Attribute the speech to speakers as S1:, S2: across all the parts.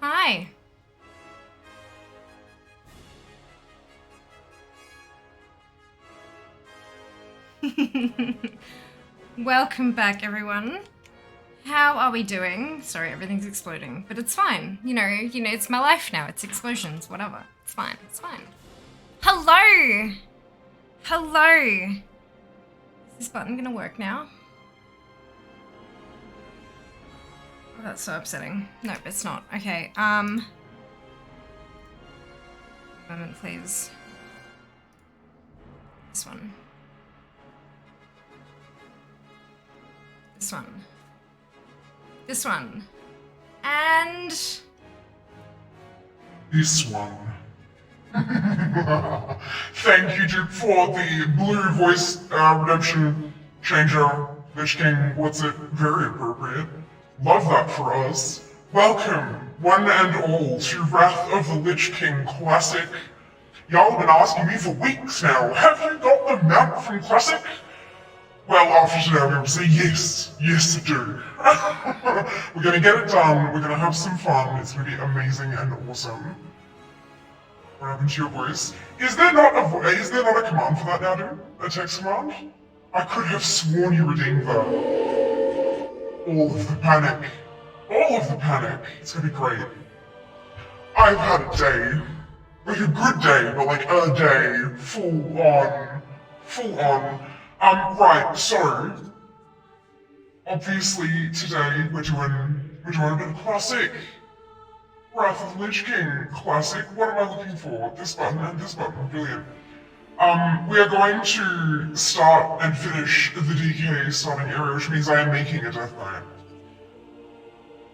S1: Hi. Welcome back, everyone. How are we doing? Sorry, everything's exploding, but it's fine. You know, it's my life now. It's explosions, whatever. It's fine. It's fine. Hello. Hello. Is this button gonna work now? Oh, that's so upsetting. Nope, it's not. Okay. Moment, please. This one. This one. This one. And...
S2: this one. Thank you for the blue voice redemption changer, Lich King. What's it? Very appropriate. Love that for us. Welcome, one and all, to Wrath of the Lich King Classic. Y'all have been asking me for weeks now, have you got the mount from Classic? Well, after today, I'm going to say yes. Yes, I do. We're going to get it done, we're going to have some fun, it's going to be amazing and awesome. What happened to your voice? Is there not a command for that now, dude? A text command? I could have sworn you redeemed that. All of the panic. All of the panic. It's gonna be great. I've had a day. Like a good day, but like a day. Full on. Full on. Right, so obviously today we're doing a bit of classic. Wrath of the Lich King Classic. What am I looking for? This button and this button. Brilliant. We are going to start and finish the DK starting area, which means I am making a death knight.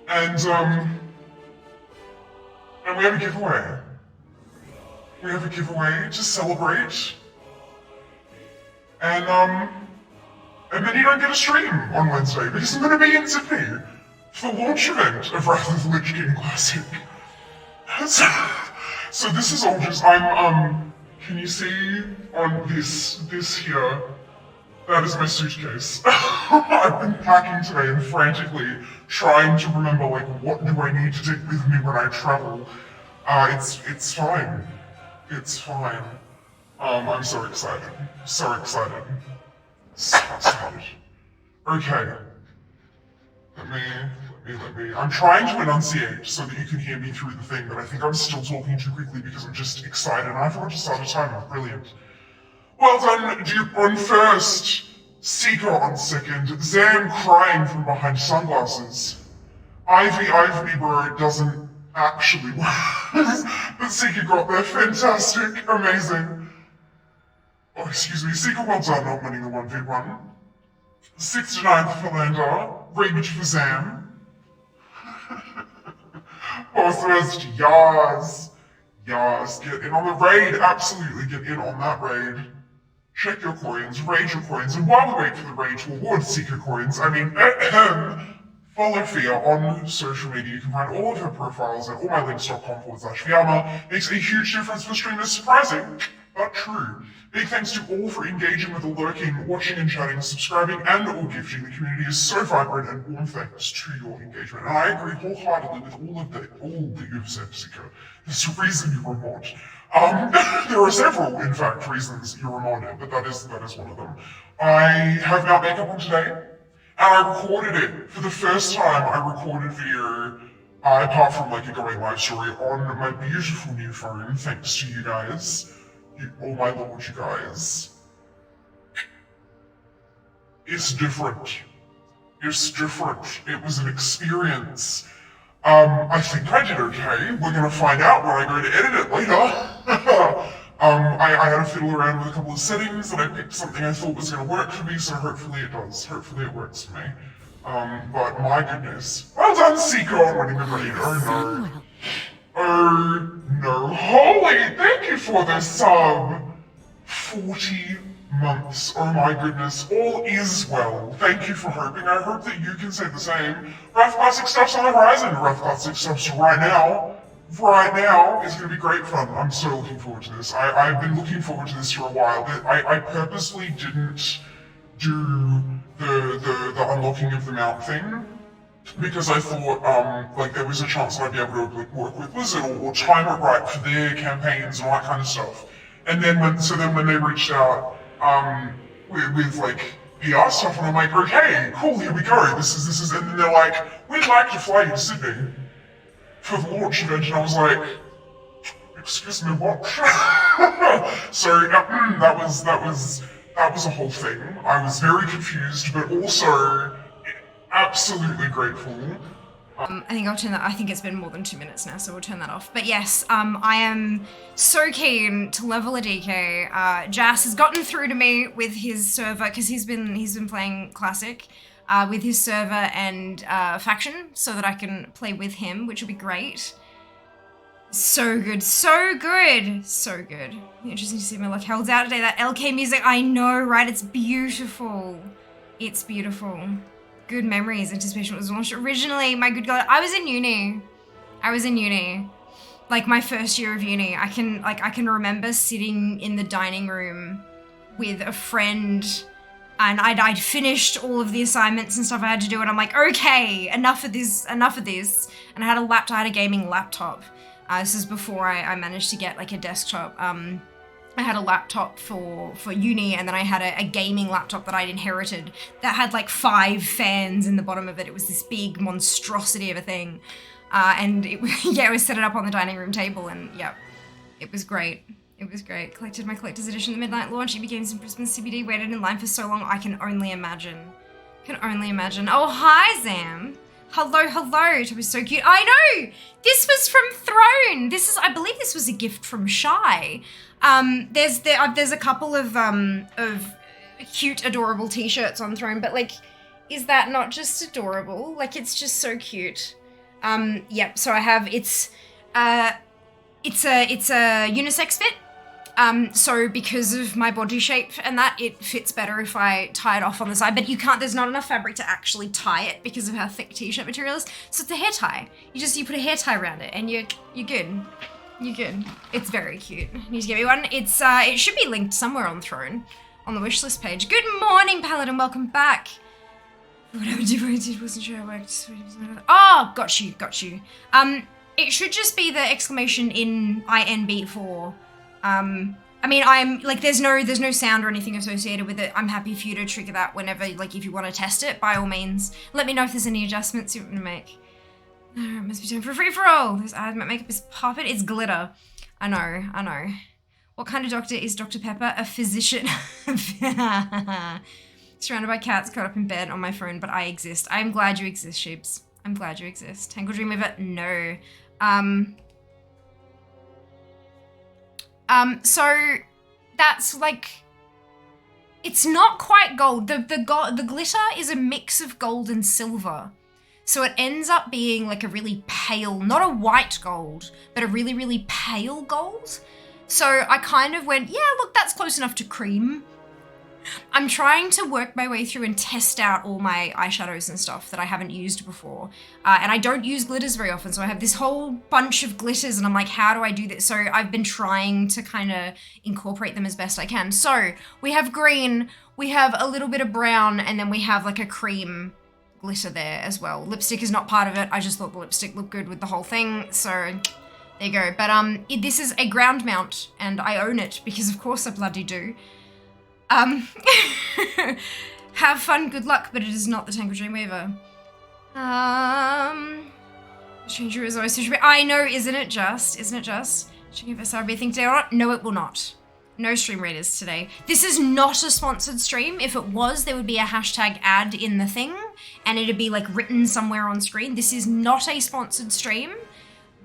S2: And we have a giveaway. We have a giveaway to celebrate. And then you don't get a stream on Wednesday because I'm going to be in Sydney for the launch event of Wrath of the Lich King Classic. So this is all just, can you see on this here? That is my suitcase. I've been packing today and frantically trying to remember, like, what do I need to take with me when I travel? It's fine. It's fine. I'm so excited. So excited. So excited. Okay. Let me. I'm trying to enunciate so that you can hear me through the thing, but I think I'm still talking too quickly because I'm just excited and I forgot to start a timer. Brilliant. Well done, Duke on first, Seeker on second, Zam crying from behind sunglasses. Ivy bro doesn't actually work, but Seeker got there, fantastic, amazing. Oh, excuse me, Seeker well done on winning the 1v1. 6th to 9th for Lander, Rage for Zam. First, yas, get in on the raid, absolutely get in on that raid. Check your coins, raid your coins, and while we wait for the raid to award Seeker coins, follow Fia on social media. You can find all of her profiles at allmylinks.com/Fiamma. Makes a huge difference for streamers, surprising, but true. Big thanks to all for engaging with the lurking, watching and chatting, subscribing, and or gifting. The community is so vibrant, and warm thanks to your engagement. And I agree wholeheartedly with all that you've said, Seeker. There's a reason you're a mod. There are several, in fact, reasons you're a mod, but that is one of them. I have now makeup on today, and I recorded it. For the first time, I recorded video, apart from like a going live story, on my beautiful new phone, thanks to you guys. Oh my lord, you guys. It's different. It's different. It was an experience. I think I did okay. We're gonna find out when I go to edit it later. I had to fiddle around with a couple of settings and I picked something I thought was gonna work for me, so hopefully it does. Hopefully it works for me. But my goodness. Well done, Seeker, on winning the raid. Oh no. Oh no. Holy, thank you for the sub. 40 months. Oh my goodness. All is well. Thank you for hoping. I hope that you can say the same. Wrath Classic stuff's on the horizon. Wrath Classic stuff's right now. Right now is going to be great fun. I'm so looking forward to this. I've been looking forward to this for a while. I purposely didn't do the unlocking of the mount thing. Because I thought, like, there was a chance that I'd be able to like, work with Blizzard or time it right for their campaigns and all that kind of stuff. And then when they reached out, with like, PR stuff, and I'm like, okay, cool, here we go, this is, and then they're like, we'd like to fly you to Sydney for the launch event, and I was like, excuse me, what? So, that was a whole thing. I was very confused, but also absolutely grateful.
S1: I think I'll turn that. I think it's been more than 2 minutes now, so we'll turn that off. But yes, I am so keen to level a DK. Jas has gotten through to me with his server because he's been playing Classic with his server and faction, so that I can play with him, which will be great. So good, so good, so good. Interesting to see my luck held out today. That LK music, I know, right? It's beautiful. It's beautiful. good memories. Anticipation was launched originally. My good God, I was in uni. Like my first year of uni. I can remember sitting in the dining room with a friend, and I'd finished all of the assignments and stuff I had to do, and I'm like, okay, enough of this. And I had a gaming laptop. This is before I managed to get like a desktop. I had a laptop for uni, and then I had a gaming laptop that I'd inherited that had like 5 fans in the bottom of it. It was this big monstrosity of a thing. And it was set it up on the dining room table, and yeah, it was great. It was great. Collected my collector's edition at the midnight launch. EB Games in Brisbane CBD. Waited in line for so long. I can only imagine. Oh, hi, Zam. Hello. It was so cute. I know. This was from Throne. I believe this was a gift from Shy. There's a couple of cute, adorable t-shirts on Throne, but like, is that not just adorable? Like, it's just so cute. Yep. So I have it's a unisex fit. So because of my body shape and that, it fits better if I tie it off on the side, but you can't, there's not enough fabric to actually tie it because of how thick t-shirt material is. So it's a hair tie. You put a hair tie around it and you're good. You're good. It's very cute. I need to get me one. It should be linked somewhere on Throne, on the wishlist page. Good morning, Paladin. Welcome back. Whatever I did, wasn't sure I worked. Oh, got you. It should just be the exclamation in INB4. I mean, I'm like, there's no sound or anything associated with it. I'm happy for you to trigger that whenever, like, if you want to test it, by all means. Let me know if there's any adjustments you want to make. Oh, it must be time for a free-for-all. This makeup is puppet. It's glitter. I know. What kind of doctor is Dr. Pepper? A physician. Surrounded by cats, caught up in bed on my phone, but I exist. I'm glad you exist, Sheeps. I'm glad you exist. Tangle Dream Weaver? No. So that's like, it's not quite gold. The glitter is a mix of gold and silver. So it ends up being like a really pale, not a white gold, but a really, really pale gold. So I kind of went, yeah, look, that's close enough to cream. I'm trying to work my way through and test out all my eyeshadows and stuff that I haven't used before. And I don't use glitters very often, so I have this whole bunch of glitters and I'm like, how do I do this? So I've been trying to kind of incorporate them as best I can. So we have green, we have a little bit of brown, and then we have like a cream glitter there as well. Lipstick is not part of it. I just thought the lipstick looked good with the whole thing, so there you go. But this is a ground mount and I own it because of course I bloody do. Have fun, good luck, but it is not the Tangle Dream Weaver. Stranger is always such. I know, isn't it just? Should give SRB a thing today or not? No, it will not. No stream readers today. This is not a sponsored stream. If it was, there would be a hashtag ad in the thing and it'd be like written somewhere on screen. This is not a sponsored stream.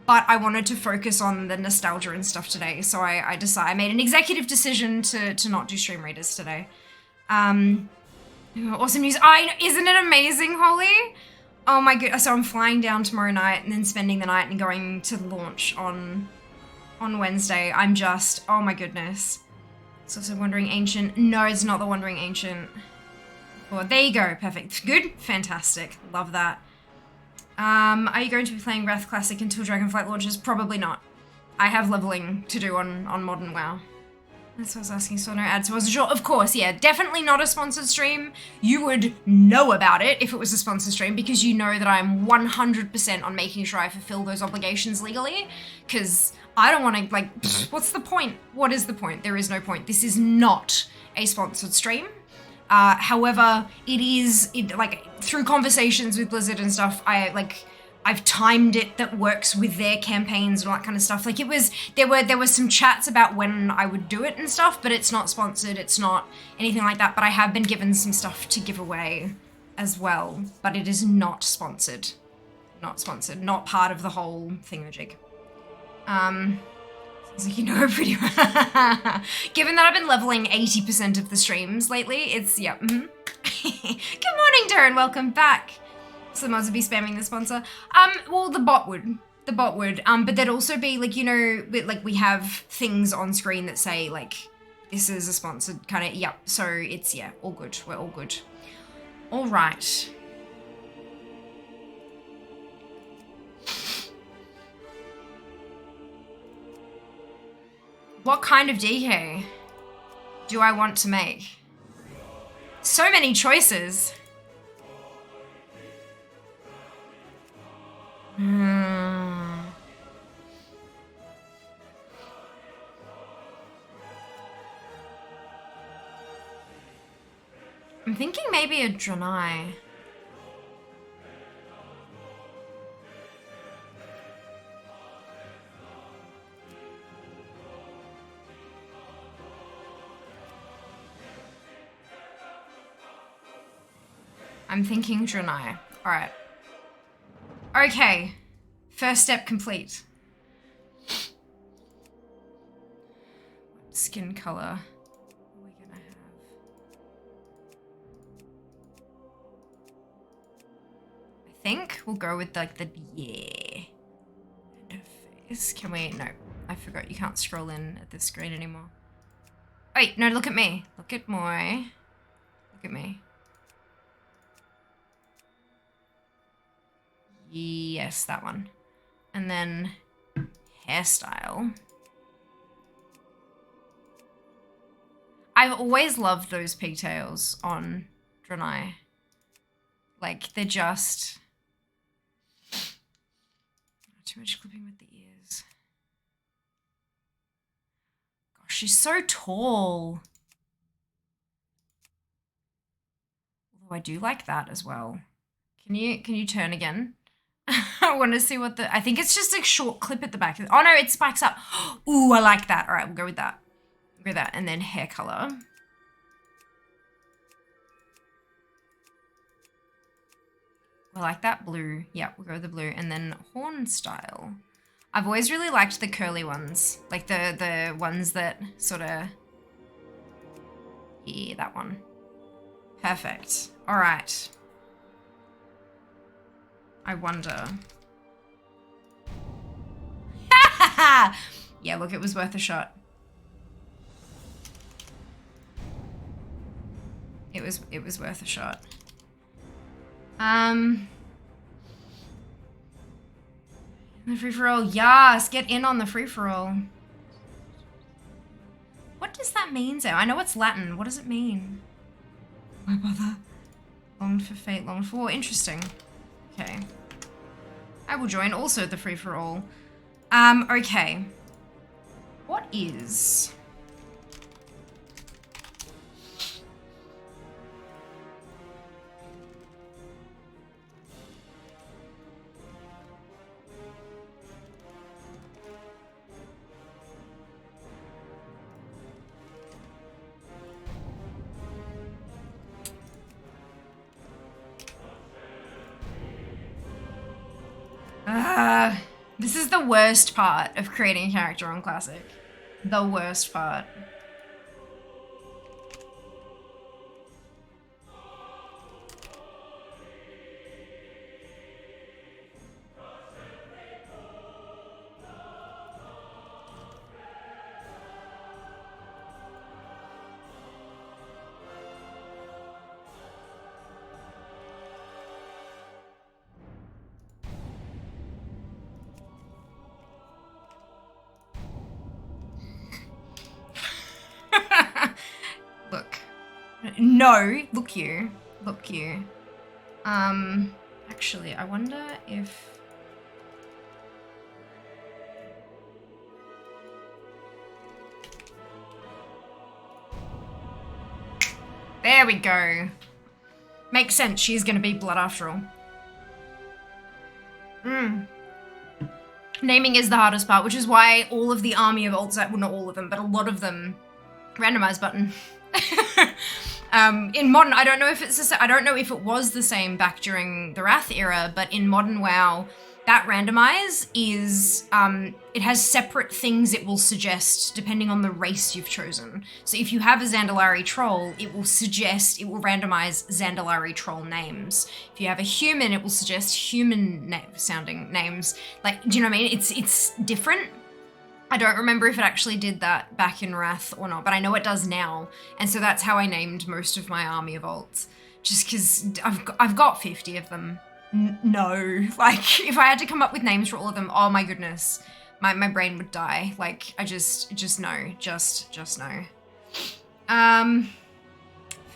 S1: But I wanted to focus on the nostalgia and stuff today, so I made an executive decision to not do stream readers today. Awesome news. Isn't it amazing, Holly? Oh my goodness. So I'm flying down tomorrow night and then spending the night and going to the launch on Wednesday. I'm just, oh my goodness. It's also Wandering Ancient. No, it's not the Wandering Ancient. Oh, there you go. Perfect. Good. Fantastic. Love that. Are you going to be playing Wrath Classic until Dragonflight launches? Probably not. I have leveling to do on Modern WoW. That's what I was asking, so no ads. So I wasn't sure. Of course, yeah, definitely not a sponsored stream. You would know about it if it was a sponsored stream because you know that I'm 100% on making sure I fulfill those obligations legally because I don't want to, like, what's the point? What is the point? There is no point. This is not a sponsored stream. However, like through conversations with Blizzard and stuff, I've timed it that works with their campaigns and all that kind of stuff. Like there were some chats about when I would do it and stuff, but it's not sponsored. It's not anything like that. But I have been given some stuff to give away as well, but it is not sponsored. Not sponsored. Not part of the whole thingamajig. Sounds like you know it pretty well. Given that I've been leveling 80% of the streams lately, it's, yeah. Good morning, Darren. Welcome back. So the mods would be spamming the sponsor. Well, the bot would. But there'd also be, like, you know, like we have things on screen that say, like, this is a sponsored kind of, yep. So it's, yeah, all good. We're all good. All right. What kind of DK do I want to make? So many choices. I'm thinking maybe a Draenei. I'm thinking Draenei. All right. Okay. First step complete. What skin color are we gonna have? I think we'll go with like the interface. Can we? No, I forgot you can't scroll in at this screen anymore. Wait, no, look at me. Look at me. Look at me. Yes, that one. And then hairstyle. I've always loved those pigtails on Draenei. Like, they're just... Too much clipping with the ears. Gosh, she's so tall. Although I do like that as well. Can you turn again? I want to see what the... I think it's just a short clip at the back. Oh, no, it spikes up. Ooh, I like that. All right, we'll go with that. We'll go with that. And then hair color. I like that blue. Yeah, we'll go with the blue. And then horn style. I've always really liked the curly ones. Like the ones that sort of... Yeah, that one. Perfect. All right. I wonder. Yeah, look, it was worth a shot. It was worth a shot. The free-for-all, yes, get in on the free-for-all. What does that mean, Zao? I know it's Latin. What does it mean? Why bother? Longed for fate, longed for war. Interesting. Okay. I will join also the free-for-all. Okay. What is... This is the worst part of creating a character on Classic. The worst part. No, look you. Look you. Actually, I wonder if... There we go. Makes sense, she's gonna be blood after all. Naming is the hardest part, which is why all of the army of alts, well, not all of them, but a lot of them, randomize button. In modern, I don't know if it's I don't know if it was the same back during the Wrath era, but in modern WoW, that randomize is it has separate things it will suggest depending on the race you've chosen. So if you have a Zandalari troll, it will randomize Zandalari troll names. If you have a human, it will suggest human sounding names. Like, do you know what I mean? It's different. I don't remember if it actually did that back in Wrath or not, but I know it does now. And so that's how I named most of my army of alts. Just because I've got 50 of them. No. Like, if I had to come up with names for all of them, oh my goodness. My brain would die. Like, I just know. Just know. I'm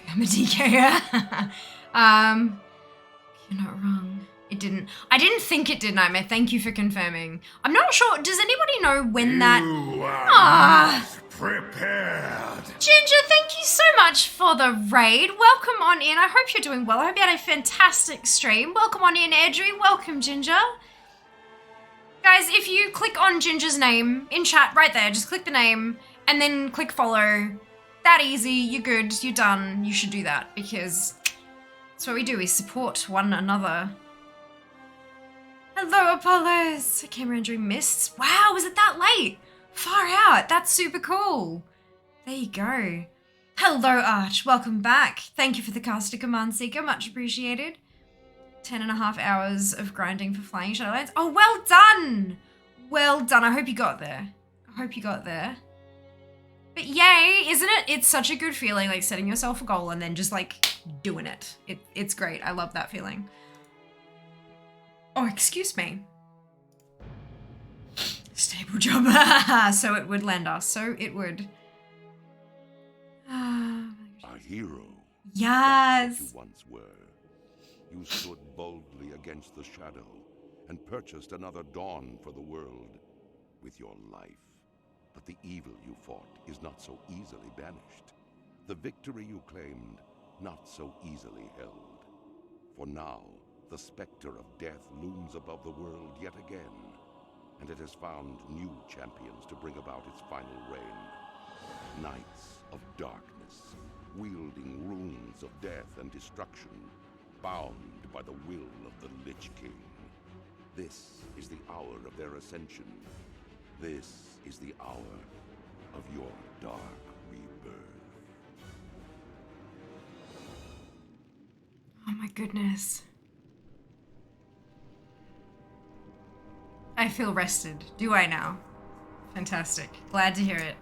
S1: a DK. You're not wrong. It didn't. I didn't think it did, Nightmare. Thank you for confirming. I'm not sure. Does anybody know when that...
S3: Prepared.
S1: Ginger, thank you so much for the raid. Welcome on in. I hope you're doing well. I hope you had a fantastic stream. Welcome on in, Edry. Welcome, Ginger. Guys, if you click on Ginger's name in chat right there, just click the name and then click follow. That easy. You're good. You're done. You should do that because that's what we do. We support one another. Hello, Apollos. Camera injury mists. Wow, was it that late? Far out. That's super cool. There you go. Hello, Arch. Welcome back. Thank you for the caster command seeker. Much appreciated. 10.5 hours of grinding for flying Shadowlands. Oh, well done. Well done. I hope you got there. I hope you got there. But yay, isn't it? It's such a good feeling, like setting yourself a goal and then just like doing it. It's great. I love that feeling. Oh, excuse me. Stable job. So it would lend us. So it would.
S3: A hero.
S1: Yes.
S3: That's what you once were. You stood boldly against the shadow and purchased another dawn for the world with your life. But the evil you fought is not so easily banished. The victory you claimed, not so easily held. For now, the specter of death looms above the world yet again, and it has found new champions to bring about its final reign. Knights of darkness, wielding runes of death and destruction, bound by the will of the Lich King. This is the hour of their ascension. This is the hour of your dark rebirth.
S1: Oh my goodness. I feel rested. Do I now? Fantastic. Glad to hear it.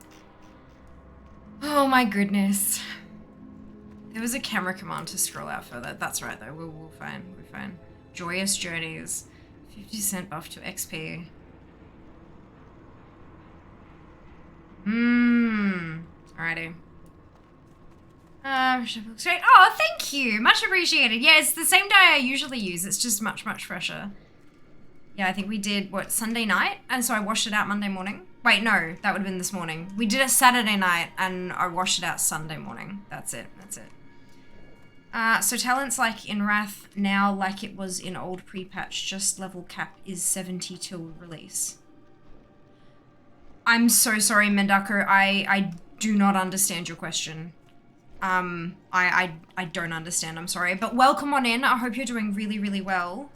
S1: Oh my goodness. There was a camera command to scroll out further. That's right though. We're fine. We're fine. Joyous journeys. 50% buff to XP. Alrighty. Looks great. Oh, thank you. Much appreciated. Yeah, it's the same dye I usually use. It's just much, much fresher. Yeah, I think we did, what, Sunday night? And so I washed it out Monday morning. Wait, no, that would have been this morning. We did it Saturday night and I washed it out Sunday morning. That's it. That's it. So talents like in Wrath, now like it was in old pre-patch, just level cap is 70 till release. I'm so sorry, Mendako. I do not understand your question. I don't understand, I'm sorry. But welcome on in. I hope you're doing really, really well.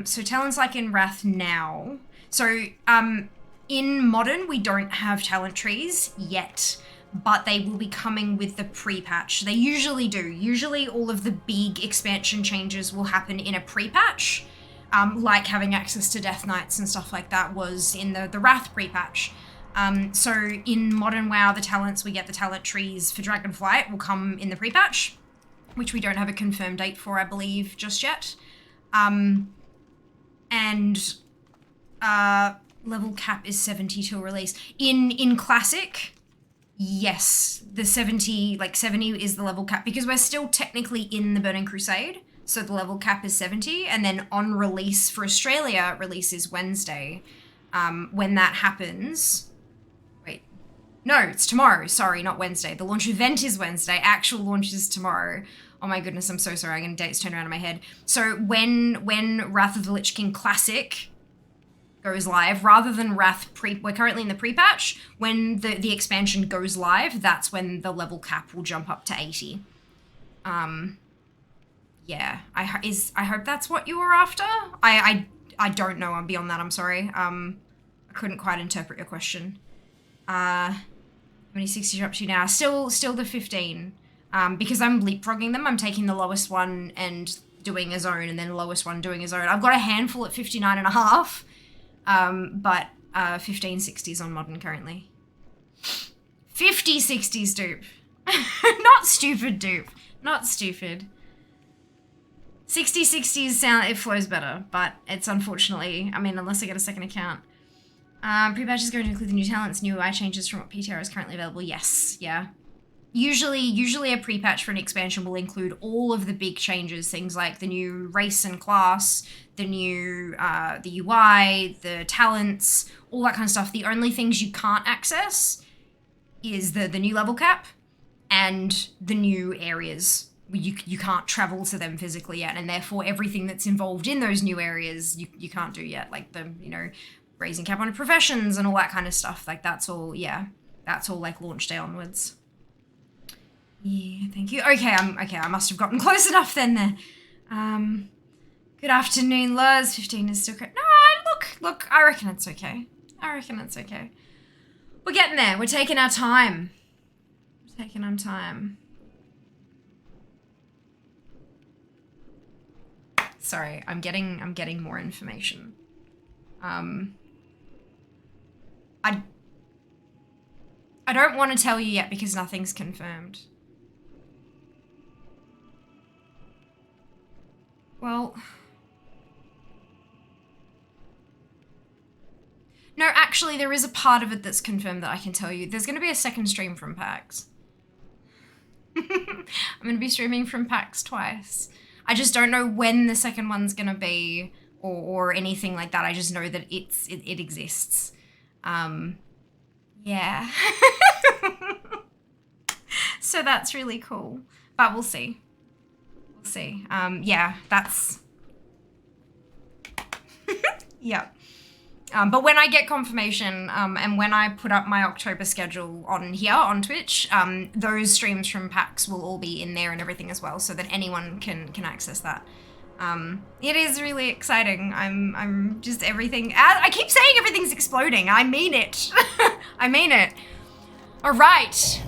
S1: So talents like in Wrath now. So, in Modern, we don't have talent trees yet, but they will be coming with the pre-patch. They usually do. Usually all of the big expansion changes will happen in a pre-patch, like having access to Death Knights and stuff like that was in the Wrath pre-patch. So in Modern WoW, the talents, we get the talent trees for Dragonflight will come in the pre-patch, which we don't have a confirmed date for, I believe, just yet. Level cap is 70 till release. In Classic, yes, the 70 is the level cap because we're still technically in the Burning Crusade. So the level cap is 70, and then on release for Australia, release is Wednesday. When that happens, wait, no, it's tomorrow. Sorry, not Wednesday. The launch event is Wednesday. Actual launch is tomorrow. Oh my goodness, I'm so sorry. I'm getting dates turned around in my head. So when Wrath of the Lich King Classic goes live, rather than Wrath we're currently in the pre-patch. When the expansion goes live, that's when the level cap will jump up to 80. Yeah, I hope that's what you were after. I don't know. Beyond that, I'm sorry. I couldn't quite interpret your question. How many 60s you're up to now? Still the 15. Because I'm leapfrogging them. I'm taking the lowest one and doing a zone, and then the lowest one doing a zone. I've got a handful at 59.5. But 15 60s on Modern currently. 50 60s dupe. Not stupid dupe. Not stupid. 60 60s sound, it flows better, but it's unfortunately, I mean, unless I get a second account. Pre-patch is going to include the new talents, new UI changes from what PTR is currently available. Yes, yeah. Usually a pre-patch for an expansion will include all of the big changes, things like the new race and class, the new the UI, the talents, all that kind of stuff. The only things you can't access is the new level cap and the new areas. You can't travel to them physically yet, and therefore everything that's involved in those new areas you can't do yet, like the, you know, raising cap on professions and all that kind of stuff. Like that's all, yeah, that's all like launch day onwards. Yeah, thank you. Okay, I must have gotten close enough then there. Good afternoon, Luz. 15 is still correct. No, look, I reckon it's okay. We're getting there. We're taking our time. Sorry, I'm getting more information. I don't want to tell you yet because nothing's confirmed. Well, no, actually, there is a part of it that's confirmed that I can tell you. There's going to be a second stream from PAX. I'm going to be streaming from PAX twice. I just don't know when the second one's going to be or anything like that. I just know that it exists. Yeah. So that's really cool. But we'll see. Yeah, that's... yeah. But when I get confirmation, and when I put up my October schedule on here, on Twitch, those streams from PAX will all be in there and everything as well, so that anyone can access that. It is really exciting. I'm just everything... I keep saying everything's exploding. I mean it. I mean it. All right.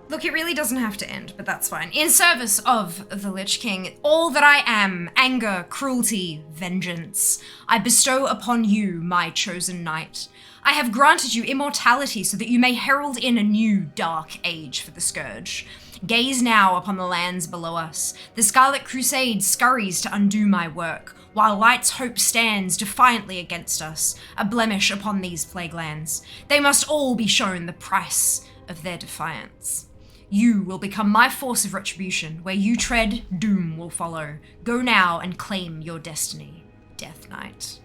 S1: Look, it really doesn't have to end, but that's fine. In service of the Lich King, all that I am, anger, cruelty, vengeance, I bestow upon you, my chosen knight. I have granted you immortality so that you may herald in a new dark age for the Scourge. Gaze now upon the lands below us. The Scarlet Crusade scurries to undo my work, while Light's hope stands defiantly against us, a blemish upon these plague lands. They must all be shown the price of their defiance. You will become my force of retribution. Where you tread, doom will follow. Go now and claim your destiny, Death Knight.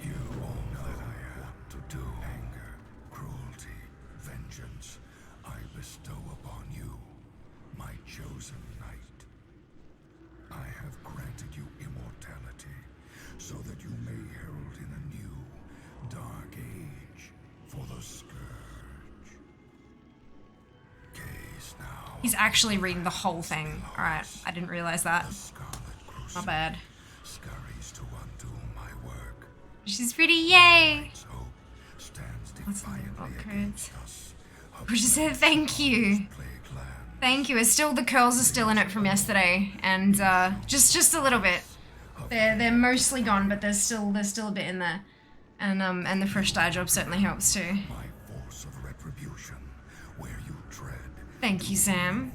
S4: You all know that I have to do. Anger, cruelty, vengeance, I bestow upon you, my chosen knight. I have granted you immortality, so that you may herald in a new, dark age for the Scourge.
S1: He's actually reading the whole thing. Alright, I didn't realize that. Not bad.
S4: Scurries to undo my work.
S1: She's pretty, yay!
S4: What's the
S1: codes? She said thank you. Thank you. It's still, the curls are still in it from yesterday, and just a little bit. They're mostly gone, but there's still a bit in there. And the fresh dye job certainly helps too. Thank you, Sam.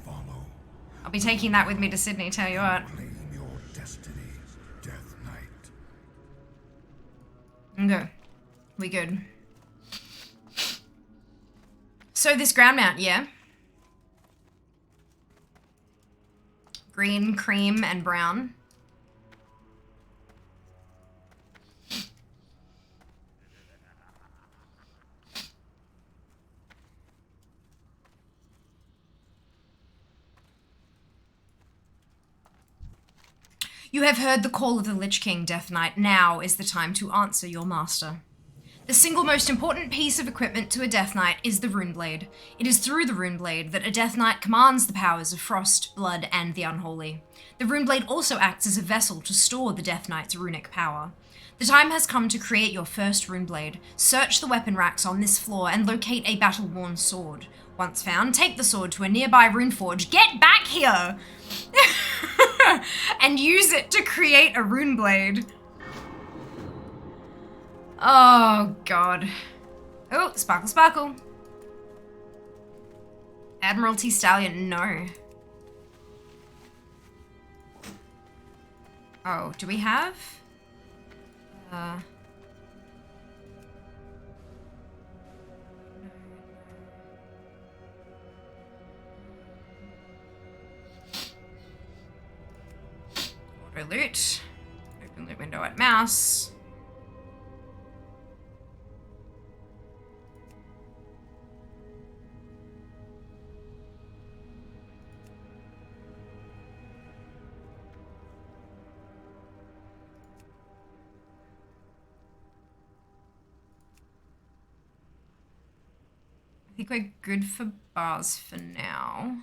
S1: I'll be taking that with me to Sydney, tell you what.
S4: Claim your destiny, Death Knight.
S1: Okay. We good. So this ground mount, yeah? Green, cream, and brown. You have heard the call of the Lich King, Death Knight. Now is the time to answer your master. The single most important piece of equipment to a Death Knight is the Rune Blade. It is through the Rune Blade that a Death Knight commands the powers of Frost, Blood, and the Unholy. The Rune Blade also acts as a vessel to store the Death Knight's runic power. The time has come to create your first Rune Blade. Search the weapon racks on this floor and locate a battle-worn sword. Once found, take the sword to a nearby runeforge. Get back here! And use it to create a Rune Blade. Oh, God. Oh, sparkle, sparkle. Admiralty Stallion, no. Oh, do we have? Auto loot. Open loot window at mouse. I think we're good for bars for now.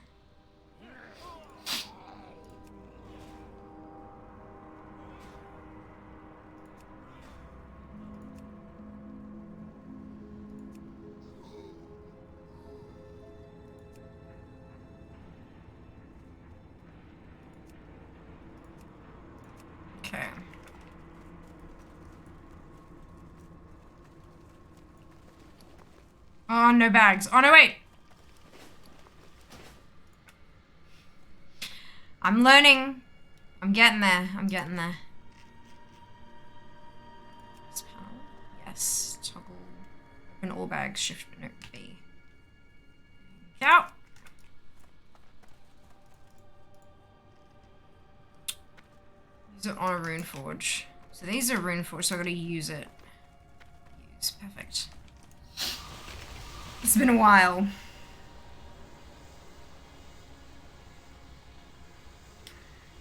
S1: Okay. Oh, no bags. Oh, no, wait. I'm learning. I'm getting there. I'm getting there. This panel. Yes. Toggle. Open all bags. Shift note B. Out. Use it on a rune forge. So these are rune forge, so I gotta use it. Use. Perfect. It's been a while.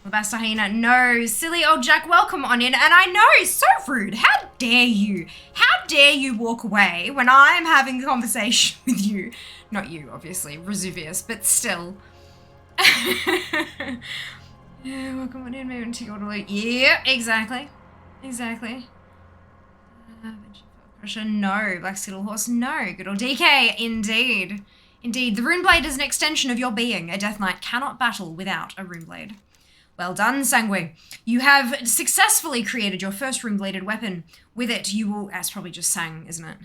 S1: Labasta hyena, no. Silly old Jack, welcome on in. And I know, so rude. How dare you? How dare you walk away when I'm having a conversation with you? Not you, obviously, Vesuvius, but still. Yeah, welcome on in, moving to your loot. Yeah, exactly. Exactly. Pressure, no. Black Skittle Horse, no. Good old DK, indeed. Indeed, the Runeblade is an extension of your being. A Death Knight cannot battle without a Runeblade. Well done, Sanguine. You have successfully created your first Runebladed weapon. With it, you will... That's probably just sang, isn't it?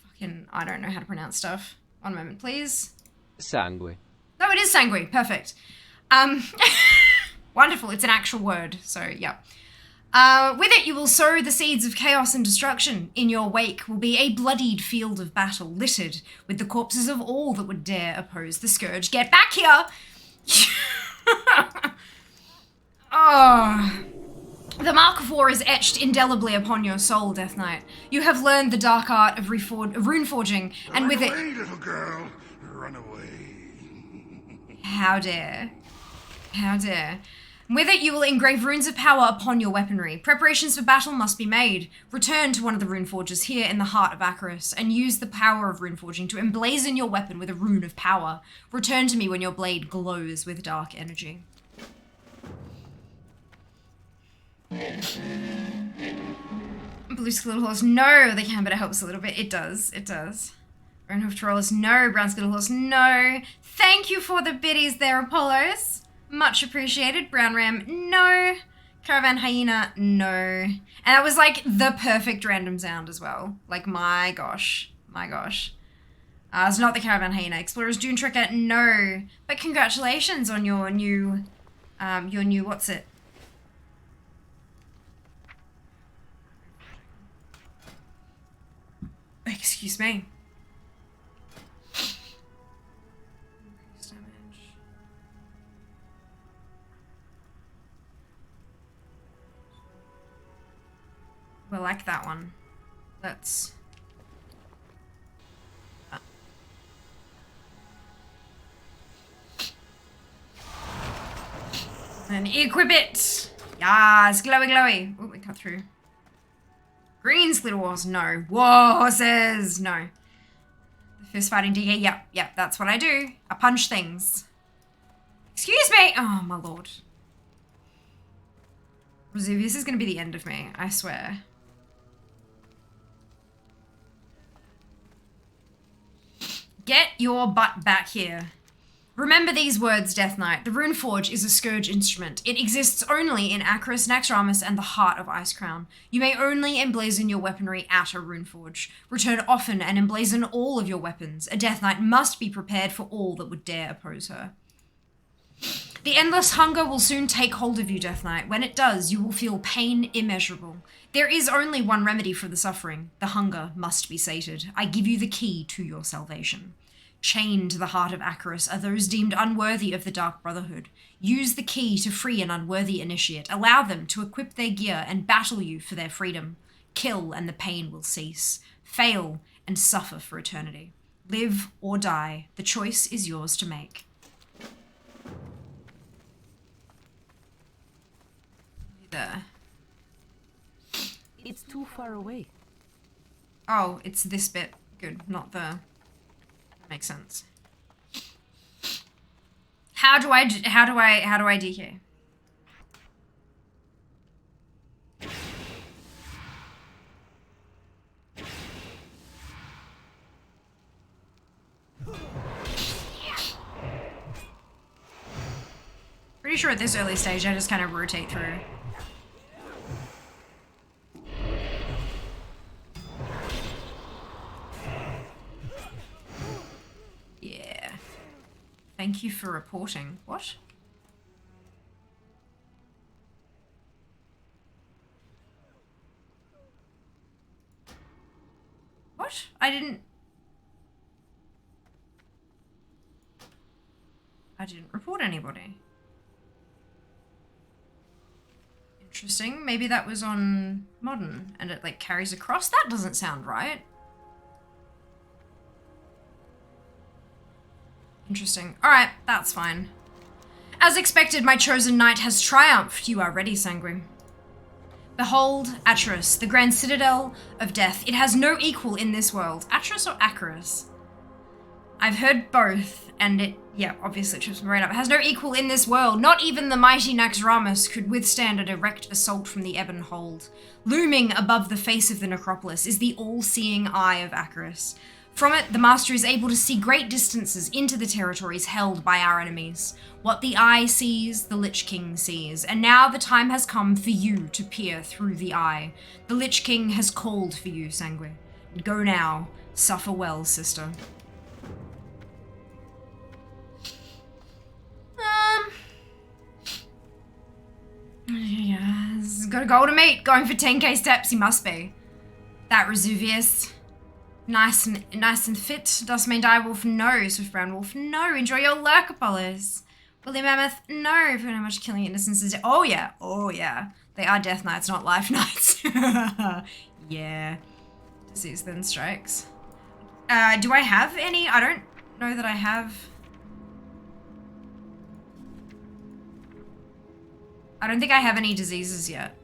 S1: Fucking... I don't know how to pronounce stuff. One moment, please.
S5: Sangue.
S1: No, it is Sanguine. Perfect. Wonderful. It's an actual word, so yeah. With it, you will sow the seeds of chaos and destruction. In your wake will be a bloodied field of battle, littered with the corpses of all that would dare oppose the scourge. Get back here! Oh. The mark of war is etched indelibly upon your soul, Death Knight. You have learned the dark art of rune forging, and with it...
S4: Run away, little girl. Run away.
S1: How dare. How dare. With it, you will engrave runes of power upon your weaponry. Preparations for battle must be made. Return to one of the rune forges here in the heart of Acheris, and use the power of rune forging to emblazon your weapon with a rune of power. Return to me when your blade glows with dark energy. Blue Skittle Horse, no, they can, but it helps a little bit. It does, it does. Brown Hoof Trollus, no. Brown Skittle Horse, no. Thank you for the biddies there, Apollos. Much appreciated. Brown Ram, no. Caravan Hyena, no. And that was like the perfect random sound as well. Like, my gosh. My gosh. It's not the Caravan Hyena. Explorer's Dune Trekker, no. But congratulations on your new, what's it? Excuse me. We'll like that one. Let's... And equip it! Yes, glowy glowy. Oh, we cut through. Green Skittle Wars, no. War horses, no. The fist fighting DK, yep, that's what I do. I punch things. Excuse me! Oh, my lord. Vesuvius is going to be the end of me, I swear. Get your butt back here. Remember these words, Death Knight. The Rune Forge is a scourge instrument. It exists only in Acheris, Naxxramas, and the heart of Icecrown. You may only emblazon your weaponry at a Rune Forge. Return often and emblazon all of your weapons. A Death Knight must be prepared for all that would dare oppose her. The endless hunger will soon take hold of you, Death Knight. When it does, you will feel pain immeasurable. There is only one remedy for the suffering. The hunger must be sated. I give you the key to your salvation. Chained to the heart of Acheris are those deemed unworthy of the Dark Brotherhood. Use the key to free an unworthy initiate. Allow them to equip their gear and battle you for their freedom. Kill and the pain will cease. Fail and suffer for eternity. Live or die. The choice is yours to make. There.
S5: It's too far away.
S1: Oh, it's this bit. Good, not the... Makes sense. How do I DK? Pretty sure at this early stage I just kind of rotate through. Yeah. Thank you for reporting. What? What? I didn't report anybody. Interesting. Maybe that was on modern and it like carries across. That doesn't sound right. Interesting. Alright, that's fine. As expected, my chosen knight has triumphed. You are ready, Sanguine. Behold, Acheris, the grand citadel of death. It has no equal in this world. Acheris or Acheris? I've heard both, and it, yeah, obviously trips me right up. It has no equal in this world. Not even the mighty Naxxramas could withstand a direct assault from the Ebon Hold. Looming above the face of the necropolis is the all-seeing eye of Acheris. From it, the Master is able to see great distances into the territories held by our enemies. What the eye sees, the Lich King sees, and now the time has come for you to peer through the eye. The Lich King has called for you, Sanguine. Go now. Suffer well, sister. Yeah, he's got a goal to meet. Going for 10k steps, he must be. That Resuvius. Nice and fit. Dustmane Direwolf, no. Swift Brown Wolf, no. Enjoy your lurk, Apollos. Willie Mammoth, no. For how much killing innocence. Oh yeah, oh yeah. They are death knights, not life knights. Yeah. Disease then strikes. Do I have any? I don't know that I have. I don't think I have any diseases yet.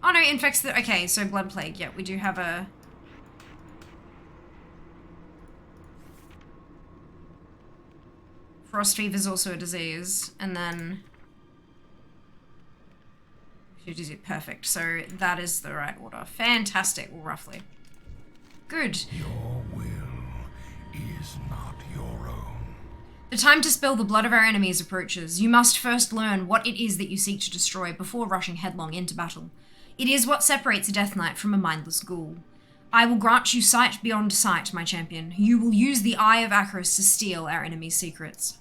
S1: Oh no, infects the... Okay, so blood plague. Yeah, we do have a... Frost fever is also a disease. And then... Perfect. So that is the right order. Fantastic, well, roughly. Good.
S4: Your will is not your own.
S1: The time to spill the blood of our enemies approaches. You must first learn what it is that you seek to destroy before rushing headlong into battle. It is what separates a Death Knight from a mindless ghoul. I will grant you sight beyond sight, my champion. You will use the Eye of Acheris to steal our enemy's secrets.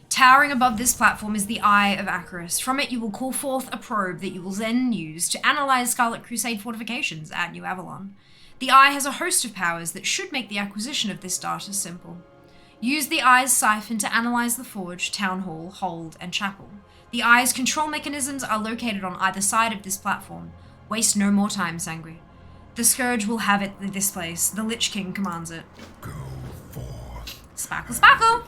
S1: Towering above this platform is the Eye of Acheris. From it you will call forth a probe that you will then use to analyze Scarlet Crusade fortifications at New Avalon. The Eye has a host of powers that should make the acquisition of this data simple. Use the Eye's siphon to analyze the Forge, Town Hall, Hold, and Chapel. The Eye's control mechanisms are located on either side of this platform. Waste no more time, Sanguine. The Scourge will have it this place. The Lich King commands it.
S4: Go forth.
S1: Sparkle, sparkle!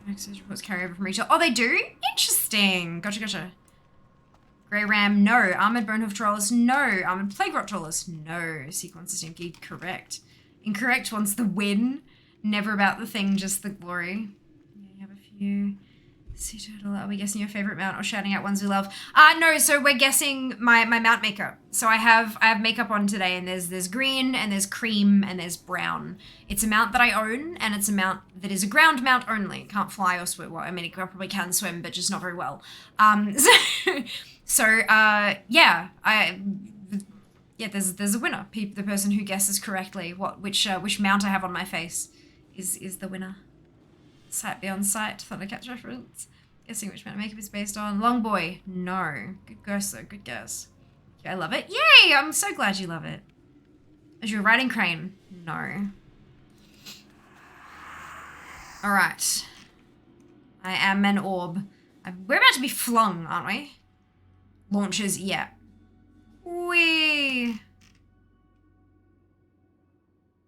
S1: Reports carry over from retail. Oh, they do? Interesting. Gotcha, gotcha. Grey Ram, no. Armored Bonehoof Trollus, no. Armored Plague Rot Trollus, no. Sequence System Key, correct. Incorrect wants the win. Never about the thing, just the glory. Yeah, you have a few. Sea Turtle, are we guessing your favorite mount or shouting out ones we love? No, so we're guessing my mount makeup. So I have makeup on today, and there's green, and there's cream, and there's brown. It's a mount that I own, and it's a mount that is a ground mount only. Can't fly or swim. Well, I mean, it probably can swim, but just not very well. Yeah, there's a winner. The person who guesses correctly which mount I have on my face is the winner. Sight beyond sight. Thundercat's reference. Guessing which man makeup is based on. Long boy. No. Good guess though. Good guess. Yeah, I love it. Yay! I'm so glad you love it. Is you a riding crane? No. Alright. I am an orb. We're about to be flung, aren't we? Launches, yeah. Whee!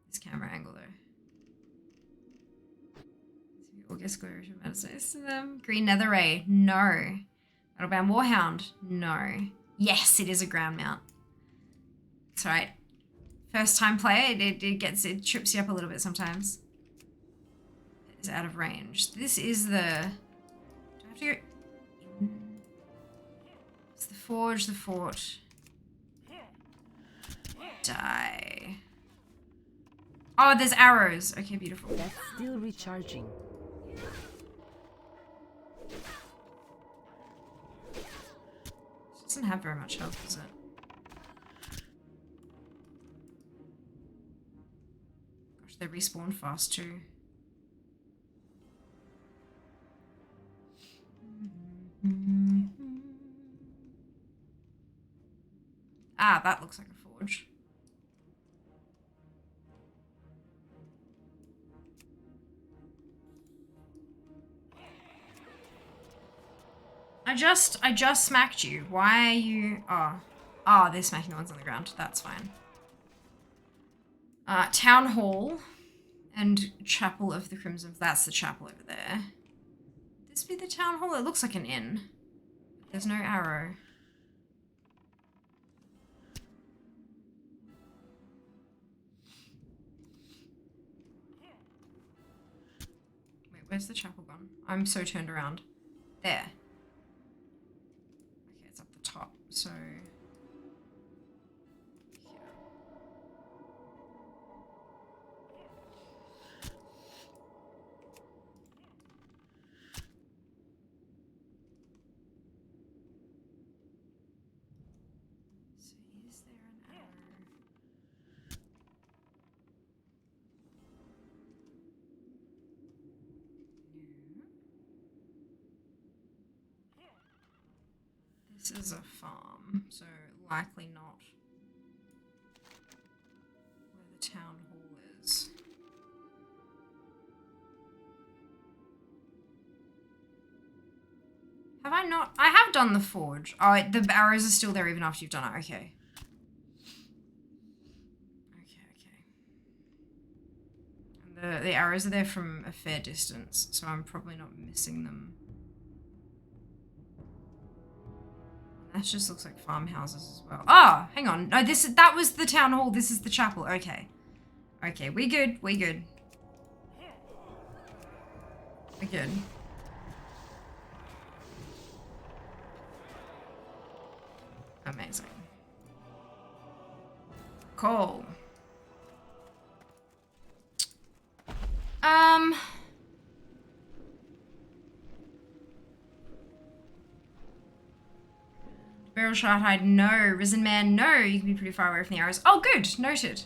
S1: This camera angle though. August Glorious Medicine to them. Green Nether Ray. No. Battlebound Warhound. No. Yes, it is a ground mount. It's alright. First time player, it trips you up a little bit sometimes. It's out of range. This is the... Do I have to go in? It's the forge, the fort. Die. Oh, there's arrows. Okay, beautiful.
S5: That's still recharging.
S1: Doesn't have very much health, does it? Gosh, they respawn fast too. Ah, that looks like a forge. I just smacked you. Why are you... Oh, they're smacking the ones on the ground. That's fine. Town Hall and Chapel of the Crimson. That's the chapel over there. Would this be the Town Hall? It looks like an inn. There's no arrow. Wait, where's the chapel gone? I'm so turned around. There. Top, so here. So is there an arrow? This is a farm, so likely not where the town hall is. Have I not? I have done the forge. Oh, the arrows are still there even after you've done it. Okay. And the arrows are there from a fair distance, so I'm probably not missing them. That just looks like farmhouses as well. Oh, hang on. No, that was the town hall. This is the chapel. Okay. Okay, we good. We good. We good. Amazing. Cool. Barrel shard hide, no. Risen man, no. You can be pretty far away from the arrows. Oh, good. Noted.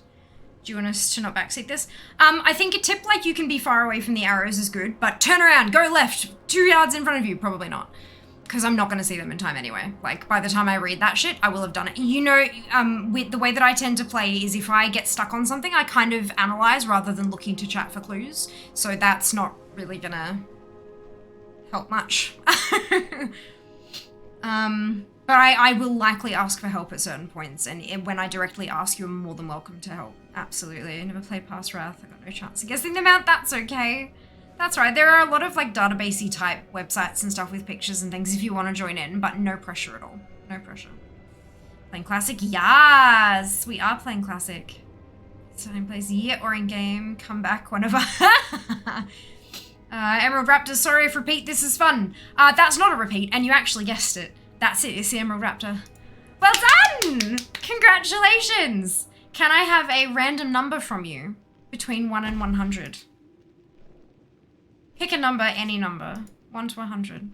S1: Do you want us to not backseat this? I think a tip like you can be far away from the arrows is good, but turn around, go left, 2 yards in front of you. Probably not. Because I'm not going to see them in time anyway. Like, by the time I read that shit, I will have done it. You know, with the way that I tend to play is if I get stuck on something, I kind of analyze rather than looking to chat for clues. So that's not really going to help much. But I will likely ask for help at certain points, and when I directly ask, you're more than welcome to help. Absolutely. I never played past Wrath. I got no chance of guessing them out. That's okay. That's right. There are a lot of like databasey type websites and stuff with pictures and things if you want to join in, but no pressure at all. No pressure. Playing Classic? Yes! We are playing Classic. Same place, yeah, or in game. Come back whenever. Emerald Raptor, sorry if repeat, this is fun. That's not a repeat, and you actually guessed it. That's it, it's the Emerald Raptor. Well done! Congratulations! Can I have a random number from you between 1 and 100? Pick a number, any number. 1 to 100.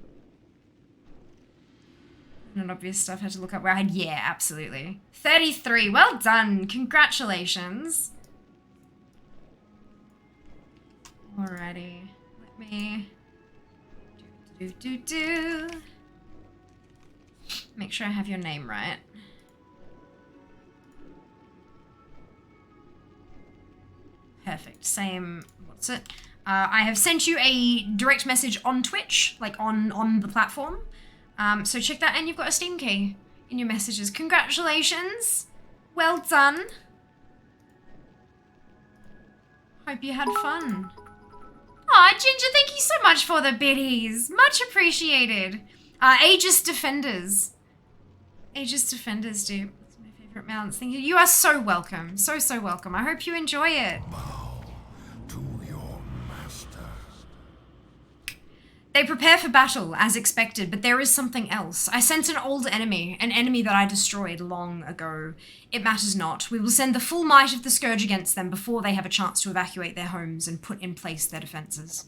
S1: Not obvious stuff, had to look up where I had, yeah, absolutely. 33, well done, congratulations. Alrighty, let Me. Do. Make sure I have your name right. Perfect. Same. What's it? I have sent you a direct message on Twitch, like on the platform. So check that, and you've got a Steam key in your messages. Congratulations. Well done. Hope you had fun. Aw, Ginger, thank you so much for the biddies. Much appreciated. Aegis Defenders. Aegis Defenders, dude. That's my favorite mounts. Thank you. You are so welcome. So welcome. I hope you enjoy it.
S4: Bow to your master.
S1: They prepare for battle, as expected, but there is something else. I sent an old enemy, an enemy that I destroyed long ago. It matters not. We will send the full might of the Scourge against them before they have a chance to evacuate their homes and put in place their defenses.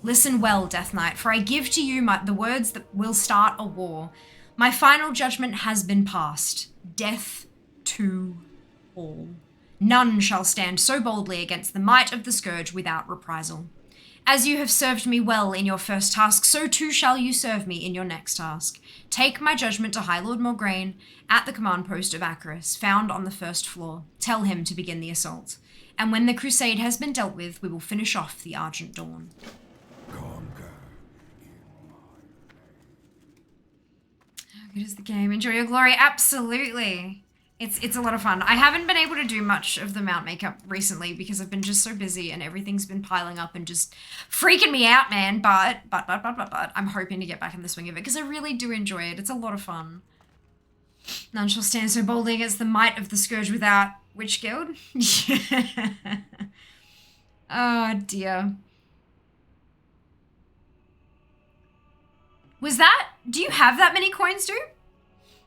S1: Listen well, Death Knight, for I give to you the words that will start a war. My final judgment has been passed. Death to all. None shall stand so boldly against the might of the Scourge without reprisal. As you have served me well in your first task, so too shall you serve me in your next task. Take my judgment to High Lord Morgraine at the command post of Acheris, found on the first floor. Tell him to begin the assault. And when the crusade has been dealt with, we will finish off the Argent Dawn.
S4: Conquer.
S1: How good is the game? Enjoy your glory? Absolutely. It's a lot of fun. I haven't been able to do much of the mount makeup recently because I've been just so busy and everything's been piling up and just freaking me out, man. But I'm hoping to get back in the swing of it because I really do enjoy it. It's a lot of fun. None shall stand so boldly against the might of the Scourge without Witch Guild. Oh dear. Do you have that many coins, dude?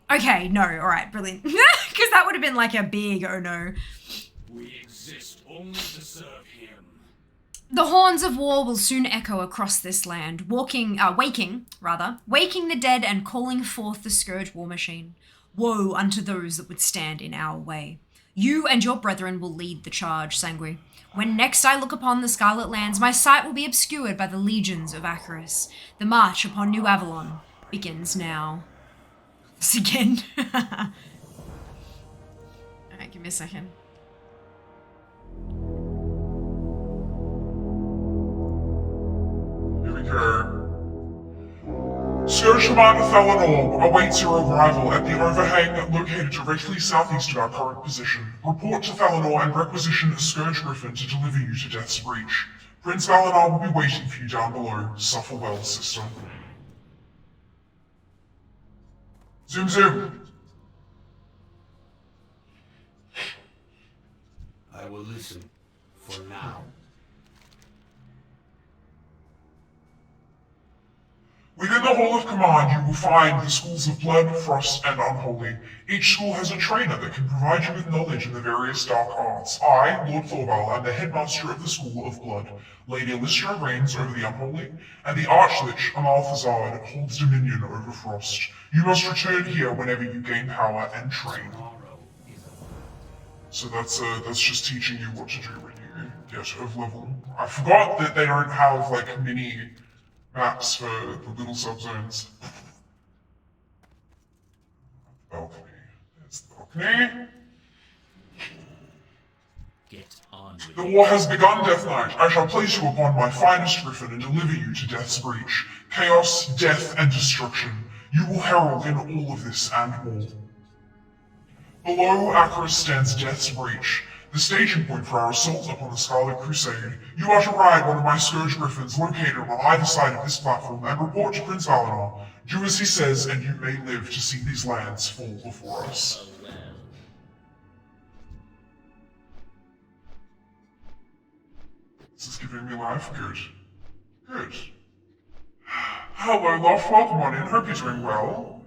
S1: Okay, no, alright, brilliant. Because that would have been like a big oh no.
S5: We exist only to serve him.
S1: The horns of war will soon echo across this land, waking the dead and calling forth the Scourge war machine. Woe unto those that would stand in our way. You and your brethren will lead the charge, Sanguis. When next I look upon the Scarlet Lands, my sight will be obscured by the legions of Acheris. The march upon New Avalon begins now. This again. Alright, give me a second.
S2: Here we go. Scourge Commander Thalanor awaits your arrival at the overhang located directly southeast of our current position. Report to Thalanor and requisition a Scourge Griffin to deliver you to Death's Breach. Prince Valinor will be waiting for you down below. Suffer well, sister. Zoom zoom.
S5: I will listen for now.
S2: Within the Hall of Command, you will find the schools of Blood, Frost, and Unholy. Each school has a trainer that can provide you with knowledge in the various dark arts. I, Lord Thorval, am the headmaster of the School of Blood. Lady Alistra reigns over the Unholy, and the Archlich, Amalthazard, holds dominion over Frost. You must return here whenever you gain power and train. So that's just teaching you what to do when you get of level. I forgot that they don't have, like, mini maps for the little subzones. Balcony. There's the balcony.
S5: Get on with
S2: The
S5: it.
S2: war has begun, Death Knight. I shall place you upon my finest griffin and deliver you to Death's Breach. Chaos, death, and destruction. You will herald in all of this and more. Below Acheris stands Death's Breach, the staging point for our assault upon the Scarlet Crusade. You are to ride one of my Scourge Griffins located on either side of this platform and report to Prince Valinor. Do as he says, and you may live to see these lands fall before us. This is giving me life. Good. Good. Hello, love. Welcome on in. Hope you're doing well.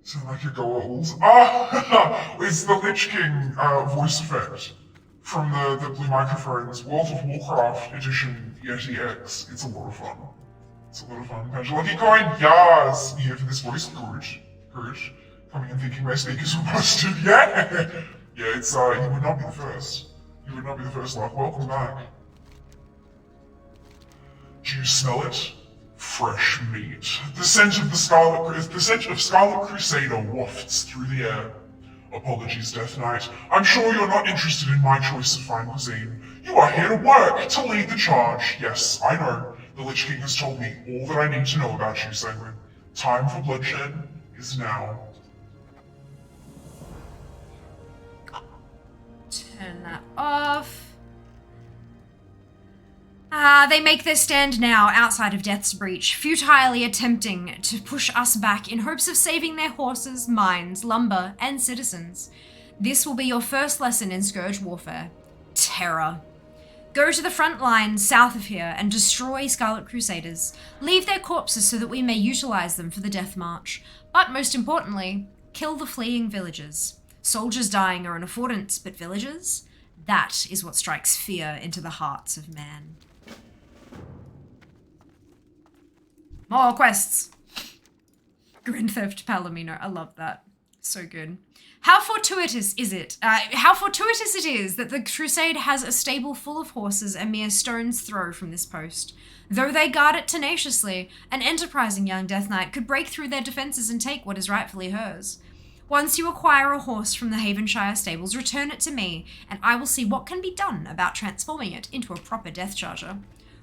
S2: Sound like you're goals. Ah! It's the Lich King voice effect from the Blue Microphones. World of Warcraft Edition Yeti X. It's a lot of fun. It's a lot of fun. Thank you, Lucky Coin. Yes! You here for this voice? Good. Good. Coming and thinking my speakers were busted. Yeah! Yeah, it's, you would not be the first. You would not be the first, love. Welcome back. Do you smell it? Fresh meat. The scent of Scarlet Crusader wafts through the air. Apologies, Death Knight. I'm sure you're not interested in my choice of fine cuisine. You are here to work, to lead the charge. Yes, I know. The Lich King has told me all that I need to know about you, Sanguine. Time for bloodshed is now.
S1: Turn that off. They make their stand now outside of Death's Breach, futilely attempting to push us back in hopes of saving their horses, mines, lumber, and citizens. This will be your first lesson in Scourge warfare. Terror. Go to the front lines south of here and destroy Scarlet Crusaders. Leave their corpses so that we may utilize them for the Death March. But most importantly, kill the fleeing villagers. Soldiers dying are an affordance, but villagers? That is what strikes fear into the hearts of man. More quests. Grand Theft Palomino. I love that. So good. How fortuitous is it? How fortuitous it is that the Crusade has a stable full of horses a mere stone's throw from this post. Though they guard it tenaciously, an enterprising young Death Knight could break through their defenses and take what is rightfully hers. Once you acquire a horse from the Havenshire stables, return it to me, and I will see what can be done about transforming it into a proper death charger.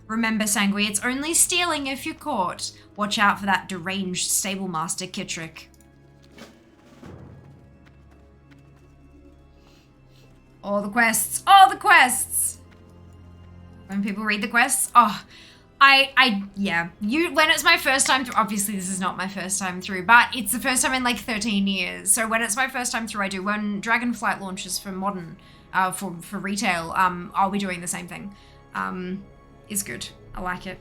S1: Remember, Sangui, it's only stealing if you're caught. Watch out for that deranged stable master Kittrick. All the quests. All the quests! When people read the quests, oh, yeah. When it's my first time through, obviously this is not my first time through, but it's the first time in like 13 years. So when it's my first time through, I do. When Dragonflight launches for modern, for retail, I'll be doing the same thing. Is good. I like it.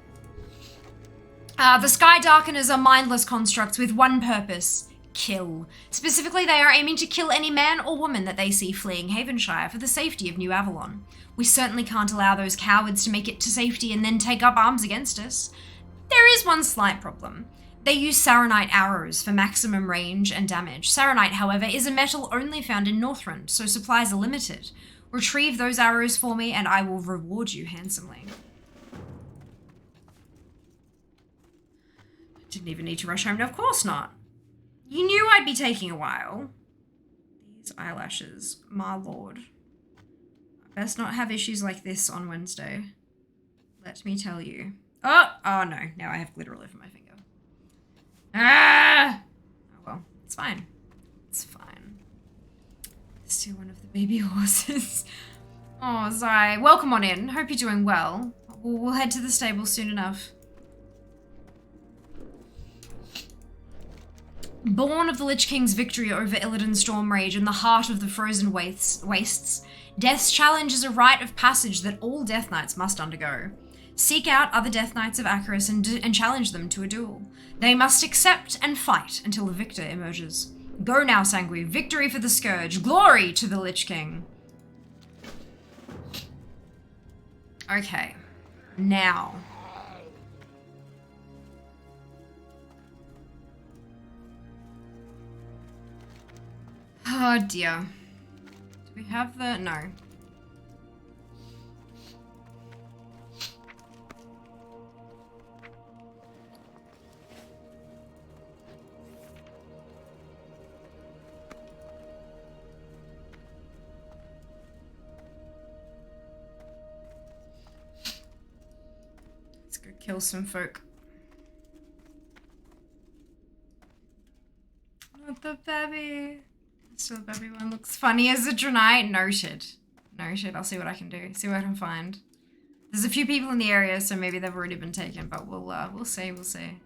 S1: The Sky Darkeners are mindless constructs with one purpose: kill. Specifically, they are aiming to kill any man or woman that they see fleeing Havenshire for the safety of New Avalon. We certainly can't allow those cowards to make it to safety and then take up arms against us. There is one slight problem. They use Saronite arrows for maximum range and damage. Saronite, however, is a metal only found in Northrend, so supplies are limited. Retrieve those arrows for me and I will reward you handsomely. Didn't even need to rush home. No, of course not. You knew I'd be taking a while. These eyelashes, my lord. I best not have issues like this on Wednesday. Let me tell you. Oh no. Now I have glitter all over my finger. Ah! Oh well, it's fine. It's fine. Still one of the baby horses. Oh, Zai. Welcome on in. Hope you're doing well. We'll head to the stable soon enough. Born of the Lich King's victory over Illidan's Stormrage in the heart of the frozen wastes, Death's challenge is a rite of passage that all Death Knights must undergo. Seek out other Death Knights of Acheris and challenge them to a duel. They must accept and fight until the victor emerges. Go now, Sangui. Victory for the Scourge. Glory to the Lich King. Okay. Now. Oh dear. Do we have the... No. Let's go kill some folk. Not the baby. Still, everyone looks funny as a Drenite. Noted. Noted. I'll see what I can do. See what I can find. There's a few people in the area, so maybe they've already been taken, but we'll see. We'll see.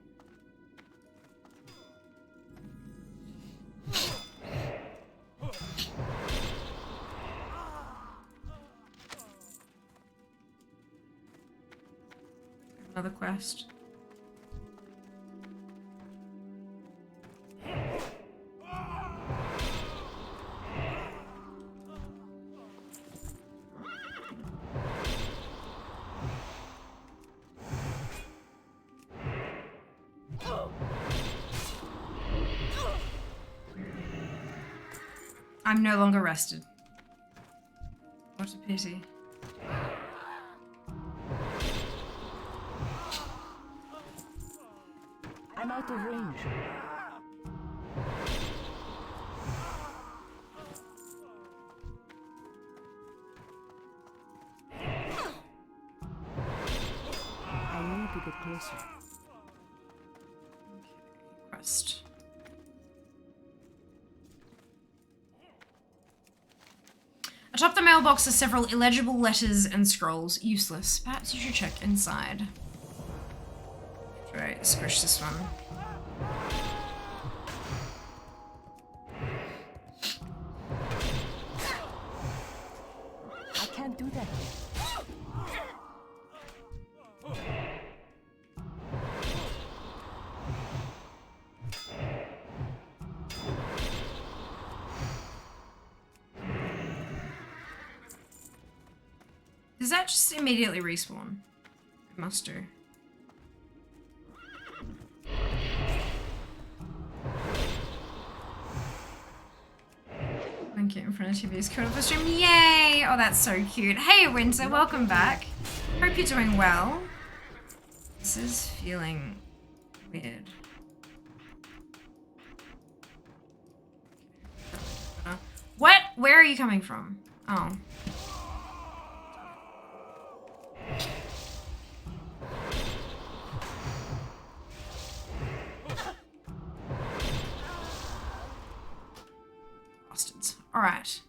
S1: Another quest. I'm no longer rested. What a pity.
S6: I'm out of range. I need to get closer.
S1: Quest. Atop the mailbox are several illegible letters and scrolls. Useless. Perhaps you should check inside. Right, squish this one.
S6: I can't do that yet.
S1: Does that just immediately respawn? It must do. Thank you in front of TV's code for stream. Yay! Oh, that's so cute. Hey, Winter, welcome back. Hope you're doing well. This is feeling weird. What? Where are you coming from? Oh. Bastards. Alright.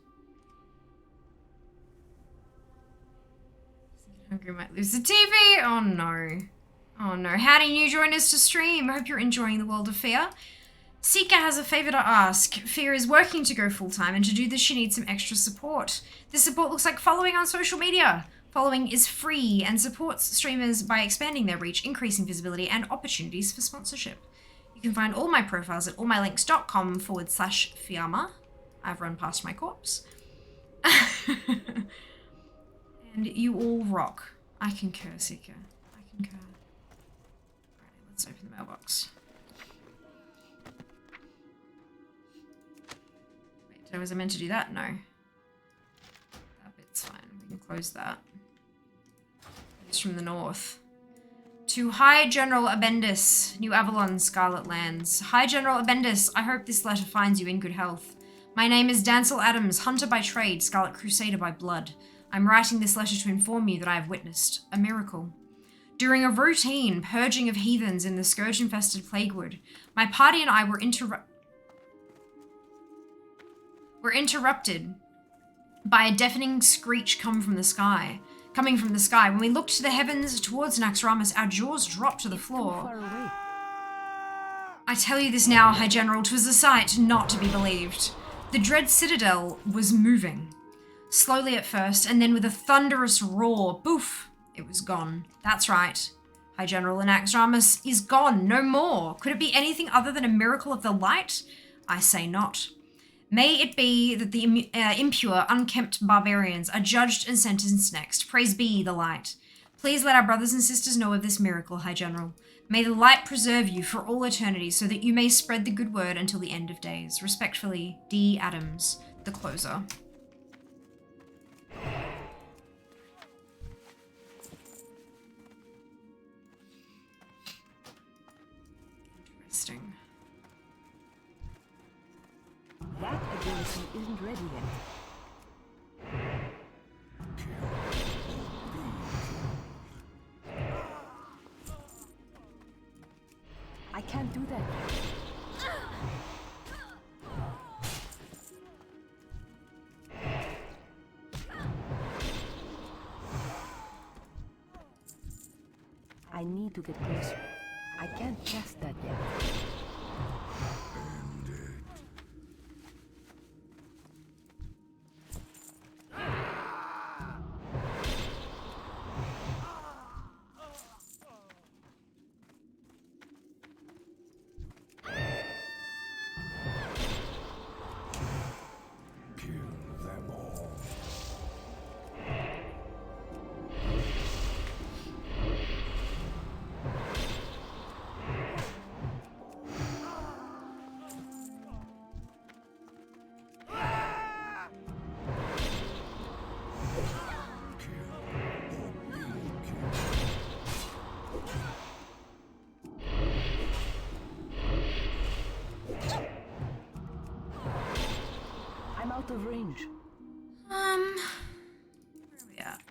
S1: Hungry might lose the TV. Oh no. Oh no. Howdy, new joiners to stream. I hope you're enjoying the world of Fear. Seeker has a favor to ask. Fear is working to go full-time, and to do this she needs some extra support. This support looks like following on social media. Following is free and supports streamers by expanding their reach, increasing visibility, and opportunities for sponsorship. You can find all my profiles at allmylinks.com/Fiamma. I've run past my corpse. And you all rock. I concur, Seeker. I concur. Alright, let's open the mailbox. Wait, was I meant to do that? No. That bit's fine. We can close that. It's from the north. To High General Abendis, New Avalon, Scarlet Lands. High General Abendis, I hope this letter finds you in good health. My name is Dancel Adams, hunter by trade, Scarlet Crusader by blood. I'm writing this letter to inform you that I have witnessed a miracle. During a routine purging of heathens in the scourge-infested Plaguewood, my party and I were interrupted by a deafening screech coming from the sky. When we looked to the heavens towards Naxxramas, our jaws dropped to the floor.
S6: Far away.
S1: I tell you this now, High General, 'twas a sight not to be believed. The dread citadel was moving. Slowly at first, and then with a thunderous roar, boof, it was gone. That's right. High General, Naxxramas is gone, no more. Could it be anything other than a miracle of the light? I say not. May it be that the impure, unkempt barbarians are judged and sentenced next. Praise be the light. Please let our brothers and sisters know of this miracle, High General. May the light preserve you for all eternity so that you may spread the good word until the end of days. Respectfully, D. Adams, the closer. Interesting.
S6: That ability isn't ready yet. I can't do that yet. I need to get closer. I can't cast that yet.
S4: End it. Kill them all.
S6: out of range.
S1: Where are we at?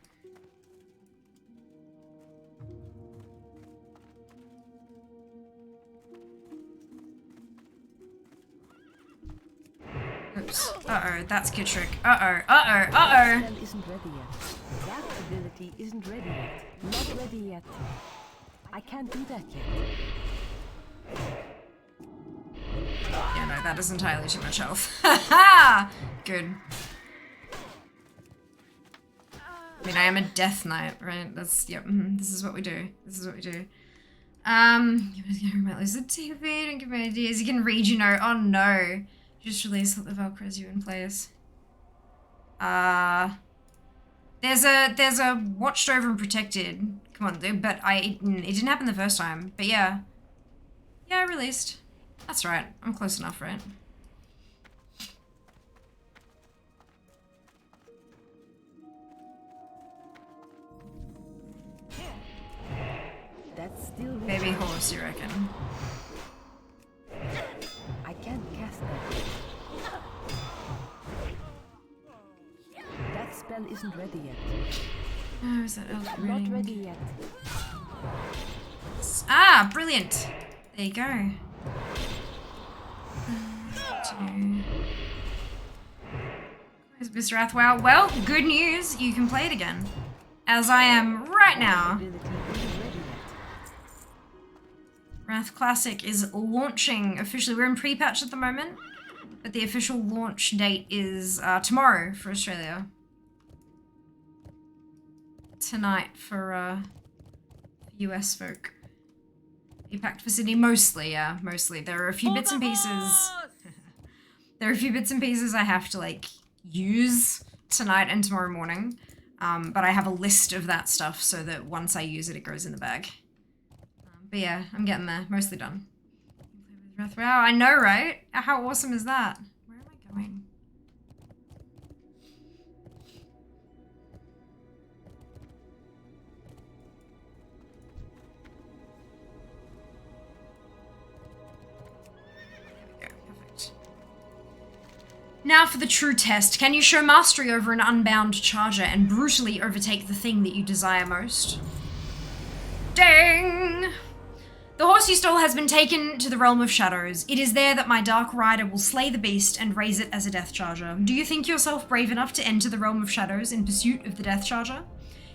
S1: Oops. Uh-oh, that's kid trick. Uh-oh, uh-oh, uh-oh.
S6: Spell isn't ready yet. That ability isn't ready yet. Not ready yet. I can't do that yet.
S1: Yeah, no, that is entirely too much health. Haha! Good. I mean, I am a death knight, right? That's, yep, this is what we do. This is what we do. Lose the TV, don't give me ideas. You can read, you know. Oh no. Just release the Valkyries you in place. There's a watched over and protected. Come on, but it didn't happen the first time. But yeah. Yeah, I released. That's right. I'm close enough, right?
S6: That's still
S1: Baby horse, you reckon?
S6: I can't cast that. That spell isn't ready yet.
S1: Oh, is that elf
S6: Not
S1: ring?
S6: ready yet.
S1: Ah, brilliant. There you go. Mr. Athwell, well, good news, you can play it again. As I am right now.
S6: Ability isn't ready yet.
S1: Wrath Classic is launching officially. We're in pre-patch at the moment, but the official launch date is tomorrow for Australia. Tonight for US folk. You packed for Sydney? Mostly, yeah, mostly. There are a few bits and pieces. There are a few bits and pieces I have to like use tonight and tomorrow morning. But I have a list of that stuff so that once I use it, it goes in the bag. But yeah, I'm getting there. Mostly done. Wow, I know, right? How awesome is that? Where am I going? There we go. Perfect. Now for the true test. Can you show mastery over an unbound charger and brutally overtake the thing that you desire most? Ding! The horse you stole has been taken to the realm of shadows. It is there that my dark rider will slay the beast and raise it as a death charger. Do you think yourself brave enough to enter the realm of shadows in pursuit of the death charger?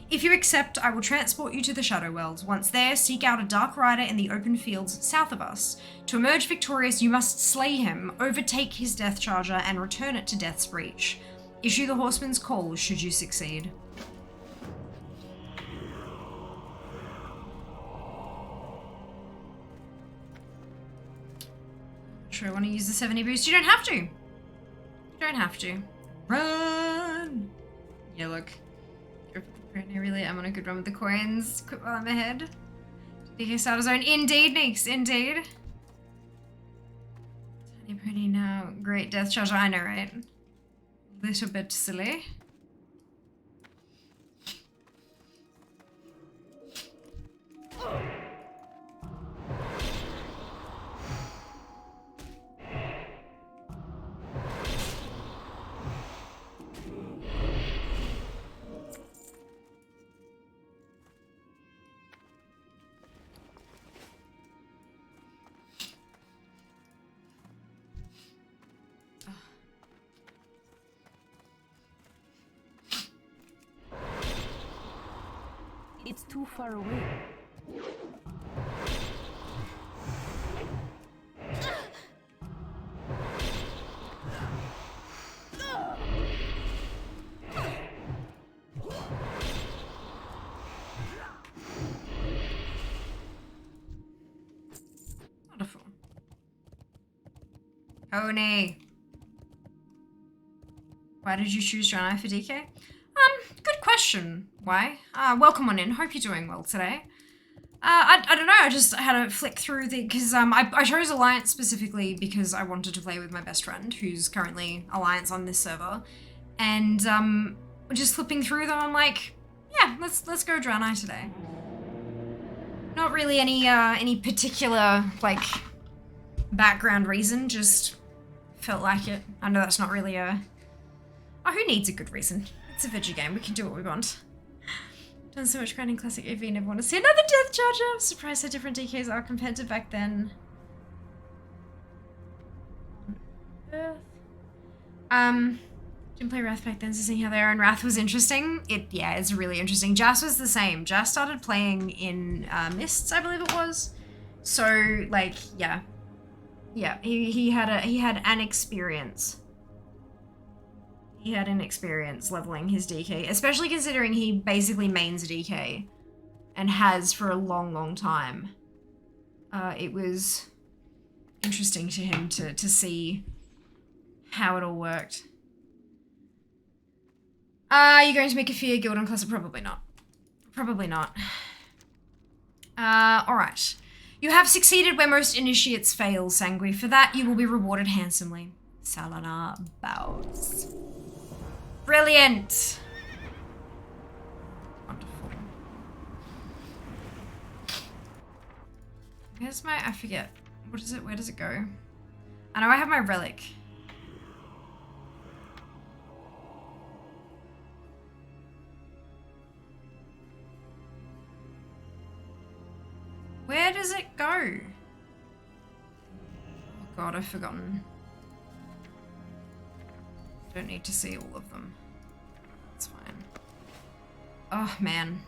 S1: If you accept, I will transport you to the Shadow World. Once there, seek out a dark rider in the open fields south of us. To emerge victorious, you must slay him, overtake his death charger, and return it to Death's Reach. Issue the horseman's call should you succeed. Sure, I want to use the 70 boost. You don't have to. You don't have to. Run! Yeah, look. Really, I'm on a good run with the coins. Quit while I'm ahead. DK starter zone. Indeed, Neeks. Indeed. Tiny pony now. Great death charger. I know, right? Little bit silly.
S6: It's too far away.
S1: Wonderful. Pony. Why did you choose Draenei for DK? Good question. Why? Welcome on in. Hope you're doing well today. I don't know. I just had to flick through because I chose Alliance specifically because I wanted to play with my best friend who's currently Alliance on this server, and just flipping through them, I'm like, yeah, let's go Draenei today. Not really any particular like background reason. Just felt like it. I know that's not really a Oh, who needs a good reason? It's a video game. We can do what we want. Done so much grinding classic AV, never want to see another Death Charger. I'm surprised how different DKs are compared to back then. Didn't play Wrath back then, so seeing how they are, and Wrath was interesting. Yeah, it's really interesting. Jas was the same. Jas started playing in Mists, I believe it was. So, like, yeah. Yeah, he had an experience. He had an experience leveling his DK, especially considering he basically mains DK and has for a long, long time. It was interesting to him to see how it all worked. Are you going to make a fear guild on Classic? Probably not. Probably not. Alright. You have succeeded where most initiates fail, Sanguine. For that, you will be rewarded handsomely. Salana bows. Brilliant! Wonderful. Where's my... I forget. What is it? Where does it go? I know I have my relic. Where does it go? Oh god, I've forgotten. Don't need to see all of them. That's fine. Oh man,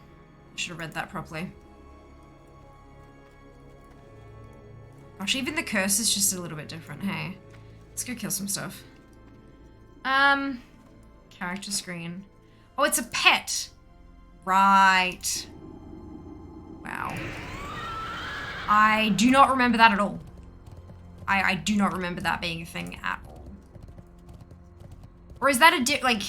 S1: I should have read that properly. Gosh, even the curse is just a little bit different, hey. Let's go kill some stuff. Character screen. Oh, it's a pet. Right. Wow. I do not remember that at all. I do not remember that being a thing at all. Or is that like...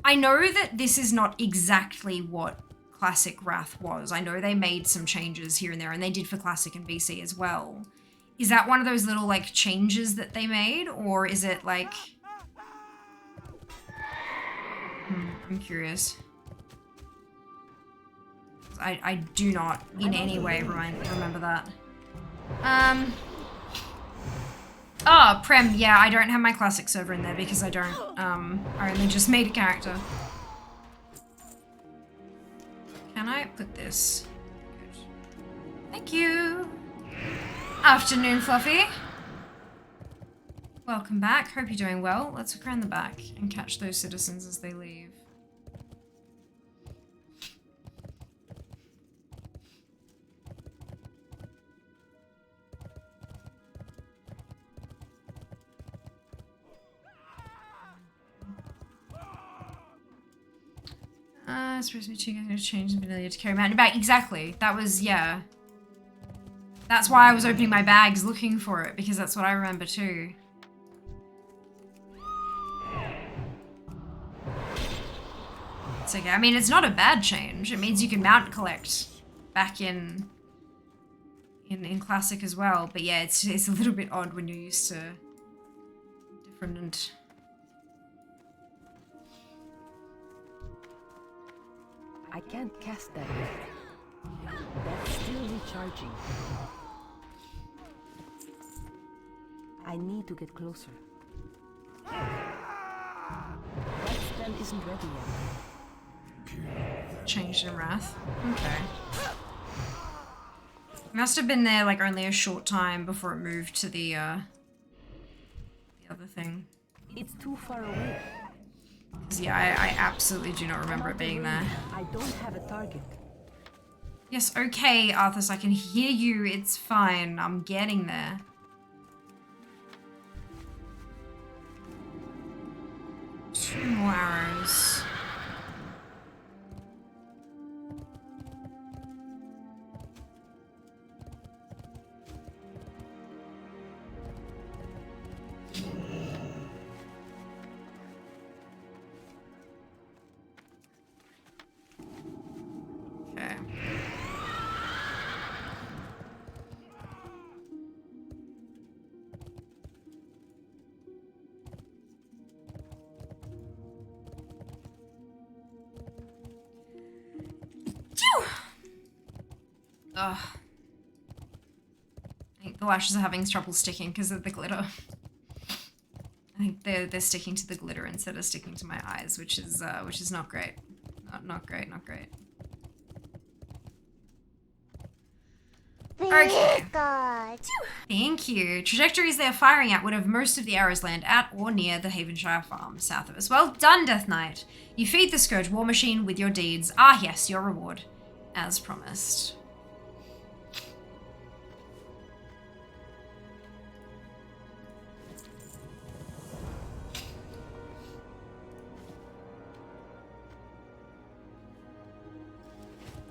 S1: I know that this is not exactly what Classic Wrath was. I know they made some changes here and there, and they did for Classic and BC as well. Is that one of those little, like, changes that they made? Or is it, like... I'm curious. I do not in any way remember that. Oh, Prem, yeah, I don't have my classic server in there because I don't, I only just made a character. Can I put this? Good. Thank you. Afternoon, Fluffy. Welcome back. Hope you're doing well. Let's look around the back and catch those citizens as they leave. Supposed to be going to change the vanilla to carry mountain back. Exactly. That was, yeah. That's why I was opening my bags looking for it, because that's what I remember too. It's okay. I mean, it's not a bad change. It means you can mount collect back in Classic as well. But yeah, it's a little bit odd when you're used to different and...
S6: I can't cast that yet. That's still recharging. I need to get closer. That spell isn't ready yet.
S1: Changed in Wrath. Okay. Must have been there like only a short time before it moved to the other thing.
S6: It's too far away.
S1: Yeah, I absolutely do not remember it being there.
S6: I don't have a target.
S1: Yes, okay, Arthas, I can hear you. It's fine. I'm getting there. Two more arrows. Okay. Ugh. I think the lashes are having trouble sticking because of the glitter. I think they're sticking to the glitter instead of sticking to my eyes, which is not great. Not great, not great. Okay. Thank you. Trajectories they are firing at would have most of the arrows land at or near the Havenshire farm, south of us. Well done, Death Knight. You feed the Scourge war machine with your deeds. Ah, yes, your reward. As promised.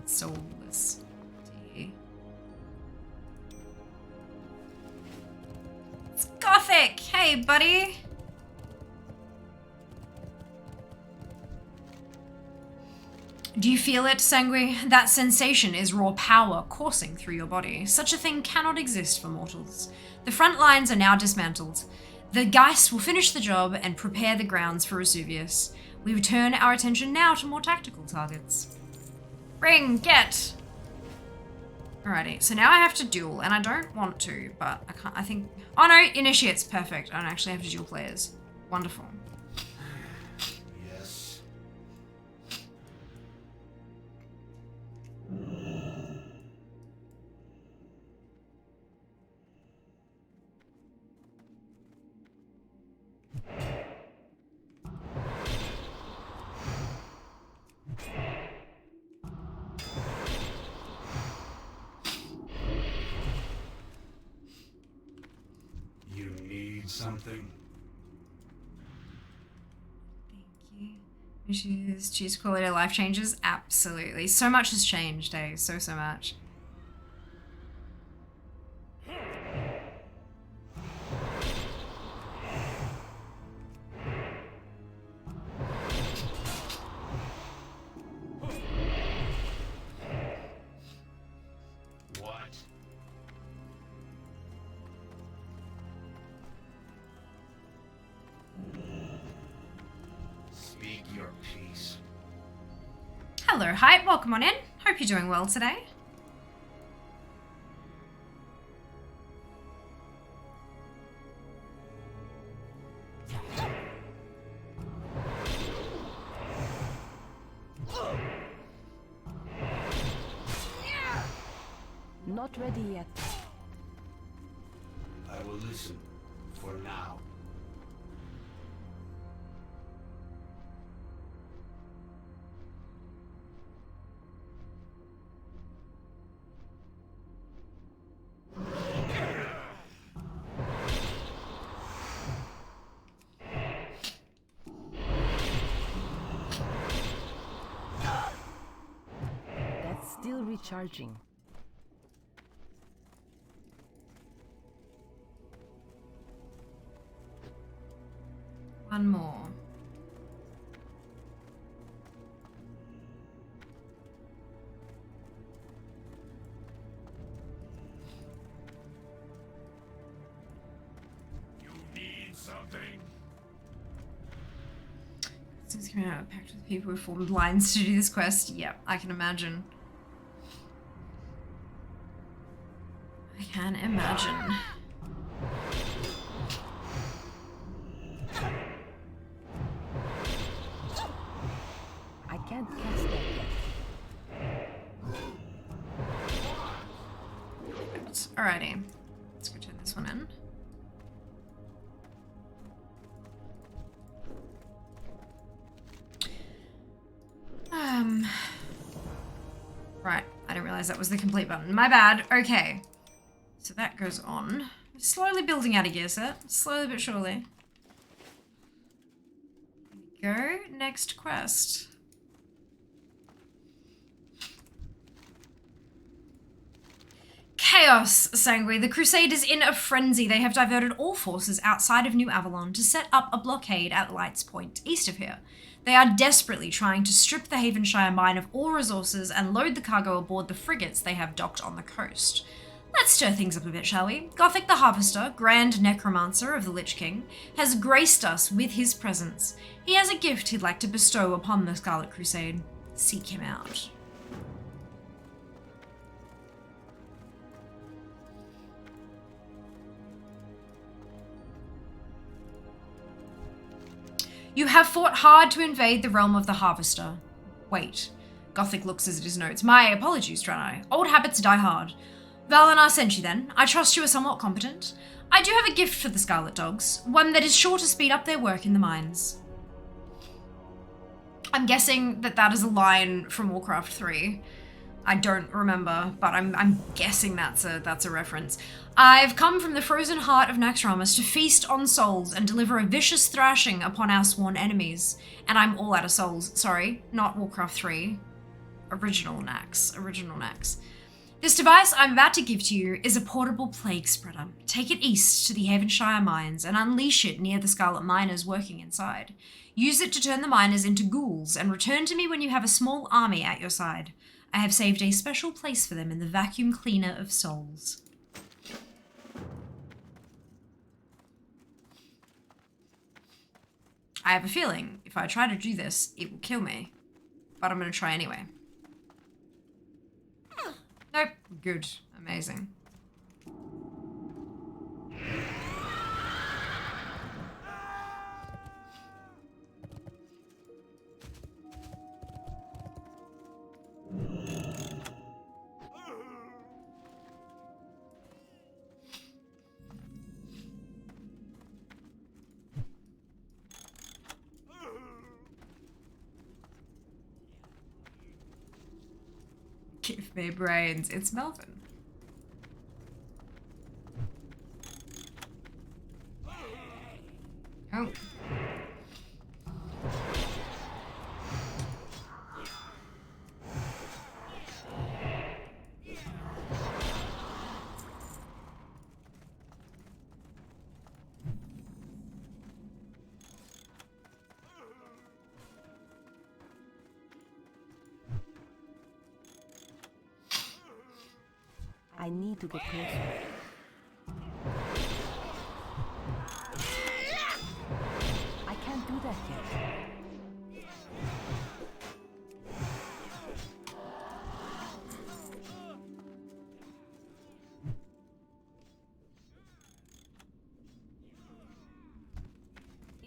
S1: Soulless. It's Gothic! Hey, buddy! Do you feel it, Sanguine? That sensation is raw power coursing through your body. Such a thing cannot exist for mortals. The front lines are now dismantled. The Geist will finish the job and prepare the grounds for Vesuvius. We return our attention now to more tactical targets. Ring, get! Alrighty, so now I have to duel, and I don't want to, but I can't, I think... Oh no, initiates, perfect. I don't actually have to duel players. Wonderful.
S5: Yes. You need something?
S1: Thank you. Choose quality of life changes? Absolutely. So much has changed, eh? So much.
S5: What? Speak your piece.
S1: Hello, Hype. Welcome on in. Hope you're doing well today.
S6: Not ready yet.
S5: I will listen for now.
S6: That's still recharging.
S1: One more.
S5: You need something?
S1: Since coming out of pact with people who formed lines to do this quest. Yep, I can imagine. I can imagine.
S6: I can't cast that yet.
S1: Alrighty. Let's go turn this one in. Right. I didn't realize that was the complete button. My bad. Okay. So that goes on. Slowly building out a gear set. Slowly but surely. Go. Next quest. Chaos, Sanguine. The Crusade is in a frenzy. They have diverted all forces outside of New Avalon to set up a blockade at Light's Point, east of here. They are desperately trying to strip the Havenshire mine of all resources and load the cargo aboard the frigates they have docked on the coast. Let's stir things up a bit, shall we? Gothic the Harvester, Grand Necromancer of the Lich King, has graced us with his presence. He has a gift he'd like to bestow upon the Scarlet Crusade. Seek him out. You have fought hard to invade the realm of the Harvester. Wait. Gothic looks at his notes. My apologies, Draenei. Old habits die hard. Valinar sent you then. I trust you are somewhat competent. I do have a gift for the Scarlet Dogs, one that is sure to speed up their work in the mines. I'm guessing that is a line from Warcraft 3. I don't remember, but I'm guessing that's a reference. I've come from the frozen heart of Naxxramas to feast on souls and deliver a vicious thrashing upon our sworn enemies. And I'm all out of souls. Sorry, not Warcraft 3. Original Nax. This device I'm about to give to you is a portable plague spreader. Take it east to the Havenshire mines and unleash it near the Scarlet miners working inside. Use it to turn the miners into ghouls and return to me when you have a small army at your side. I have saved a special place for them in the vacuum cleaner of souls. I have a feeling if I try to do this, it will kill me. But I'm going to try anyway. Nope. Good. Amazing. Give me brains. It's Melvin. Oh.
S6: I need to get closer. I can't do that yet.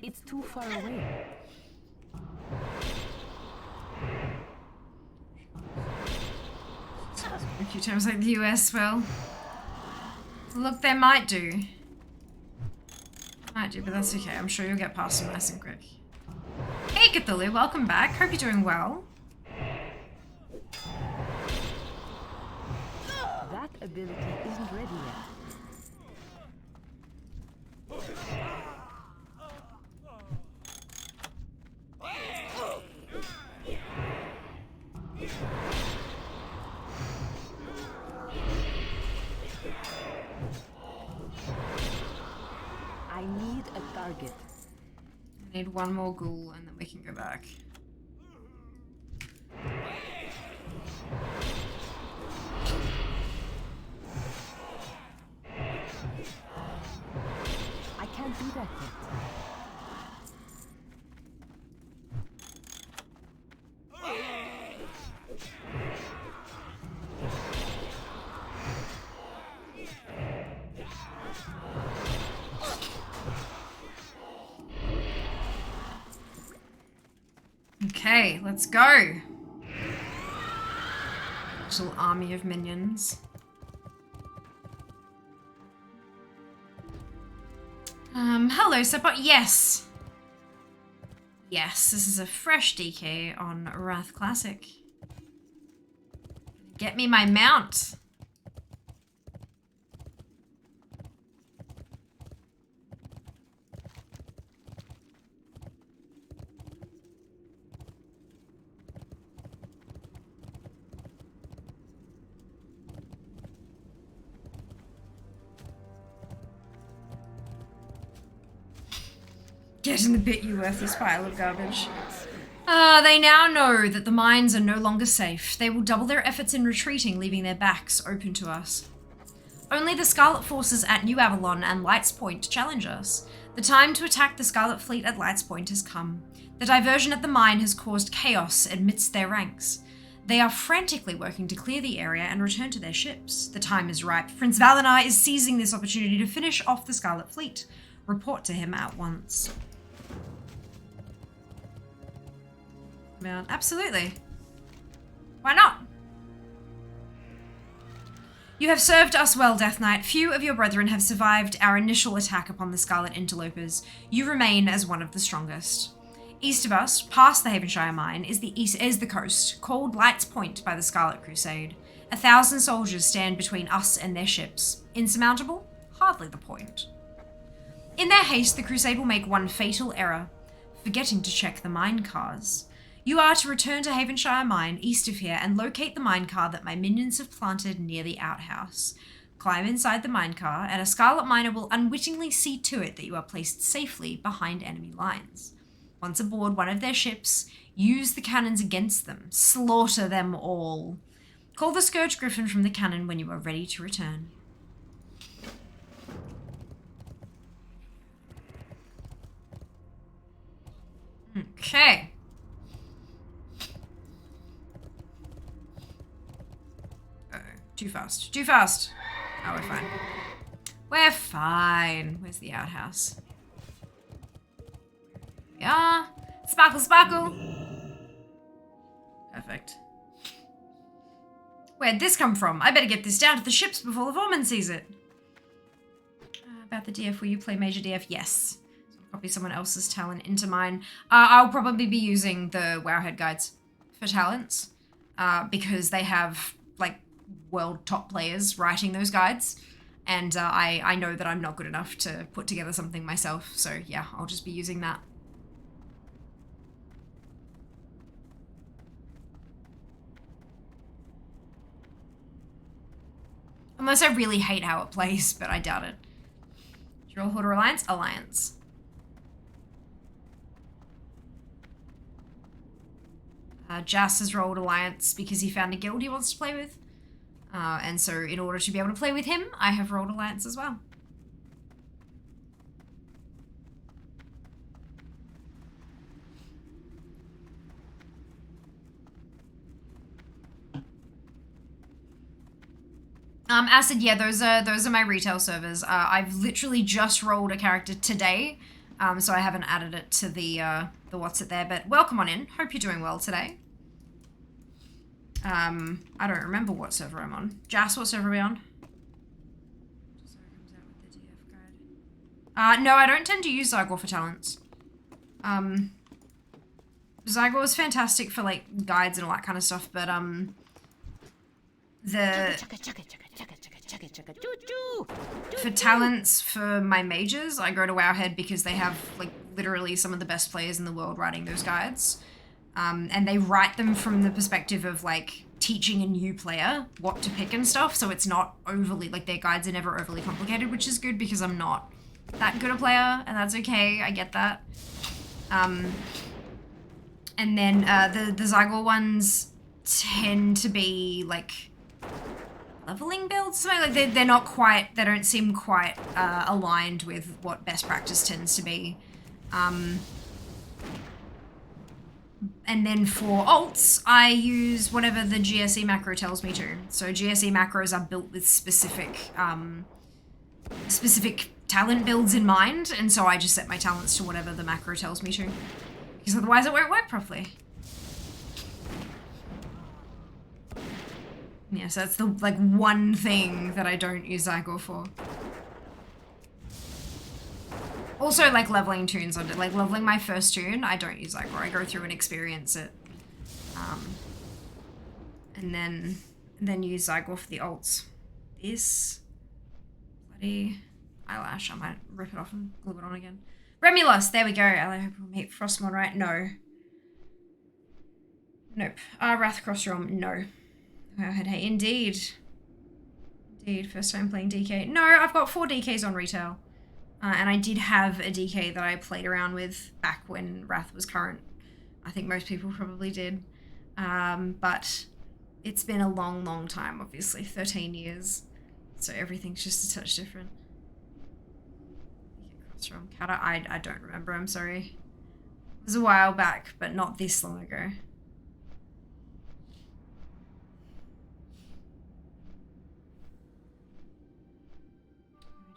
S6: It's too far away.
S1: A few times like the US, well, look, they might do. Might do, but that's okay. I'm sure you'll get past them nice and quick. Hey, Cthulhu, welcome back. Hope you're doing well.
S6: That ability isn't ready yet. I need a target.
S1: I need one more ghoul and then we can go back.
S6: I can't do that yet.
S1: Okay, let's go. Little army of minions. Hello, Seppa. Yes. Yes, this is a fresh DK on Wrath Classic. Get me my mount. Get in the bit, you worthless pile of garbage. They now know that the mines are no longer safe. They will double their efforts in retreating, leaving their backs open to us. Only the Scarlet forces at New Avalon and Light's Point challenge us. The time to attack the Scarlet fleet at Light's Point has come. The diversion at the mine has caused chaos amidst their ranks. They are frantically working to clear the area and return to their ships. The time is ripe. Prince Valinar is seizing this opportunity to finish off the Scarlet fleet. Report to him at once. Mount. Absolutely. Why not? You have served us well, Death Knight. Few of your brethren have survived our initial attack upon the Scarlet Interlopers. You remain as one of the strongest. East of us, past the Havenshire Mine, is the coast, called Light's Point by the Scarlet Crusade. 1,000 soldiers stand between us and their ships. Insurmountable? Hardly the point. In their haste, the Crusade will make one fatal error, forgetting to check the mine cars. You are to return to Havenshire Mine, east of here, and locate the minecar that my minions have planted near the outhouse. Climb inside the minecar, and a Scarlet Miner will unwittingly see to it that you are placed safely behind enemy lines. Once aboard one of their ships, use the cannons against them. Slaughter them all. Call the Scourge Griffin from the cannon when you are ready to return. Okay. Too fast. Too fast. Oh, we're fine. We're fine. Where's the outhouse? Yeah. Sparkle, sparkle. Perfect. Where'd this come from? I better get this down to the ships before the foreman sees it. About the DF, will you play Major DF? Yes. So I'll copy someone else's talent into mine. I'll probably be using the Wowhead guides for talents. Because they have, like, world top players writing those guides, and I know that I'm not good enough to put together something myself, so yeah, I'll just be using that. Unless I really hate how it plays, but I doubt it. Drill Hoarder Alliance? Alliance. Jas has rolled Alliance because he found a guild he wants to play with. And so in order to be able to play with him, I have rolled Alliance as well. Acid, yeah, those are my retail servers. I've literally just rolled a character today, so I haven't added it to the what's it there, but welcome on in. Hope you're doing well today. I don't remember what server I'm on. Jas, what server are we on? No, I don't tend to use Zygor for talents. Zygor is fantastic for, like, guides and all that kind of stuff, but, for talents for my mages, I go to Wowhead because they have, like, literally some of the best players in the world writing those guides. And they write them from the perspective of, like, teaching a new player what to pick and stuff, so it's not overly, like, their guides are never overly complicated, which is good because I'm not that good a player, and that's okay, I get that. And then the Zygor ones tend to be, like, leveling builds, something like they're not quite, they don't seem quite aligned with what best practice tends to be. And then for alts, I use whatever the GSE macro tells me to. So GSE macros are built with specific talent builds in mind, and so I just set my talents to whatever the macro tells me to. Because otherwise it won't work properly. Yeah, so that's the, like, one thing that I don't use Zygor for. Also, like, leveling tunes, like, leveling my first tune, I don't use Zygor. I go through and experience it. And then use Zygor for the alts. This bloody eyelash, I might rip it off and glue it on again. Remulus, there we go. I hope we'll meet Frostmourne, right? No. Nope. Wrath Crossrealm, no. Hey, indeed. Indeed, first time playing DK. No, I've got 4 DKs on retail. And I did have a DK that I played around with back when Wrath was current. I think most people probably did. But it's been a long, long time, obviously. 13 years. So everything's just a touch different. Crossrealm Kata, I don't remember, I'm sorry. It was a while back, but not this long ago.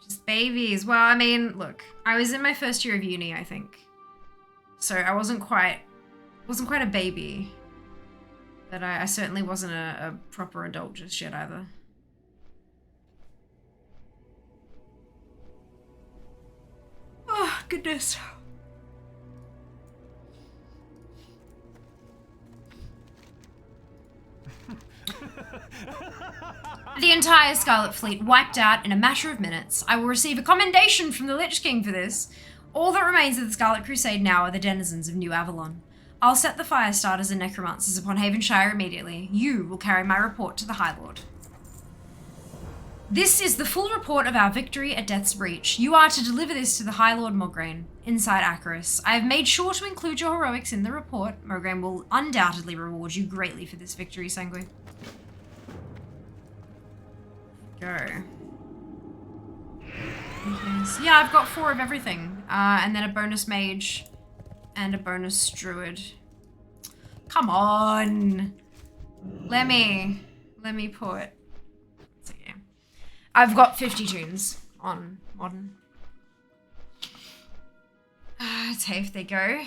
S1: Just babies. Well, I mean, look, I was in my first year of uni, I think. So I wasn't quite Wasn't quite a baby. But I certainly wasn't a proper adult just yet either. Oh, goodness. The entire Scarlet Fleet wiped out in a matter of minutes. I will receive a commendation from the Lich King for this. All that remains of the Scarlet Crusade now are the denizens of New Avalon. I'll set the fire starters and necromancers upon Havenshire immediately. You will carry my report to the High Lord. This is the full report of our victory at Death's Breach. You are to deliver this to the High Lord Mograine, inside Acheris. I have made sure to include your heroics in the report. Mograine will undoubtedly reward you greatly for this victory, Sanguine. Go. So yeah, I've got 4 of everything. And then a bonus mage and a bonus druid. Come on. Let me put... So yeah. I've got 50 tunes on modern. Tafe, they go.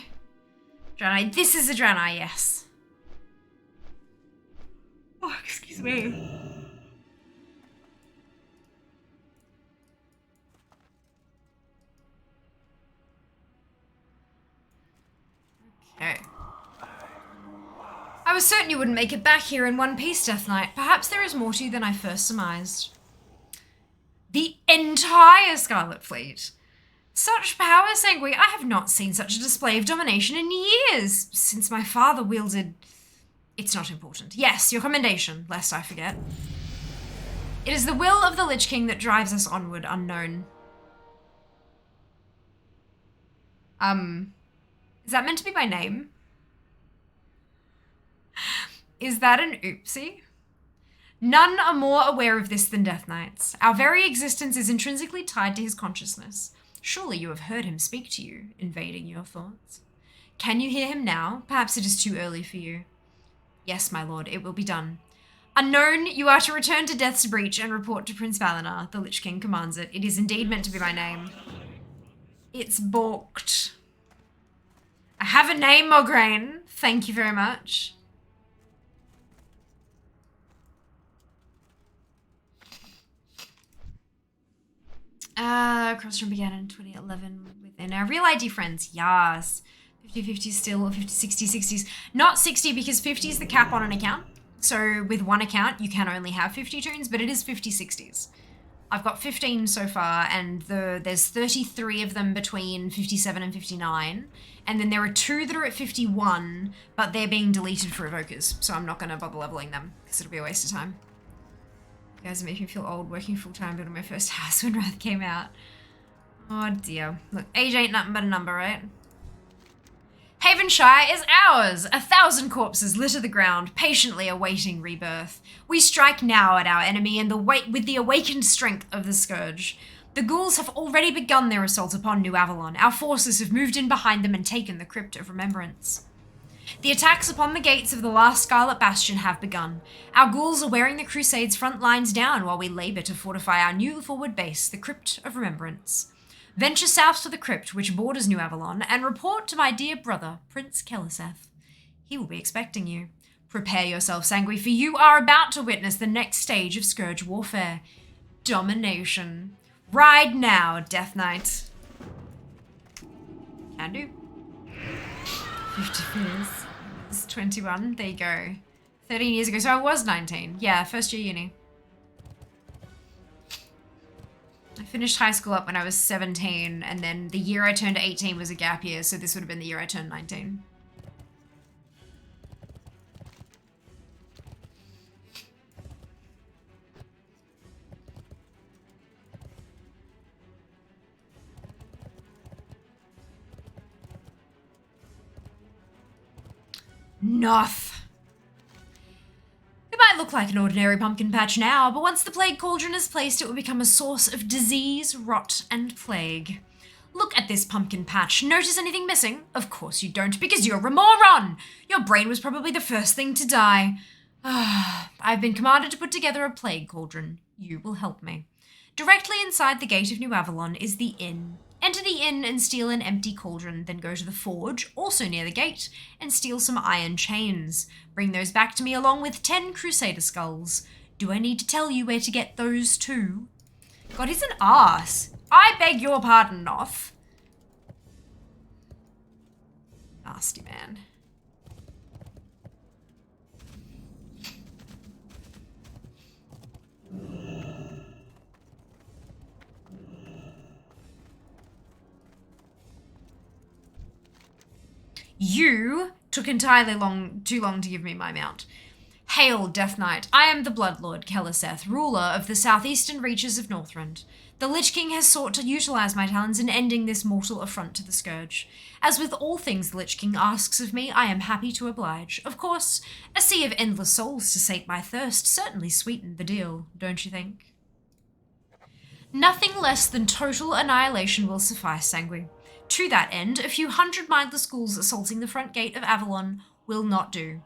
S1: Draenei. This is a Draenei, yes. Oh, excuse me. Okay. I was certain you wouldn't make it back here in one piece, Death Knight. Perhaps there is more to you than I first surmised. The entire Scarlet Fleet. Such power, Sanguine. I have not seen such a display of domination in years, since my father wielded... It's not important. Yes, your commendation, lest I forget. It is the will of the Lich King that drives us onward, unknown. Is that meant to be my name? Is that an oopsie? None are more aware of this than Death Knights. Our very existence is intrinsically tied to his consciousness. Surely you have heard him speak to you, invading your thoughts. Can you hear him now? Perhaps it is too early for you. Yes, my lord, it will be done. Unknown, you are to return to Death's Breach and report to Prince Valinar. The Lich King commands it. It is indeed meant to be my name. It's balked. I have a name, Mograine. Thank you very much. Crossrun began in 2011 within our Real ID friends. Yes. 50-50 still, or 50-60, 60s. Not 60 because 50 is the cap on an account. So with one account, you can only have 50 tunes, but it is 50-60s. I've got 15 so far, and there's 33 of them between 57 and 59. And then there are 2 that are at 51, but they're being deleted for evokers, so I'm not going to bother leveling them, because it'll be a waste of time. You guys make me feel old working full-time building my first house when Wrath came out. Oh dear. Look, age ain't nothing but a number, right? Havenshire is ours! 1,000 corpses litter the ground, patiently awaiting rebirth. We strike now at our enemy with the awakened strength of the Scourge. The ghouls have already begun their assault upon New Avalon. Our forces have moved in behind them and taken the Crypt of Remembrance. The attacks upon the gates of the last Scarlet Bastion have begun. Our ghouls are wearing the Crusade's front lines down while we labour to fortify our new forward base, the Crypt of Remembrance. Venture south to the crypt which borders New Avalon and report to my dear brother, Prince Keleseth. He will be expecting you. Prepare yourself, Sanguine, for you are about to witness the next stage of Scourge warfare. Domination. Ride now, Death Knight. Can do. 50 years. It's 21. There you go. 13 years ago. So I was 19. Yeah, first year uni. I finished high school up when I was 17, and then the year I turned 18 was a gap year, so this would have been the year I turned 19. Noth. It might look like an ordinary pumpkin patch now, but once the plague cauldron is placed, it will become a source of disease, rot, and plague. Look at this pumpkin patch. Notice anything missing? Of course you don't, because you're a moron! Your brain was probably the first thing to die. I've been commanded to put together a plague cauldron. You will help me. Directly inside the gate of New Avalon is the inn. Enter the inn and steal an empty cauldron, then go to the forge, also near the gate, and steal some iron chains. Bring those back to me along with 10 crusader skulls. Do I need to tell you where to get those too? God, he's an ass. I beg your pardon, Noth. Nasty man. You took entirely too long to give me my mount. Hail, Death Knight. I am the Bloodlord Keleseth, ruler of the southeastern reaches of Northrend. The Lich King has sought to utilize my talents in ending this mortal affront to the Scourge. As with all things the Lich King asks of me, I am happy to oblige. Of course, a sea of endless souls to sate my thirst certainly sweetened the deal, don't you think? Nothing less than total annihilation will suffice, Sanguine. To that end, a few hundred mindless ghouls assaulting the front gate of Avalon will not do.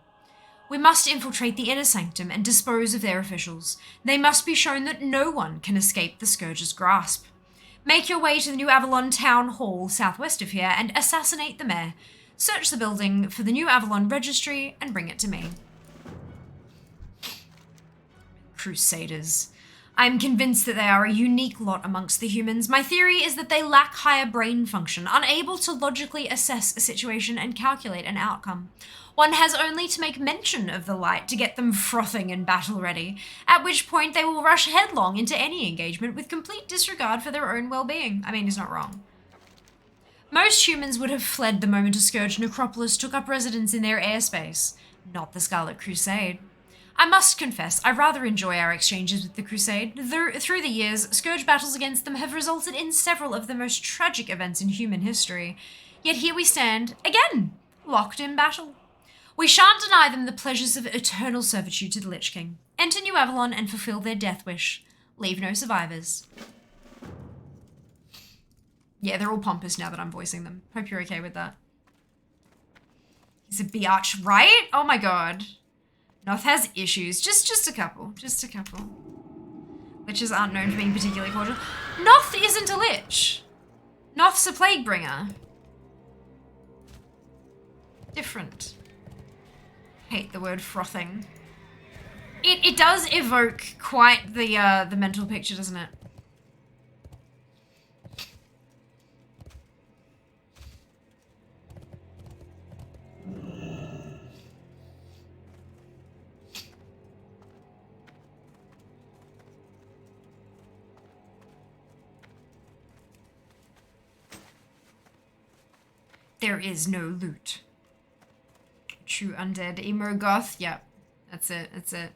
S1: We must infiltrate the inner sanctum and dispose of their officials. They must be shown that no one can escape the Scourge's grasp. Make your way to the New Avalon Town Hall southwest of here and assassinate the mayor. Search the building for the New Avalon Registry and bring it to me. Crusaders. I am convinced that they are a unique lot amongst the humans. My theory is that they lack higher brain function, unable to logically assess a situation and calculate an outcome. One has only to make mention of the light to get them frothing and battle-ready, at which point they will rush headlong into any engagement with complete disregard for their own well-being. I mean, he's not wrong. Most humans would have fled the moment a Scourge necropolis took up residence in their airspace, not the Scarlet Crusade. I must confess, I rather enjoy our exchanges with the Crusade. Through the years, Scourge battles against them have resulted in several of the most tragic events in human history. Yet here we stand, again, locked in battle. We shan't deny them the pleasures of eternal servitude to the Lich King. Enter New Avalon and fulfill their death wish. Leave no survivors. Yeah, they're all pompous now that I'm voicing them. Hope you're okay with that. He's a biatch, right? Oh my god. Noth has issues. Just a couple. Just a couple. Liches aren't known for being particularly cordial. Noth isn't a lich. Noth's a plague bringer. Different. Hate the word frothing. It does evoke quite the mental picture, doesn't it? There is no loot. True undead emo goth. Yep. That's it. That's it.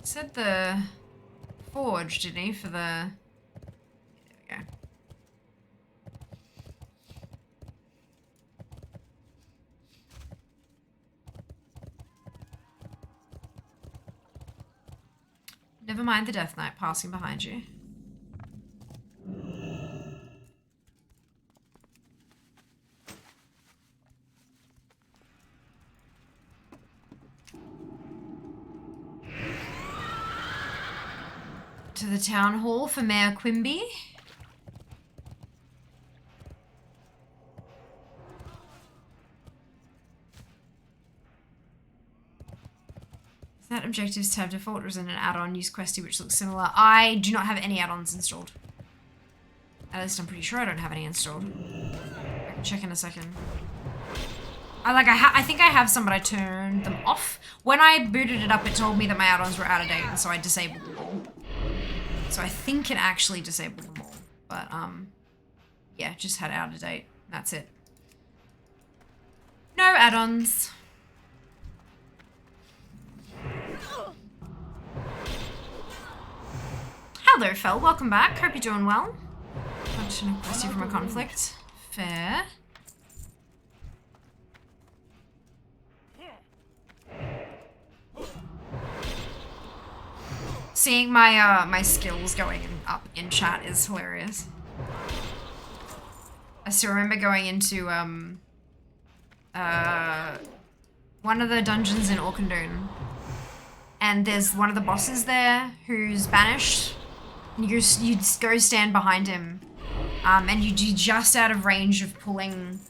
S1: Said the forge, didn't he, for the... There we go. Never mind the Death Knight passing behind you. To the town hall for Mayor Quimby. Is that objectives tab default or is it an add-on? Use Questy which looks similar. I do not have any add-ons installed. At least I'm pretty sure I don't have any installed. I can check in a second. I think I have some, but I turned them off. When I booted it up, it told me that my add-ons were out of date, and so I disabled them all. So I think it actually disabled them all. But, yeah, just had out of date. That's it. No add-ons. Hello, Fel. Welcome back. Hope you're doing well. I'm just gonna request you from a conflict. Fair. Seeing my my skills going up in chat is hilarious. I still remember going into one of the dungeons in Orkandun, and there's one of the bosses there who's banished. And you just go stand behind him, and you're just out of range of pulling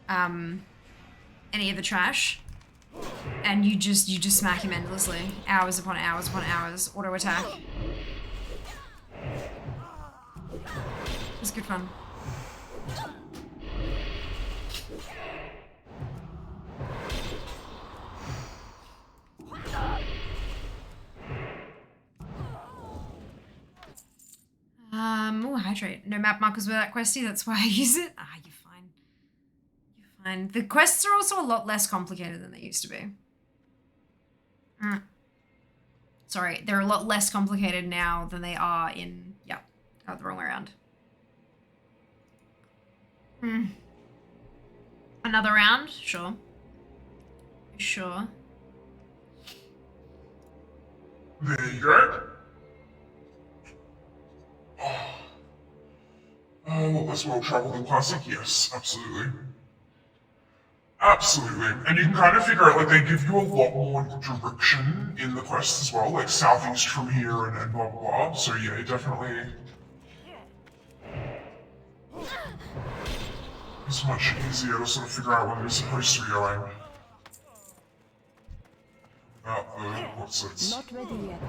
S1: any of the trash, and you just smack him endlessly, hours upon hours upon hours, auto attack. It was good fun. Oh, hydrate. No map markers without questy, that's why I use it. Ah, you're fine. You're fine. The quests are also a lot less complicated than they used to be. Sorry, they're a lot less complicated now than they are in... Yeah, got the wrong way around. Another round? Sure. Sure.
S2: There you go. What was well traveled and classic? Yes, absolutely. Absolutely. And you can kind of figure out, like, they give you a lot more direction in the quest as well, like southeast from here and blah blah blah. So yeah, it definitely it's much easier to sort of figure out where you're supposed to be going. Without the what's it?
S6: Not ready yet.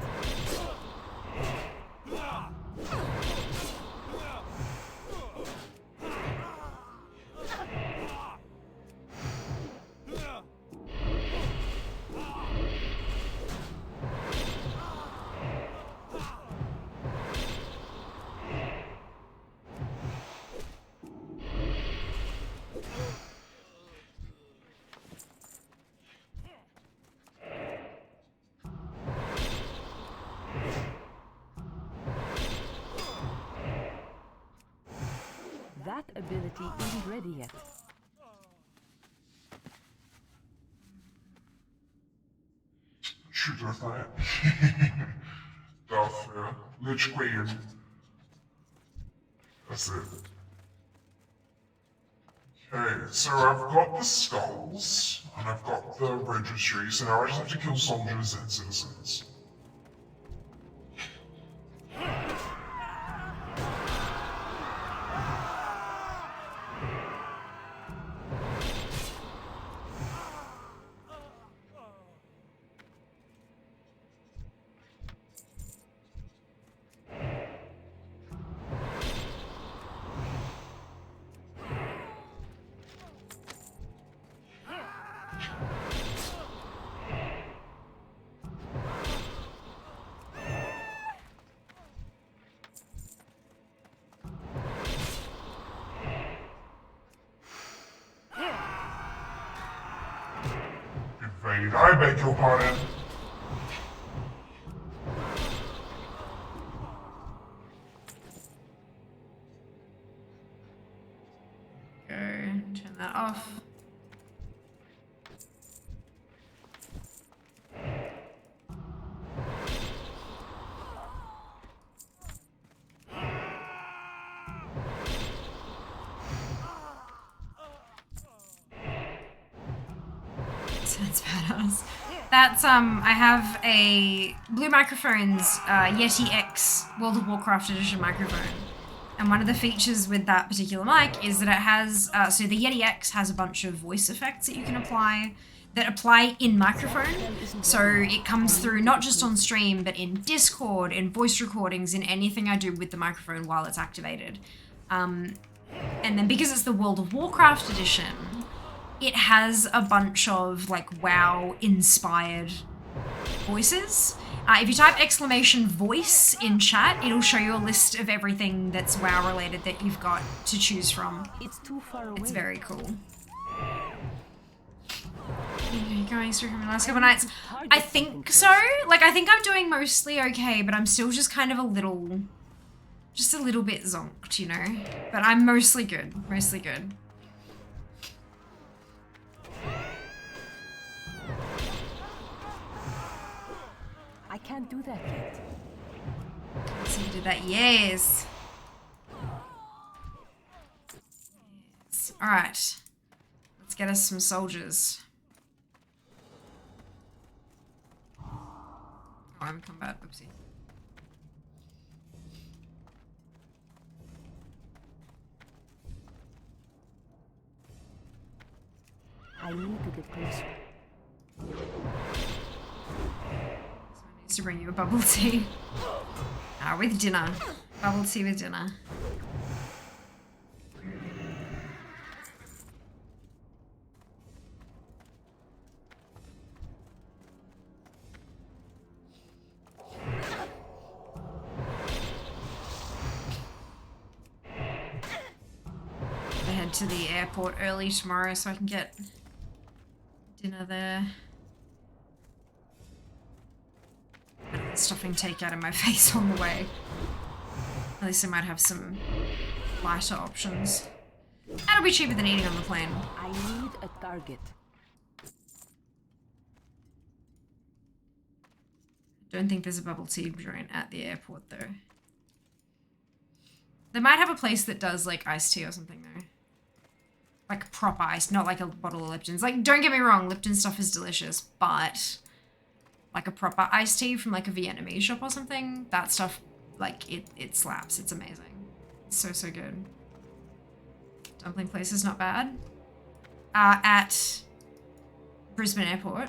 S6: That ability isn't ready yet.
S2: Shoot with that. Darth, yeah. Lich Queen. That's it. Okay, so I've got the skulls, and I've got the registry, so now I just have to kill soldiers and citizens. I beg your pardon.
S1: Go, turn that off. Sounds badass. That's, I have a Blue Microphones Yeti X World of Warcraft edition microphone. And one of the features with that particular mic is that it has, so the Yeti X has a bunch of voice effects that you can apply, that apply in microphone. So it comes through not just on stream, but in Discord, in voice recordings, in anything I do with the microphone while it's activated. And then because it's the World of Warcraft edition, it has a bunch of like WoW inspired voices. If you type !voice in chat, it'll show you a list of everything that's WoW related that you've got to choose from.
S6: It's too far away.
S1: It's very cool. Going through from the last couple nights. I think so. Like, I think I'm doing mostly okay, but I'm still just kind of a little bit zonked, you know? But I'm mostly good. Mostly good.
S6: I can't do that yet.
S1: So you did that, yes. Alright. Let's get us some soldiers. Oh, I'm combat. Oopsie.
S6: I need to get closer.
S1: Someone needs to bring you a bubble tea. With dinner. Bubble tea with dinner. I head to the airport early tomorrow so I can get dinner there. Stuffing takeout in my face on the way. At least I might have some lighter options. That'll be cheaper than eating on the plane.
S6: I need a target.
S1: Don't think there's a bubble tea joint at the airport though. They might have a place that does like iced tea or something though. Like proper ice, not like a bottle of Lipton's. Like, don't get me wrong, Lipton stuff is delicious, but like a proper iced tea from like a Vietnamese shop or something, that stuff, like it slaps. It's amazing. It's so good. Dumpling place is not bad. At Brisbane Airport.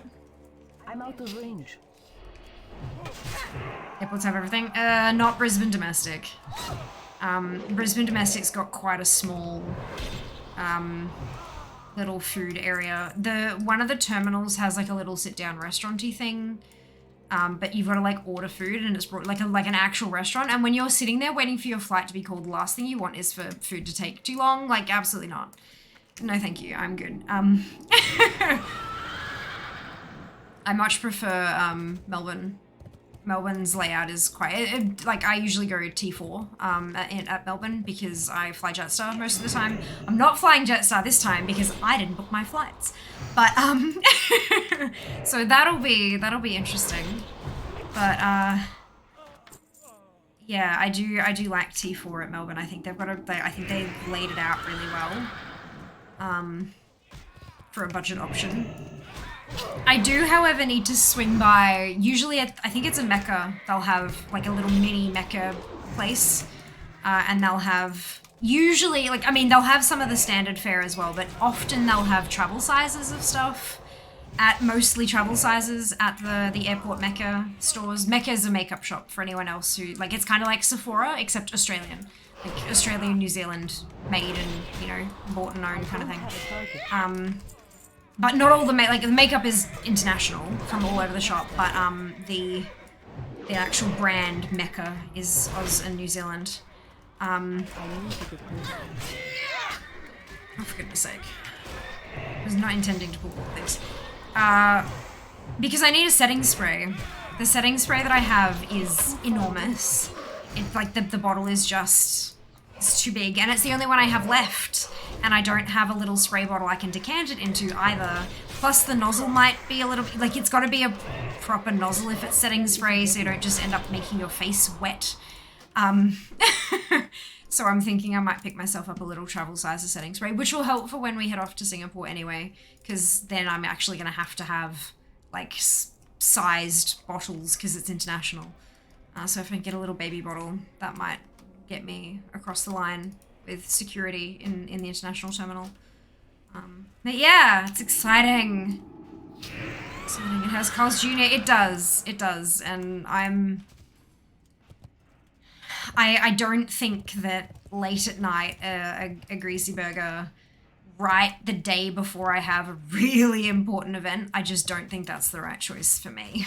S6: I'm out of range.
S1: Airports have everything. Not Brisbane Domestic. Brisbane Domestic's got quite a small little food area. One of the terminals has like a little sit-down restaurant-y thing. But you've got to like order food and it's brought like an actual restaurant. And when you're sitting there waiting for your flight to be called, the last thing you want is for food to take too long. Like, absolutely not. No, thank you. I'm good. I much prefer Melbourne. Melbourne's layout is quite like I usually go T4 at Melbourne because I fly Jetstar most of the time. I'm not flying Jetstar this time because I didn't book my flights. But so that'll be interesting. But yeah, I do like T4 at Melbourne. I think they've laid it out really well for a budget option. I do, however, need to swing by, usually I think it's a Mecca, they'll have like a little mini Mecca place, and they'll have, usually, like, I mean, they'll have some of the standard fare as well, but often they'll have travel sizes of stuff, mostly travel sizes at the airport Mecca stores. Mecca is a makeup shop for anyone else who, like, it's kind of like Sephora, except Australian. Like, Australian, New Zealand made and, you know, bought and owned kind of thing. But not all the makeup is international from all over the shop, but the actual brand Mecca is Oz and New Zealand. Oh, for goodness sake. I was not intending to pull all this. Because I need a setting spray. The setting spray that I have is enormous. It's like the bottle is just, it's too big, and it's the only one I have left. And I don't have a little spray bottle I can decant it into either. Plus the nozzle might be a little, like it's got to be a proper nozzle if it's setting spray so you don't just end up making your face wet. So I'm thinking I might pick myself up a little travel size of setting spray, which will help for when we head off to Singapore anyway, because then I'm actually going to have like sized bottles because it's international. So if I get a little baby bottle, that might get me across the line with security in the international terminal. But yeah, it's exciting. Exciting. It has Carl's Jr. It does, and I don't think that late at night a greasy burger right the day before I have a really important event, I just don't think that's the right choice for me.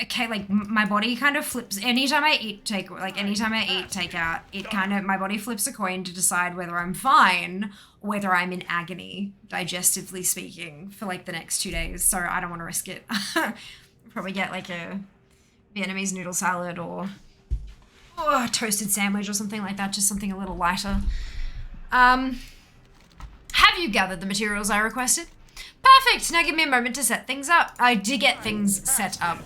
S1: Okay, like my body kind of flips anytime I eat takeout, it kind of, my body flips a coin to decide whether I'm fine or whether I'm in agony, digestively speaking, for like the next 2 days. So I don't want to risk it. Probably get like a Vietnamese noodle salad or a toasted sandwich or something like that, just something a little lighter. Have you gathered the materials I requested? Perfect. Now give me a moment to set things up. I did get things set up.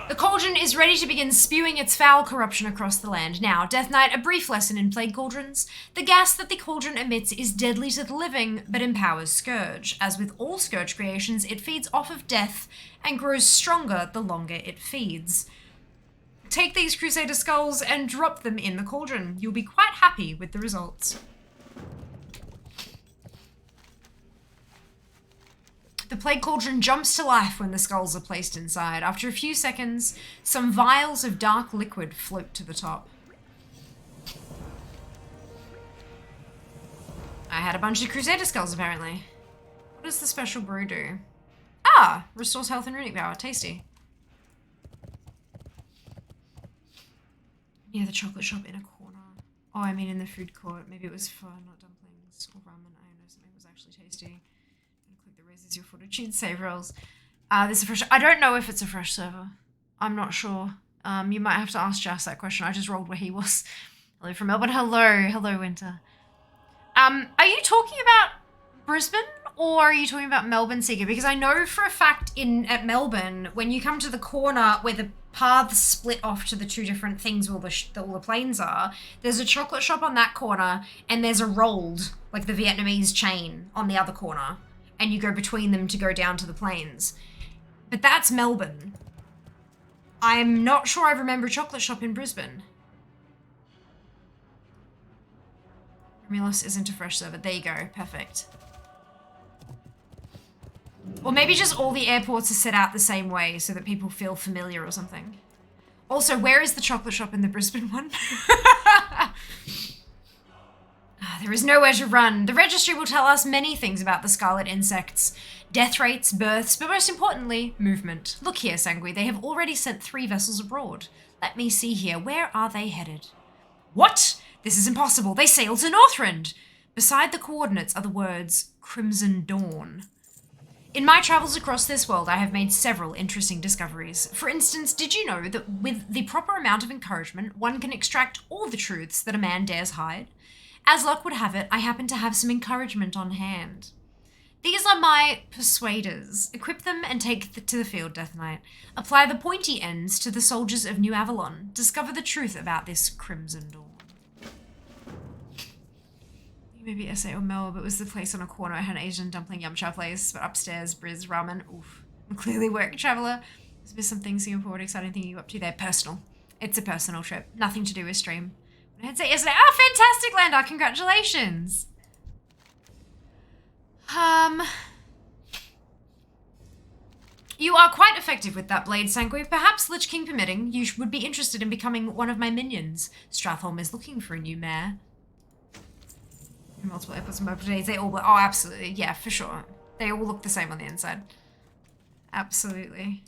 S1: The cauldron is ready to begin spewing its foul corruption across the land. Now, Death Knight, a brief lesson in plague cauldrons. The gas that the cauldron emits is deadly to the living, but empowers Scourge. As with all Scourge creations, it feeds off of death and grows stronger the longer it feeds. Take these Crusader skulls and drop them in the cauldron. You'll be quite happy with the results. The plague cauldron jumps to life when the skulls are placed inside. After a few seconds, some vials of dark liquid float to the top. I had a bunch of Crusader skulls, apparently. What does the special brew do? Ah! Restores health and runic power. Tasty. Near the chocolate shop in a corner. Oh, I mean in the food court. Maybe it was for not dumplings or ramen. I don't know, something was actually tasty. Click the raises your fortitude save rolls. This is a fresh. I don't know if it's a fresh server. I'm not sure. You might have to ask Jas that question. I just rolled where he was. Hello from Melbourne. Hello, Winter. Are you talking about Brisbane or are you talking about Melbourne, Seeker? Because I know for a fact at Melbourne, when you come to the corner where the paths split off to the two different things where all the planes are, there's a chocolate shop on that corner and there's a rolled, like the Vietnamese chain, on the other corner. And you go between them to go down to the plains. But that's Melbourne. I'm not sure I remember a chocolate shop in Brisbane. Romulus isn't a fresh server. There you go. Perfect. Or maybe just all the airports are set out the same way so that people feel familiar or something. Also, where is the chocolate shop in the Brisbane one? There is nowhere to run. The registry will tell us many things about the scarlet insects. Death rates, births, but most importantly, movement. Look here, Sanguis. They have already sent 3 vessels abroad. Let me see here. Where are they headed? What? This is impossible. They sailed to Northrend. Beside the coordinates are the words Crimson Dawn. In my travels across this world, I have made several interesting discoveries. For instance, did you know that with the proper amount of encouragement, one can extract all the truths that a man dares hide? As luck would have it, I happen to have some encouragement on hand. These are my persuaders. Equip them and take to the field, Death Knight. Apply the pointy ends to the soldiers of New Avalon. Discover the truth about this Crimson Dawn. Maybe SA or Mel, but it was the place on a corner. I had an Asian dumpling yum cha place, but upstairs, Briz ramen. Oof. I'm clearly work traveller. There's been something Singapore, what exciting thing you up to there? Personal. It's a personal trip. Nothing to do with stream. I had to say yesterday. Oh, fantastic, Lander! Congratulations! You are quite effective with that blade, Sanguis. Perhaps, Lich King permitting, you would be interested in becoming one of my minions. Stratholm is looking for a new mare. Multiple airports and multiple days. They all... Oh, absolutely. Yeah, for sure. They all look the same on the inside. Absolutely.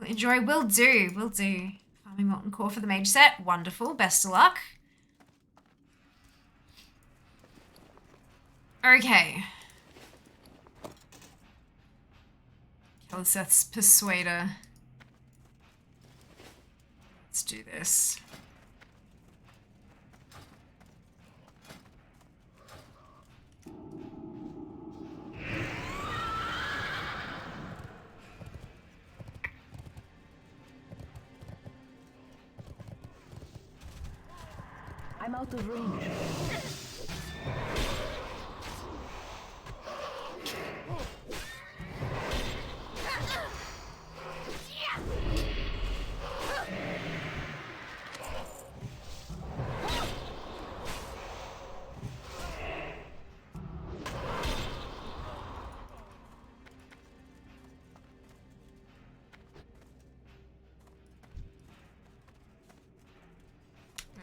S1: Enjoy. Will do. Will do. Farming molten core for the mage set. Wonderful. Best of luck. Okay. Keliseth's Persuader. Let's do this.
S6: I'm out of range.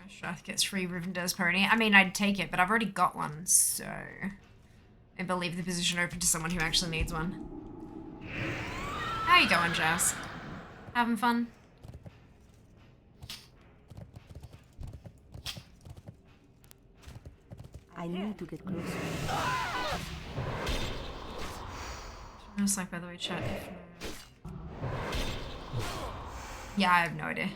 S1: Strath gets free Rivender's pony. I mean, I'd take it, but I've already got one, so I believe the position open to someone who actually needs one. How you going, Jazz? Having fun?
S6: I need to get closer.
S1: Just like, by the way, chat. Yeah, I have no idea.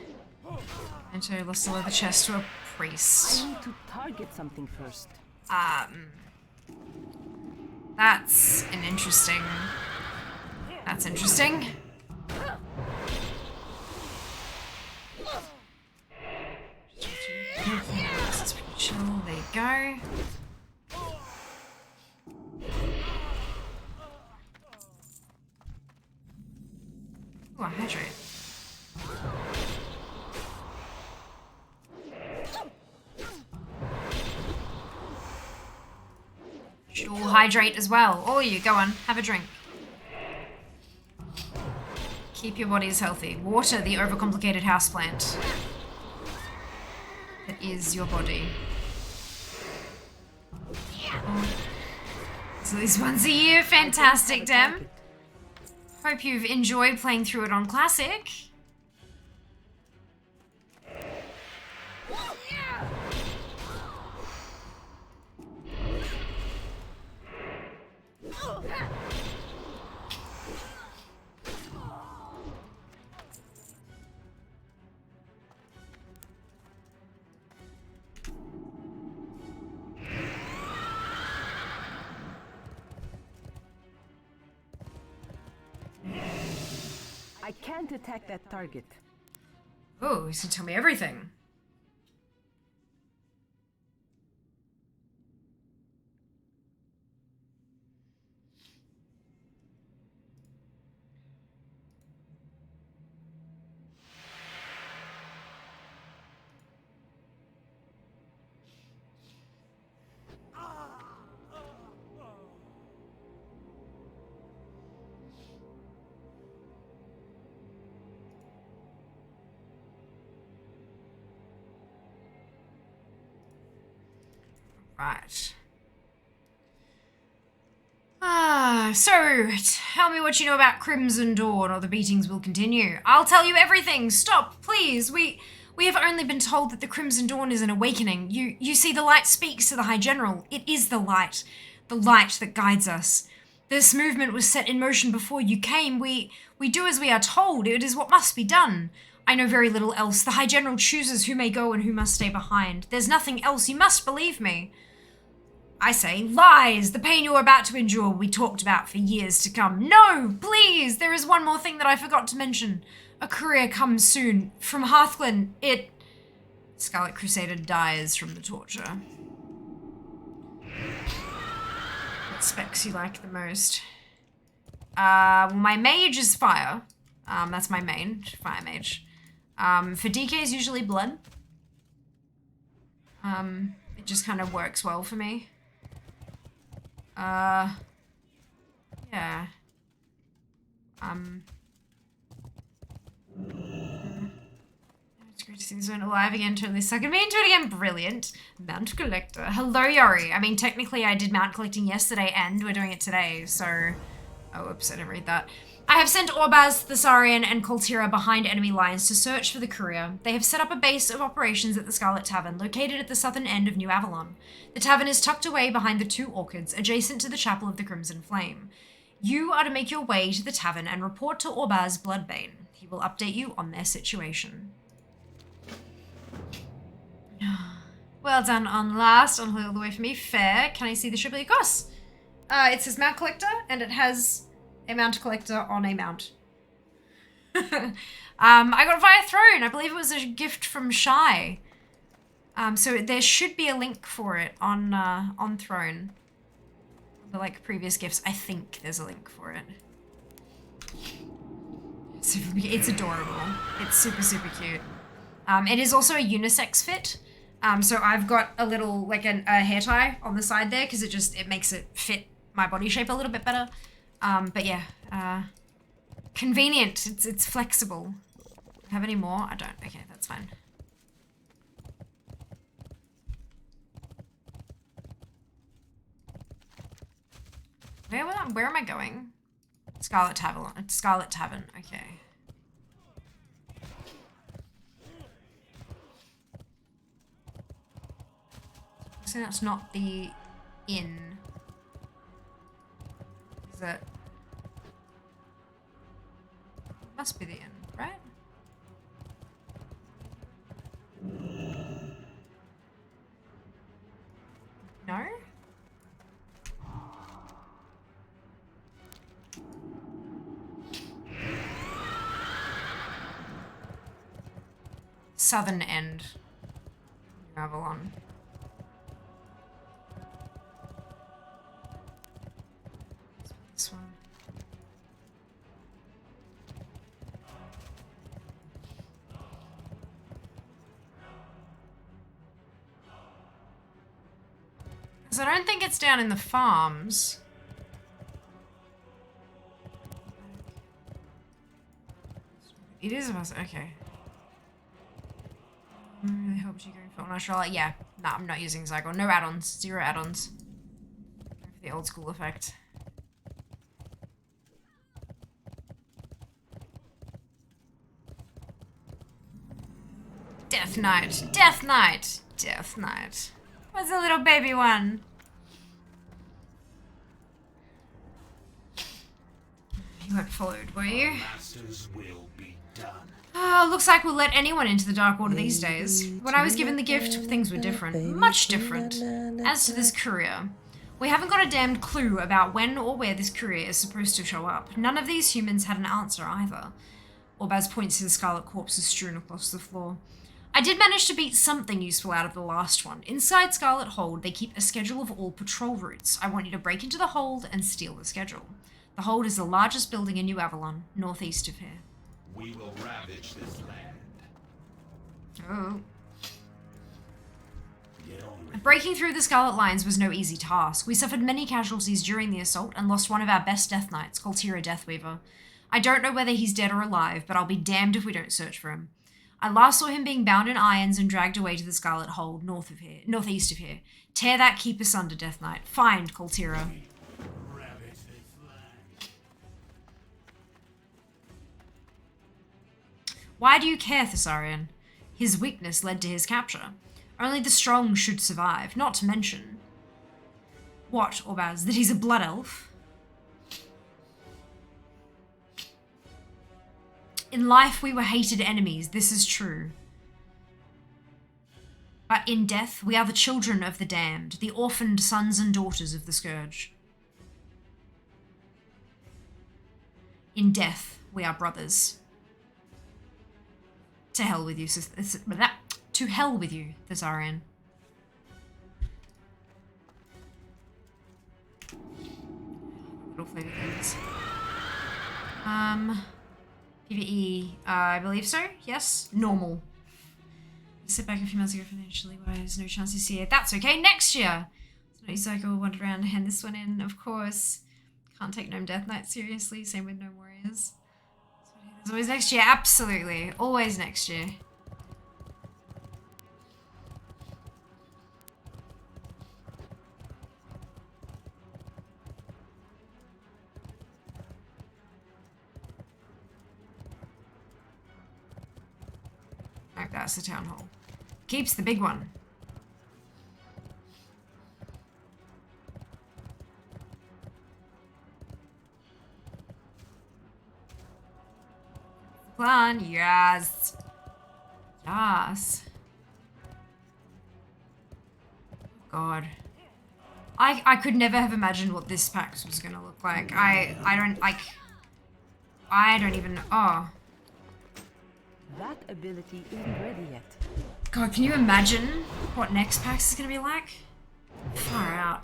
S1: Enter lost the leather chest to a priest.
S6: I need to target something first.
S1: That's an interesting. That's interesting. Ooh, I hydrate. You'll hydrate as well. All you, go on, have a drink. Keep your bodies healthy. Water the overcomplicated houseplant that is your body. So these once a year, fantastic, Dem. Hope you've enjoyed playing through it on Classic.
S6: I can't attack that target.
S1: Oh, he's gonna tell me everything. Right. So, tell me what you know about Crimson Dawn, or the beatings will continue. I'll tell you everything. Stop, please. We have only been told that the Crimson Dawn is an awakening. You see, the light speaks to the High General. It is the light that guides us. This movement was set in motion before you came. We do as we are told. It is what must be done. I know very little else. The High General chooses who may go and who must stay behind. There's nothing else. You must believe me. I say, lies! The pain you're about to endure will be talked about for years to come. No! Please! There is one more thing that I forgot to mention. A courier comes soon. From Hearthglen, Scarlet Crusader dies from the torture. What specs you like the most? Well, my mage is fire. That's my main, fire mage. For DK is usually blood. It just kind of works well for me. Yeah. It's great to see this one alive again, totally sucking me into it again. Brilliant. Mount Collector. Hello, Yori. I mean, technically I did Mount Collecting yesterday and we're doing it today, so... Oh, oops, I didn't read that. I have sent Orbaz, Thessarian, and Koltira behind enemy lines to search for the courier. They have set up a base of operations at the Scarlet Tavern, located at the southern end of New Avalon. The tavern is tucked away behind the two orchids, adjacent to the Chapel of the Crimson Flame. You are to make your way to the tavern and report to Orbaz Bloodbane. He will update you on their situation. Well done on last, on all the way for me. Fair. Can I see the Shibboleth Cross? It says Mount Collector, and it has a Mount Collector on a mount. I got via Throne. I believe it was a gift from Shy. So there should be a link for it on Throne. The previous gifts, I think there's a link for it. It's adorable. It's super, super cute. It is also a unisex fit. So I've got a little, a hair tie on the side there because it makes it fit my body shape a little bit better. But yeah, convenient. It's flexible. Have any more? I don't. Okay, that's fine. Where am I going? Scarlet Tavern. Scarlet Tavern. Okay. So that's not the inn. Is it? Must be the inn, right? No? Southern end. Avalon. This one. Because I don't think it's down in the farms. It is okay. Really helps you go for natural. Yeah, no, I'm not using Zygon. No add-ons. 0 add-ons. For the old school effect. Death Knight. Death Knight. Death Knight. Where's the little baby one? You weren't followed, were you?
S5: Masters will be done.
S1: Oh, looks like we'll let anyone into the Dark Order these days. When I was given the gift, things were different. Much different. As to this courier, we haven't got a damned clue about when or where this courier is supposed to show up. None of these humans had an answer either. Orbaz points to the scarlet corpses strewn across the floor. I did manage to beat something useful out of the last one. Inside Scarlet Hold, they keep a schedule of all patrol routes. I want you to break into the hold and steal the schedule. The hold is the largest building in New Avalon, northeast of here.
S5: We will ravage this land.
S1: Oh.
S5: Get on with it.
S1: Breaking through the Scarlet Lines was no easy task. We suffered many casualties during the assault and lost one of our best Death Knights, Coltira Deathweaver. I don't know whether he's dead or alive, but I'll be damned if we don't search for him. I last saw him being bound in irons and dragged away to the Scarlet Hold, northeast of here. Tear that keep asunder, Death Knight. Find Coltira.
S5: Ravage this land.
S1: Why do you care, Thessarian? His weakness led to his capture. Only the strong should survive, not to mention... What, Orbaz, that he's a blood elf? In life, we were hated enemies, this is true. But in death, we are the children of the damned, the orphaned sons and daughters of the Scourge. In death, we are brothers. To hell with you, to hell with you, Thessarian. Little flavor things. PvE, I believe so, yes. Normal. Sit back a few months ago financially wise, no chance this year. That's okay, next year! So no cycle, wander around, hand this one in, of course. Can't take Gnome Death Knight seriously, same with Gnome Warriors. There's always next year, absolutely. Always next year. Nope, that's the town hall. Keeps the big one. Plan, yes. Yes. God. I could never have imagined what this PAX was gonna look like. I don't even, oh.
S6: That ability isn't ready yet.
S1: God, can you imagine what next PAX is gonna be like? Far out.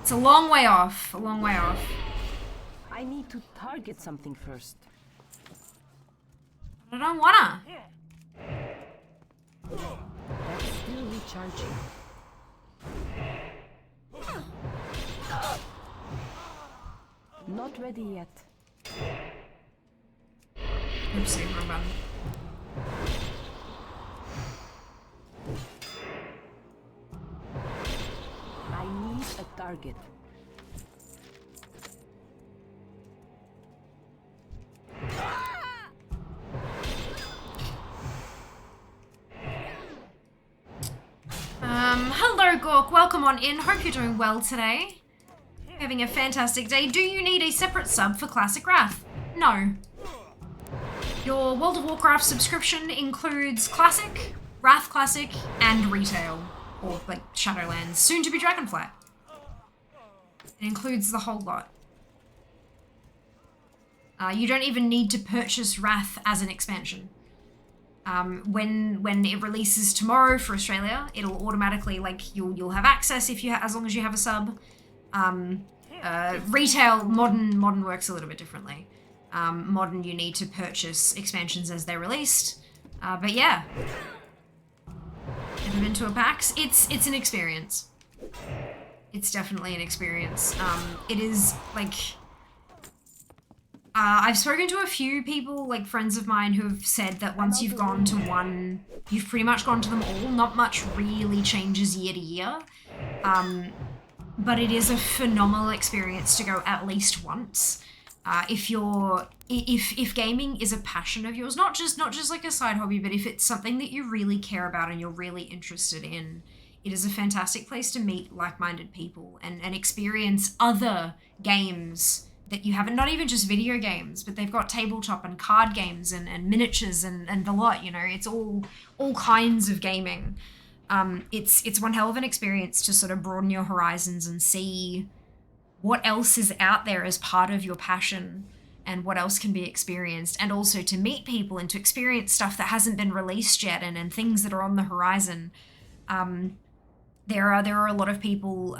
S1: It's a long way off, a long way off.
S6: I need to target something first.
S1: I don't wanna.
S6: That's still recharging. Not ready yet.
S1: Oopsie, wrong button.
S6: I need a target.
S1: Hello Gork, welcome on in. Hope you're doing well today. Having a fantastic day. Do you need a separate sub for Classic Wrath? No. Your World of Warcraft subscription includes Classic, Wrath Classic, and Retail. Or, like, Shadowlands. Soon to be Dragonflight. It includes the whole lot. You don't even need to purchase Wrath as an expansion. When it releases tomorrow for Australia, it'll automatically, like, you'll have access if you as long as you have a sub. Retail, modern works a little bit differently. Modern, you need to purchase expansions as they're released. But yeah. never been to a PAX. It's an experience. It's definitely an experience. It is like, I've spoken to a few people, like friends of mine, who have said that once you've gone to one, you've pretty much gone to them all. Not much really changes year to year. But it is a phenomenal experience to go at least once. If gaming is a passion of yours, not just like a side hobby, but if it's something that you really care about and you're really interested in, it is a fantastic place to meet like-minded people and experience other games that you haven't, not even just video games, but they've got tabletop and card games and miniatures and the lot, you know, it's all kinds of gaming. It's one hell of an experience to sort of broaden your horizons and see what else is out there as part of your passion and what else can be experienced, and also to meet people and to experience stuff that hasn't been released yet and things that are on the horizon. There are a lot of people,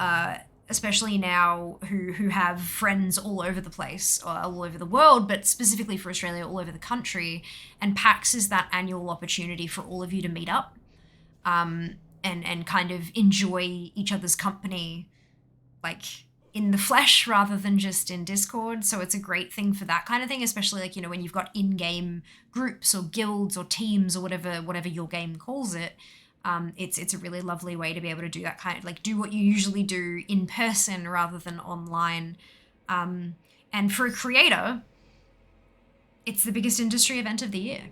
S1: especially now, who have friends all over the place, or all over the world, but specifically for Australia, all over the country, and PAX is that annual opportunity for all of you to meet up and kind of enjoy each other's company, like in the flesh rather than just in Discord. So it's a great thing for that kind of thing, especially like, you know, when you've got in-game groups or guilds or teams or whatever your game calls it. It's a really lovely way to be able to do that kind of, like, do what you usually do in person rather than online. And for a creator, it's the biggest industry event of the year.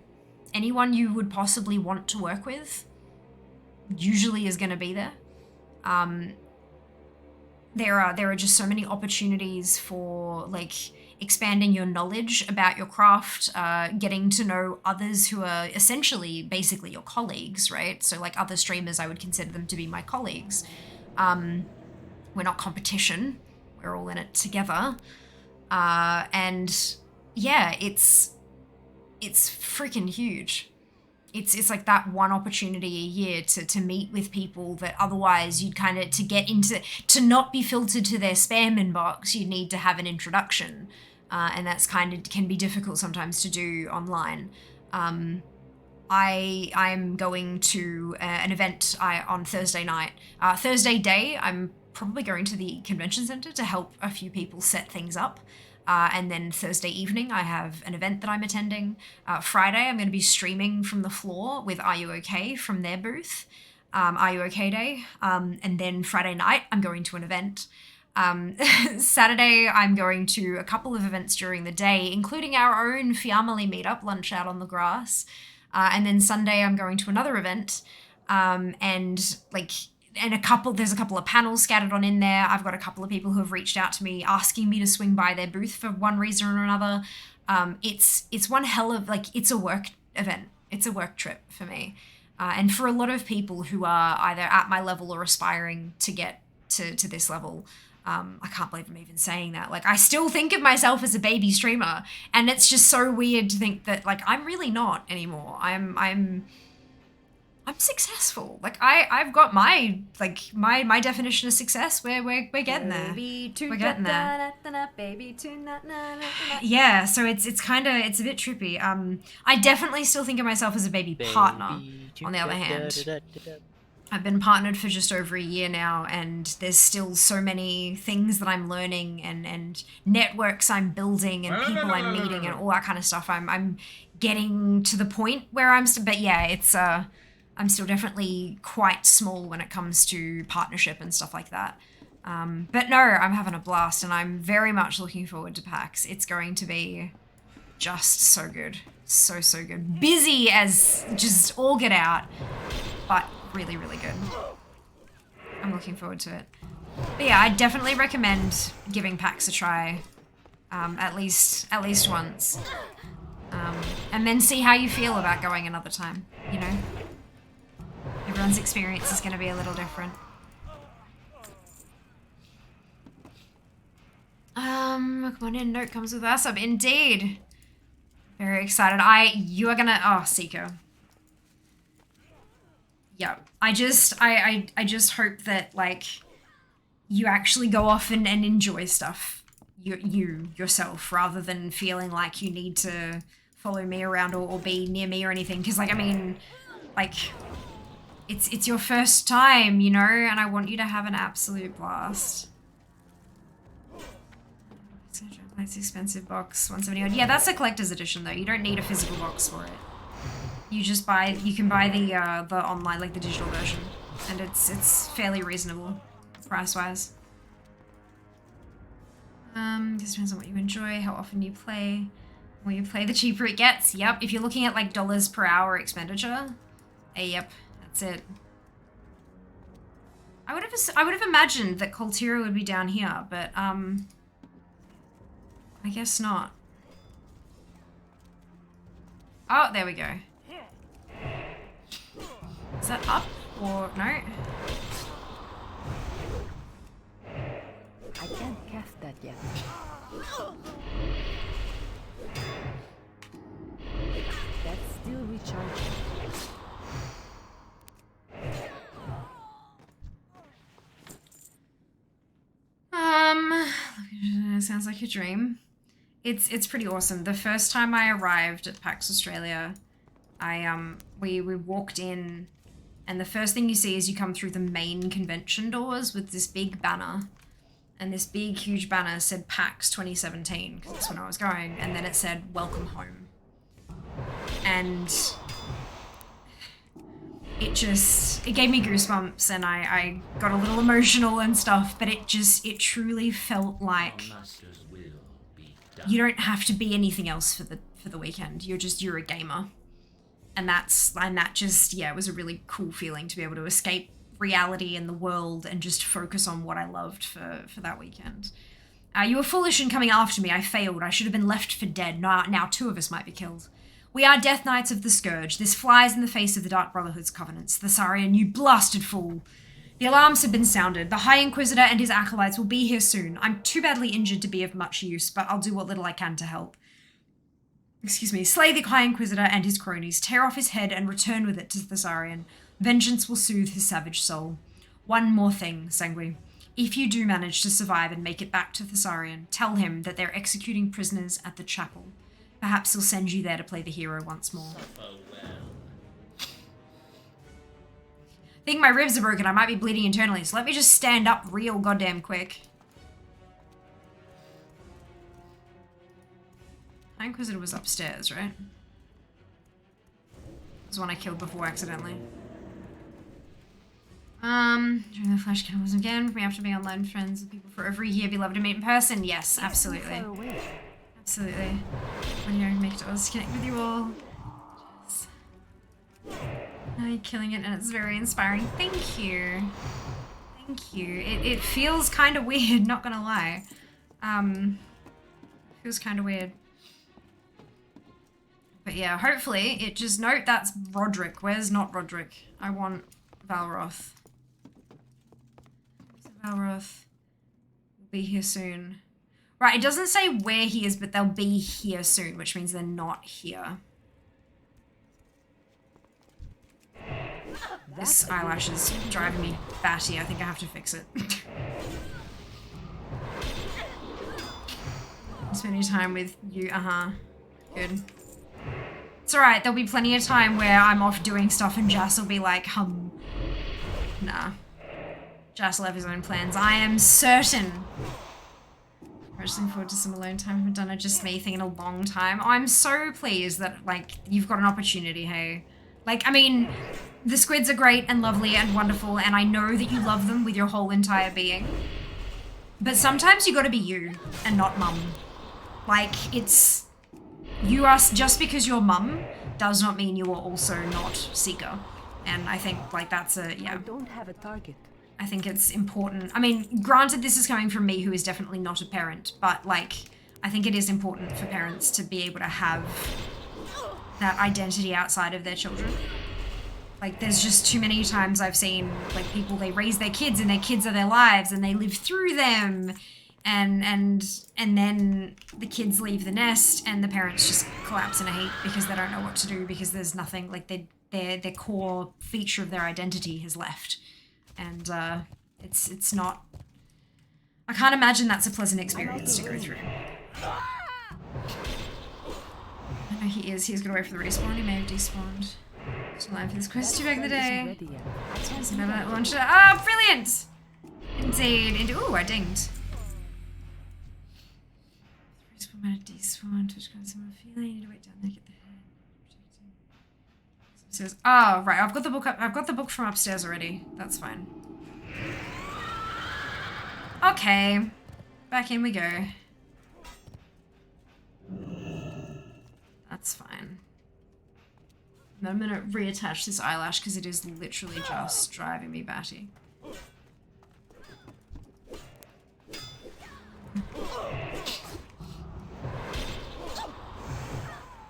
S1: Anyone you would possibly want to work with usually is going to be there. There are just so many opportunities for, like, expanding your knowledge about your craft, getting to know others who are essentially basically your colleagues, right? So like other streamers, I would consider them to be my colleagues. We're not competition, we're all in it together. And yeah, it's freaking huge. It's like that one opportunity a year to meet with people that otherwise you'd kind of, to not be filtered to their spam inbox, you'd need to have an introduction. And that's can be difficult sometimes to do online. I'm going to an event on Thursday night. Thursday day, I'm probably going to the convention center to help a few people set things up. And then Thursday evening, I have an event that I'm attending. Friday, I'm going to be streaming from the floor with Are You OK from their booth. Are You OK Day. And then Friday night, I'm going to an event. Saturday, I'm going to a couple of events during the day, including our own family meetup, lunch out on the grass. And then Sunday, I'm going to another event. There's a couple of panels scattered on in there. I've got a couple of people who have reached out to me asking me to swing by their booth for one reason or another. It's one hell of, like, it's a work event. It's a work trip for me. And for a lot of people who are either at my level or aspiring to get to this level, I can't believe I'm even saying that. Like, I still think of myself as a baby streamer, and it's just so weird to think that, like, I'm really not anymore. I'm successful. Like, I've got my definition of success. We're getting there. We're getting there. Yeah, so it's a bit trippy. I definitely still think of myself as a baby partner, on the other hand. I've been partnered for just over a year now, and there's still so many things that I'm learning and networks I'm building and people I'm meeting and all that kind of stuff. I'm getting to the point where but yeah, it's I'm still definitely quite small when it comes to partnership and stuff like that. But no, I'm having a blast, and I'm very much looking forward to PAX. It's going to be just so good. So good. Busy as just all get out, but really, really good. I'm looking forward to it. But yeah, I definitely recommend giving PAX a try, at least once. And then see how you feel about going another time, you know? Everyone's experience is going to be a little different. Come on in, note comes with us. Indeed. Very excited. You are gonna, Seeker. Yeah, I just hope that, like, you actually go off and enjoy stuff yourself, rather than feeling like you need to follow me around or be near me or anything. Because, like, I mean, like, it's your first time, you know, and I want you to have an absolute blast. It's expensive box, 170 odd. Yeah, that's a collector's edition though. You don't need a physical box for it. You just buy, you can buy the online, like the digital version, and it's fairly reasonable price-wise. Just depends on what you enjoy, how often you play. The more you play, the cheaper it gets. Yep, if you're looking at like dollars per hour expenditure, yep, that's it. I would have imagined that Coltira would be down here, but I guess not. Oh, there we go. Is that up or no?
S6: I can't cast that yet. That's still recharging.
S1: Sounds like a dream. It's pretty awesome. The first time I arrived at PAX Australia, we walked in, and the first thing you see is you come through the main convention doors with this big banner, and this big huge banner said PAX 2017 because that's when I was going, and then it said welcome home, and it gave me goosebumps, and I got a little emotional and stuff, but it truly felt like you don't have to be anything else for the weekend. You're a gamer. And that just, yeah, it was a really cool feeling to be able to escape reality and the world and just focus on what I loved for that weekend. You were foolish in coming after me. I failed. I should have been left for dead. Now 2 of us might be killed. We are Death Knights of the Scourge. This flies in the face of the Dark Brotherhood's covenants. Thessarian, you blasted fool. The alarms have been sounded. The High Inquisitor and his acolytes will be here soon. I'm too badly injured to be of much use, but I'll do what little I can to help. Excuse me. Slay the High Inquisitor and his cronies. Tear off his head and return with it to Thessarian. Vengeance will soothe his savage soul. One more thing, Sanguine. If you do manage to survive and make it back to Thessarian, tell him that they're executing prisoners at the chapel. Perhaps he'll send you there to play the hero once more. I think my ribs are broken. I might be bleeding internally, so let me just stand up real goddamn quick. High Inquisitor was upstairs, right? It was one I killed before accidentally. During the flash cannibalism again, we have to be online friends with people for every year. Be loved to meet in person. Yes, absolutely. Absolutely. When you make it to us, connect with you all. Yes. You're killing it, and it's very inspiring. Thank you. Thank you. It feels kind of weird, not gonna lie. Feels kind of weird. But yeah, hopefully it just... Note that's Roderick. Where's not Roderick? I want Valroth. Valroth will be here soon. Right, it doesn't say where he is, but they'll be here soon, which means they're not here. This eyelash is driving me batty. I think I have to fix it. Spending time with you, good. It's alright, there'll be plenty of time where I'm off doing stuff and Jas will be like, nah. Jas will have his own plans. I am certain. I'm just looking forward to some alone time. I haven't done a just me thing in a long time. Oh, I'm so pleased that, like, you've got an opportunity, hey? Like, I mean, the squids are great and lovely and wonderful, and I know that you love them with your whole entire being. But sometimes you gotta be you and not mum. Like, it's... You are... Just because you're mum does not mean you are also not Seeker. And I think, like, that's a... Yeah.
S6: I don't have a target.
S1: I think it's important. I mean, granted, this is coming from me, who is definitely not a parent, but, like, I think it is important for parents to be able to have that identity outside of their children. Like, there's just too many times I've seen, like, people, they raise their kids and their kids are their lives and they live through them, and then the kids leave the nest and the parents just collapse in a heap because they don't know what to do, because there's nothing, like, their core feature of their identity has left. And it's not... I can't imagine that's a pleasant experience to go through. I know he is. He's gonna wait for the respawn. He may have despawned. Still alive for this quest too back in the day.
S6: Isn't ready yet. I can't
S1: Just
S6: do
S1: never
S6: that.
S1: launched it. Ah, brilliant! Indeed. Ooh, I dinged. Respawn mana despawn. Touch kind of similar feeling. You need to wait down there, get the head. Upstairs. Oh, right. I've got the book up. I've got the book from upstairs already. That's fine. Okay. Back in we go. That's fine. And I'm gonna reattach this eyelash because it is literally just driving me batty.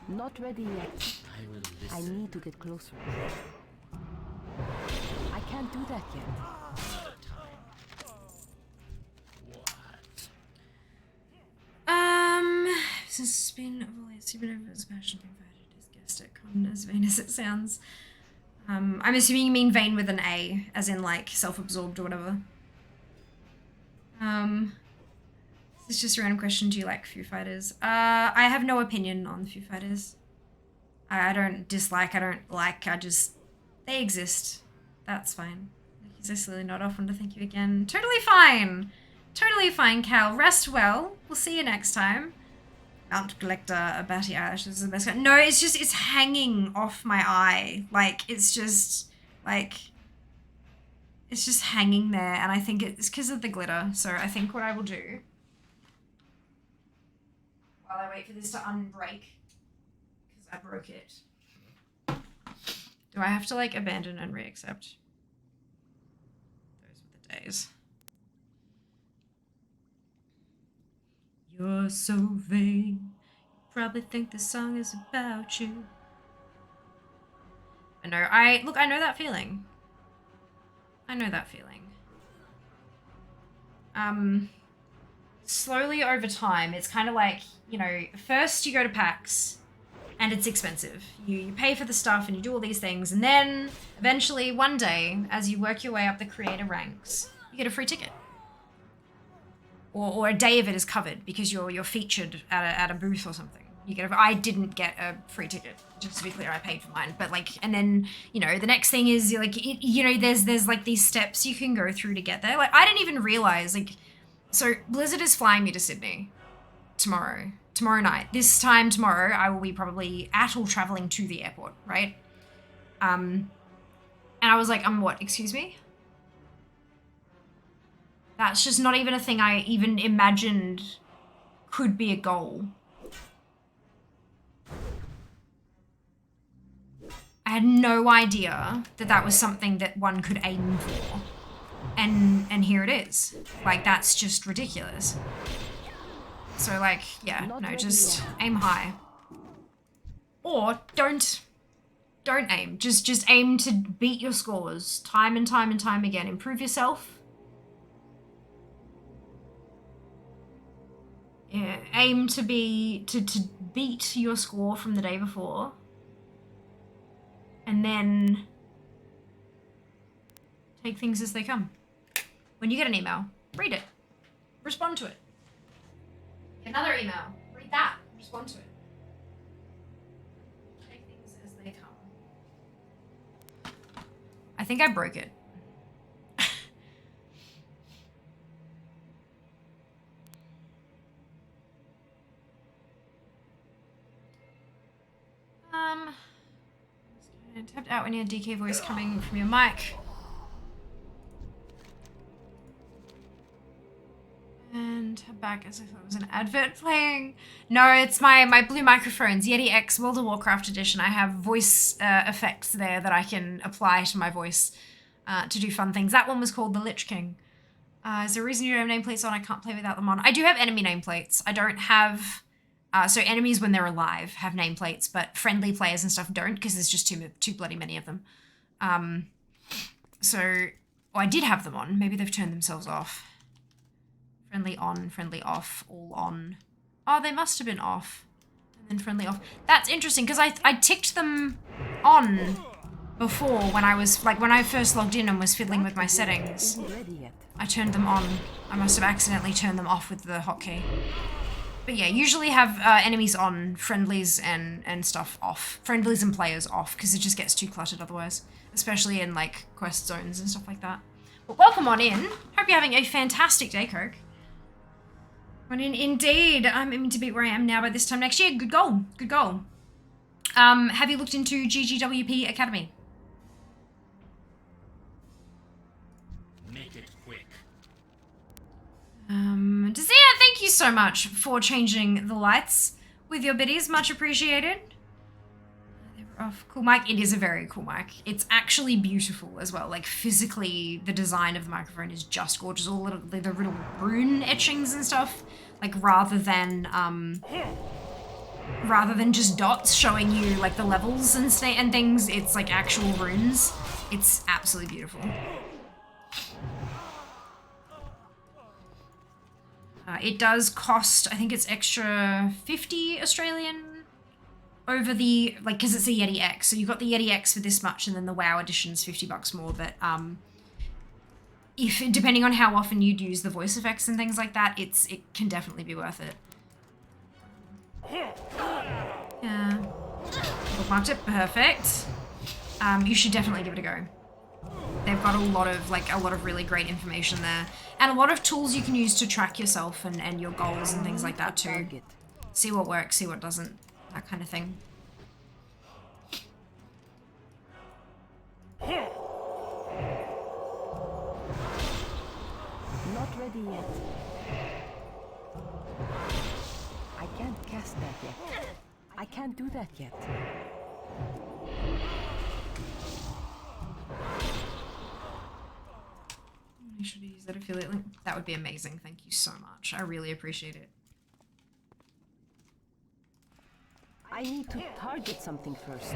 S6: Not ready yet. I need to get closer. I can't do that yet.
S1: Since it's been over as passion converted, as guessed it, con as vain as it sounds. I'm assuming you mean vain with an A, as in like self-absorbed or whatever. This is just a random question. Do you like Foo Fighters? I have no opinion on Foo Fighters. I don't dislike, I don't like, I just, they exist. That's fine. Is this really not off? Want to thank you again. Totally fine. Totally fine, Cal. Rest well. We'll see you next time. Mount Collector, a batty eyelash is the best kind. No, it's just, it's hanging off my eye. Like, it's just hanging there, and I think it's because of the glitter. So I think what I will do, while I wait for this to unbreak, because I broke it, do I have to, like, abandon and reaccept? Those were the days. You're so vain, you probably think this song is about you. I know, look, I know that feeling. I know that feeling. Slowly over time, it's kind of like, you know, first you go to PAX, and it's expensive. You pay for the stuff and you do all these things, and then eventually one day, as you work your way up the creator ranks, you get a free ticket. Or a day of it is covered because you're featured at a booth or something. I didn't get a free ticket, just to be clear. I paid for mine, but like, and then, you know, the next thing is like, you know, there's like these steps you can go through to get there. Like, I didn't even realize, like, so Blizzard is flying me to Sydney tomorrow night. This time tomorrow, I will be probably at or traveling to the airport, right? And I was like, what? Excuse me? That's just not even a thing I even imagined could be a goal. I had no idea that that was something that one could aim for. And here it is. Like, that's just ridiculous. So, like, yeah, no, just aim high. Or don't aim. Just aim to beat your scores time and time and time again. Improve yourself. Yeah, aim to beat your score from the day before. And then take things as they come. When you get an email, read it. Respond to it. Get another email. Read that. Respond to it. Take things as they come. I think I broke it. Tapped out when you had DK voice coming from your mic. And back as if it was an advert playing. No, it's my blue microphones, Yeti X World of Warcraft edition. I have voice effects there that I can apply to my voice to do fun things. That one was called the Lich King. Is there a reason you don't have nameplates on? I can't play without them on. I do have enemy nameplates. I don't have... so enemies when they're alive have nameplates, but friendly players and stuff don't because there's just too bloody many of them. I did have them on. Maybe they've turned themselves off. Friendly on, friendly off, all on. Oh, they must have been off. And then friendly off. That's interesting because I ticked them on before when I was, like, when I first logged in and was fiddling with my settings. I turned them on. I must have accidentally turned them off with the hotkey. But yeah, usually have enemies on, friendlies and stuff off. Friendlies and players off, because it just gets too cluttered otherwise. Especially in, like, quest zones and stuff like that. But welcome on in. Hope you're having a fantastic day, Coke. When indeed, I'm aiming to beat where I am now by this time next year. Good goal. Good goal. Have you looked into GGWP Academy?
S5: Make it quick.
S1: Desire, thank you so much for changing the lights with your biddies. Much appreciated. They were off. Cool mic. It is a very cool mic. It's actually beautiful as well. Like physically, the design of the microphone is just gorgeous. All the little rune etchings and stuff. Like rather than just dots showing you like the levels and things, it's like actual runes. It's absolutely beautiful. It does cost, I think it's extra 50 Australian over the, like, because it's a Yeti X. So you got the Yeti X for this much, and then the WoW edition's $50 more. But if depending on how often you'd use the voice effects and things like that, it can definitely be worth it. Yeah, bookmarked it, perfect. You should definitely give it a go. They've got a lot of really great information there. And a lot of tools you can use to track yourself and your goals and things like that too. See what works, see what doesn't, that kind of thing.
S6: Not ready yet. I can't cast that yet. I can't do that yet.
S1: I should use that affiliate link. That would be amazing. Thank you so much. I really appreciate it.
S6: I need to target something first.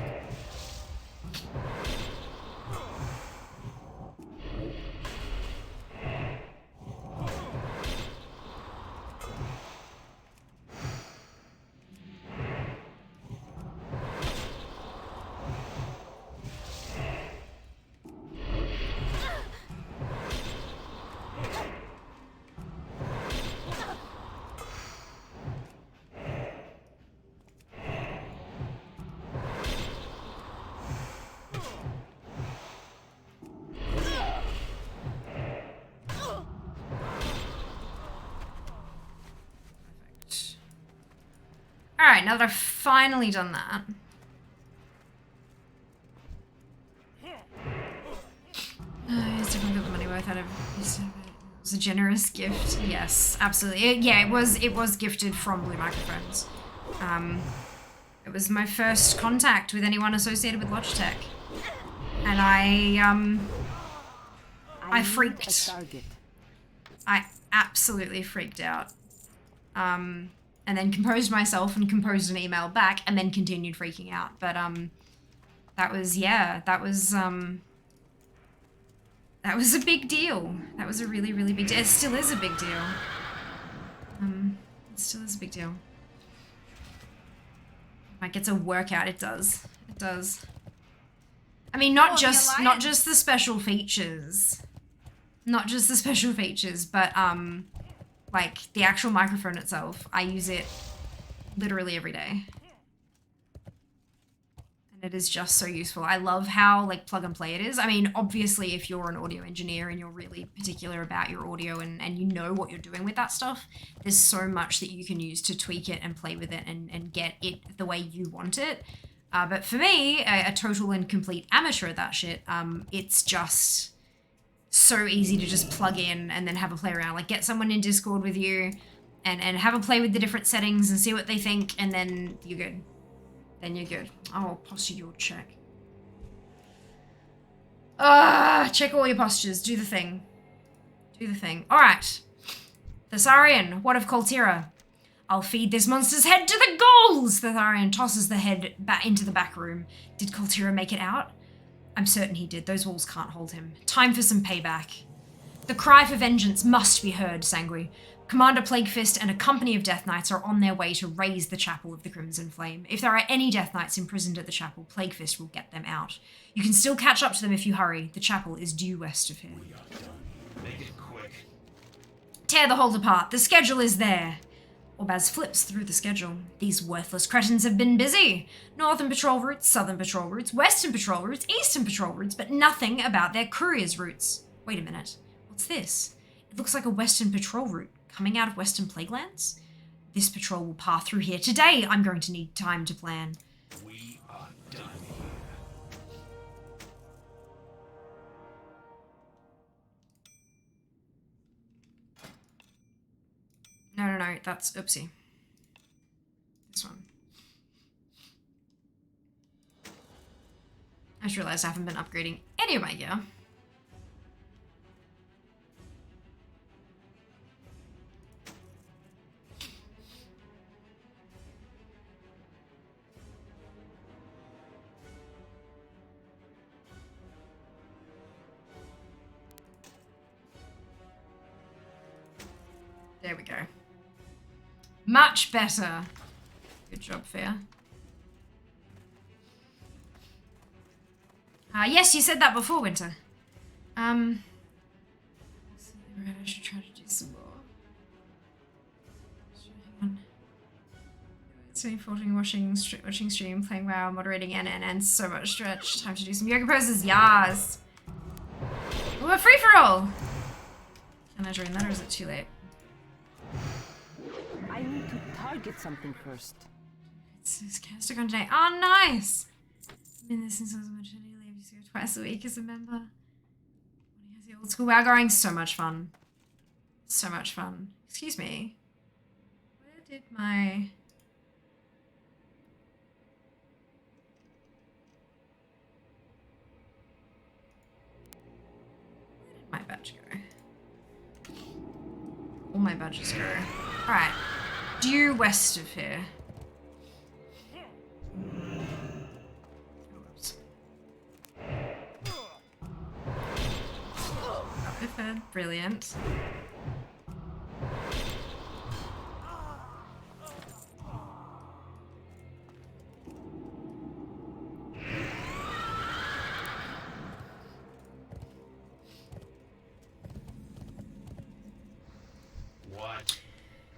S1: Alright, now that I've finally done that. It's definitely got the money worth out of it. It was a generous gift. Yes, absolutely. It was gifted from Blue Microphones. It was my first contact with anyone associated with Logitech. And I freaked. I absolutely freaked out. And then composed myself and composed an email back and then continued freaking out. But that was a big deal. That was a really, really big deal. It still is a big deal. It still is a big deal. Like it's a workout, it does. It does. I mean, not just the special features. Not just the special features, but like the actual microphone itself. I use it literally every day. And it is just so useful. I love how like plug and play it is. I mean, obviously if you're an audio engineer and you're really particular about your audio and you know what you're doing with that stuff, there's so much that you can use to tweak it and play with it and get it the way you want it. But for me, a total and complete amateur at that shit, it's just so easy to just plug in and then have a play around. Like get someone in Discord with you and have a play with the different settings and see what they think, and then you're good. Then you're good. Oh, posture check. Check all your postures. Do the thing. Do the thing. Alright. Thessarian, what of Koltira? I'll feed this monster's head to the ghouls! Thessarian tosses the head back into the back room. Did Koltira make it out? I'm certain he did. Those walls can't hold him. Time for some payback. The cry for vengeance must be heard, Sanguine. Commander Plaguefist and a company of Death Knights are on their way to raise the chapel of the Crimson Flame. If there are any Death Knights imprisoned at the chapel, Plaguefist will get them out. You can still catch up to them if you hurry. The chapel is due west of here.
S5: We are done. Make it quick.
S1: Tear the hold apart. The schedule is there. Orbaz flips through the schedule. These worthless cretins have been busy. Northern patrol routes, southern patrol routes, western patrol routes, eastern patrol routes, but nothing about their couriers' routes. Wait a minute. What's this? It looks like a western patrol route coming out of Western Plaguelands. This patrol will pass through here today. I'm going to need time to plan.
S5: We are done here.
S1: No, that's oopsie. This one. I just realized I haven't been upgrading any of my gear. There we go. Much better. Good job, Fair. Yes, you said that before, Winter. I should try to do some more. Hang on. So, watching stream, playing WoW, moderating and so much stretch. Time to do some yoga poses. Yas. We're free for all. Can I join that, or is it too late?
S6: I need to target something first.
S1: It's cast on today. Oh, nice. I've been there since I was on maternity leave. Used to go twice a week as a member. When he has the old school WoW going, so much fun. So much fun. Excuse me. Where did my... Where did my badge go? All my badges go. Alright. Due west of here. Oops. Up with her. Brilliant.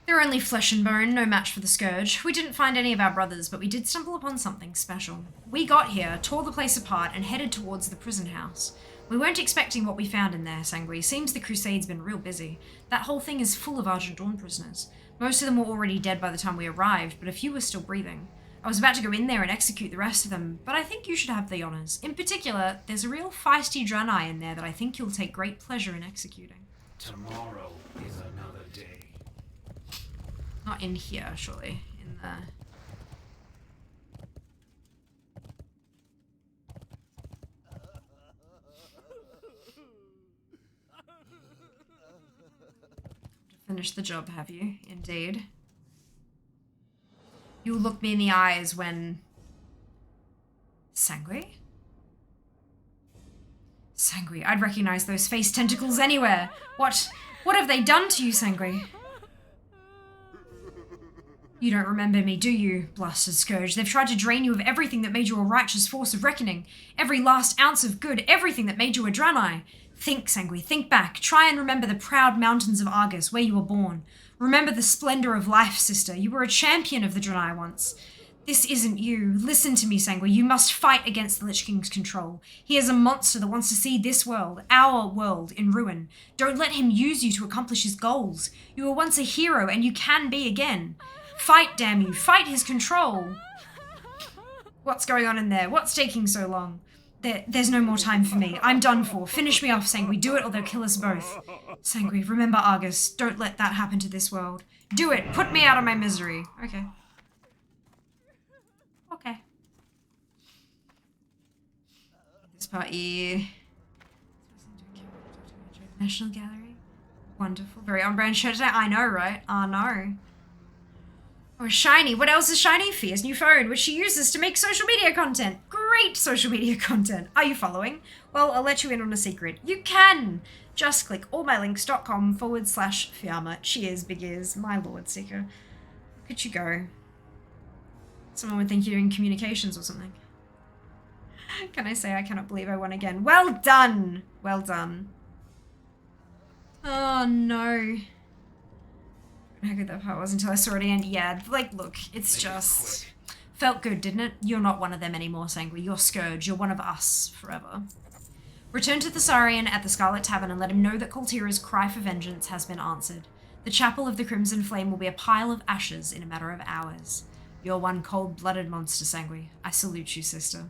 S1: They're only flesh and bone, no match for the Scourge. We didn't find any of our brothers, but we did stumble upon something special. We got here, tore the place apart, and headed towards the prison house. We weren't expecting what we found in there, Sangui. Seems the Crusade's been real busy. That whole thing is full of Argent Dawn prisoners. Most of them were already dead by the time we arrived, but a few were still breathing. I was about to go in there and execute the rest of them, but I think you should have the honors. In particular, there's a real feisty Draenei in there that I think you'll take great pleasure in executing.
S5: Tomorrow is another day.
S1: Not in here, surely. In the... Finish the job, have you? Indeed. You'll look me in the eyes when... Sangui? Sangui, I'd recognize those face tentacles anywhere. What have they done to you, Sangui? You don't remember me, do you, blasted Scourge? They've tried to drain you of everything that made you a righteous force of reckoning. Every last ounce of good, everything that made you a Draenei. Think, Sangui, think back. Try and remember the proud mountains of Argus, where you were born. Remember the splendor of life, sister. You were a champion of the Draenei once. This isn't you. Listen to me, Sangui. You must fight against the Lich King's control. He is a monster that wants to see this world, our world, in ruin. Don't let him use you to accomplish his goals. You were once a hero, and you can be again. Fight, damn you. Fight his control. What's going on in there? What's taking so long? There's no more time for me. I'm done for. Finish me off, Sangui. Do it or they'll kill us both. Sangui, remember Argus. Don't let that happen to this world. Do it. Put me out of my misery. Okay. Okay. This part here. National Gallery. Wonderful. Very on-brand shirt today. I know, right? I know. Oh, Shiny. What else is Shiny? Fia's new phone, which she uses to make social media content. Great social media content. Are you following? Well, I'll let you in on a secret. You can! Just click allmylinks.com/Fiamma. Cheers, big ears. My lord, Seeker. Look at you go. Someone would think you're in communications or something. Can I say I cannot believe I won again? Well done! Well done. Oh, no. How good that part was until I saw it again. Yeah, like, look, it's just... Felt good, didn't it? You're not one of them anymore, Sangui. You're Scourge. You're one of us forever. Return to Thessarian at the Scarlet Tavern and let him know that Kultira's cry for vengeance has been answered. The Chapel of the Crimson Flame will be a pile of ashes in a matter of hours. You're one cold-blooded monster, Sangui. I salute you, sister.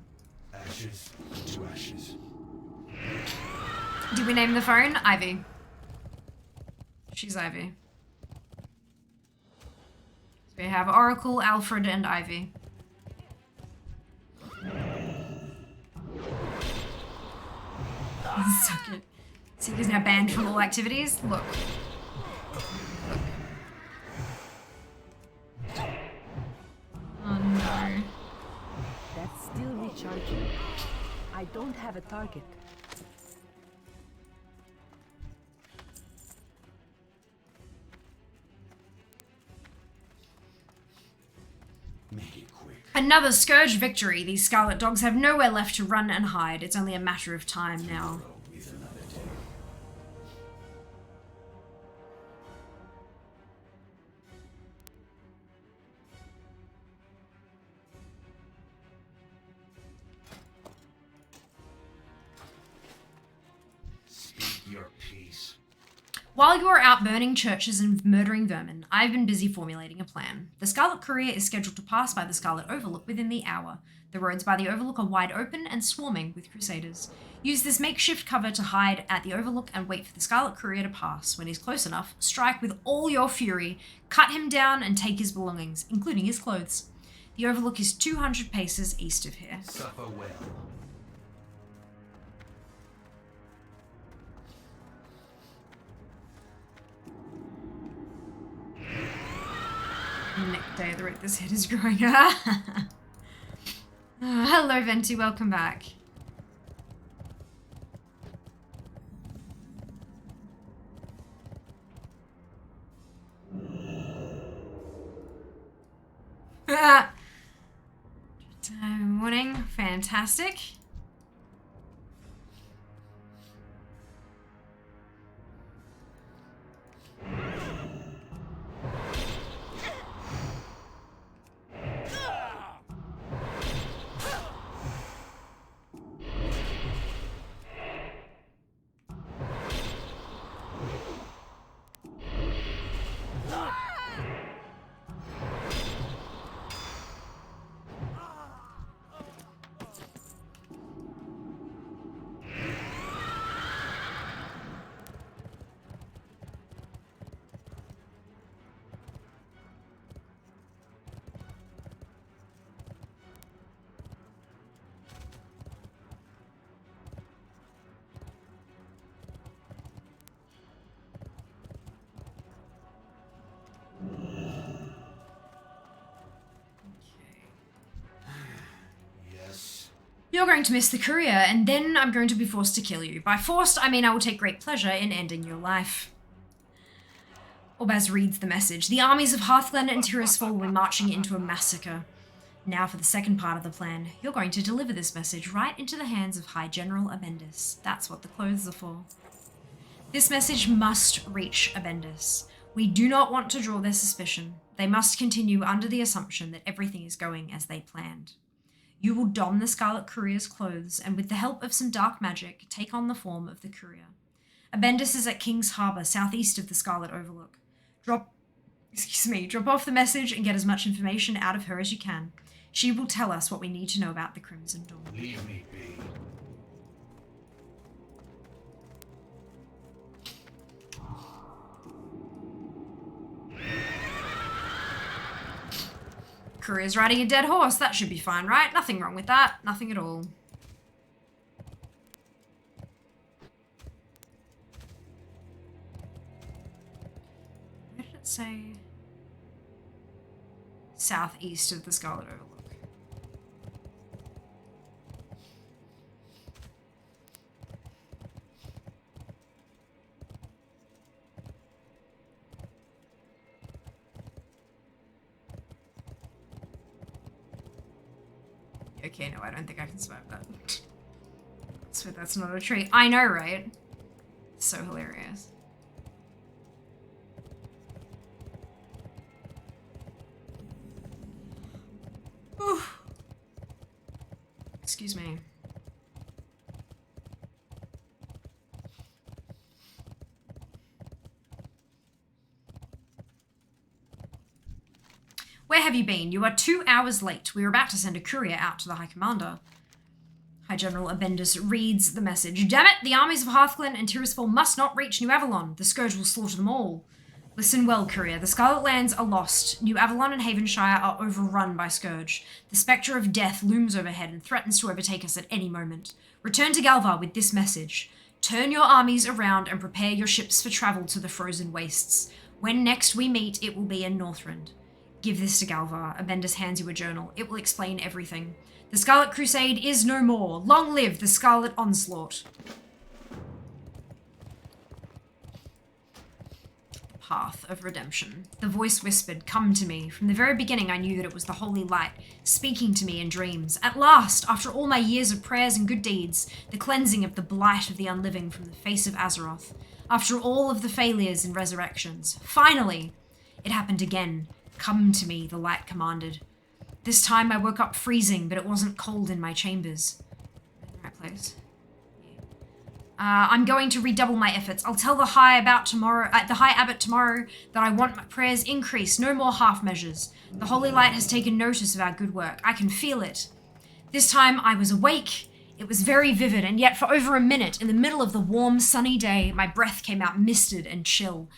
S5: Ashes to ashes.
S1: Did we name the phone? Ivy. She's Ivy. So we have Oracle, Alfred, and Ivy. Suck it. Seeker's now banned from all activities. Look. Oh no.
S6: That's still recharging. I don't have a target.
S5: Make it quick.
S1: Another Scourge victory. These Scarlet Dogs have nowhere left to run and hide. It's only a matter of time now.
S5: With another day. Speak your piece.
S1: While you are out burning churches and murdering vermin, I've been busy formulating a plan. The Scarlet Courier is scheduled to pass by the Scarlet Overlook within the hour. The roads by the Overlook are wide open and swarming with Crusaders. Use this makeshift cover to hide at the Overlook and wait for the Scarlet Courier to pass. When he's close enough, strike with all your fury, cut him down and take his belongings, including his clothes. The Overlook is 200 paces east of here.
S5: Suffer well.
S1: Neck day, the rate this head is growing. Hello, Venti, welcome back. Morning, fantastic. You're going to miss the courier, and then I'm going to be forced to kill you. By forced, I mean I will take great pleasure in ending your life. Orbaz reads the message. The armies of Hearthglen and Tirisfal will be marching into a massacre. Now for the second part of the plan. You're going to deliver this message right into the hands of High General Abendis. That's what the clothes are for. This message must reach Abendis. We do not want to draw their suspicion. They must continue under the assumption that everything is going as they planned. You will don the Scarlet Courier's clothes, and with the help of some dark magic, take on the form of the courier. Abendis is at King's Harbour, southeast of the Scarlet Overlook. Drop off the message and get as much information out of her as you can. She will tell us what we need to know about the Crimson Dawn.
S5: Leave me be.
S1: Courier's riding a dead horse. That should be fine, right? Nothing wrong with that. Nothing at all. Where did it say? Southeast of the Scarlet Overlook. Okay, no, I don't think I can survive that. So that's not a tree. I know, right? So hilarious. Excuse me. Where have you been? You are 2 hours late. We were about to send a courier out to the High Commander. High General Abendus reads the message. Damn it! The armies of Hearthglen and Tirisfal must not reach New Avalon. The Scourge will slaughter them all. Listen well, courier. The Scarlet Lands are lost. New Avalon and Havenshire are overrun by Scourge. The spectre of death looms overhead and threatens to overtake us at any moment. Return to Galvar with this message. Turn your armies around and prepare your ships for travel to the frozen wastes. When next we meet, it will be in Northrend. Give this to Galvar. Abendus hands you a journal. It will explain everything. The Scarlet Crusade is no more. Long live the Scarlet Onslaught. The path of redemption. The voice whispered, come to me. From the very beginning I knew that it was the Holy Light, speaking to me in dreams. At last, after all my years of prayers and good deeds, the cleansing of the blight of the unliving from the face of Azeroth. After all of the failures and resurrections. Finally, it happened again. Come to me, the light commanded. This time I woke up freezing, but it wasn't cold in my chambers. In the right place. Yeah. I'm going to redouble my efforts. I'll tell the High Abbot tomorrow that I want my prayers increased, no more half measures. The Holy Light has taken notice of our good work. I can feel it. This time I was awake. It was very vivid, and yet for over a minute, in the middle of the warm, sunny day, my breath came out misted and chill.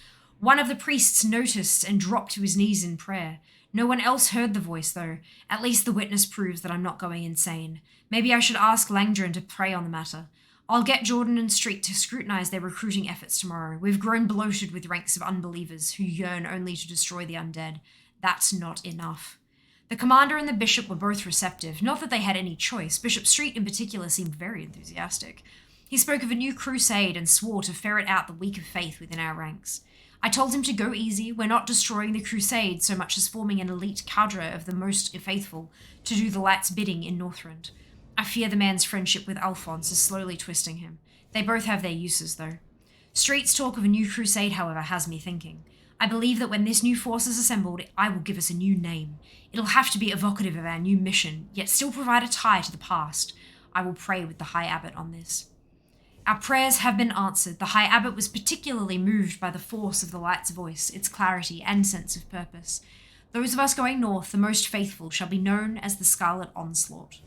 S1: One of the priests noticed and dropped to his knees in prayer. No one else heard the voice, though. At least the witness proves that I'm not going insane. Maybe I should ask Langdren to pray on the matter. I'll get Jordan and Street to scrutinize their recruiting efforts tomorrow. We've grown bloated with ranks of unbelievers who yearn only to destroy the undead. That's not enough. The commander and the bishop were both receptive. Not that they had any choice. Bishop Street in particular seemed very enthusiastic. He spoke of a new crusade and swore to ferret out the weak of faith within our ranks. I told him to go easy. We're not destroying the crusade so much as forming an elite cadre of the most faithful to do the light's bidding in Northrend. I fear the man's friendship with Alphonse is slowly twisting him. They both have their uses, though. Street's talk of a new crusade, however, has me thinking. I believe that when this new force is assembled, I will give us a new name. It'll have to be evocative of our new mission, yet still provide a tie to the past. I will pray with the High Abbot on this. Our prayers have been answered. The High Abbot was particularly moved by the force of the light's voice, its clarity and sense of purpose. Those of us going north, the most faithful, shall be known as the Scarlet Onslaught.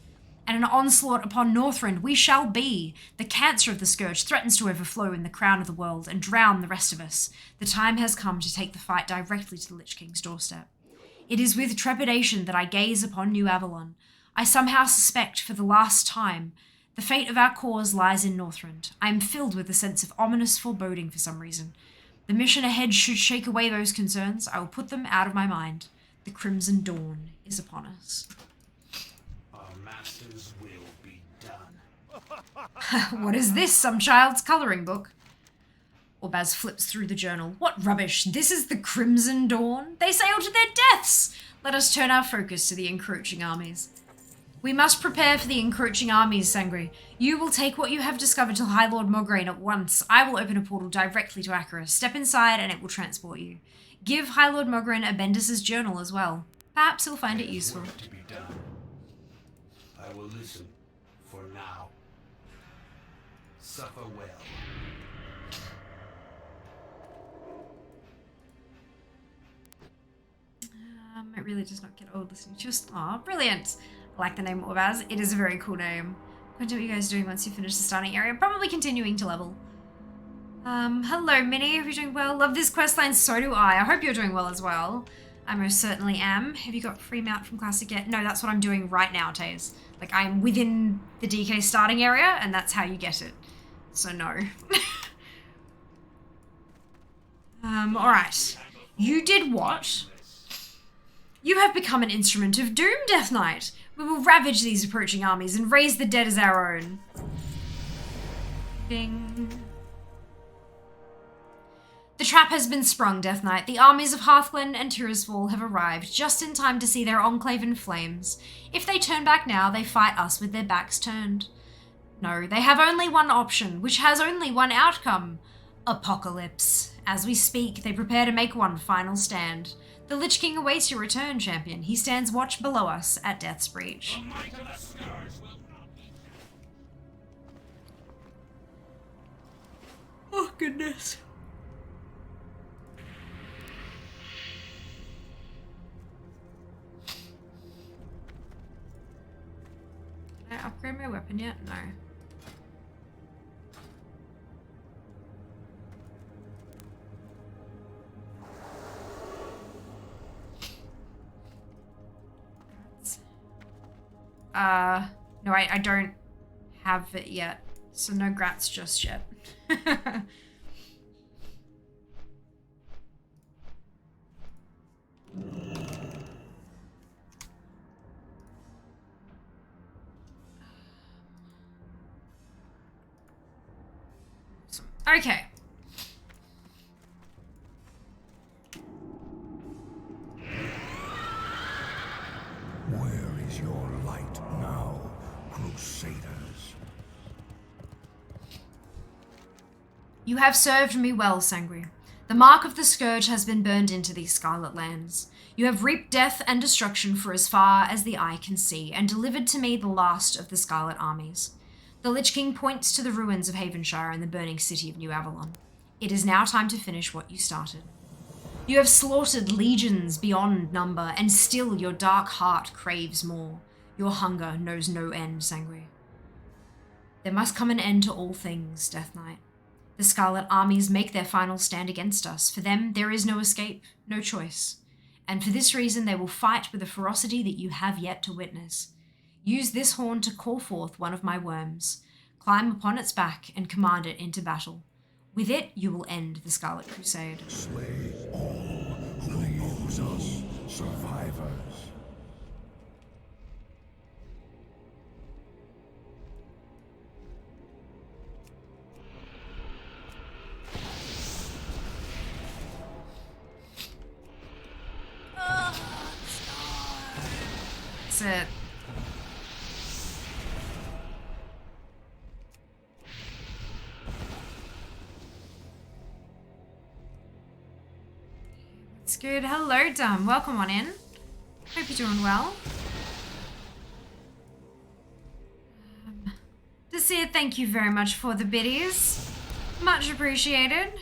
S1: And an onslaught upon Northrend we shall be. The cancer of the Scourge threatens to overflow in the crown of the world and drown the rest of us. The time has come to take the fight directly to the Lich King's doorstep. It is with trepidation that I gaze upon New Avalon. I somehow suspect, for the last time, the fate of our cause lies in Northrend. I am filled with a sense of ominous foreboding for some reason. The mission ahead should shake away those concerns. I will put them out of my mind. The Crimson Dawn is upon us.
S5: Our master's will be done.
S1: What is this? Some child's colouring book? Orbaz flips through the journal. What rubbish! This is the Crimson Dawn? They sail to their deaths! Let us turn our focus to the encroaching armies. We must prepare for the encroaching armies, Sangri. You will take what you have discovered to High Lord Mograine at once. I will open a portal directly to Akira. Step inside and it will transport you. Give High Lord Mograine Abendus' journal as well. Perhaps he'll find it useful.
S5: Work to be done. I will listen for now. Suffer well.
S1: It really does not get old listening to your... Aw, brilliant. I like the name Orbaz. It is a very cool name. What are you guys doing once you finish the starting area? Probably continuing to level. Hello, Minnie. Hope you're doing well. Love this questline. So do I. I hope you're doing well as well. I most certainly am. Have you got free mount from Classic yet? No, that's what I'm doing right now, Taze. Like, I'm within the DK starting area, and that's how you get it. So, no. Alright. You did what? You have become an instrument of doom, Death Knight. We will ravage these approaching armies and raise the dead as our own. Ding. The trap has been sprung, Death Knight. The armies of Hearthglen and Tirisfal have arrived just in time to see their enclave in flames. If they turn back now, they fight us with their backs turned. No, they have only one option, which has only one outcome. Apocalypse. As we speak, they prepare to make one final stand. The Lich King awaits your return, champion. He stands watch below us at Death's Breach.
S5: The might of the Scourge will not be
S1: goodness. Can I upgrade my weapon yet? No. No, I don't have it yet. So no grats just yet. Okay.
S4: Where is your light now, Crusaders?
S1: You have served me well, Sangri. The mark of the Scourge has been burned into these Scarlet Lands. You have reaped death and destruction for as far as the eye can see, and delivered to me the last of the Scarlet armies. The Lich King points to the ruins of Havenshire and the burning city of New Avalon. It is now time to finish what you started. You have slaughtered legions beyond number, and still your dark heart craves more. Your hunger knows no end, Sangri. There must come an end to all things, Death Knight. The Scarlet armies make their final stand against us. For them, there is no escape, no choice. And for this reason, they will fight with a ferocity that you have yet to witness. Use this horn to call forth one of my worms. Climb upon its back and command it into battle. With it, you will end the Scarlet Crusade.
S4: Slay all who oppose us, survivors.
S1: That's it. It's good. Hello, Dum. Welcome on in. Hope you're doing well. Desir, thank you very much for the biddies. Much appreciated.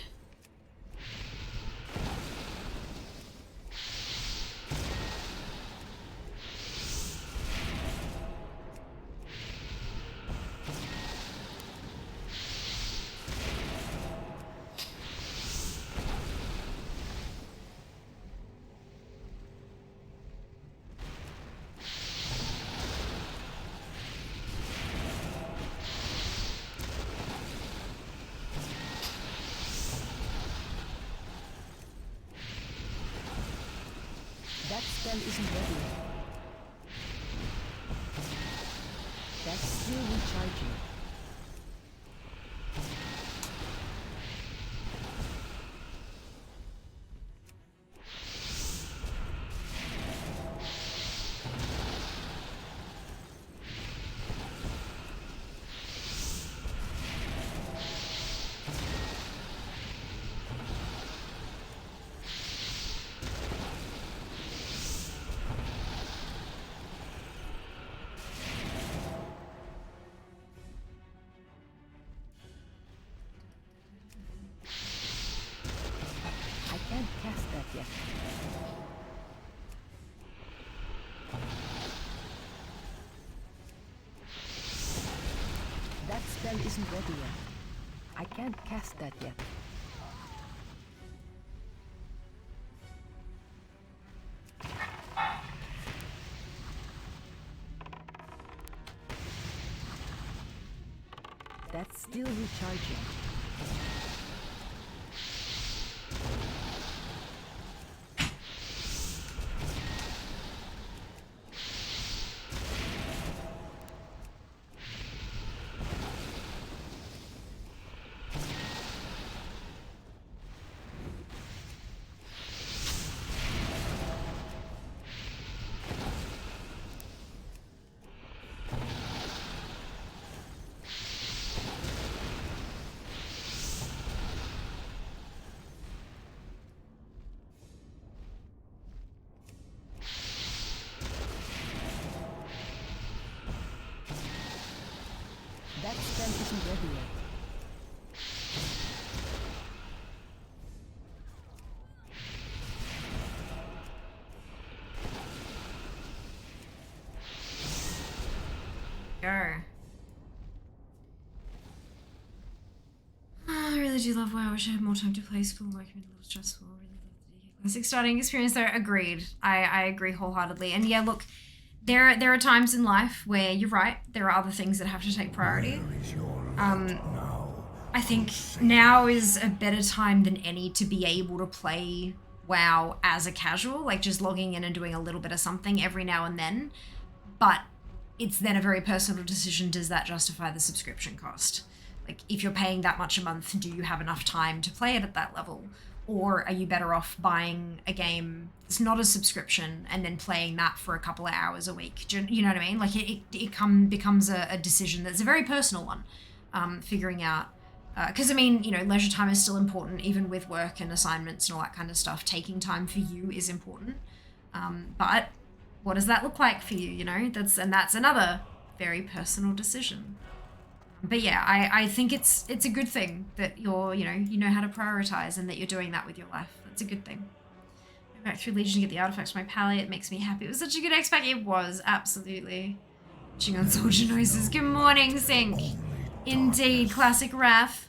S6: That spell isn't ready. That's still recharging. I can't cast that yet. That spell isn't ready yet. I can't cast that yet. That's still recharging.
S1: do love WoW. I wish I had more time to play. School work can be a little stressful. Really love the classic starting experience there. Agreed. I agree wholeheartedly. And yeah, look, there are times in life where you're right. There are other things that have to take priority. I think now is a better time than any to be able to play WoW as a casual, like just logging in and doing a little bit of something every now and then. But it's then a very personal decision. Does that justify the subscription cost? Like, if you're paying that much a month, do you have enough time to play it at that level? Or are you better off buying a game that's not a subscription and then playing that for a couple of hours a week? Do you know what I mean? Like, it becomes a decision that's a very personal one, figuring out. Because, I mean, you know, leisure time is still important, even with work and assignments and all that kind of stuff. Taking time for you is important. But what does that look like for you, you know? That's another very personal decision. But yeah, I think it's a good thing that you know how to prioritize and that you're doing that with your life. That's a good thing. Go back through Legion to get the artifacts for my pally. It makes me happy. It was such a good X-Pack. It was, absolutely. Watching on soldier noises. Good morning, Sync. Indeed, classic Wrath.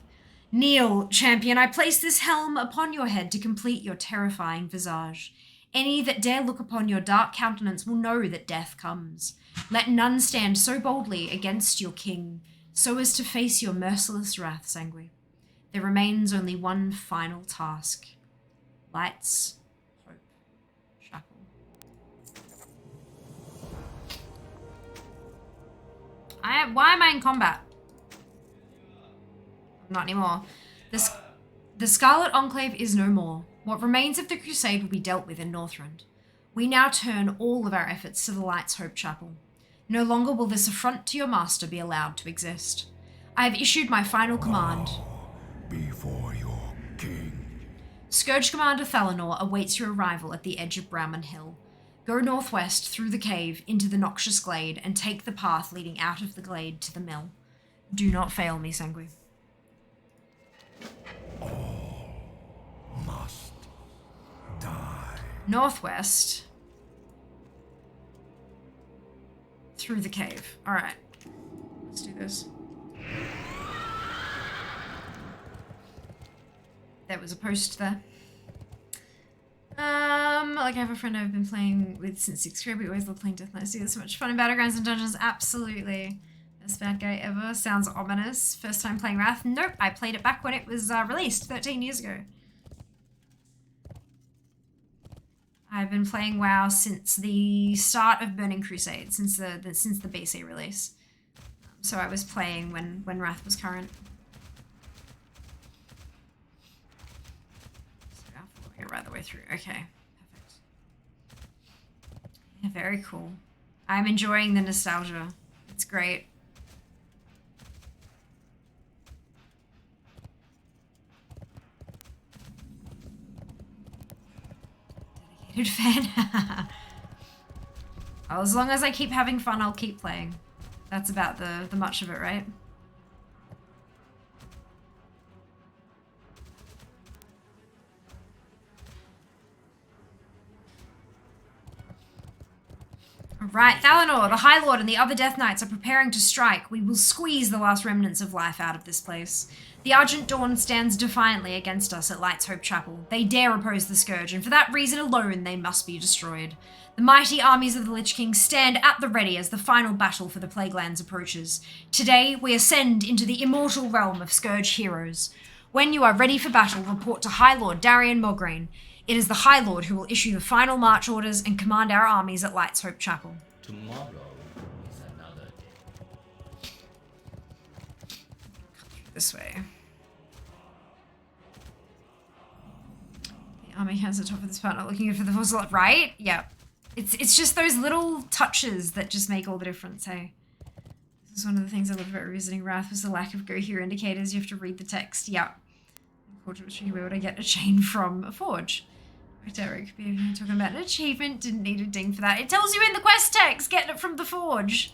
S1: Kneel, champion, I place this helm upon your head to complete your terrifying visage. Any that dare look upon your dark countenance will know that death comes. Let none stand so boldly against your king, so as to face your merciless wrath, Sanguine. There remains only one final task. Lights, Hope, Chapel. Why am I in combat? Not anymore. The Scarlet Enclave is no more. What remains of the Crusade will be dealt with in Northrend. We now turn all of our efforts to the Light's Hope Chapel. No longer will this affront to your master be allowed to exist. I have issued my final command.
S4: Before your king.
S1: Scourge Commander Thalanor awaits your arrival at the edge of Bramman Hill. Go northwest through the cave into the noxious glade and take the path leading out of the glade to the mill. Do not fail me, Sanguine.
S4: All must die.
S1: Northwest. Through the cave. Alright. Let's do this. There was a post there. Like I have a friend I've been playing with since 6th grade. We always love playing Death Knight. See, there's so much fun in Battlegrounds and Dungeons. Absolutely. Best bad guy ever. Sounds ominous. First time playing Wrath. Nope. I played it back when it was released 13 years ago. I've been playing WoW since the start of Burning Crusade, since the BC release. So I was playing when Wrath was current. So I'm following it right the way through. Okay, perfect. Yeah, very cool. I'm enjoying the nostalgia. It's great. Dedicated fan. Well, as long as I keep having fun, I'll keep playing. That's about the much of it, right? Alright, Thalanor, the High Lord, and the other Death Knights are preparing to strike. We will squeeze the last remnants of life out of this place. The Argent Dawn stands defiantly against us at Light's Hope Chapel. They dare oppose the Scourge, and for that reason alone they must be destroyed. The mighty armies of the Lich King stand at the ready as the final battle for the Plaguelands approaches. Today, we ascend into the immortal realm of Scourge heroes. When you are ready for battle, report to High Lord Darian Mograine. It is the High Lord who will issue the final march orders and command our armies at Light's Hope Chapel.
S5: Tomorrow is another day.
S1: This way. The army has the top of this part, not looking for the full slot, right? Yep. It's just those little touches that just make all the difference, hey? This is one of the things I loved about revisiting Wrath was the lack of go here indicators. You have to read the text. Yep. Unfortunately, where would I get a chain from? A forge. Derek, talking about an achievement, didn't need a ding for that. It tells you in the quest text, getting it from the forge.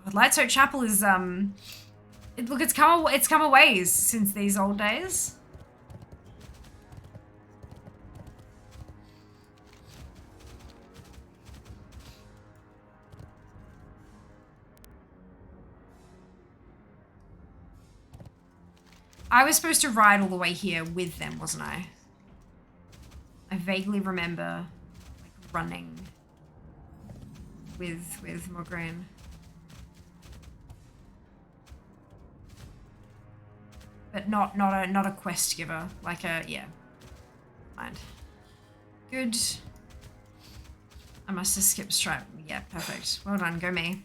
S1: God, Light's Hope Chapel is look, it's come a ways since these old days. I was supposed to ride all the way here with them, wasn't I? I vaguely remember like running with Morgraine. But not a quest giver, like a yeah. Mind. Good. I must have skipped stripe. Yeah, perfect. Well done, go me.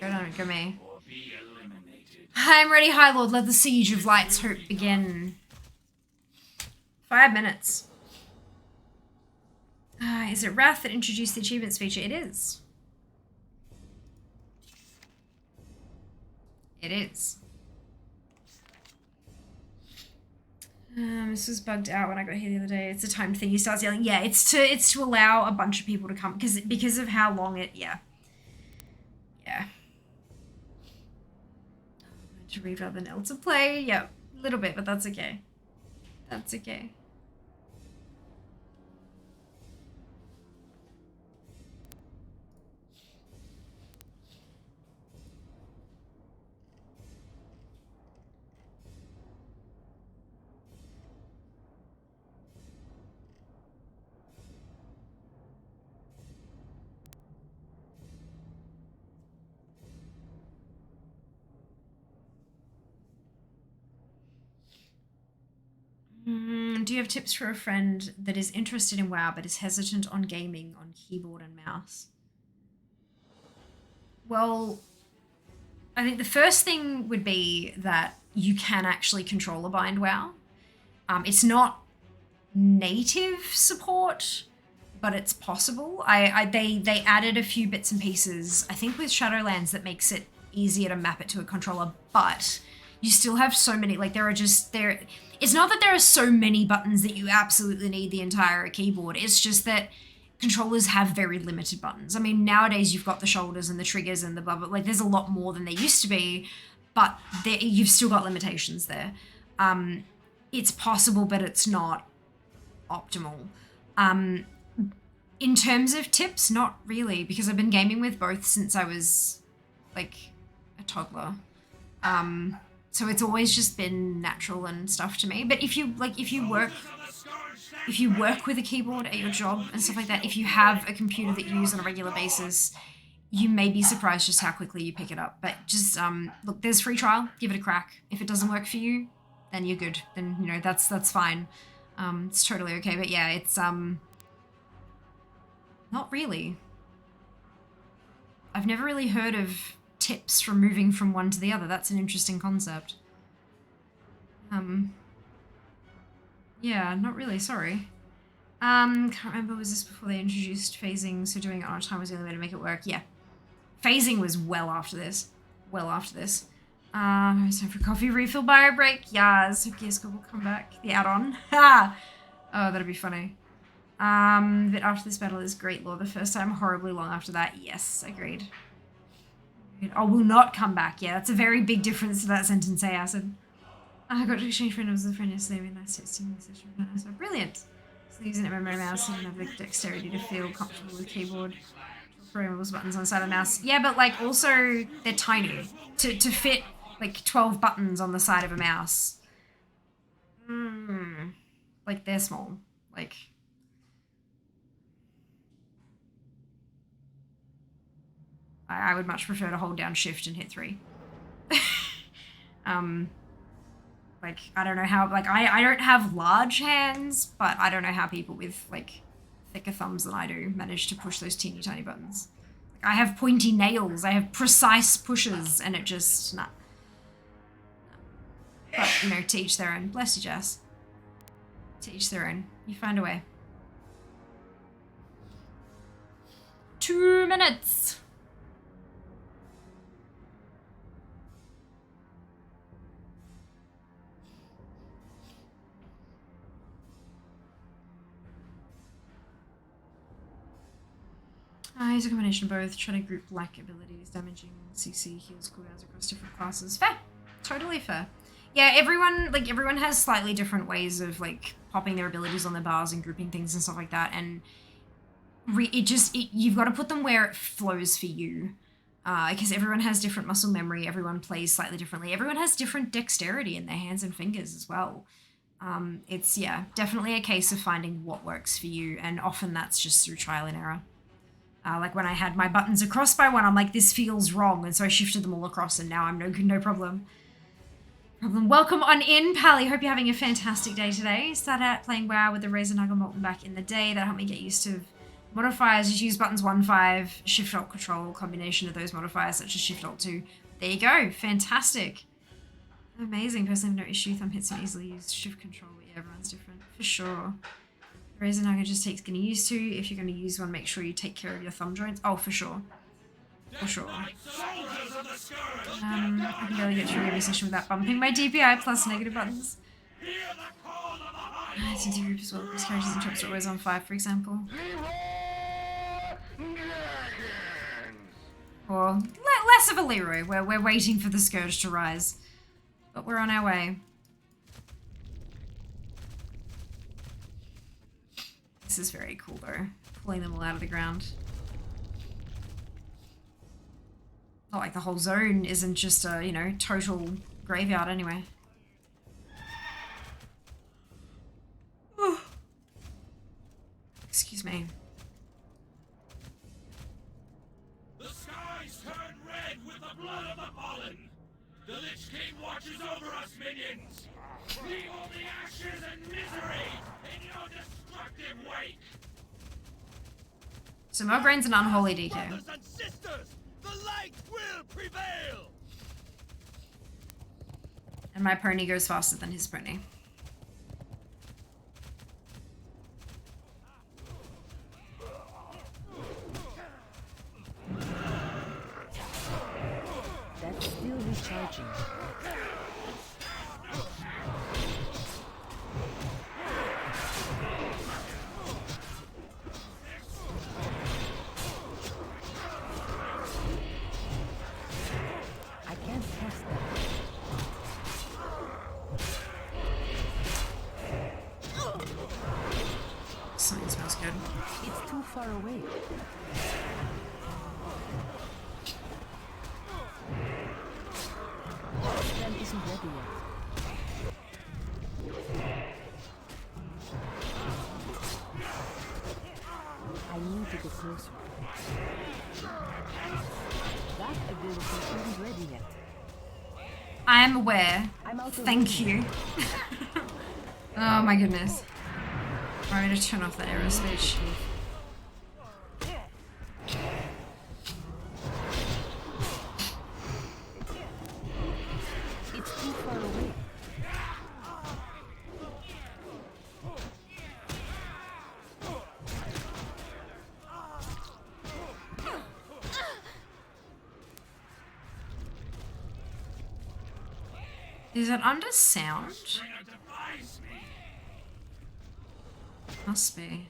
S1: Go me. I'm ready, High Lord. Let the siege of Light's Hope begin. 5 minutes. Is it Wrath that introduced the achievements feature? It is. It is. This was bugged out when I got here the other day. It's a timed thing. He starts yelling. Yeah, it's to allow a bunch of people to come because of how long it. Yeah. Yeah. To read other Nell to play. Yeah, a little bit, but that's okay. That's okay. Do you have tips for a friend that is interested in WoW but is hesitant on gaming on keyboard and mouse? Well, I think the first thing would be that you can actually controller bind WoW. It's not native support, but it's possible. They added a few bits and pieces, I think with Shadowlands, that makes it easier to map it to a controller, but you still have so many, like it's not that there are so many buttons that you absolutely need the entire keyboard. It's just that controllers have very limited buttons. I mean, nowadays you've got the shoulders and the triggers and the blah, blah, like there's a lot more than there used to be, but you've still got limitations there. It's possible, but it's not optimal. In terms of tips, not really, because I've been gaming with both since I was like a toddler. So it's always just been natural and stuff to me. But if you work with a keyboard at your job and stuff like that, if you have a computer that you use on a regular basis, you may be surprised just how quickly you pick it up. But just look, there's free trial, give it a crack. If it doesn't work for you, then you're good. Then that's fine. It's totally okay. But yeah, it's not really. I've never really heard of tips from moving from one to the other. That's an interesting concept. Yeah, not really, sorry. Can't remember, was this before they introduced phasing, so doing it on time was the only way to make it work? Yeah. Phasing was well after this. It's time for coffee refill bio break. Yes, Gears will come back. The add-on. Ha! Oh, that'd be funny. But after this battle is great lore. The first time horribly long after that. Yes, agreed. Oh, will not come back. Yeah, that's a very big difference to that sentence, hey, Acid. I got to exchange friends with a friend yesterday. Nice texting session. So brilliant. So using it with my mouse and have the dexterity to feel comfortable with keyboard. Programmable buttons on the side of the mouse. Yeah, but like also they're tiny. To fit like 12 buttons on the side of a mouse. Like they're small. Like I would much prefer to hold down shift and hit 3. Like, I don't know how, like, I don't have large hands, but I don't know how people with, like, thicker thumbs than I do manage to push those teeny tiny buttons. Like, I have pointy nails, I have precise pushes, and it just, nah. But, you know, to each their own. Bless you, Jess. To each their own. You find a way. 2 minutes! Use a combination of both. Try to group like abilities, damaging, CC, heals, cooldowns across different classes. Fair. Totally fair. Yeah, everyone has slightly different ways of, like, popping their abilities on their bars and grouping things and stuff like that, and you've got to put them where it flows for you. because everyone has different muscle memory, everyone plays slightly differently, everyone has different dexterity in their hands and fingers as well. It's, yeah, definitely a case of finding what works for you, and often that's just through trial and error. Like when I had my buttons across by one, I'm like, this feels wrong, and so I shifted them all across, and now I'm no problem. Welcome on in, Pally. Hope you're having a fantastic day today. Started out playing WoW with the Razor Nugget Molten back in the day. That helped me get used to modifiers. Just use buttons 1-5, Shift Alt Control, combination of those modifiers such as Shift Alt 2. There you go. Fantastic. Amazing. Personally, I have no issue. Thumb hits and easily use Shift Control. Yeah, everyone's different. For sure. The Razor Nugget just takes getting used to. If you're going to use one, make sure you take care of your thumb joints. Oh, for sure. For sure. I can barely get through every session without bumping my DPI plus negative buttons. It's in group as well. These characters and traps are always on 5, for example. Or less of a Leroy, where we're waiting for the Scourge to rise. But we're on our way. This is very cool though, pulling them all out of the ground. Not like the whole zone isn't just a, you know, total graveyard anyway. Excuse me.
S5: The skies turn red with the blood of the pollen. The Lich King watches over us, minions. Leave all the ashes and misery in your destructive wake.
S1: So Mograin's an unholy DK.
S5: Brothers and sisters, the light will prevail.
S1: And my pony goes faster than his pony.
S6: That's still recharging. I can't cast that.
S1: Something smells good.
S6: It's too far away. Spell isn't ready yet. I need to get closer. That ability isn't ready yet.
S1: I am aware.
S6: I'm out of
S1: Thank
S6: room.
S1: you. Oh my goodness. I'm going to turn off that arrow speech.
S6: It's too far away.
S1: Is it under sound? Must be.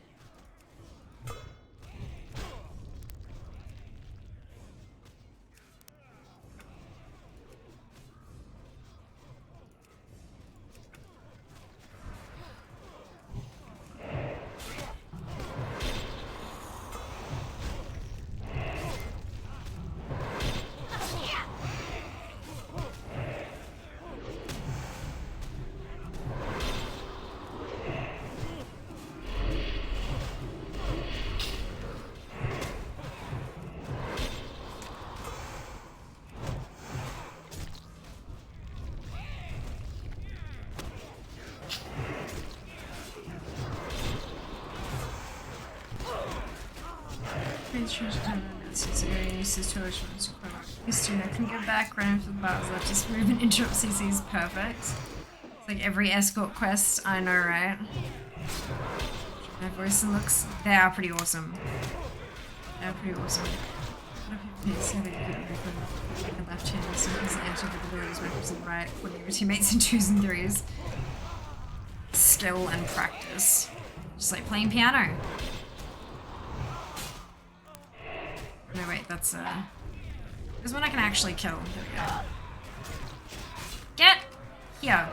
S1: History, I can go back, run for the bars left, just move and interrupt CC is perfect. It's like every escort quest, I know, right? My voice and looks, they are pretty awesome. They're pretty awesome. So that you get the left hand, so his anti-abilities represent right, putting your teammates in 2s and 3s. Skill and practice. Just like playing piano. No, wait, that's there's one I can actually kill. There we go. Get here.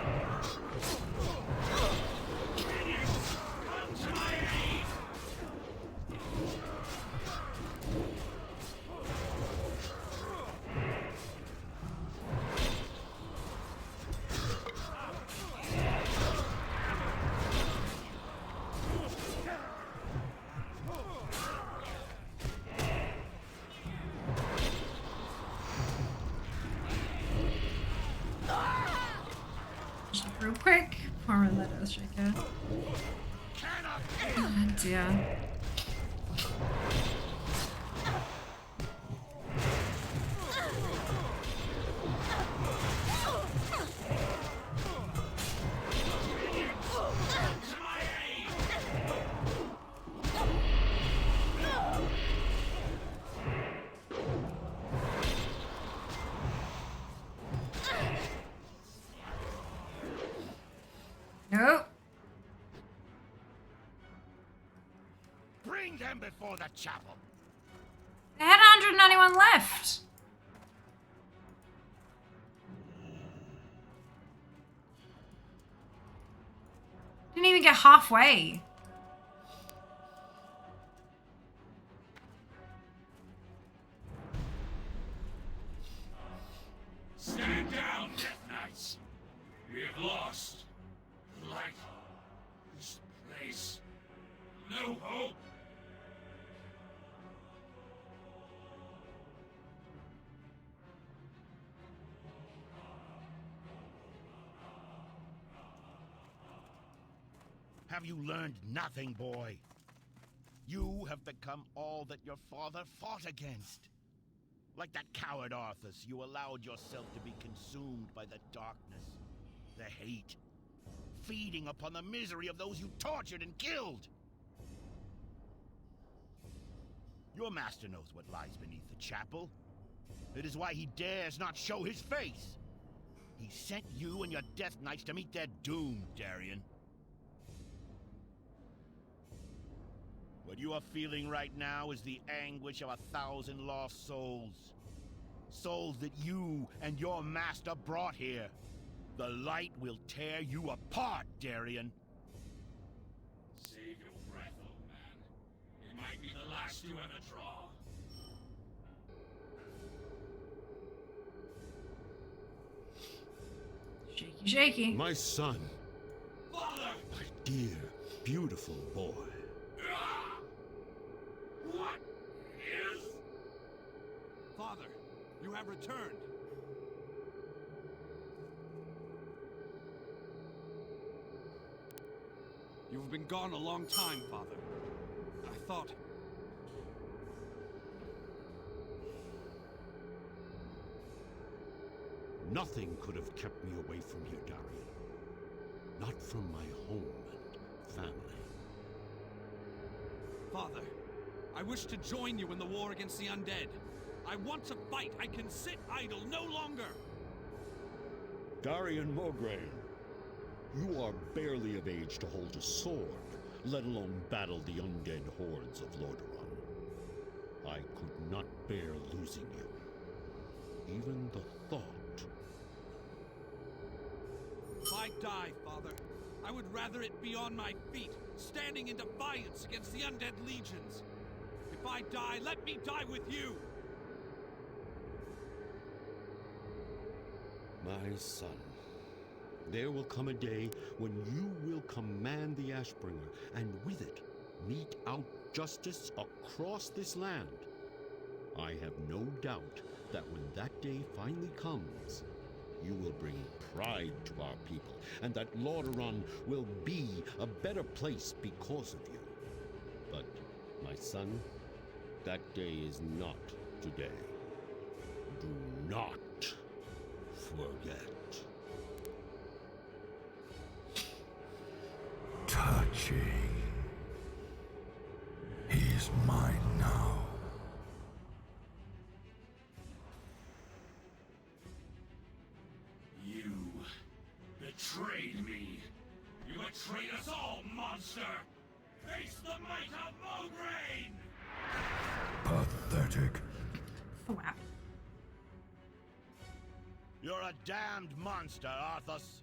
S1: that Earthshaker. Oh dear. Nope.
S5: Bring them before the chapel.
S1: They had 191 left. Didn't even get halfway.
S5: Stand down, Death Knights. We have lost. The light. This place. No hope.
S7: Have you learned nothing, boy? You have become all that your father fought against. Like that coward Arthas, you allowed yourself to be consumed by the darkness, the hate, feeding upon the misery of those you tortured and killed. Your master knows what lies beneath the chapel. It is why he dares not show his face. He sent you and your Death Knights to meet their doom, Darien. What you are feeling right now is the anguish of 1,000 lost souls. Souls that you and your master brought here. The light will tear you apart, Darien.
S5: Save your breath, old man. It might be the last you ever draw.
S1: Shaky, shaky.
S8: My son,
S5: Father!
S8: my dear, beautiful boy.
S5: What is...
S9: Father, you have returned. You've been gone a long time, Father. I thought...
S8: Nothing could have kept me away from here, Darien. Not from my home and family.
S9: Father, I wish to join you in the war against the undead. I want to fight. I can sit idle no longer.
S8: Darien Mograine, you are barely of age to hold a sword, let alone battle the undead hordes of Lordaeron. I could not bear losing you. Even the thought.
S9: If I die, Father, I would rather it be on my feet, standing in defiance against the undead legions. If I die, let me die with you!
S8: My son, there will come a day when you will command the Ashbringer, and with it, mete out justice across this land. I have no doubt that when that day finally comes, you will bring pride to our people, and that Lordaeron will be a better place because of you. But, my son, that day is not today. Do not forget.
S4: Touching. He's mine now.
S5: You betrayed me. You betrayed us all, monster! Face the might of Mograine!
S4: Pathetic.
S1: Oh, wow.
S7: You're a damned monster, Arthas.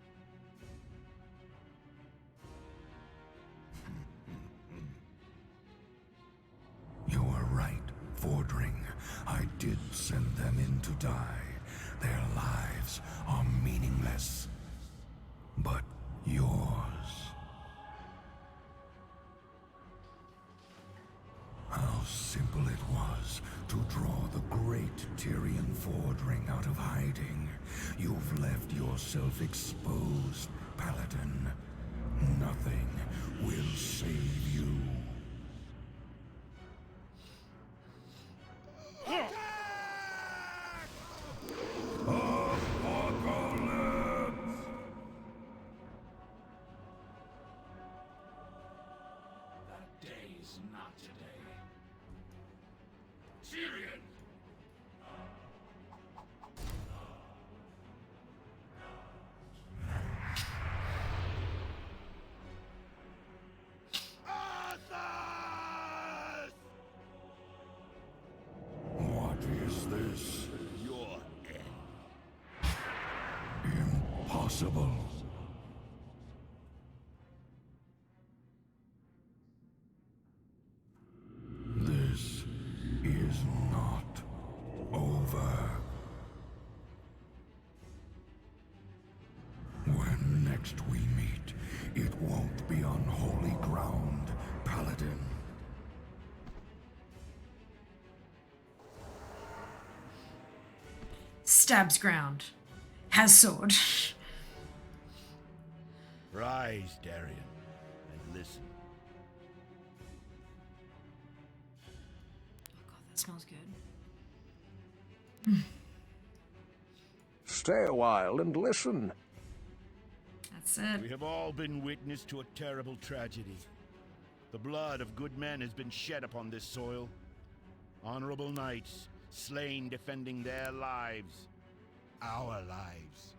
S4: You were right, Fordring. I did send them in to die. Their lives are meaningless. But yours... How simple it was to draw the great Tyrian Fordring out of hiding. You've left yourself exposed, Paladin. will save you.
S5: That day is not today. Tyrion!
S4: What is this?
S7: Your end.
S4: Impossible. This is not over. When next we meet, it won't be on holy ground, Paladin.
S1: Stabs ground. Has sword.
S7: Rise, Darian, and listen.
S1: Oh god, that smells good.
S10: Stay a while and listen.
S1: That's it.
S7: We have all been witness to a terrible tragedy. The blood of good men has been shed upon this soil. Honorable knights, slain defending their lives. Our lives.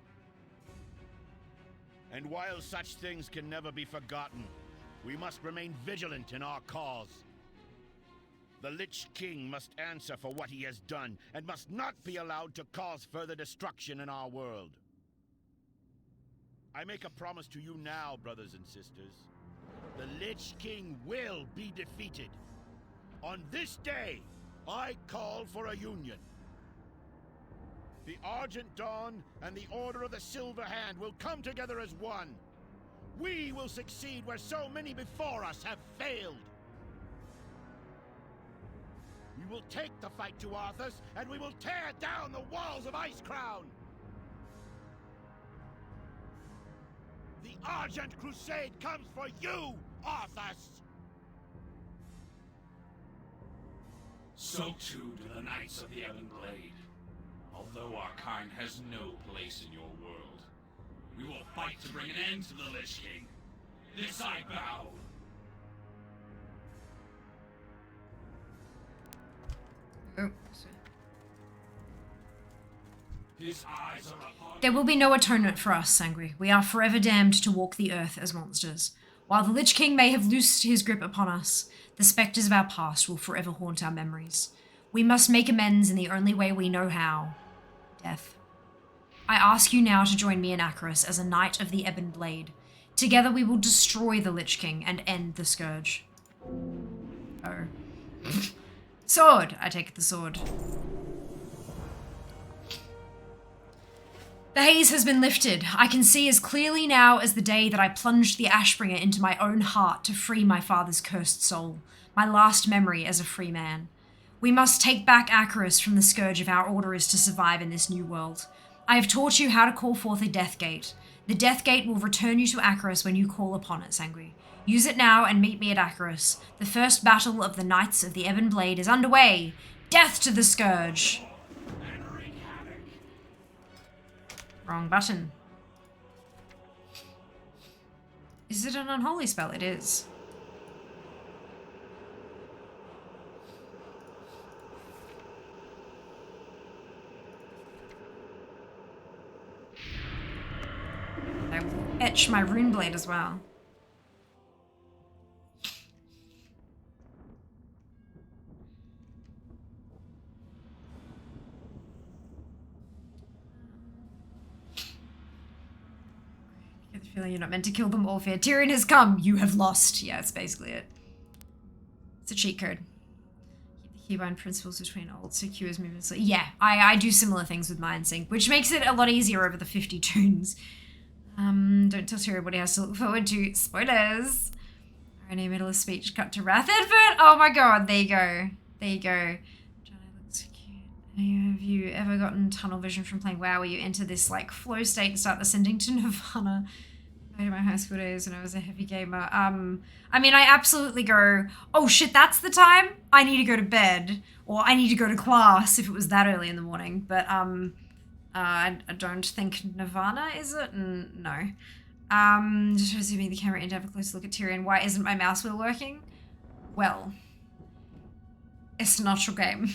S7: And while such things can never be forgotten, we must remain vigilant in our cause. The Lich King must answer for what he has done, and must not be allowed to cause further destruction in our world. I make a promise to you now, brothers and sisters. The Lich King will be defeated. On this day, I call for a union. The Argent Dawn and the Order of the Silver Hand will come together as one. We will succeed where so many before us have failed. We will take the fight to Arthas, and we will tear down the walls of Icecrown. The Argent Crusade comes for you, Arthas!
S5: So too do the Knights of the Ebon Blade. Although our kind has no place in your world, we will fight to bring an end to the Lich King. This I vow.
S1: Oh.
S5: His eyes are upon
S1: There will be no atonement for us, Sangri. We are forever damned to walk the earth as monsters. While the Lich King may have loosed his grip upon us, the specters of our past will forever haunt our memories. We must make amends in the only way we know how. Death. I ask you now to join me in Acheris as a Knight of the Ebon Blade. Together we will destroy the Lich King and end the Scourge. Oh. Sword! I take the sword. The haze has been lifted. I can see as clearly now as the day that I plunged the Ashbringer into my own heart to free my father's cursed soul, my last memory as a free man. We must take back Acheris from the scourge if our order is to survive in this new world. I have taught you how to call forth a Death Gate. The Death Gate will return you to Acheris when you call upon it, Sangri. Use it now and meet me at Acheris. The first battle of the Knights of the Ebon Blade is underway. Death to the Scourge! Wrong button. Is it an unholy spell? It is. I will etch my rune blade as well. I get the feeling you're not meant to kill them all, Fear. Tyrion has come. You have lost. Yeah, that's basically it. It's a cheat code. Keep the keybind principles between old secures movements. Yeah, I do similar things with Mind Sync, which makes it a lot easier over the 50 tunes. Don't tell Tyrion what he has to look forward to. Spoilers. Irony, middle of speech, cut to Wrath Advert. Oh my god, there you go. There you go. Johnny looks cute. Have you ever gotten tunnel vision from playing WoW where you enter this like flow state and start ascending to Nirvana? In my high school days when I was a heavy gamer. I mean, I absolutely go, oh shit, that's the time? I need to go to bed. Or I need to go to class if it was that early in the morning. But, I don't think Nirvana, is it? No. Just resuming the camera in to have a close look at Tyrion. Why isn't my mouse wheel working? Well, it's not your game.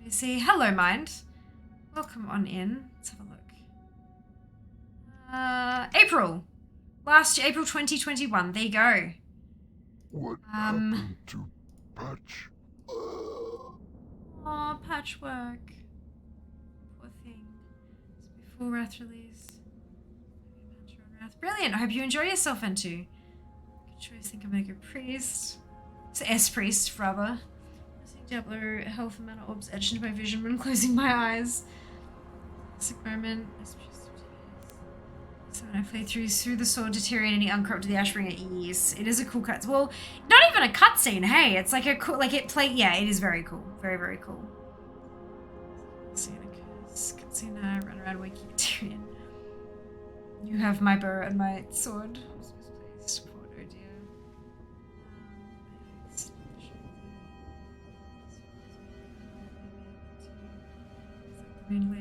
S1: You see, hello, mind. Welcome on in. Let's have a look. April. Last year, April 2021. There you go.
S2: What happened to Patch?
S1: Aw, Patchwork. Poor thing. It's before Wrath release. Wrath. Brilliant. I hope you enjoy yourself, N2. Good choice. Think I'm gonna go priest. It's S-priest, rather. Diablo, health and mana orbs etched into my vision when closing my eyes. Classic moment. So when I play through the sword to Tyrion and he uncorrupted the Ashbringer, yes, it is a cool cut. Well, not even a cutscene. Hey, it's like a cool, like it play. Yeah, it is very cool. Very, very cool. Cutscene. Run around waking Tyrion. You have my bow and my sword. Support, oh dear.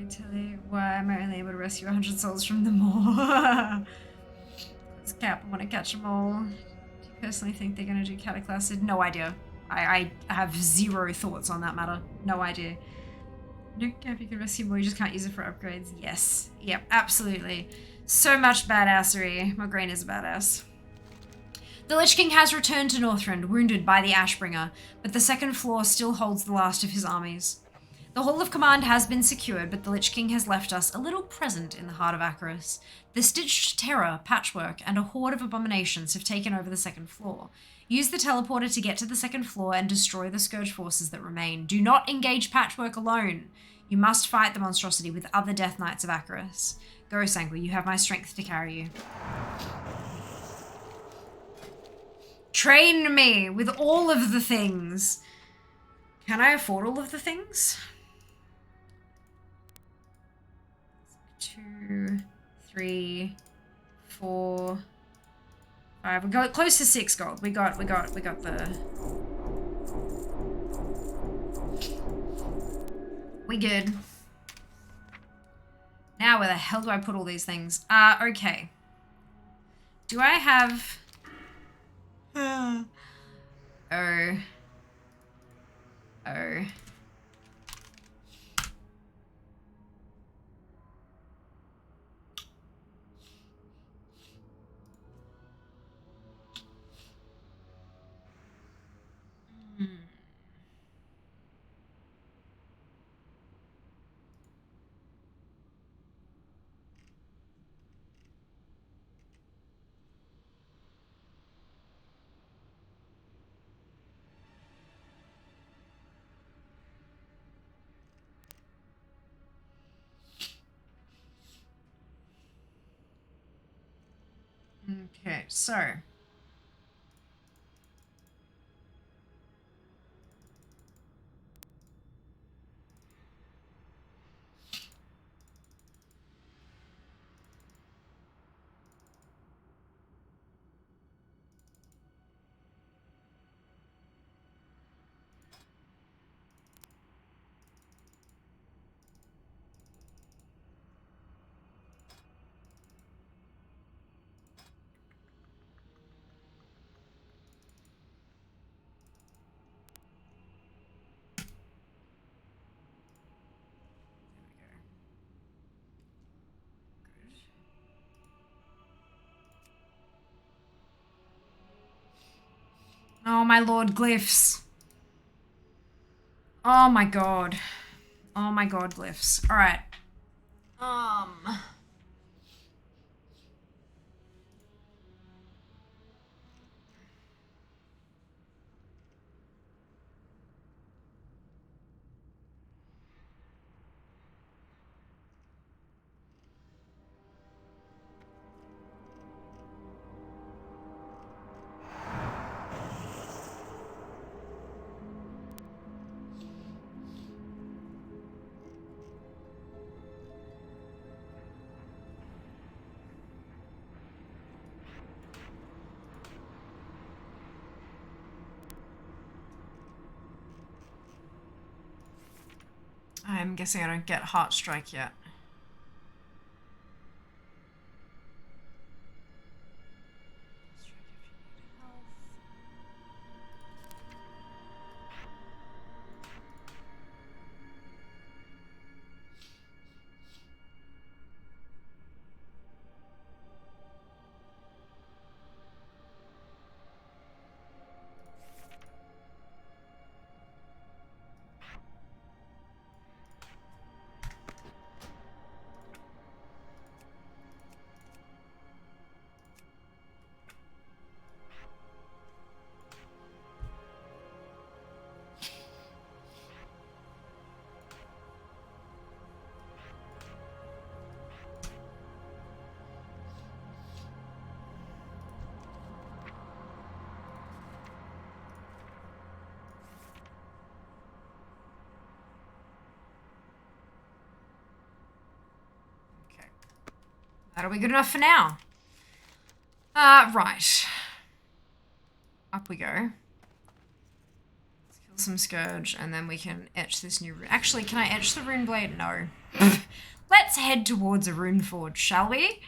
S1: Telly, why am I only able to rescue 100 souls from them all? It's Cap, I want to catch them all. Do you personally think they're going to do Cataclysm? No idea. I have zero thoughts on that matter. No idea. No, Cap, you can rescue more, you just can't use it for upgrades. Yes. Yep, absolutely. So much badassery. Mograine is a badass. The Lich King has returned to Northrend, wounded by the Ashbringer, but the second floor still holds the last of his armies. The Hall of Command has been secured, but the Lich King has left us a little present in the heart of Acheris. The Stitched Terror, Patchwork, and a horde of abominations have taken over the second floor. Use the teleporter to get to the second floor and destroy the Scourge forces that remain. Do not engage Patchwork alone. You must fight the monstrosity with other Death Knights of Acheris. Go, Sangui, you have my strength to carry you. Train me with all of the things. Can I afford all of the things? 2, 3, 4, 5. We got close to 6 gold. We got the. We good. Now where the hell do I put all these things? Okay. Do I have? Oh. Okay, so. Oh my lord, glyphs. Oh my god. Oh my god, glyphs. Alright. I'm guessing I don't get Heart Strike yet. That'll be good enough for now. Right. Up we go. Let's kill some Scourge, and then we can etch this new rune. Actually, can I etch the rune blade? No. Let's head towards a rune forge, shall we?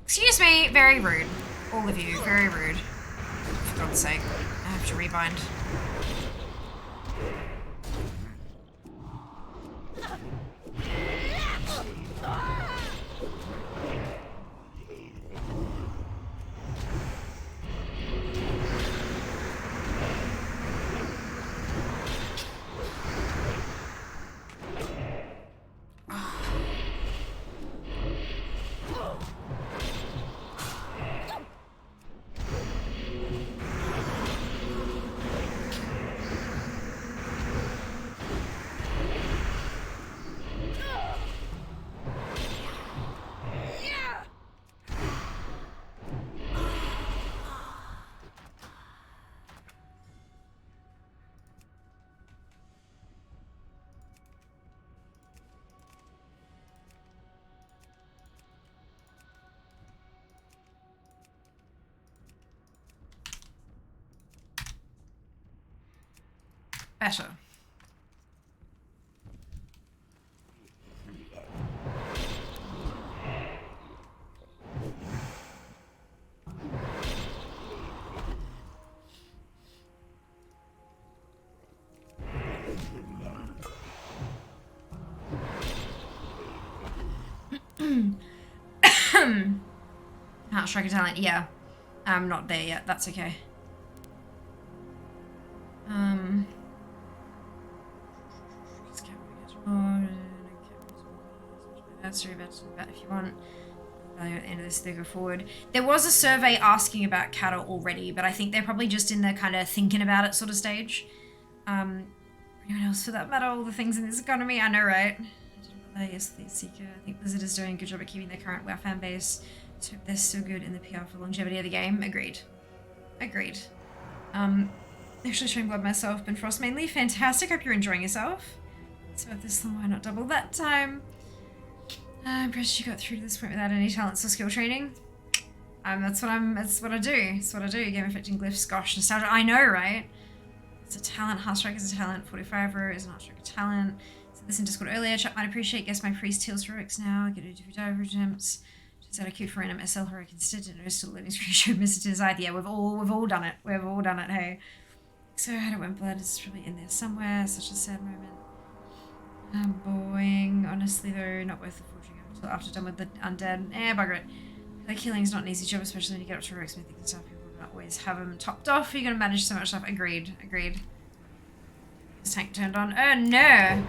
S1: Excuse me, very rude. All of you, very rude. For God's sake, I have to rebind. Better. Heart Striker talent, yeah. I'm not there yet, that's okay. That's true, but if you want value at the end of this, they go forward. There was a survey asking about cattle already, but I think they're probably just in the kind of thinking about it sort of stage. Anyone else for that matter, all the things in this economy, I know, right? Yes, the Seeker. I think Blizzard is doing a good job at keeping their current WoW fan base. So they're still good in the PR for longevity of the game. Agreed. Agreed. Actually showing blood myself, been Frost mainly. Fantastic, hope you're enjoying yourself. So if this long, why not double that time? I'm impressed you got through to this point without any talents or skill training. That's what I do. That's what I do. Game affecting glyphs, gosh, nostalgia. I know, right? It's a talent. Heartstrike is a talent. 45 row is an Heartstrike a talent. Said this in Discord earlier. Chat might appreciate. Guess my priest heals heroics now. Get a dive attempts. Just out of cute for random SL heroic instead. Didn't know still living screenshot missed his eye. Yeah, we've all done it. We've all done it. Hey. So how do I blood? It's probably in there somewhere. Such a sad moment. Boing. Honestly though, not worth the forging until after done with the undead. Bugger it. Like healing's not an easy job, especially when you get up to heroic smithing and stuff. People don't always have them topped off. You're gonna manage so much stuff. Agreed. Agreed. This tank turned on. Oh no!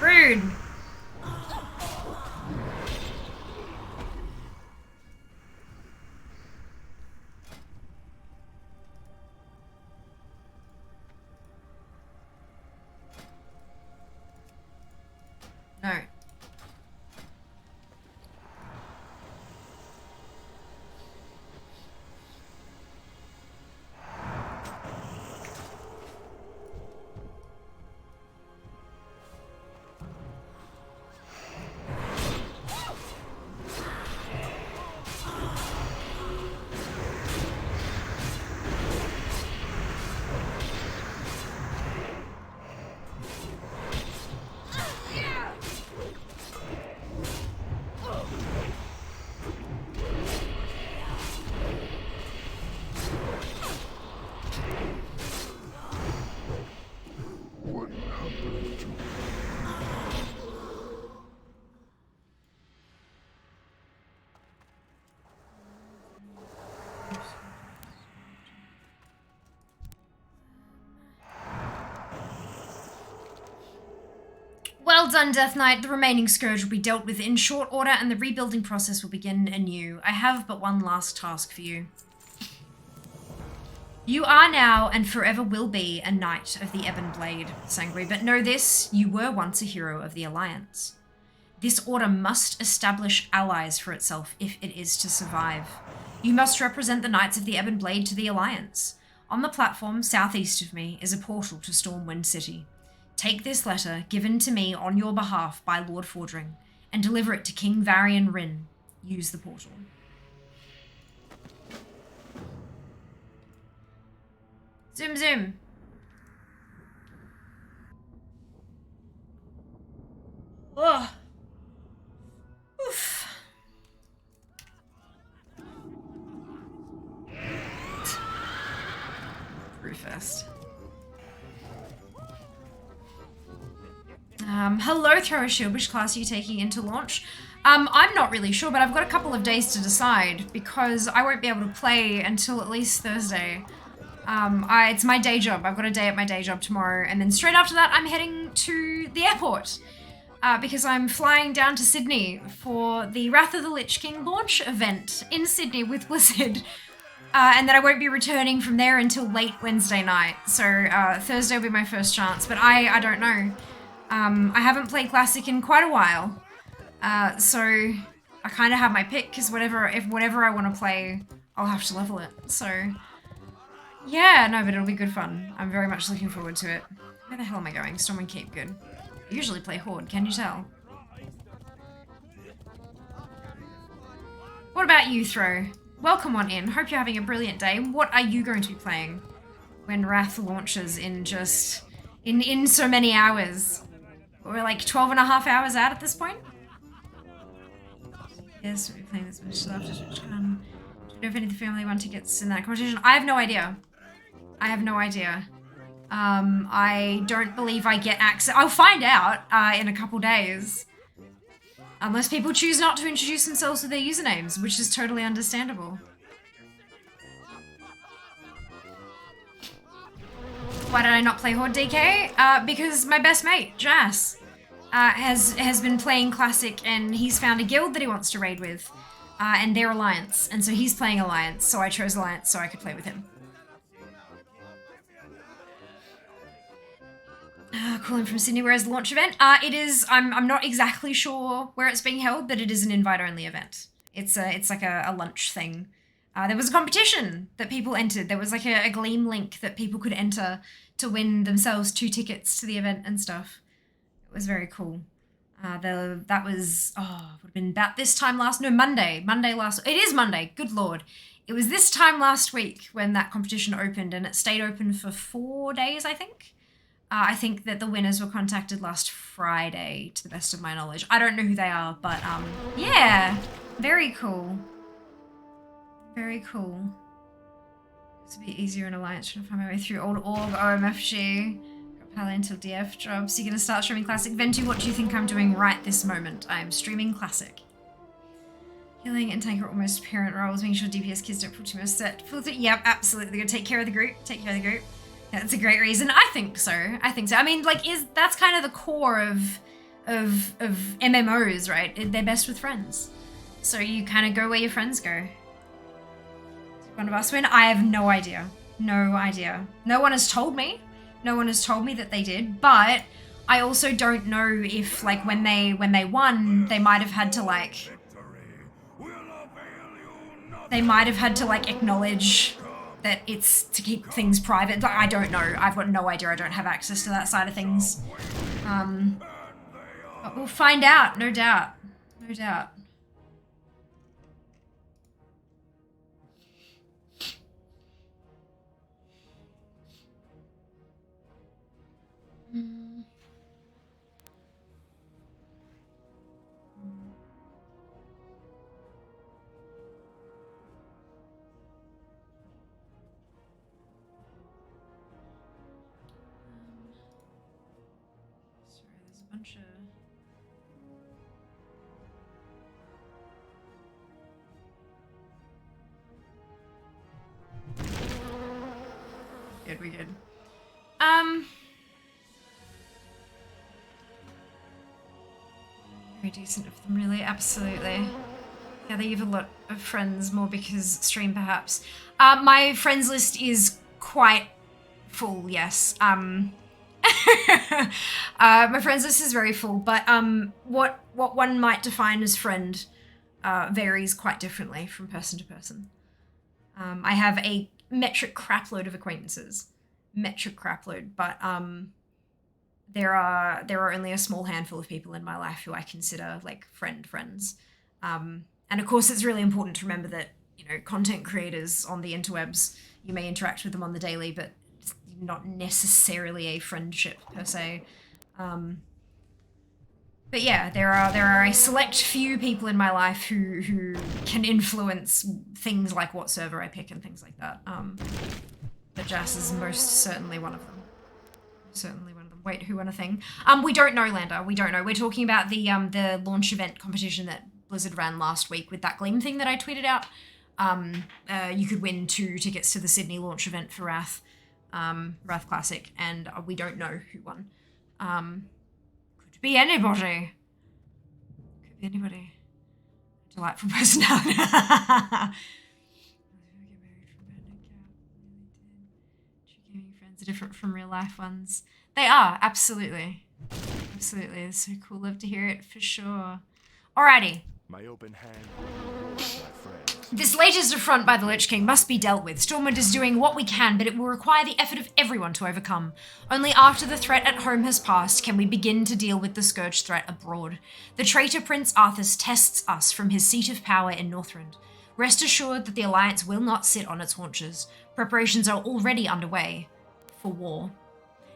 S1: Rude. No. Well done, Death Knight. The remaining scourge will be dealt with in short order and the rebuilding process will begin anew. I have but one last task for you. You are now and forever will be a knight of the Ebon Blade, Sangui, but know this, you were once a hero of the Alliance. This order must establish allies for itself if it is to survive. You must represent the Knights of the Ebon Blade to the Alliance. On the platform southeast of me is a portal to Stormwind City. Take this letter, given to me on your behalf by Lord Fordring, and deliver it to King Varian Rin. Use the portal. Zoom zoom. Ugh. Oof. Brewfest. Hello, Thrower Shield. Which class are you taking into launch? I'm not really sure, but I've got a couple of days to decide because I won't be able to play until at least Thursday. It's my day job. I've got a day at my day job tomorrow, and then straight after that, I'm heading to the airport because I'm flying down to Sydney for the Wrath of the Lich King launch event in Sydney with Blizzard. And then I won't be returning from there until late Wednesday night. So Thursday will be my first chance, but I don't know. I haven't played Classic in quite a while. So I kind of have my pick because whatever I want to play, I'll have to level it. So yeah, no, but it'll be good fun. I'm very much looking forward to it. Where the hell am I going? Stormwind Keep, good. I usually play Horde, can you tell? What about you, Throw? Welcome on in. Hope you're having a brilliant day. What are you going to be playing when Wrath launches in just... in so many hours? We're like 12 and a half hours out at this point? Yes, we'll be playing this much after TwitchCon. Do you know if any of the family won tickets in that competition? I have no idea. I have no idea. I don't believe I get access. I'll find out in a couple days. Unless people choose not to introduce themselves with their usernames, which is totally understandable. Why did I not play Horde, DK? Because my best mate, Jas, has been playing Classic and he's found a guild that he wants to raid with. And they're Alliance. And so he's playing Alliance, so I chose Alliance so I could play with him. Calling from Sydney, where is the launch event? It is, I'm not exactly sure where it's being held, but it is an invite-only event. It's like a lunch thing. There was a competition that people entered. There was like a Gleam link that people could enter to win themselves 2 tickets to the event and stuff. It was very cool. That was, would have been about this time Monday last, it is Monday, good lord. It was this time last week when that competition opened and it stayed open for 4 days, I think. I think that the winners were contacted last Friday, to the best of my knowledge. I don't know who they are, but yeah, very cool. Very cool. This would be easier in Alliance trying to find my way through old org, OMFG. Got Pally until DF drops. You're gonna start streaming Classic. Venti, what do you think I'm doing right this moment? I'm streaming Classic. Healing and tank are almost parent roles, making sure DPS kids don't put too much set. Yep, absolutely. Gonna take care of the group. Take care of the group. That's a great reason. I think so. I mean, like, that's kind of the core of MMOs, right? They're best with friends. So you kind of go where your friends go. Did one of us win? I have no idea. No idea. No one has told me. No one has told me that they did. But I also don't know if, like, when they won, they might have had to, like... They might have had to, like, acknowledge that it's to keep things private. I don't know. I've got no idea. I don't have access to that side of things. But we'll find out, no doubt. No doubt. Bunch of... Good, we good. Very decent of them, really, absolutely. Yeah, they give a lot of friends, more because stream, perhaps. My friends list is quite full, yes. My friends list is very full, but what one might define as friend varies quite differently from person to person. I have a metric crapload of acquaintances. Metric crapload, but there are only a small handful of people in my life who I consider like friends. And of course, it's really important to remember that, you know, content creators on the interwebs, you may interact with them on the daily, but it's not necessarily a friendship per se. But yeah, there are a select few people in my life who can influence things like what server I pick and things like that. But Jas is most certainly one of them. Certainly one of them. Wait, who won a thing? We don't know, Lander. We don't know. We're talking about the launch event competition that Blizzard ran last week with that Gleam thing that I tweeted out. You could win 2 tickets to the Sydney launch event for Wrath Classic, and we don't know who won. Could be anybody. Could be anybody. Delightful personality. Friends are different from real life ones. They are, absolutely. Absolutely. It's so cool. Love to hear it for sure. Alrighty.
S10: My open hand, my friends.
S1: This latest affront by the Lich King must be dealt with. Stormwind is doing what we can, but it will require the effort of everyone to overcome. Only after the threat at home has passed can we begin to deal with the Scourge threat abroad. The traitor Prince Arthas tests us from his seat of power in Northrend. Rest assured that the Alliance will not sit on its haunches. Preparations are already underway for war.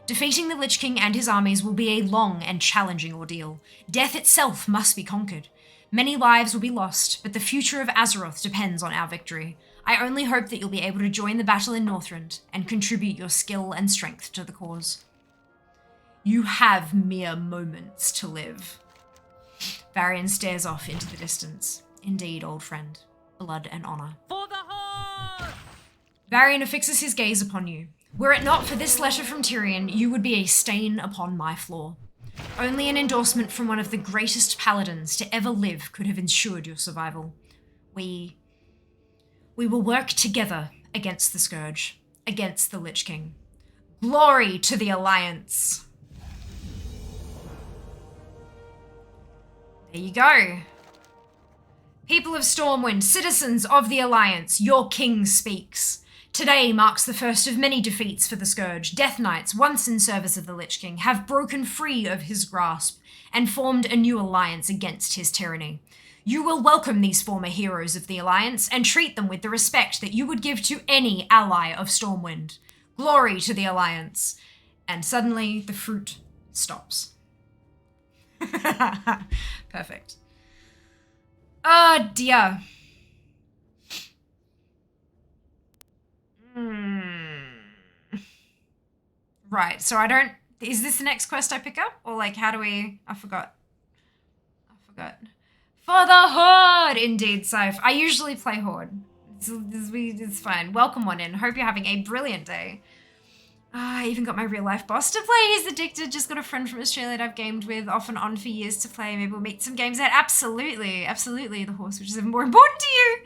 S1: Defeating the Lich King and his armies will be a long and challenging ordeal. Death itself must be conquered. Many lives will be lost, but the future of Azeroth depends on our victory. I only hope that you'll be able to join the battle in Northrend and contribute your skill and strength to the cause. You have mere moments to live. Varian stares off into the distance. Indeed, old friend. Blood and honor.
S6: For the horse!
S1: Varian affixes his gaze upon you. Were it not for this letter from Tyrion, you would be a stain upon my floor. Only an endorsement from one of the greatest paladins to ever live could have ensured your survival. We will work together against the Scourge, against the Lich King. Glory to the Alliance! There you go. People of Stormwind, citizens of the Alliance, your king speaks. Today marks the first of many defeats for the Scourge. Death Knights, once in service of the Lich King, have broken free of his grasp and formed a new alliance against his tyranny. You will welcome these former heroes of the Alliance and treat them with the respect that you would give to any ally of Stormwind. Glory to the Alliance. And suddenly the fruit stops. Perfect. Oh dear. Right, so I don't... Is this the next quest I pick up? Or like, how do we... I forgot. For the Horde! Indeed, Siph. I usually play Horde. It's fine. Welcome on in. Hope you're having a brilliant day. I even got my real life boss to play. He's addicted. Just got a friend from Australia that I've gamed with off and on for years to play. Maybe we'll meet some games out. Absolutely. Absolutely. The horse, which is even more important to you.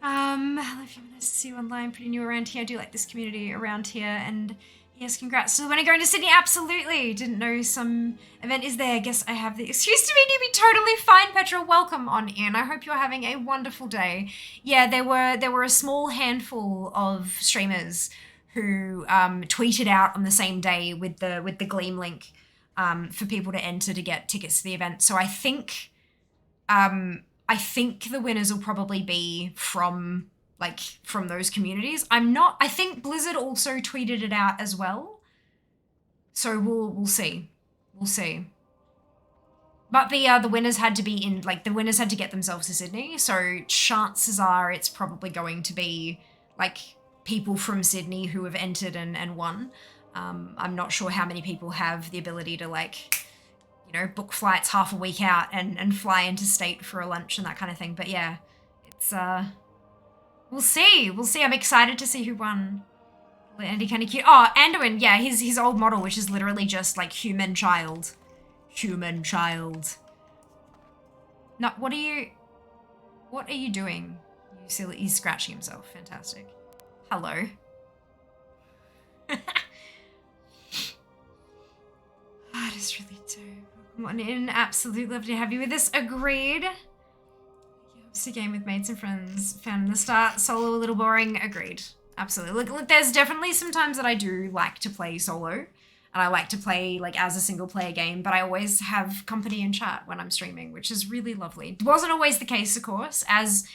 S1: Hello, if you're nice to see you online. Pretty new around here. I do like this community around here. And yes, congrats to the winner going to Sydney. Absolutely. Didn't know some event is there. Guess I have the excuse to be totally fine, Petra. Welcome on in. I hope you're having a wonderful day. Yeah, there were a small handful of streamers who tweeted out on the same day with the Gleam link for people to enter to get tickets to the event. So I think the winners will probably be from those communities. I think Blizzard also tweeted it out as well. So we'll see. We'll see. But the winners had to be in, like, the winners had to get themselves to Sydney. So chances are it's probably going to be like people from Sydney who have entered and won. I'm not sure how many people have the ability to, like, you know, book flights half a week out and fly into state for a lunch and that kind of thing. But yeah, it's we'll see. We'll see. I'm excited to see who won. Andy kind of cute. Oh, Anduin, yeah, his old model, which is literally just like human child. Human child. No, what are you doing? You silly, he's scratching himself. Fantastic. Hello. Oh, it is really too. Come on in. Absolutely love to have you with us. Agreed. It's a game with mates and friends. Found in the start. Solo a little boring. Agreed. Absolutely. Look, there's definitely some times that I do like to play solo. And I like to play like as a single player game, but I always have company in chat when I'm streaming, which is really lovely. It wasn't always the case, of course, as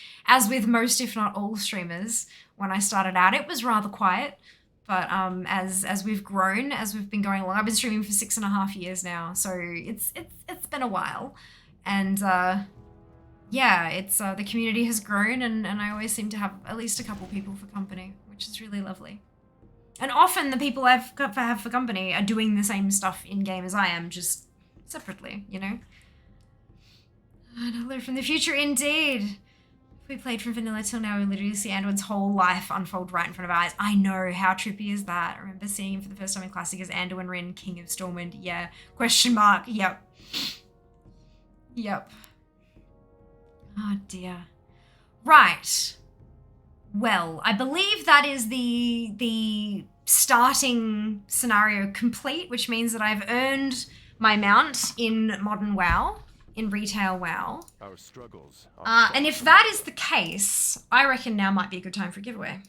S1: with most, if not all streamers. When I started out, it was rather quiet. But as we've grown, as we've been going along, I've been streaming for 6.5 years now, so it's been a while, and yeah, it's the community has grown, and I always seem to have at least a couple people for company, which is really lovely. And often the people I have for company are doing the same stuff in game as I am, just separately, you know. And hello from the future, indeed. If we played from vanilla till now, we literally see Anduin's whole life unfold right in front of our eyes. I know, how trippy is that? I remember seeing him for the first time in Classic as Anduin Wrynn, King of Stormwind. Yeah. Question mark. Yep. Yep. Oh dear. Right. Well, I believe that is the starting scenario complete, which means that I've earned my mount in Modern WoW. In retail WoW.
S10: Our struggles.
S1: And if that is the case, I reckon now might be a good time for a giveaway.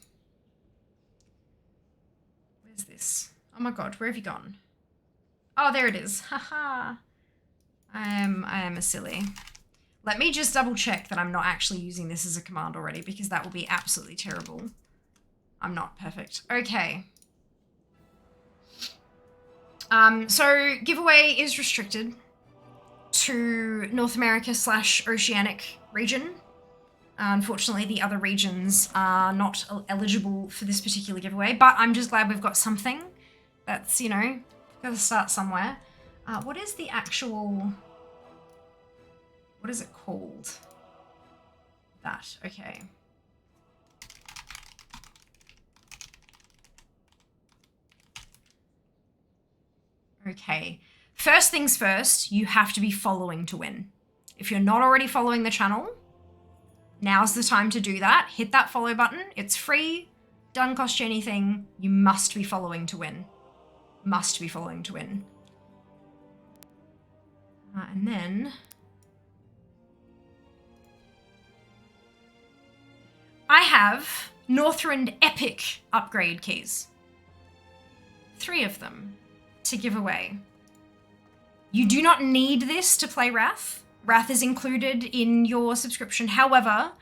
S1: Where's this? Oh my god, where have you gone? Oh, there it is. Haha. I am a silly. Let me just double check that I'm not actually using this as a command already, because that will be absolutely terrible. I'm not perfect. Okay. So giveaway is restricted to North America / Oceanic region. Unfortunately, the other regions are not eligible for this particular giveaway, but I'm just glad we've got something. That's, you know, gotta start somewhere. What is the actual... What is it called? That, okay. Okay. First things first, you have to be following to win. If you're not already following the channel, now's the time to do that. Hit that follow button. It's free. Doesn't cost you anything. You must be following to win. Must be following to win. And then... I have Northrend Epic upgrade keys. 3 of them to give away. You do not need this to play Wrath. Wrath is included in your subscription. However,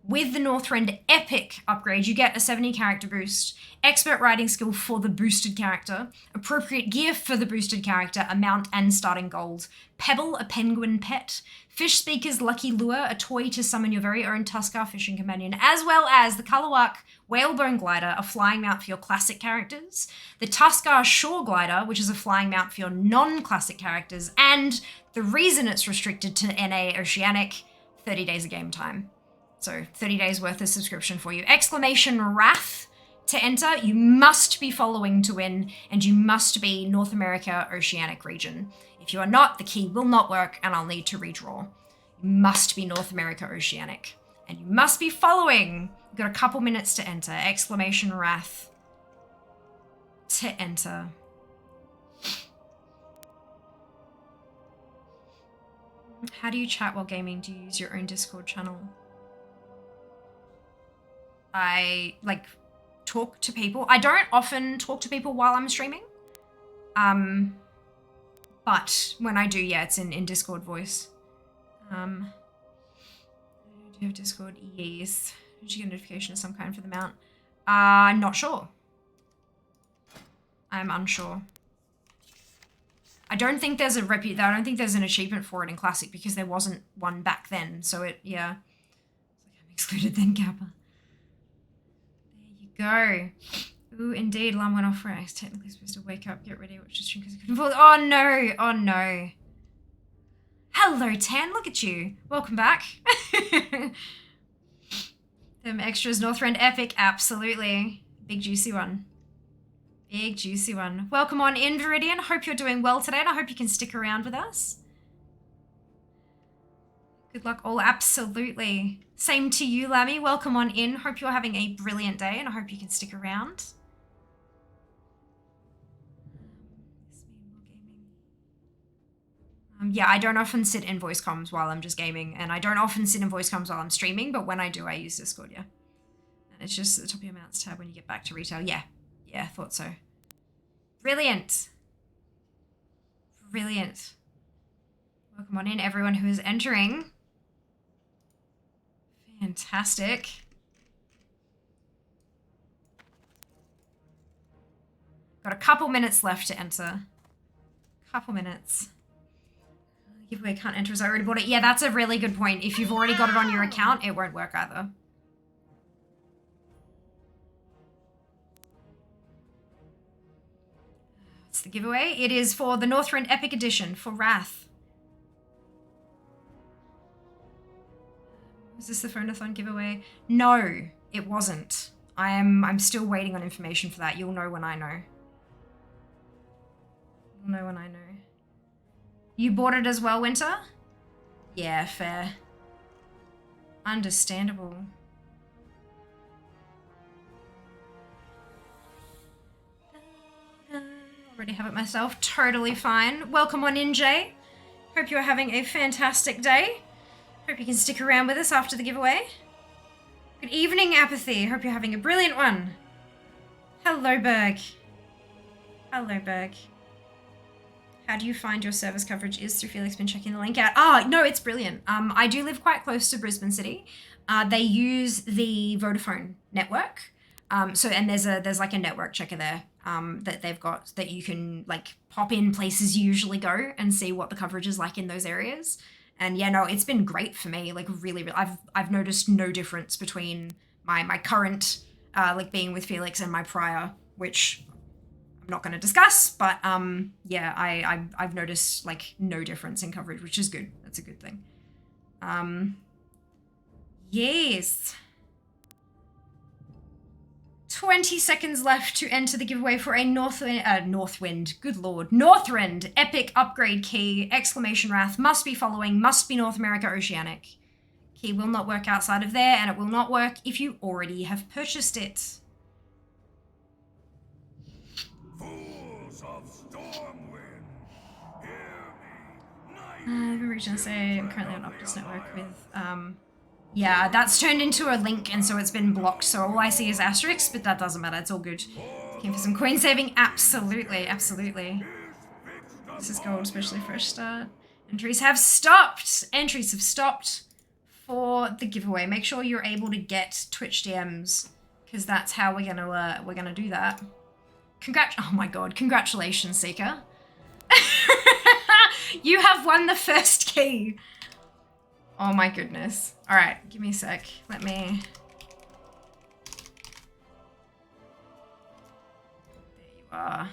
S1: with the Northrend Epic upgrade, you get a 70 character boost, expert riding skill for the boosted character, appropriate gear for the boosted character, a mount and starting gold, Pebble, a penguin pet, Fish Speaker's Lucky Lure, a toy to summon your very own Tuskar fishing companion, as well as the Colourwalk Whalebone Glider, a flying mount for your classic characters, the Tuskar Shore Glider, which is a flying mount for your non-classic characters, and the reason it's restricted to NA Oceanic, 30 days of game time. So 30 days worth of subscription for you. Exclamation Wrath to enter. You must be following to win, and you must be North America Oceanic region. If you are not, the key will not work and I'll need to redraw. You must be North America Oceanic. And you must be following. You've got a couple minutes to enter. Exclamation Wrath to enter. How do you chat while gaming? Do you use your own Discord channel? I, like, talk to people. I don't often talk to people while I'm streaming. But when I do, yeah, it's in Discord voice. Do you have Discord? Yes. Did you get a notification of some kind for the mount? Not sure. I'm unsure. I don't think there's I don't think there's an achievement for it in Classic because there wasn't one back then. So it, yeah. I'm excluded then, Kappa. There you go. Ooh, indeed, alarm went off for I was technically supposed to wake up, get ready, watch the stream because I couldn't fall. Oh no, oh no. Hello, Tan, look at you. Welcome back. Them extras, Northrend Epic, absolutely. Big juicy one. Big juicy one. Welcome on in, Viridian. Hope you're doing well today and I hope you can stick around with us. Good luck all, absolutely. Same to you, Lammy. Welcome on in. Hope you're having a brilliant day and I hope you can stick around. Yeah, I don't often sit in voice comms while I'm just gaming, and I don't often sit in voice comms while I'm streaming, but when I do, I use Discord, yeah. And it's just at the top of your mouse tab when you get back to retail. Yeah, thought so. Brilliant. Brilliant. Welcome on in, everyone who is entering. Fantastic. Got a couple minutes left to enter. Couple minutes. Giveaway can't enter as I already bought it. Yeah, that's a really good point. If you've already got it on your account, it won't work either. What's the giveaway? It is for the Northrend Epic Edition for Wrath. Was this the Phonathon giveaway? No, it wasn't. I'm still waiting on information for that. You'll know when I know. You'll know when I know. You bought it as well, Winter? Yeah, fair. Understandable. Already have it myself. Totally fine. Welcome on in, Jay. Hope you're having a fantastic day. Hope you can stick around with us after the giveaway. Good evening, Apathy. Hope you're having a brilliant one. Hello, Berg. Hello, Berg. How do you find your service coverage is through Felix? Been checking the link out. Oh, no, it's brilliant. I do live quite close to Brisbane City. They use the Vodafone network. And there's like a network checker there that they've got that you can like pop in places you usually go and see what the coverage is like in those areas. And yeah, no, it's been great for me. Like really, I've noticed no difference between my current like being with Felix and my prior, which I'm not going to discuss, but yeah, I've noticed like no difference in coverage, which is good. That's a good thing. Yes. 20 seconds left to enter the giveaway for a Northwind, good lord, Northrend Epic Upgrade Key, exclamation wrath, must be following, must be North America Oceanic. Key will not work outside of there, and it will not work if you already have purchased it.
S4: Fools of Stormwind, hear me.
S1: I've been reaching to say I'm currently on Optus Network with, yeah, that's turned into a link, and so it's been blocked, so all I see is asterisks, but that doesn't matter, it's all good. Looking for some coin saving? Absolutely, absolutely. This is gold, especially fresh start. Entries have stopped! Entries have stopped for the giveaway. Make sure you're able to get Twitch DMs, because that's how we're gonna do that. Oh my god, congratulations, Seeker. You have won the first key. Oh my goodness. All right, give me a sec. Let me... There you are.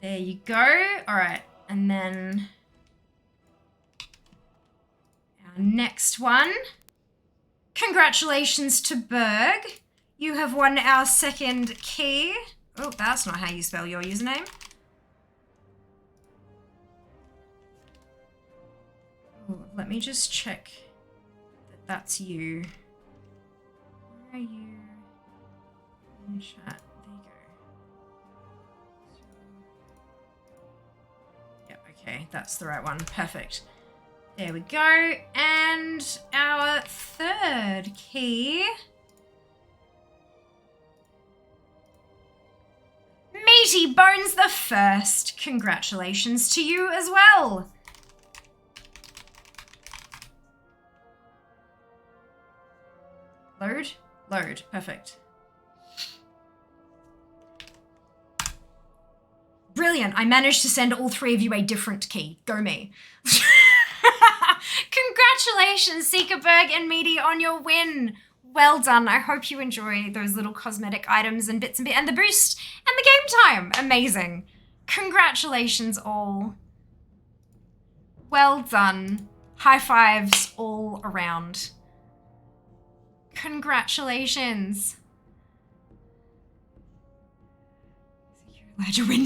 S1: There you go. All right, and then our next one. Congratulations to Berg. You have won our second key. Oh, that's not how you spell your username. Let me just check that that's you. Where are you? In chat. There you go. Yep, okay, that's the right one. Perfect. There we go. And our third key. Meaty Bones the First. Congratulations to you as well. Load? Load. Perfect. Brilliant. I managed to send all three of you a different key. Go me. Congratulations, Seekerberg and Meaty, on your win. Well done. I hope you enjoy those little cosmetic items and bits and the boost and the game time. Amazing. Congratulations all. Well done. High fives all around. Congratulations. You're allowed to win.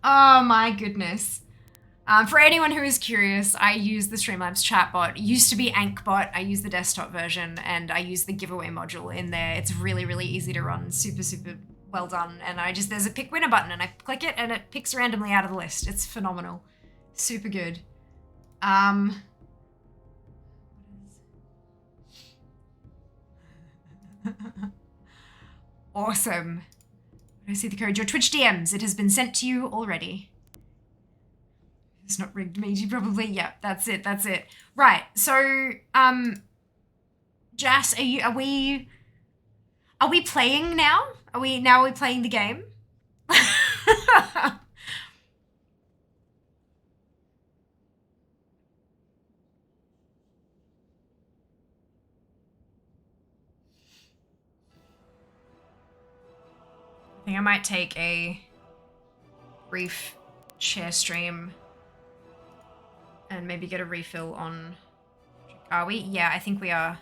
S1: Oh my goodness. For anyone who is curious, I use the Streamlabs chatbot. It used to be AnkBot. I use the desktop version, and I use the giveaway module in there. It's really, really easy to run. Super, super well done. And there's a pick winner button, and I click it, and it picks randomly out of the list. It's phenomenal. Super good. Awesome. I see the code. Your Twitch DMs. It has been sent to you already. It's not rigged meaty, probably. Yeah, that's it. That's it. Right. So, Jas, are we playing now? Are we playing the game? I think I might take a brief share stream and maybe get a refill on. Are we? Yeah, I think we are.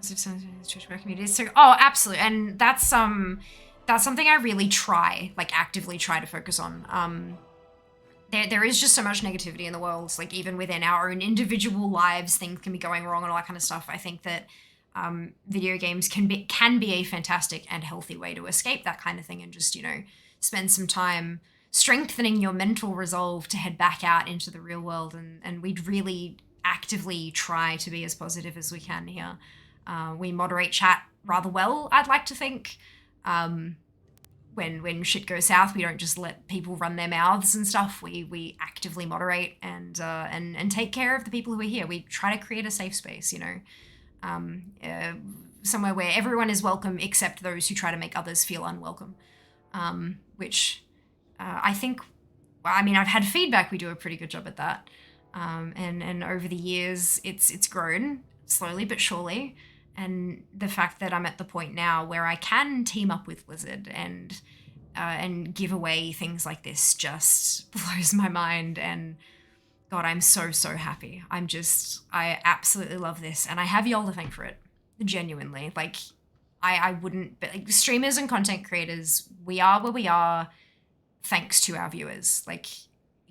S1: So, oh, absolutely, and that's something I really try, like actively try to focus on. There is just so much negativity in the world, like even within our own individual lives, things can be going wrong and all that kind of stuff. I think that video games can be a fantastic and healthy way to escape that kind of thing and just, you know, spend some time strengthening your mental resolve to head back out into the real world. And we'd really actively try to be as positive as we can here. We moderate chat rather well, I'd like to think. When shit goes south, we don't just let people run their mouths and stuff. We actively moderate and take care of the people who are here. We try to create a safe space, you know. Somewhere where everyone is welcome except those who try to make others feel unwelcome, which I think, I mean, I've had feedback we do a pretty good job at that, and over the years it's grown slowly but surely, and the fact that I'm at the point now where I can team up with Blizzard and give away things like this just blows my mind. And God, I'm so, so happy. I absolutely love this. And I have y'all to thank for it. Genuinely. Like, I wouldn't, but like streamers and content creators, we are where we are thanks to our viewers. Like,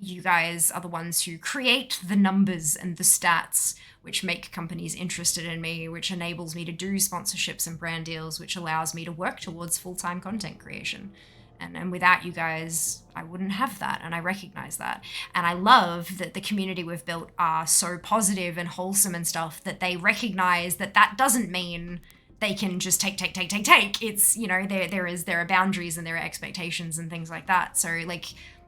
S1: you guys are the ones who create the numbers and the stats, which make companies interested in me, which enables me to do sponsorships and brand deals, which allows me to work towards full-time content creation. And without you guys, I wouldn't have that, and I recognize that. And I love that the community we've built are so positive and wholesome and stuff that they recognize that that doesn't mean they can just take. It's, you know, there are boundaries and there are expectations and things like that. So, like,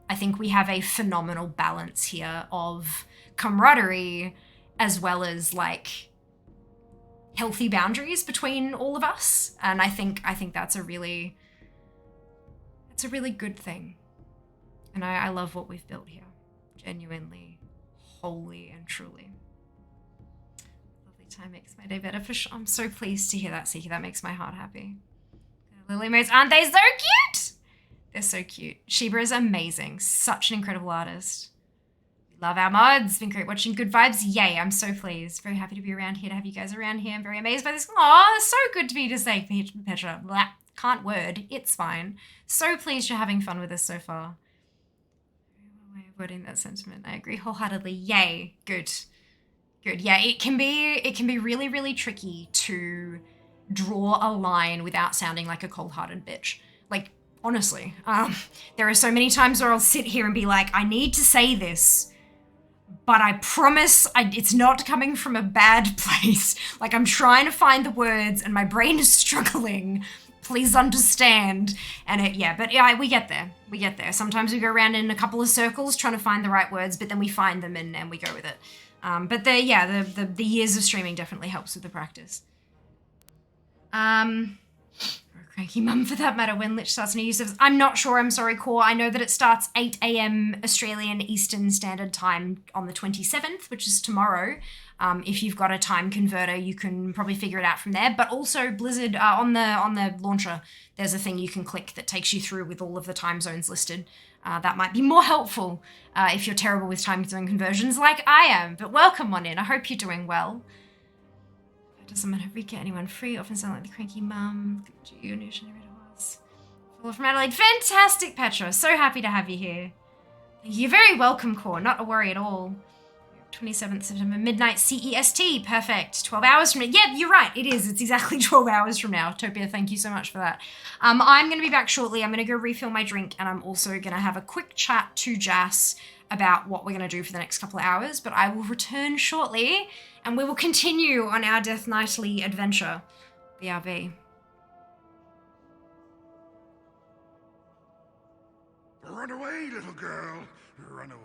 S1: I think we have a phenomenal balance here of camaraderie as well as, like, healthy boundaries between all of us. And I think that's a really good thing. And I love what we've built here. Genuinely, wholly and truly. Lovely time makes my day better for sure. I'm so pleased to hear that, Siki. That makes my heart happy. Lily Mo's, aren't they so cute? They're so cute. Sheba is amazing. Such an incredible artist. We love our mods. Been great watching Good Vibes. Yay, I'm so pleased. Very happy to be around here, to have you guys around here. I'm very amazed by this. Aw, so good to be to say, Petra. Blah. Can't word. It's fine. So pleased you're having fun with us so far. Way of wording that sentiment. I agree wholeheartedly. Yay. Good. Yeah, it can be really, really tricky to draw a line without sounding like a cold-hearted bitch. Like, honestly, there are so many times where I'll sit here and be like, I need to say this, but I promise it's not coming from a bad place. Like, I'm trying to find the words and my brain is struggling. Please understand. And we get there. Sometimes we go around in a couple of circles trying to find the right words, but then we find them and we go with it. But the years of streaming definitely helps with the practice. Cranky mum for that matter, when Lich starts new use. I'm not sure, I'm sorry, Core. I know that it starts 8 a.m. Australian Eastern Standard Time on the 27th, which is tomorrow. If you've got a time converter, you can probably figure it out from there. But also Blizzard, on the launcher, there's a thing you can click that takes you through with all of the time zones listed. That might be more helpful if you're terrible with time zone conversions like I am. But welcome on in. I hope you're doing well. Doesn't matter if we get anyone free. Often sound like the cranky mum. You knew she never was. Full from Adelaide. Fantastic, Petra. So happy to have you here. You're very welcome, Core. Not a worry at all. 27th September, midnight CEST. Perfect. 12 hours from now. Yeah, you're right. It is. It's exactly 12 hours from now. Topia, thank you so much for that. I'm going to be back shortly. I'm going to go refill my drink, and I'm also going to have a quick chat to Jas about what we're going to do for the next couple of hours, but I will return shortly, and we will continue on our Death Nightly adventure. BRB.
S4: Run away, little girl. Run away.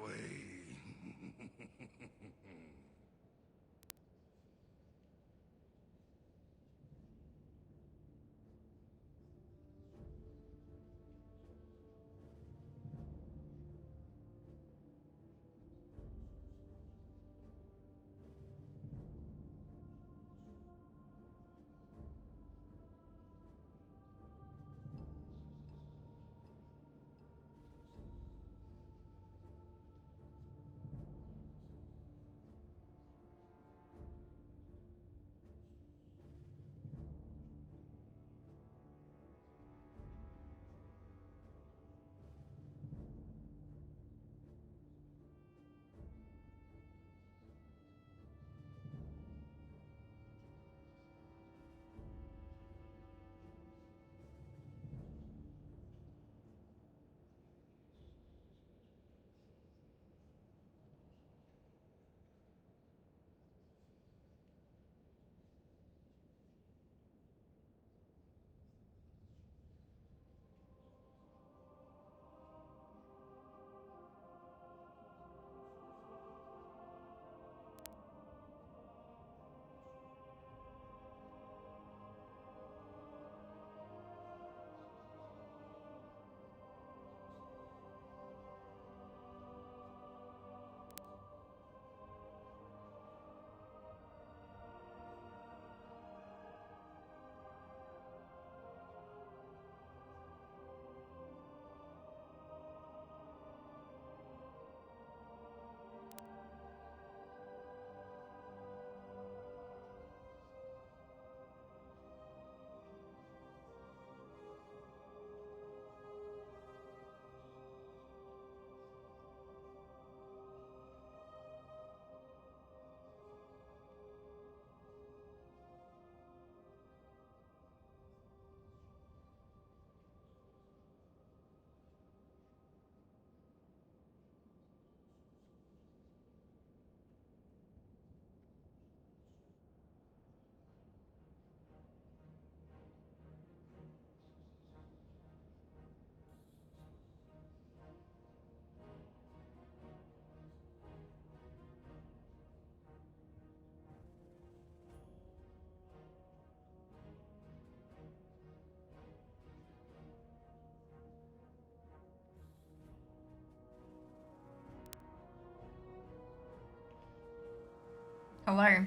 S1: Hello.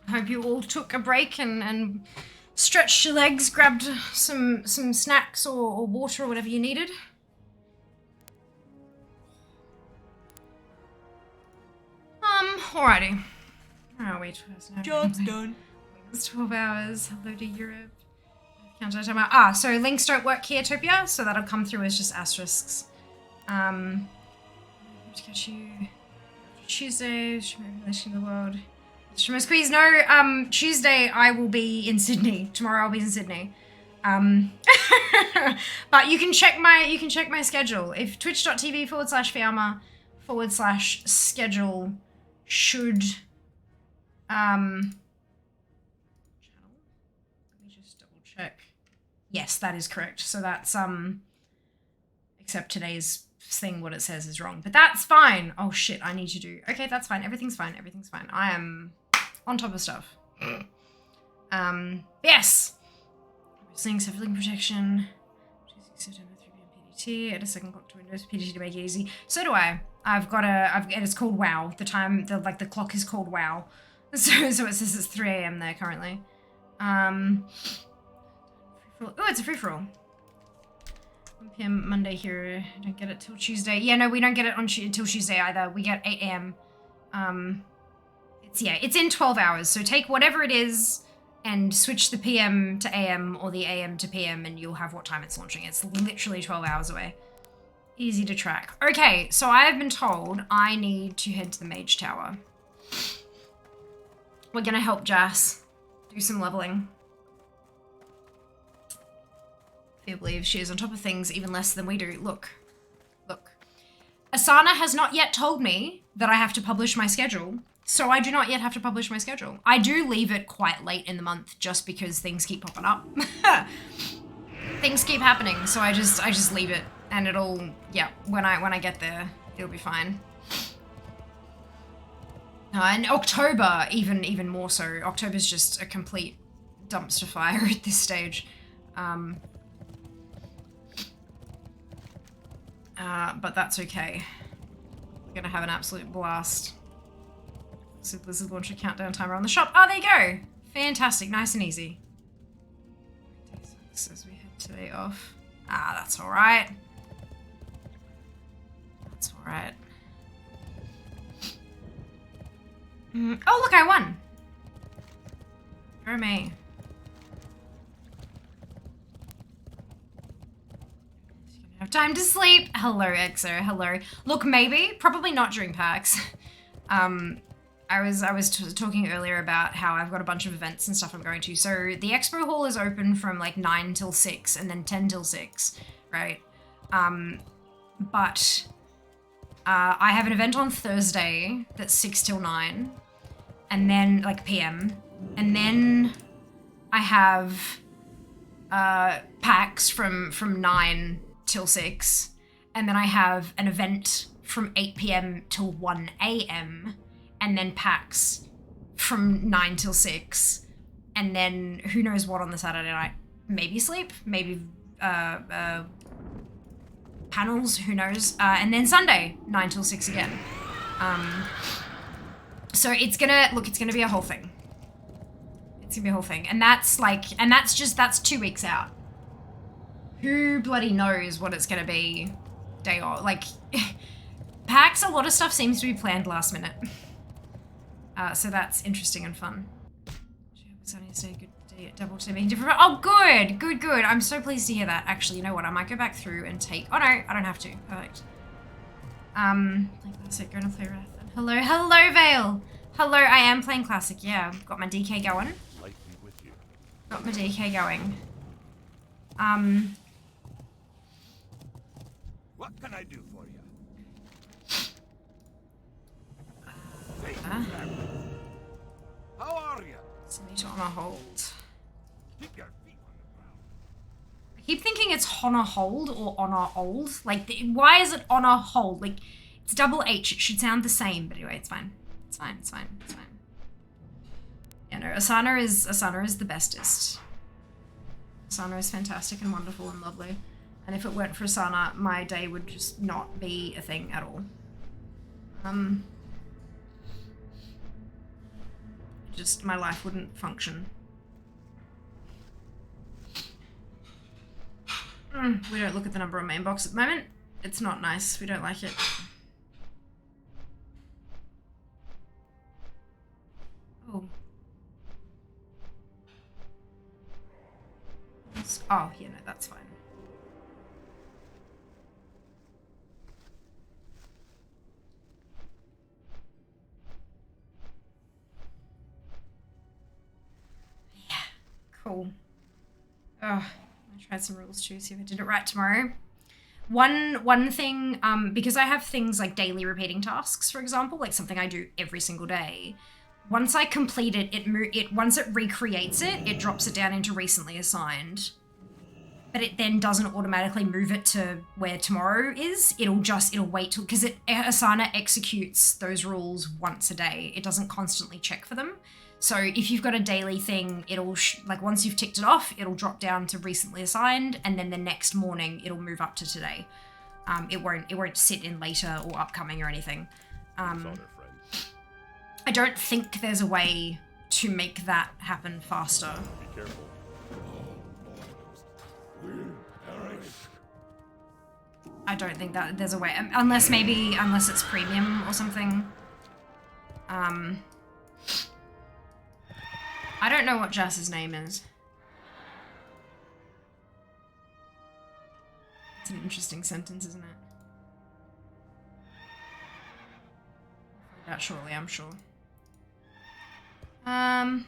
S1: I hope you all took a break and stretched your legs, grabbed some snacks or water or whatever you needed. Alrighty. Oh, wait.
S6: Job's done.
S1: It's 12 hours. Hello to Europe. Counter timer. So links don't work here, Topia, so that'll come through as just asterisks. To catch you Tuesday, relation to the world. Streamer squeeze. No, Tuesday I will be in Sydney. Tomorrow I'll be in Sydney. But you can check my schedule. If twitch.tv/Fiamma/schedule should channel. Let me just double check. Yes, that is correct. So that's except today's thing, what it says is wrong, but that's fine. Oh shit, I need to do. Okay, that's fine. Everything's fine. Everything's fine. I am on top of stuff. Yes. Seeing self-link protection. September 3 p.m. PDT. Add a second clock to Windows PDT to make it easy. So do I. And it's called WoW. The clock is called WoW. So it says it's 3 a.m. there currently. Oh, it's a free-for-all. 1 p.m. Monday here. Don't get it till Tuesday. Yeah, no, we don't get it until Tuesday either. We get 8 a.m. It's in 12 hours. So take whatever it is and switch the PM to AM or the AM to PM and you'll have what time it's launching. It's literally 12 hours away. Easy to track. Okay, so I have been told I need to head to the Mage Tower. We're gonna help Jas do some leveling. I believe she is on top of things even less than we do. Look. Look. Asana has not yet told me that I have to publish my schedule, so I do not yet have to publish my schedule. I do leave it quite late in the month just because things keep popping up. Things keep happening, so I just leave it, and it'll, yeah, when I get there, it'll be fine. And October, even more so. October's just a complete dumpster fire at this stage. But that's okay. We're gonna have an absolute blast. So Blizzard launch a countdown timer on the shop. Oh, there you go! Fantastic, nice and easy. As we head today off. Ah, that's alright. That's alright. Oh, look, I won! Go me. Have time to sleep. Hello, Exo. Hello. Look, maybe, probably not during PAX. I was talking earlier about how I've got a bunch of events and stuff I'm going to. So the expo hall is open from like 9 till 6 and then 10 till 6, right? But I have an event on Thursday that's 6 till 9, and then like PM, and then I have PAX from 9 till 6, and then I have an event from 8 PM till 1 AM, and then PAX from 9 till 6, and then who knows what on the Saturday night. Maybe sleep, maybe panels, who knows, and then Sunday 9 till 6 again. So it's gonna be a whole thing. It's gonna be a whole thing, and that's 2 weeks out. Who bloody knows what it's gonna be day or like PAX, a lot of stuff seems to be planned last minute. So that's interesting and fun. Good day, double teaming different. Oh, good. I'm so pleased to hear that. Actually, you know what? I might go back through and take. Oh no, I don't have to. Perfect. Play classic. Going to play Wrath. Hello, Vale. Hello, I am playing classic. Yeah, got my DK going. Got my DK going.
S5: What can I do for you? How are you?
S1: Send me to on a hold.
S5: Keep your feet on the ground.
S1: I keep thinking it's on a hold or on a hold. Like, why is it on a hold? Like, it's double H. It should sound the same, but anyway, it's fine. It's fine. Yeah, no, Asana is the bestest. Asana is fantastic and wonderful and lovely. And if it weren't for Asana, my day would just not be a thing at all. Just my life wouldn't function. We don't look at the number on main box at the moment. It's not nice. We don't like it. Oh. Oh, yeah, no, that's fine. Yeah, cool. Oh, I tried some rules too, see if I did it right tomorrow. One thing, because I have things like daily repeating tasks, for example, like something I do every single day. Once I complete it, once it recreates it, it drops it down into recently assigned. But it then doesn't automatically move it to where tomorrow is. It'll wait till, because Asana executes those rules once a day. It doesn't constantly check for them. So if you've got a daily thing, it'll, like once you've ticked it off, it'll drop down to recently assigned, and then the next morning it'll move up to today. It won't sit in later or upcoming or anything. I don't think there's a way to make that happen faster.
S10: Be careful.
S1: I don't think that there's a way, unless it's premium or something. I don't know what Jas's name is. It's an interesting sentence, isn't it? out shortly, I'm sure. You have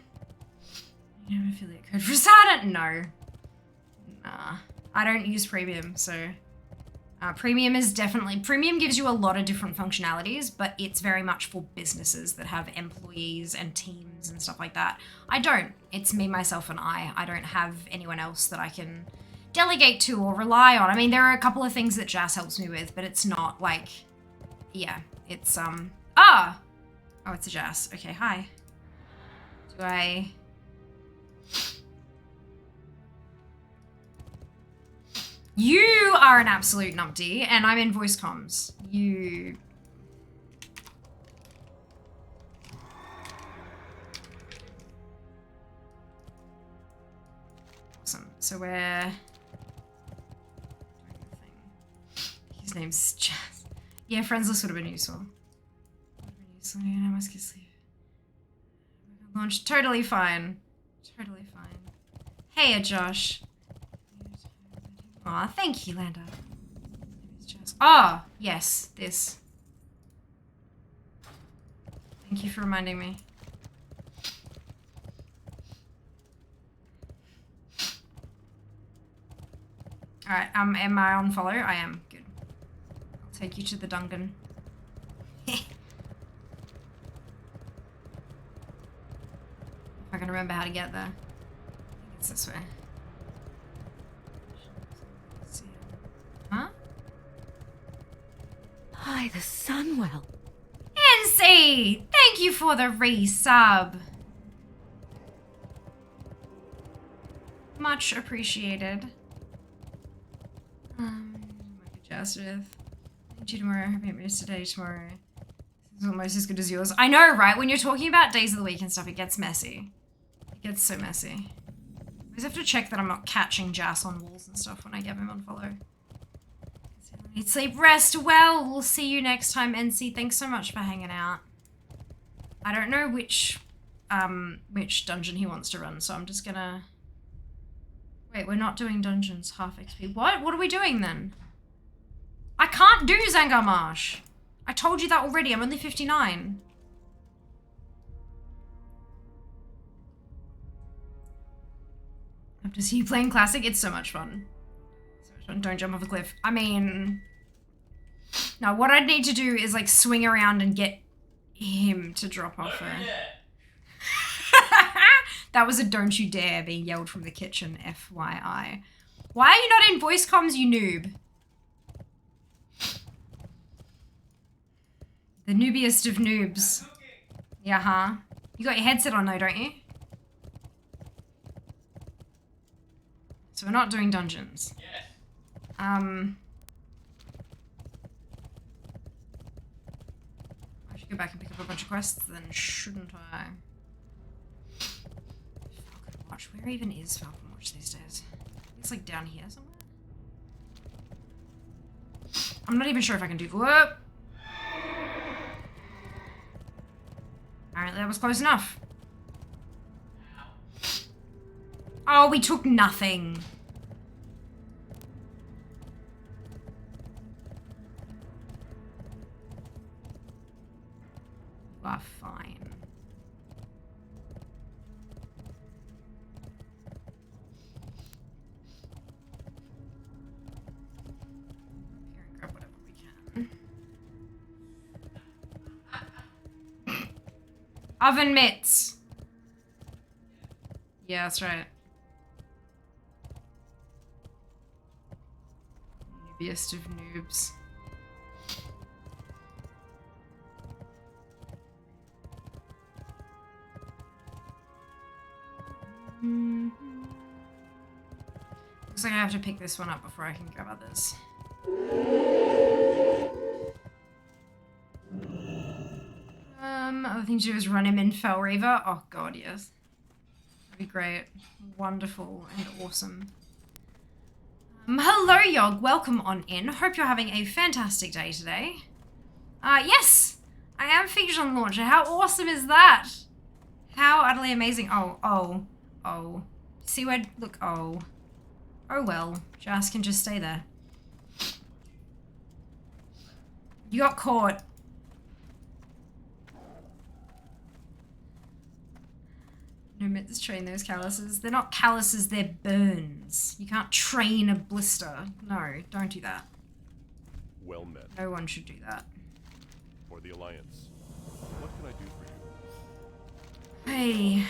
S1: an affiliate code for Sada? No. Nah. I don't use premium, so... premium gives you a lot of different functionalities, but it's very much for businesses that have employees and teams and stuff like that. I don't. It's me, myself, and I. I don't have anyone else that I can delegate to or rely on. I mean, there are a couple of things that Jas helps me with, but it's not like... Yeah, it's, Oh, it's a Jas. Okay, hi. Do I... You are an absolute numpty, and I'm in voice comms. You... Awesome. So we're... His name's Jas. Yeah, friends list would have been useful. I must get sleep. Launch. Totally fine. Totally fine. Hey, Josh. Aw, thank you, Landa. Oh, yes, this. Thank you for reminding me. Alright, am I on follow? I am. Good. I'll take you to the dungeon. If I can remember how to get there. I think it's this way. Huh?
S6: Hi, the Sunwell.
S1: NC! Thank you for the resub. Much appreciated. Might be Jasmine. Thank you tomorrow. Happy Meet today, tomorrow. This is almost as good as yours. I know, right? When you're talking about days of the week and stuff, it gets messy. It gets so messy. I always have to check that I'm not catching Jas on walls and stuff when I get him on follow. Need sleep, rest well. We'll see you next time, NC. Thanks so much for hanging out. I don't know which dungeon he wants to run, so I'm just gonna... Wait, we're not doing dungeons, half XP. What? What are we doing then? I can't do Zangar Marsh. I told you that already. I'm only 59. I have to see you playing Classic. It's so much fun. Don't jump off a cliff. I mean... No, what I'd need to do is, like, swing around and get him to drop off her. That was a don't you dare being yelled from the kitchen, FYI. Why are you not in voice comms, you noob? The noobiest of noobs. Yeah, huh? You got your headset on though, don't you? So we're not doing dungeons.
S5: Yes.
S1: I should go back and pick up a bunch of quests then, shouldn't I? Falcon Watch. Where even is Falcon Watch these days? It's like down here somewhere. I'm not even sure if I can do... Whoop! Apparently that was close enough. Oh, we took nothing. You are fine. Here and grab whatever we can. Oven mitts. Yeah, that's right. Noobiest of noobs. Looks like I have to pick this one up before I can grab others. Other thing to do is run him in Fel Reaver. Oh god, yes. That'd be great. Wonderful and awesome. Hello, Yog. Welcome on in. Hope you're having a fantastic day today. Yes! I am featured on Launcher. How awesome is that? How utterly amazing. Oh. See where... Look, oh. Oh well. Jas can just stay there. You got caught. No meant to train those calluses. They're not calluses, they're burns. You can't train a blister. No, don't do that.
S10: Well met.
S1: No one should do that.
S10: For the Alliance. What can I do for you?
S1: Hey.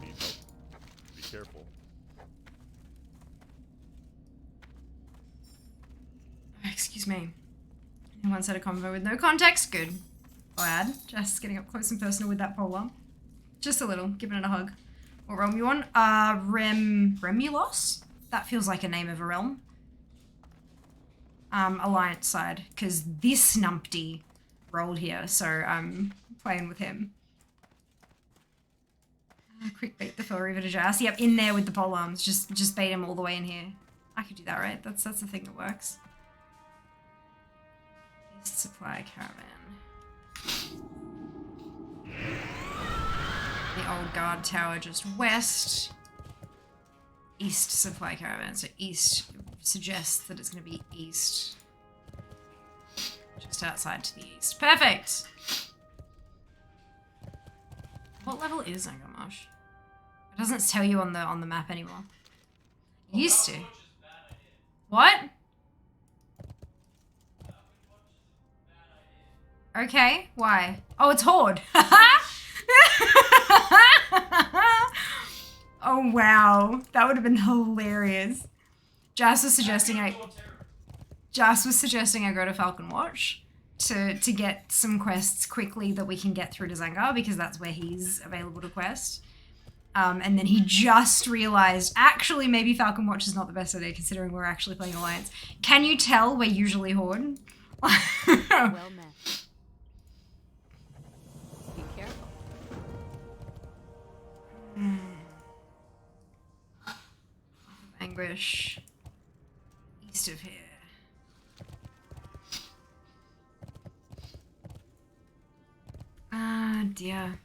S10: Need help? Be careful.
S1: Excuse me. Anyone said a convo with no context? Good. Glad. Just getting up close and personal with that polar. Just a little. Giving it a hug. What realm you on? Remulos? That feels like a name of a realm. Alliance side. Because this numpty rolled here, so I'm playing with him. Quick bait the Fell Reaver to Jas. Yep, in there with the pole arms. Just bait him all the way in here. I could do that, right? That's the thing that works. East Supply Caravan. The old guard tower just west. East Supply Caravan. So east suggests that it's going to be east. Just outside to the east. Perfect! What level is Angarmosh? It doesn't tell you on the map anymore. It used to. What? Okay, why? Oh, it's Horde. Oh wow, that would have been hilarious. Jas was suggesting I go to Falcon Watch to get some quests quickly that we can get through to Zangar, because that's where he's available to quest. And then he just realized, actually, maybe Falcon Watch is not the best idea considering we're actually playing Alliance. Can you tell we're usually Horde?
S6: Well met. Be careful.
S1: Anguish. East of here. Ah, dear.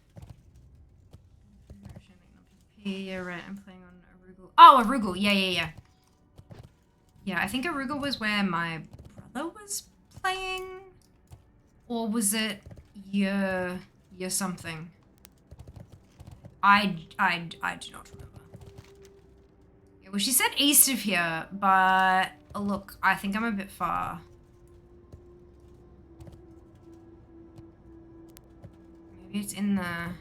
S1: Yeah, right, I'm playing on Arugul. Oh, Arugul, yeah. Yeah, I think Arugul was where my brother was playing. Or was it year something? I do not remember. Yeah, well, she said east of here, but look, I think I'm a bit far. Maybe it's in the...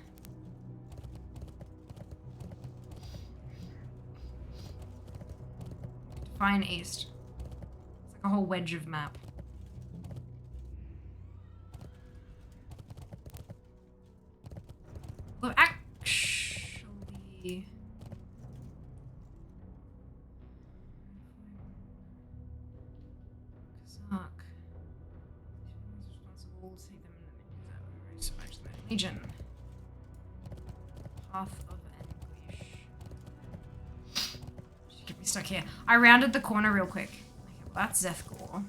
S1: Define east. It's like a whole wedge of map. Well, actually... Kazakh. Responsible, see them in the Legion. Path of Anguish. Just get me stuck here. I rounded the corner real quick. Okay, well that's Zethgor.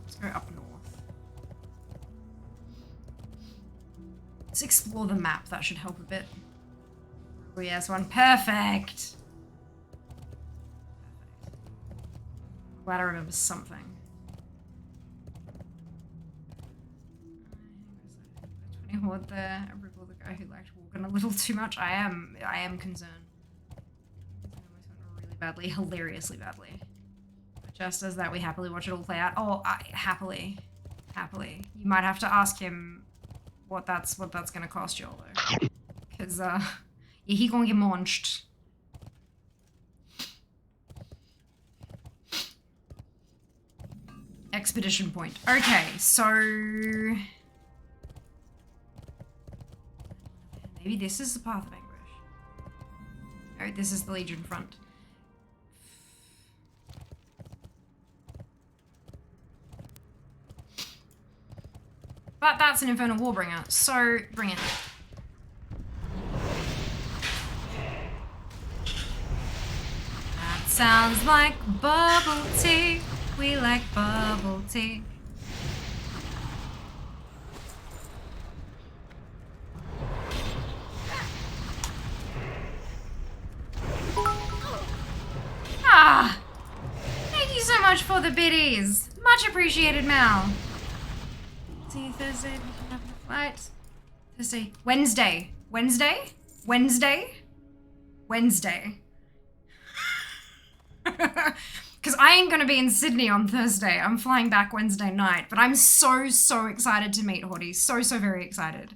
S1: Let's go up north. Let's explore the map. That should help a bit. Oh yes, one. Perfect. Glad I remember something. 20 Horde there. I recall the guy who liked walking a little too much. I am concerned. It almost went really badly, hilariously badly. But just as that, we happily watch it all play out. Oh, happily. You might have to ask him what that's gonna cost you all though. Cause yeah, he gonna get launched. Expedition point. Okay, so maybe this is the Path of Anguish. Oh, this is the Legion front. But that's an Infernal Warbringer, so bring it. That sounds like bubble tea. We like bubble tea. Ah! Thank you so much for the biddies. Much appreciated, Mal. See you Thursday. We can have a flight. Thursday. Wednesday. Wednesday? Wednesday. Because I ain't going to be in Sydney on Thursday. I'm flying back Wednesday night. But I'm so excited to meet Horty. So very excited.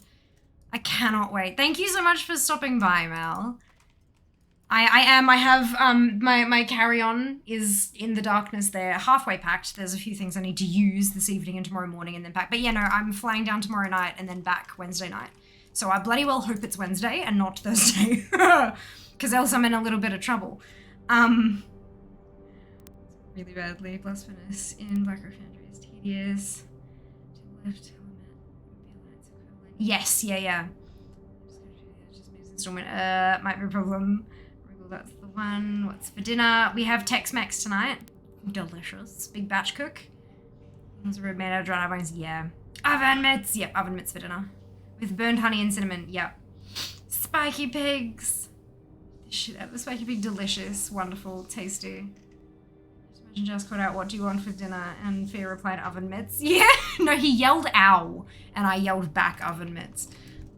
S1: I cannot wait. Thank you so much for stopping by, Mel. I have, my carry-on is in the darkness there, halfway packed. There's a few things I need to use this evening and tomorrow morning and then pack. But yeah, no, I'm flying down tomorrow night and then back Wednesday night. So I bloody well hope it's Wednesday and not Thursday. Because else I'm in a little bit of trouble. Really badly. Blasphemous in Warcraft is tedious. To the left element would be Alliance equivalent. Yes, yeah. Just moves installment. Might be a problem. That's the one. What's for dinner? We have Tex-Mex tonight. Delicious. Big batch cook. There's a red man, dried onions. Yeah. Oven mitts. Yep, oven mitts for dinner. With burned honey and cinnamon. Yep. Spiky pigs. Shit out of the spiky pig. Delicious. Wonderful. Tasty. Imagine just called out, what do you want for dinner? And Fear replied, oven mitts. Yeah. No, he yelled ow. And I yelled back oven mitts.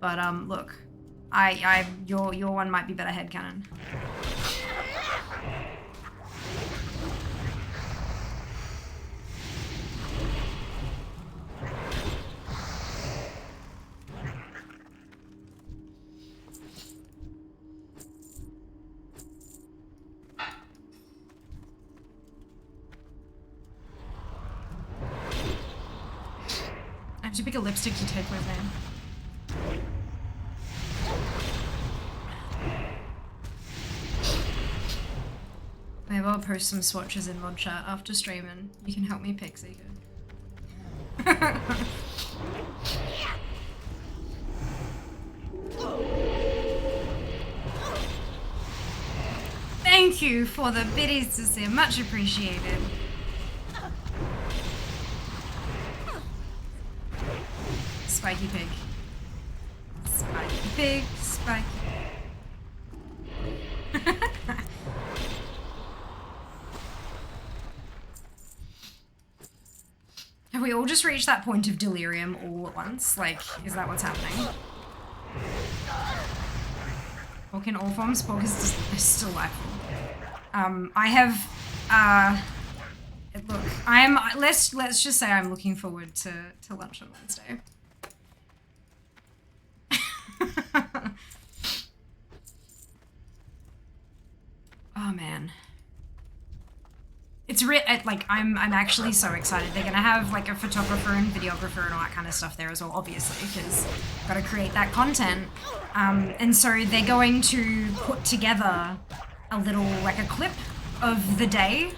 S1: But, look. Your one might be better headcanon. I have to pick a lipstick to take with me. Maybe I'll post some swatches in mod chat after streaming. You can help me pick, so you go. Thank you for the biddies to see, much appreciated. Spiky pig. Spiky pig, spiky pig. Have we all just reached that point of delirium all at once? Like, is that what's happening? Pork in all forms, pork is delightful. I have, look, let's just say I'm looking forward to lunch on Wednesday. Oh man. It's like I'm actually so excited. They're gonna have like a photographer and videographer and all that kind of stuff there as well, obviously, because got to create that content. And so they're going to put together a little like a clip of the day,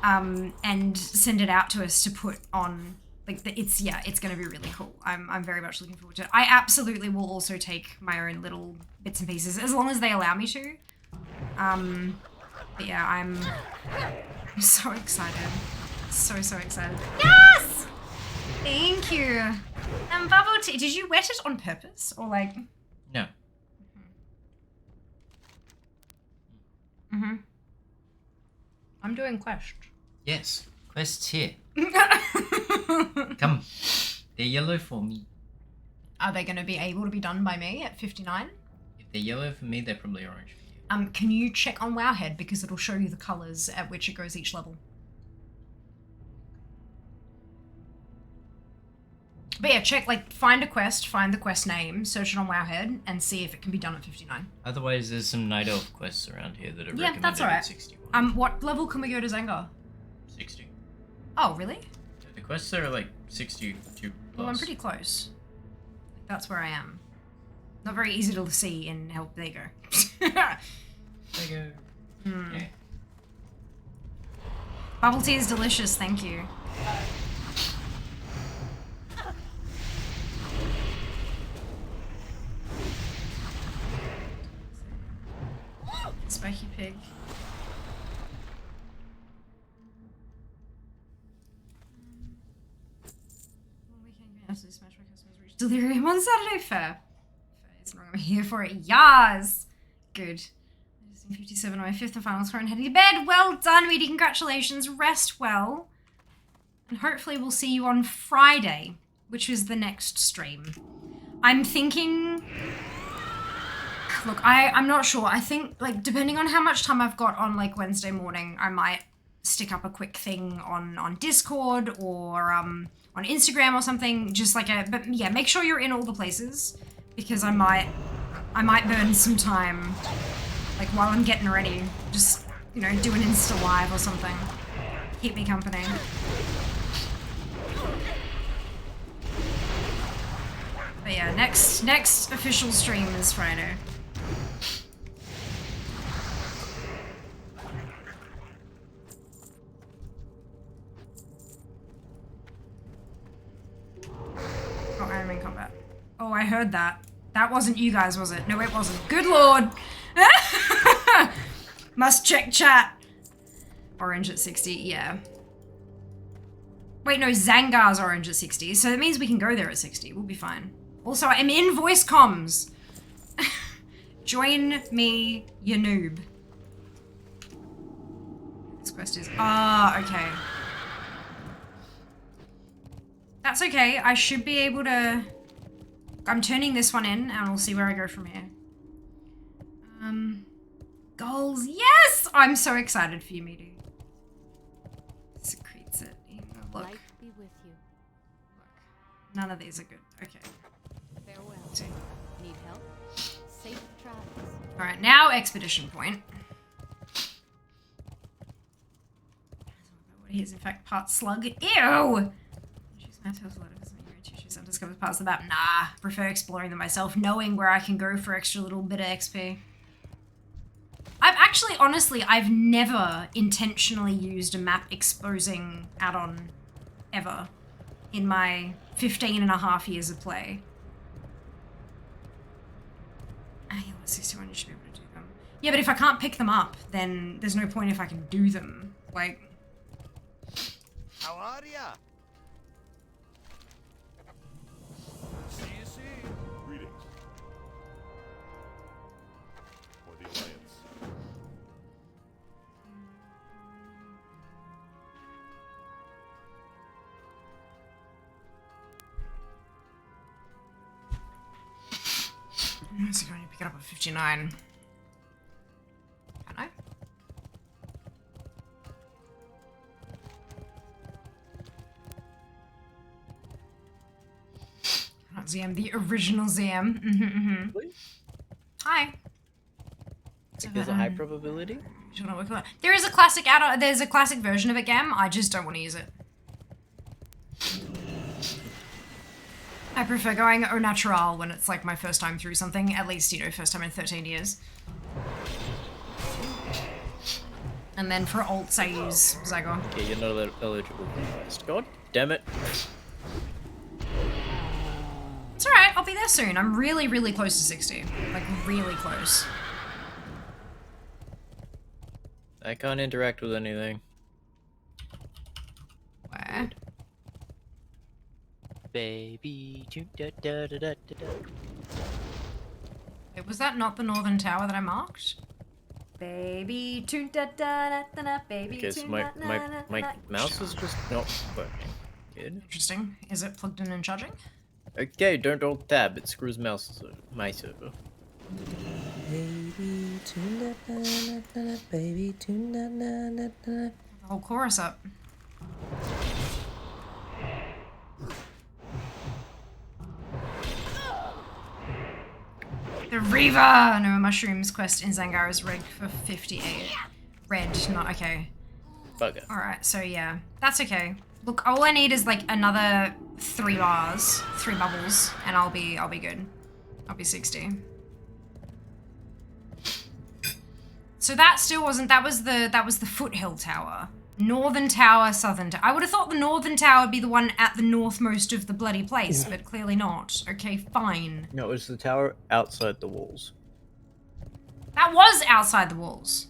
S1: and send it out to us to put on. Like it's gonna be really cool. I'm very much looking forward to it. I absolutely will also take my own little bits and pieces as long as they allow me to. But yeah, I'm so excited. So excited. Yes! Thank you. Bubble tea. Did you wet it on purpose or like?
S11: No.
S1: I'm doing quest.
S11: Yes, quest's here. Come. They're yellow for me.
S1: Are they going to be able to be done by me at 59?
S11: If they're yellow for me, they're probably orange for you.
S1: Can you check on Wowhead because it'll show you the colours at which it goes each level. But yeah, check, like, find a quest, find the quest name, search it on Wowhead, and see if it can be done at 59.
S11: Otherwise, there's some Night Elf quests around here that are recommended
S1: that's alright.
S11: at 61.
S1: What level can we go to Zengar?
S11: 60.
S1: Oh, really?
S11: The quests are like 62 plus.
S1: Well, I'm pretty close. That's where I am. Not very easy to see in help. There you go.
S11: There you go. Yeah.
S1: Bubble tea is delicious, thank you. Spiky pig. Delirium on Saturday. Fair. I'm here for it. Yas! Good. 57 on my fifth and final score and heading to bed. Well done, Weedy. Congratulations. Rest well. And hopefully we'll see you on Friday, which is the next stream. I'm thinking Look, I'm not sure. I think, like, depending on how much time I've got on, like, Wednesday morning, I might stick up a quick thing on Discord or on Instagram or something. Just like but yeah, make sure you're in all the places because I might burn some time, like, while I'm getting ready. Just, you know, do an Insta Live or something. Keep me company. But yeah, next official stream is Friday. Oh, I'm in combat. Oh, I heard that. That wasn't you guys, was it? No, it wasn't. Good lord! Must check chat. Orange at 60, yeah. Wait, no, Zangar's orange at 60, so that means we can go there at 60. We'll be fine. Also, I'm in voice comms. Join me, you noob. This quest is... okay. That's okay. I should be able to... I'm turning this one in, and we'll see where I go from here. Goals. Yes! I'm so excited for you, Meaty. Secretes it. Look.
S6: Light be with you.
S1: Look. None of these are good. Okay.
S6: Farewell. Need help? Safe travels.
S1: Alright, now expedition point. He is in fact part slug. Ew! Choose my toes a lot of undiscovered parts of the map. Nah, prefer exploring them myself, knowing where I can go for extra little bit of XP. I've never intentionally used a map exposing add-on ever in my 15.5 years of play. I 61, you should be able to do them. Yeah, but if I can't pick them up, then there's no point if I can do them. Like...
S7: How are ya?
S5: See you soon.
S10: Greetings. For the Alliance.
S1: So you only pick it up at 59. Can I? Not ZM, the original ZM. Hi.
S12: There's a high probability?
S1: There is a classic add-on. There's a classic version of it, Gam. I just don't want to use it. I prefer going au natural when it's like my first time through something. At least, you know, first time in 13 years. And then for alts, I use Zygon.
S12: Okay, you're not eligible for Christ. God damn it.
S1: It's alright, I'll be there soon. I'm really, really close to 60. Like, really close.
S12: I can't interact with anything.
S1: Where?
S12: Baby, da da da da da da.
S1: Wait, was that not the northern tower that I marked? Baby, da da da da, baby.
S12: Okay, so my mouse is just not working. Good.
S1: Interesting. Is it plugged in and charging?
S12: Okay, don't alt tab. It screws mouse my server.
S13: Baby, da da da, baby, da da da.
S1: The whole chorus up. The Reaver! No, mushrooms quest in Zangar is red for 58. Red, not okay.
S12: Bugger.
S1: Alright, so yeah. That's okay. Look, all I need is like another 3 bars, 3 bubbles, and I'll be good. I'll be 60. So that still wasn't, that was the foothill tower. Northern tower, southern tower. I would have thought the northern tower would be the one at the northmost of the bloody place, but clearly not. Okay, fine.
S12: No, it was the tower outside the walls.
S1: That was outside the walls.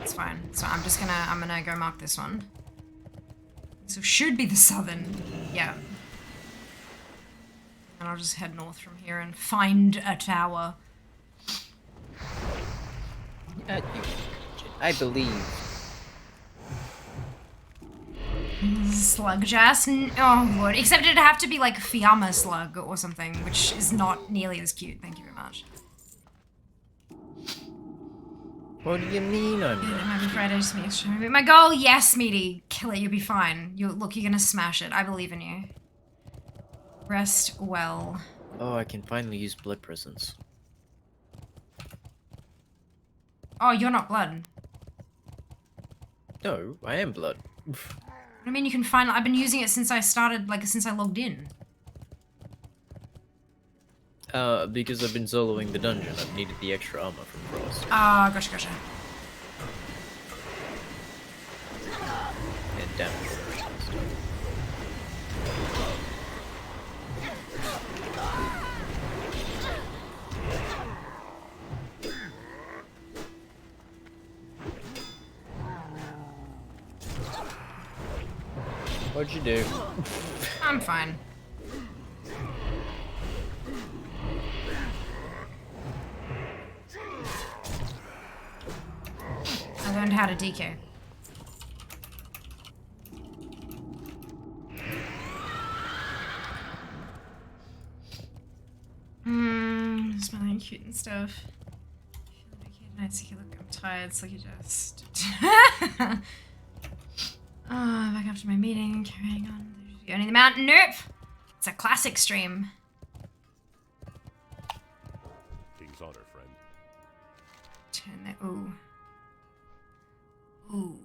S1: That's fine. So I'm gonna go mark this one. So should be the southern, yeah. And I'll just head north from here and find a tower.
S12: I believe.
S1: Slug jazz. Oh lord. Except it'd have to be like Fiamma slug or something, which is not nearly as cute. Thank you very much.
S12: What do you mean I'm not?
S1: Happy Friday, just me extra. My goal, yes, meaty. Kill it, you'll be fine. Look, you're gonna smash it. I believe in you. Rest well.
S12: Oh, I can finally use blood presence.
S1: Oh, you're not blood.
S12: No, I am blood.
S1: I mean, you can find. I've been using it since I started, like since I logged in.
S12: Because I've been soloing the dungeon, I've needed the extra armor from Frost.
S1: Ah, gotcha.
S12: And damage. What'd you do?
S1: I'm fine. I learned how to DK. Smelling cute and stuff. Nice, you look. I'm tired, so you just. Back after my meeting, carrying on. Going to the mountain. Nope. It's a classic stream.
S10: King's honor, friend.
S1: Turn that. Ooh. Ooh.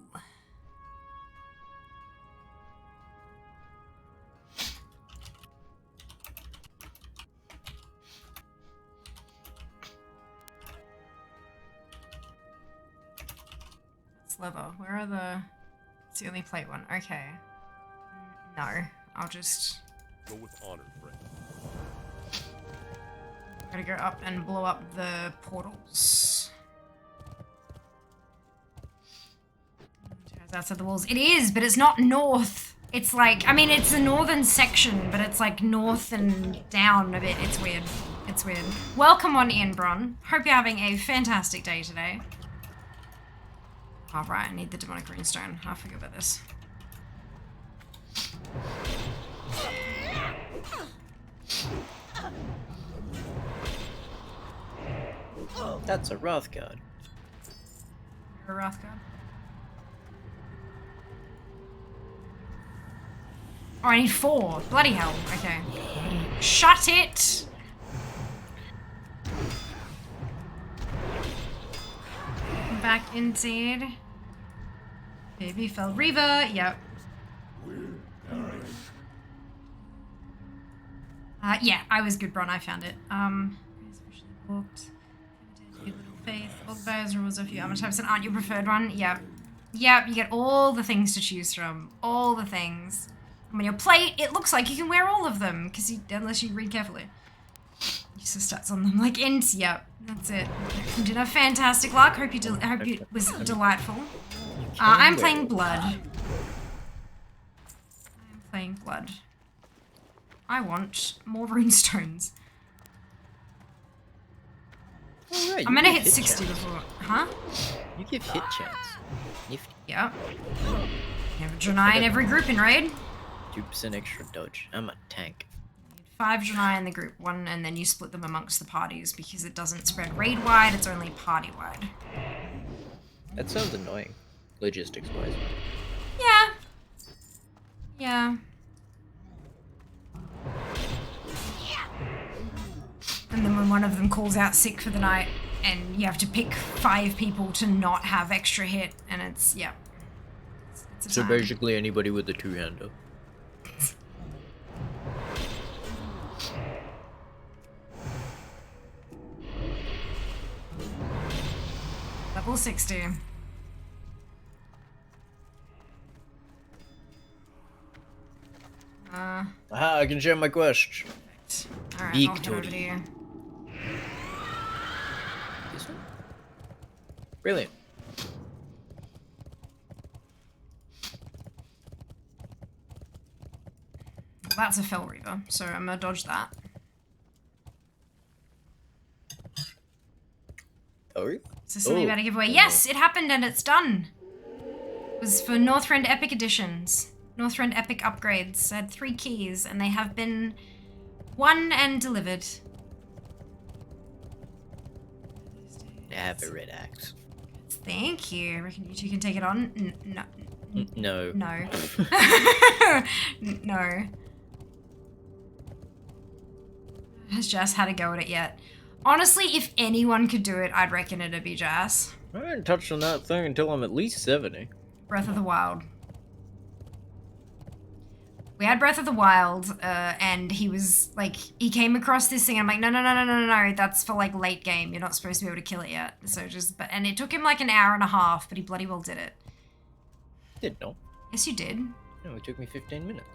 S1: It's leather. Where are the... It's the only plate one. Okay. No. I'll just...
S10: Go with honor, friend.
S1: Gotta go up and blow up the portals. Outside the walls. It is, but it's not north. It's like, I mean, it's a northern section, but it's like north and down a bit. It's weird. It's weird. Welcome on in, Bron. Hope you're having a fantastic day today. Oh, right, I need the demonic runestone. I forget about this.
S12: That's a Wrath God.
S1: You're a Wrath God? Oh, I need 4. Bloody hell. Okay. Shut it! Back inside. Baby fell Reaver. Yep. Yeah, I was good, Bron. I found it. Especially booked. Little Faith. All the bears rules of you. Armor types and aren't your preferred one? Yep. Yep, you get all the things to choose from. All the things. And when your plate, it looks like you can wear all of them, because unless you read carefully. Use the stats on them like ints. Yep, that's it. You did have fantastic luck. Hope it was delightful. I'm playing blood. I'm playing blood. I want more runestones.
S12: Oh, right,
S1: I'm gonna hit 60 before. Huh?
S12: You give hit chance. Nifty.
S1: Yep. You have a Janai in every group in raid.
S12: 2% extra dodge. I'm a tank.
S1: 5 Janai in the group, 1, and then you split them amongst the parties because it doesn't spread raid wide, it's only party wide.
S12: That sounds annoying, logistics wise.
S1: Yeah. Yeah. And then when one of them calls out sick for the night, and you have to pick 5 people to not have extra hit, and it's, yeah. It's
S12: So basically anybody with a 2-hander.
S1: Level 60.
S12: Aha, I can share my quest.
S1: Alright,
S12: Victory.
S1: I'll head over to you.
S12: This one? Brilliant.
S1: That's a Fell Reaver, so I'm gonna dodge that.
S12: Oh,
S1: Is there something about a giveaway? Yes, it happened and it's done. It was for Northrend Epic Editions. Northrend Epic upgrades. I had 3 keys, and they have been won and delivered.
S12: I have a red axe.
S1: Thank you. I reckon you two can take it on. No.
S12: No.
S1: No. No. Has Jazz had a go at it yet? Honestly, if anyone could do it, I'd reckon it'd be Jazz.
S12: I haven't touched on that thing until I'm at least 70.
S1: Breath of the Wild. We had Breath of the Wild, and he was like, he came across this thing, and I'm like, no, that's for like late game. You're not supposed to be able to kill it yet. So and it took him like an hour and a half, but he bloody well did it.
S12: Did not.
S1: Yes, you did.
S12: No, it took me 15 minutes.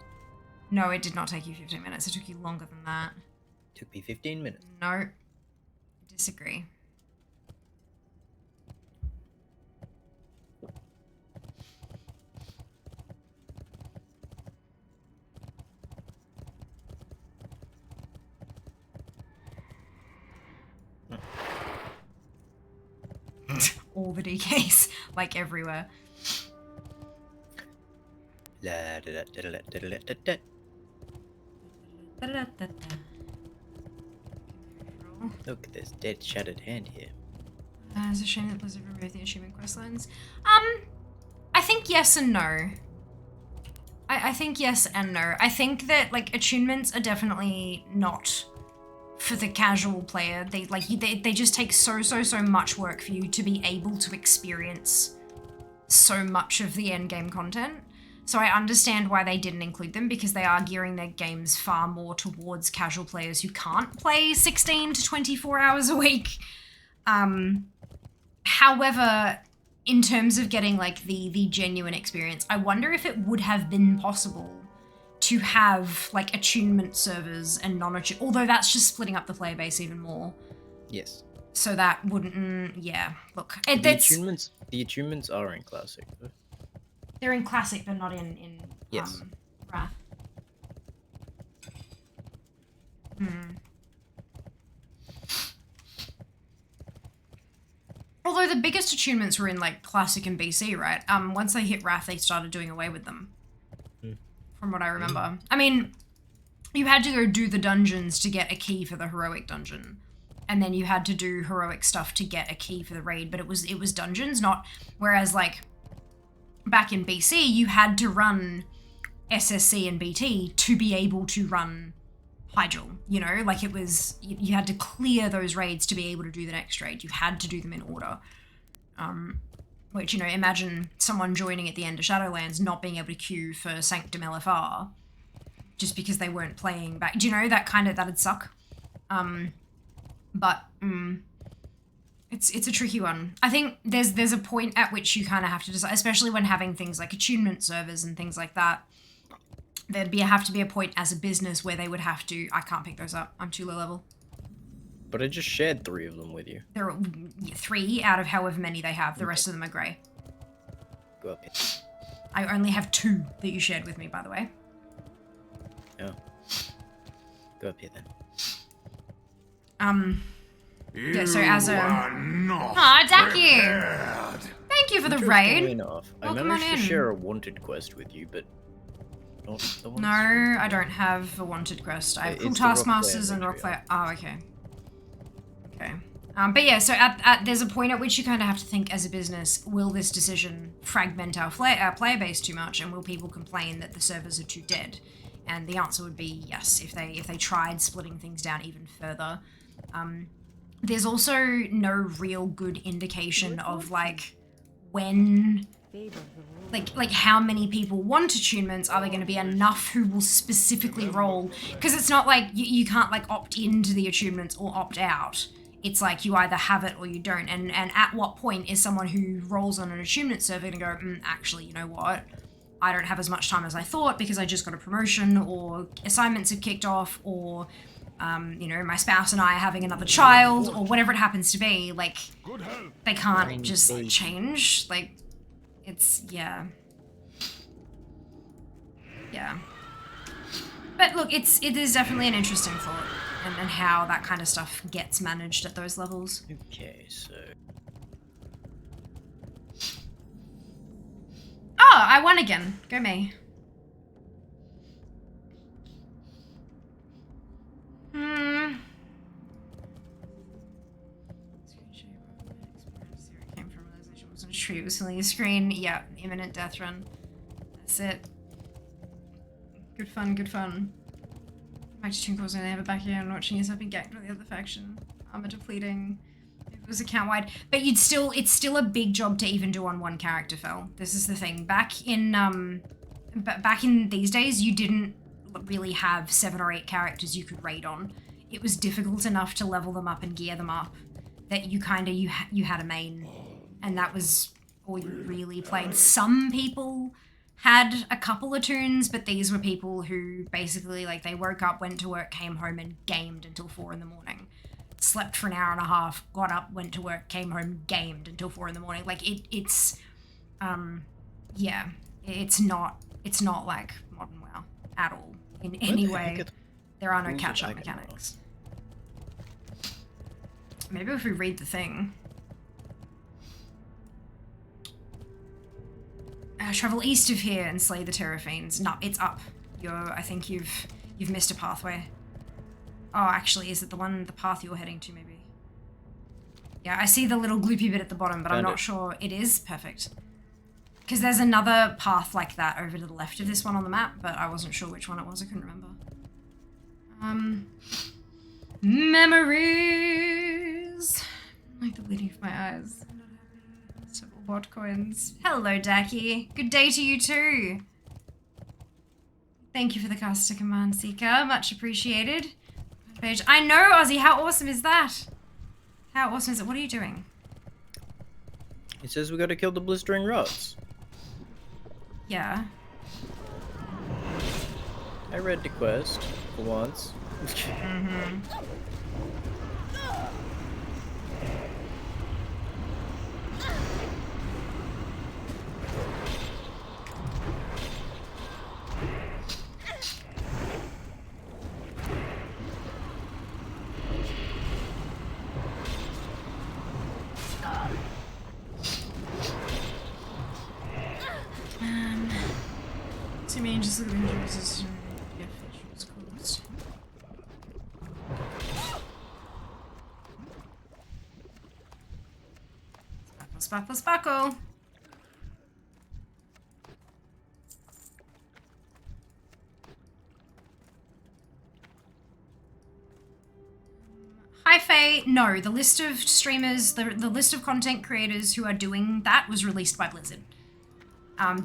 S1: No, it did not take you 15 minutes. It took you longer than that.
S12: It took me 15 minutes.
S1: No. Disagree. All the DKs, like everywhere.
S12: Look, there's dead shattered hand here.
S1: It's a shame that Blizzard removed the achievement questlines. I think yes and no. I think yes and no. I think that like attunements are definitely not for the casual player. They just take so much work for you to be able to experience so much of the end game content. So I understand why they didn't include them, because they are gearing their games far more towards casual players who can't play 16 to 24 hours a week. However, in terms of getting like the genuine experience, I wonder if it would have been possible to have like attunement servers and non-attunement, although that's just splitting up the player base even more.
S12: Yes.
S1: So that wouldn't, yeah, look.
S12: The attunements are in Classic, though.
S1: They're in Classic, but not in
S12: yes.
S1: Wrath. Although the biggest attunements were in like Classic and BC, right? Once they hit Wrath, they started doing away with them. From what I remember. I mean, you had to go do the dungeons to get a key for the heroic dungeon. And then you had to do heroic stuff to get a key for the raid, but it was dungeons, not, whereas like back in BC, you had to run SSC and BT to be able to run Hyjal, you know, like it was, you had to clear those raids to be able to do the next raid. You had to do them in order. Which, you know, imagine someone joining at the end of Shadowlands not being able to queue for Sanctum LFR just because they weren't playing back. Do you know, that'd suck. It's a tricky one. I think there's a point at which you kind of have to decide, especially when having things like attunement servers and things like that. There'd have to be a point as a business where they would have to, I can't pick those up, I'm too low level.
S12: But I just shared 3 of them with you.
S1: There are 3 out of however many they have. The rest of them are grey.
S12: Go up here.
S1: I only have 2 that you shared with me, by the way.
S12: Oh. Go up here then.
S1: Yeah, so as a... Aw, Daku! Thank you for the raid!
S12: I managed to share a wanted quest with you, but not the ones.
S1: No, I don't have a wanted quest. I have Cool Taskmasters and Rockflare. Oh, okay. Okay. But yeah, so there's a point at which you kind of have to think as a business, will this decision fragment our player base too much, and will people complain that the servers are too dead? And the answer would be yes, if they tried splitting things down even further. There's also no real good indication of like when, like how many people want attunements. Are there going to be enough who will specifically roll? Because it's not like you can't like opt into the attunements or opt out. It's like you either have it or you don't. And at what point is someone who rolls on an attunement server going to go, actually, you know what? I don't have as much time as I thought because I just got a promotion, or assignments have kicked off, or, you know, my spouse and I are having another child, or whatever it happens to be. Like, they can't just change. Like, it's, yeah. Yeah. But look, it is definitely an interesting thought, and how that kind of stuff gets managed at those levels.
S12: Okay, so...
S1: Oh, I won again. Go me. tree was filling your screen. Yeah, imminent death run. That's it. Good fun, good fun. Mighty Twinkles only have a backyard and watching yourself be ganked by the other faction. Armor depleting. If it was account wide. But it's still a big job to even do on one character, Phil. This is the thing. Back in these days, you didn't really have 7 or 8 characters you could raid on. It was difficult enough to level them up and gear them up that you had a main, and that was all you really played. Some people had a couple of tunes, but these were people who basically, like, they woke up, went to work, came home, and gamed until 4 in the morning. Slept for an hour and a half, got up, went to work, came home, gamed until 4 in the morning. Like, it's not like Modern WoW at all in any way. There are no catch-up mechanics. Maybe if we read the thing. Travel east of here and slay the Terrafiends. No, it's up. I think you've missed a pathway. Oh, actually, is it the path you're heading to, maybe? Yeah, I see the little gloopy bit at the bottom, but I'm not sure it is. Perfect. Because there's another path like that over to the left of this one on the map, but I wasn't sure which one it was. I couldn't remember. Memories. Like the bleeding of my eyes. Several bot coins. Hello, Daki. Good day to you too. Thank you for the caster command, Seeker. Much appreciated. Page. I know, Ozzy. How awesome is that? How awesome is it? What are you doing?
S12: It says we gotta kill the blistering rods.
S1: Yeah.
S12: I read the quest for once.
S1: Mm-hmm. To me, just look at the resistance. Yeah, it's closed. Sparkle, sparkle. Hi Faye, no, the list of streamers, the list of content creators who are doing that was released by Blizzard.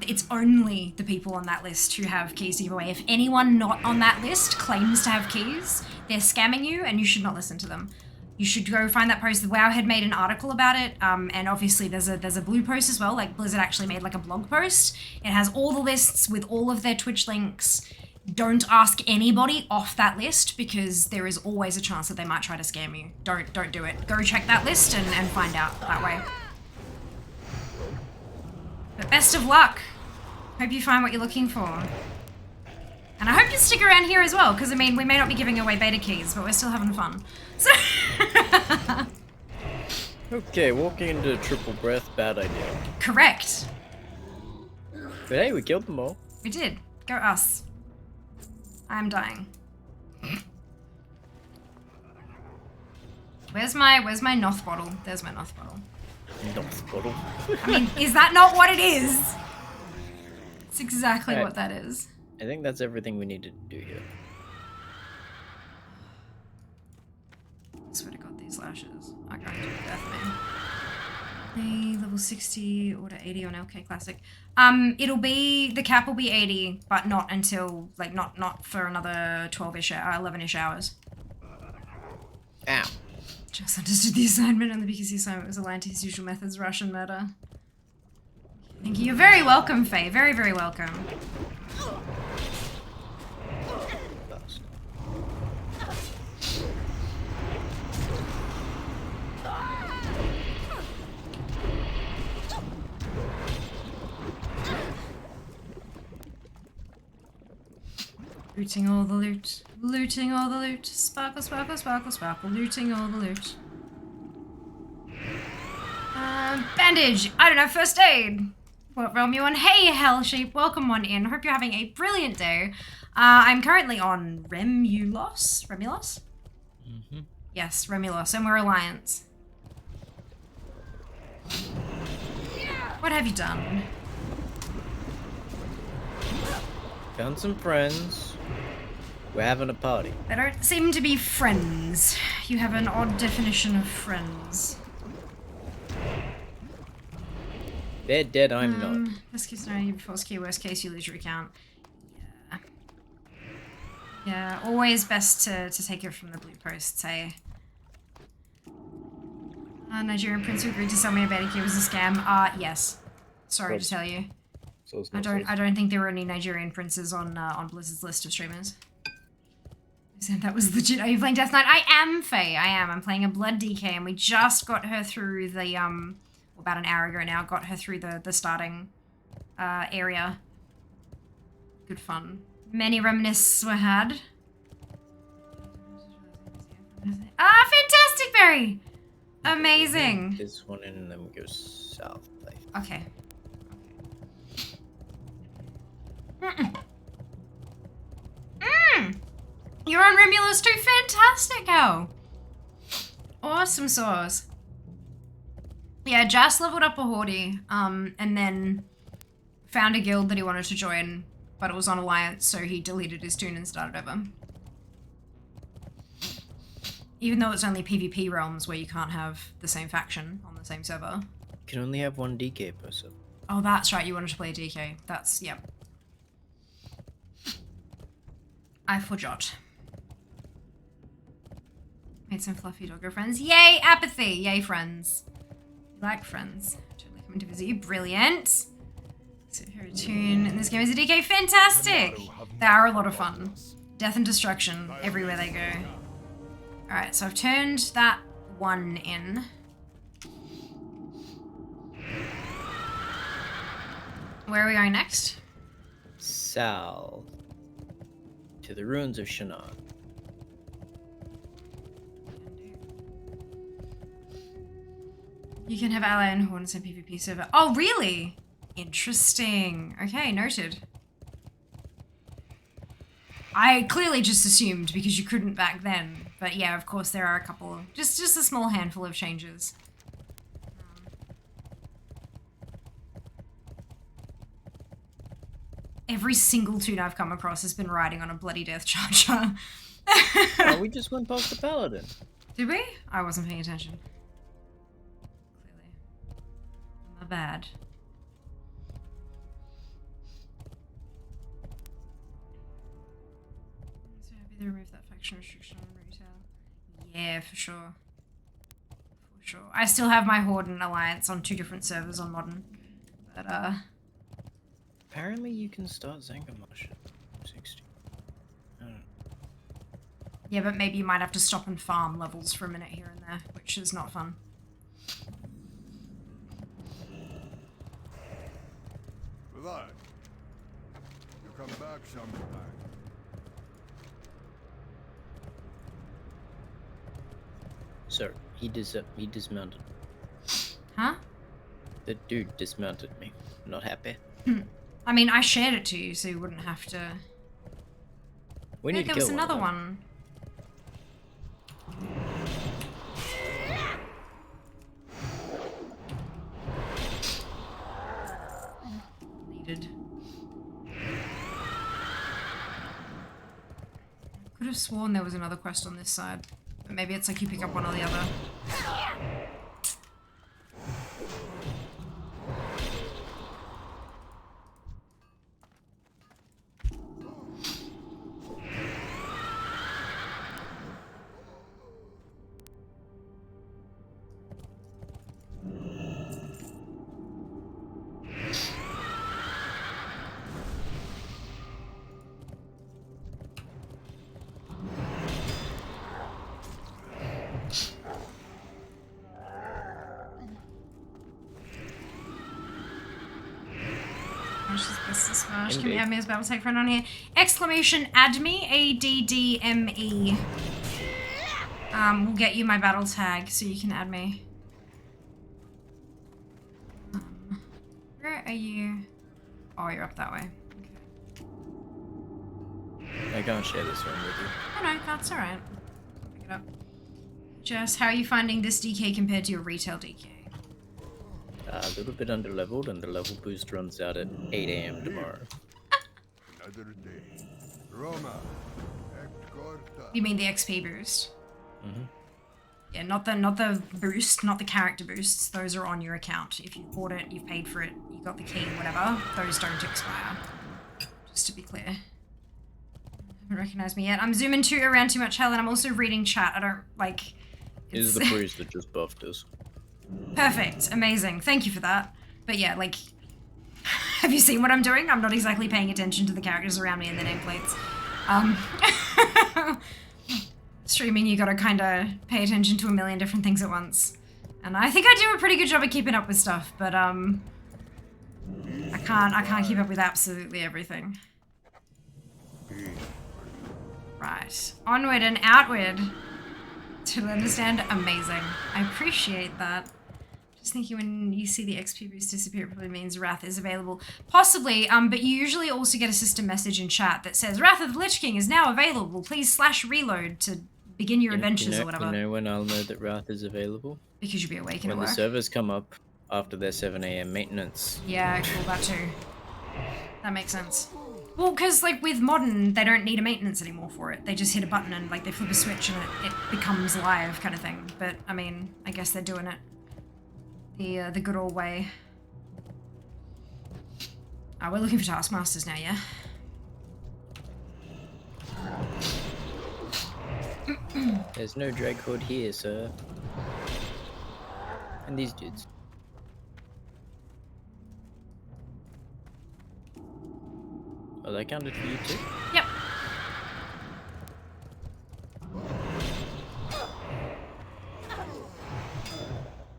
S1: It's only the people on that list who have keys to give away. If anyone not on that list claims to have keys, they're scamming you and you should not listen to them. You should go find that post. The WoW had made an article about it, and obviously there's a blue post as well. Like Blizzard actually made like a blog post. It has all the lists with all of their Twitch links. Don't ask anybody off that list because there is always a chance that they might try to scam you. Don't do it. Go check that list and find out that way. But best of luck. Hope you find what you're looking for. And I hope you stick around here as well, because I mean, we may not be giving away beta keys, but we're still having fun. So
S12: Okay, walking into triple breath, bad idea.
S1: Correct.
S12: But hey, we killed them all.
S1: We did. Go us. I'm dying. Where's my Noth bottle? There's my Noth bottle.
S12: Noth bottle.
S1: I mean, is that not what it is? It's exactly what that is.
S12: I think that's everything we need to do here.
S1: I swear to God, these lashes are going to be death, man. Level 60, order 80 on LK Classic. It'll be, the cap will be 80, but not until, like, not for another 12-ish, 11-ish hours.
S12: Ow.
S1: Just understood the assignment, and because the assignment was aligned to his usual methods, Russian murder. Thank you. You're very welcome, Faye. Very, very welcome. Looting all the loot. Looting all the loot. Sparkle, sparkle, sparkle, sparkle. Looting all the loot. Bandage. I don't know, first aid. What realm you on? Hey, Hell Sheep. Welcome on in. Hope you're having a brilliant day. I'm currently on Remulos? Remulos?
S12: Mm-hmm.
S1: Yes, Remulos. And we're Alliance. What have you done?
S12: Found some friends. We're having a party.
S1: They don't seem to be friends. You have an odd definition of friends.
S12: They're dead, I'm not.
S1: Best case scenario, before ski, worst case, you lose your account. Yeah. Yeah, always best to take it from the blue posts, hey? Nigerian prince who agreed to sell me a beta key was a scam. Yes. Sorry to tell you. I don't think there were any Nigerian princes on Blizzard's list of streamers. That was legit. Are you playing Death Knight? I am, Faye. I am. I'm playing a Blood DK, and we just got her through the about an hour ago now. Got her through the starting area. Good fun. Many reminiscences were had. Fantastic Berry! Amazing.
S12: This one in and then we go south.
S1: Okay. You're on Remulus too? Fantastic, Al. Awesome sauce. Yeah, Jas leveled up a Horde, and then found a guild that he wanted to join, but it was on Alliance, so he deleted his tune and started over. Even though it's only PvP realms where you can't have the same faction on the same server.
S12: You can only have one DK per sub.
S1: Oh, that's right, you wanted to play DK. That's, yep. I forgot. Made some fluffy doggo friends. Yay, apathy! Yay, friends. Like friends. Totally coming to visit you. Brilliant. So, here a tune. And this game is a DK. Fantastic! They are a lot of fun. Death and destruction everywhere they go. Alright, so I've turned that one in. Where are we going next?
S12: South. To the ruins of Shinar.
S1: You can have ally and Hornets and PvP server. Oh, really? Interesting. Okay, noted. I clearly just assumed because you couldn't back then. But yeah, of course there are a couple, just a small handful of changes. Every single tune I've come across has been riding on a bloody death charger.
S12: Oh, we just went past the paladin.
S1: Did we? I wasn't paying attention. Clearly. My bad. So happy they removed that faction restriction on retail. Yeah, for sure. For sure. I still have my Horde and Alliance on 2 different servers on Modern. But,
S12: Apparently you can start Zangarmarsh at 60. I don't know.
S1: Yeah, but maybe you might have to stop and farm levels for a minute here and there, which is not fun.
S4: Relax. You'll come back sometime.
S12: Sir, he dismounted.
S1: Huh?
S12: The dude dismounted me. Not happy.
S1: I mean, I shared it to you, so you wouldn't have to...
S12: We need to
S1: there
S12: kill
S1: was another
S12: one.
S1: Needed. Could have sworn there was another quest on this side. But maybe it's like you pick up one or the other. Can you add me as battle tag friend on here? Exclamation add me, ADDME. We'll get you my battle tag so you can add me. Where are you? Oh, you're up that way.
S12: I can't share this one with you.
S1: Oh no, that's alright. Pick it up. Jess, how are you finding this DK compared to your retail DK?
S12: A little bit underleveled, and the level boost runs out at 8 AM tomorrow.
S4: Another day. Roma. Et corta.
S1: You mean the XP boost?
S12: Mm-hmm.
S1: Yeah, not the boost, not the character boosts. Those are on your account. If you bought it, you've paid for it, you got the key, whatever. Those don't expire. Just to be clear. Haven't recognized me yet. I'm zooming around too much hell, and I'm also reading chat. I don't like.
S12: This is the priest that just buffed us.
S1: Perfect, amazing. Thank you for that. But yeah, like, have you seen what I'm doing? I'm not exactly paying attention to the characters around me and the nameplates. Streaming, you gotta kind of pay attention to a million different things at once. And I think I do a pretty good job of keeping up with stuff, but I can't keep up with absolutely everything. Right, onward and outward. To understand, amazing. I appreciate that. Just thinking when you see the XP boost disappear, it probably means Wrath is available. Possibly, but you usually also get a system message in chat that says, Wrath of the Lich King is now available. Please /reload to begin your adventures or whatever.
S12: You know when I'll know that Wrath is available?
S1: Because you'll be awake and
S12: when
S1: work.
S12: The servers come up after their 7 AM maintenance.
S1: Yeah, cool, that too. That makes sense. Well, because, like, with Modern, they don't need a maintenance anymore for it. They just hit a button and, like, they flip a switch and it becomes live kind of thing. But, I mean, I guess they're doing it the good old way. We're looking for Taskmasters now, yeah?
S12: There's no drag hood here, sir. And these dudes. Oh, that counted for you too?
S1: Yep.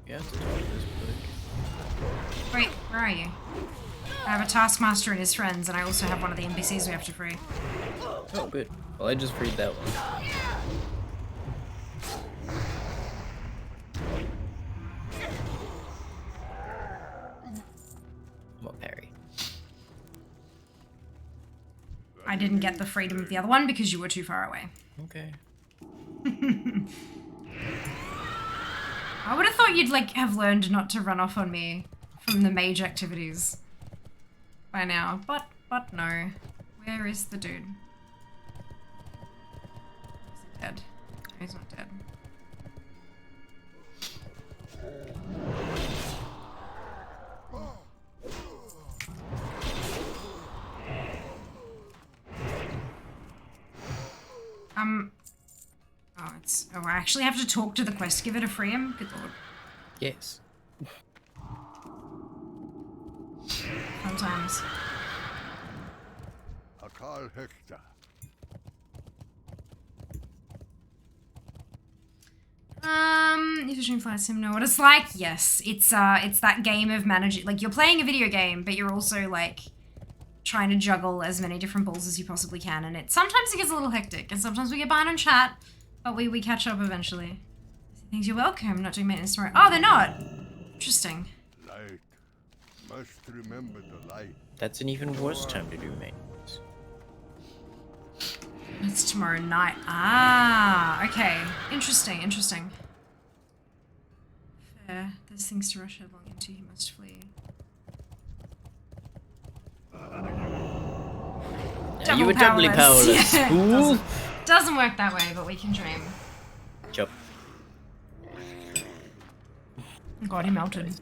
S12: You have to talk to this book.
S1: Wait, where are you? I have a Taskmaster and his friends, and I also have one of the NPCs we have to free.
S12: Oh, good. Well, I just freed that one. What parry?
S1: I didn't get the freedom of the other one because you were too far away.
S12: Okay.
S1: I would have thought you'd, like, have learned not to run off on me from the mage activities by now, but no. Where is the dude? Is he dead? No, he's not dead. Oh, I actually have to talk to the quest giver to free him? Good lord.
S12: Yes.
S1: Sometimes.
S4: Akal Hekta.
S1: If you're streaming Flight Sim, know what it's like? Yes. It's that game of managing, like, you're playing a video game, but you're also, like, trying to juggle as many different balls as you possibly can, and sometimes it gets a little hectic, and sometimes we get behind on chat, but we catch up eventually. Thanks, you're welcome. I'm not doing maintenance tomorrow. Oh, they're not! Interesting.
S4: Light. Must remember the light.
S12: That's an even worse time to do maintenance.
S1: It's tomorrow night. Ah, okay. Interesting, interesting. Fair. There's things to rush headlong into. He must flee.
S12: You were doubly powerless.
S1: Yeah, doesn't work that way, but we can dream.
S12: Chop.
S1: God, he melted.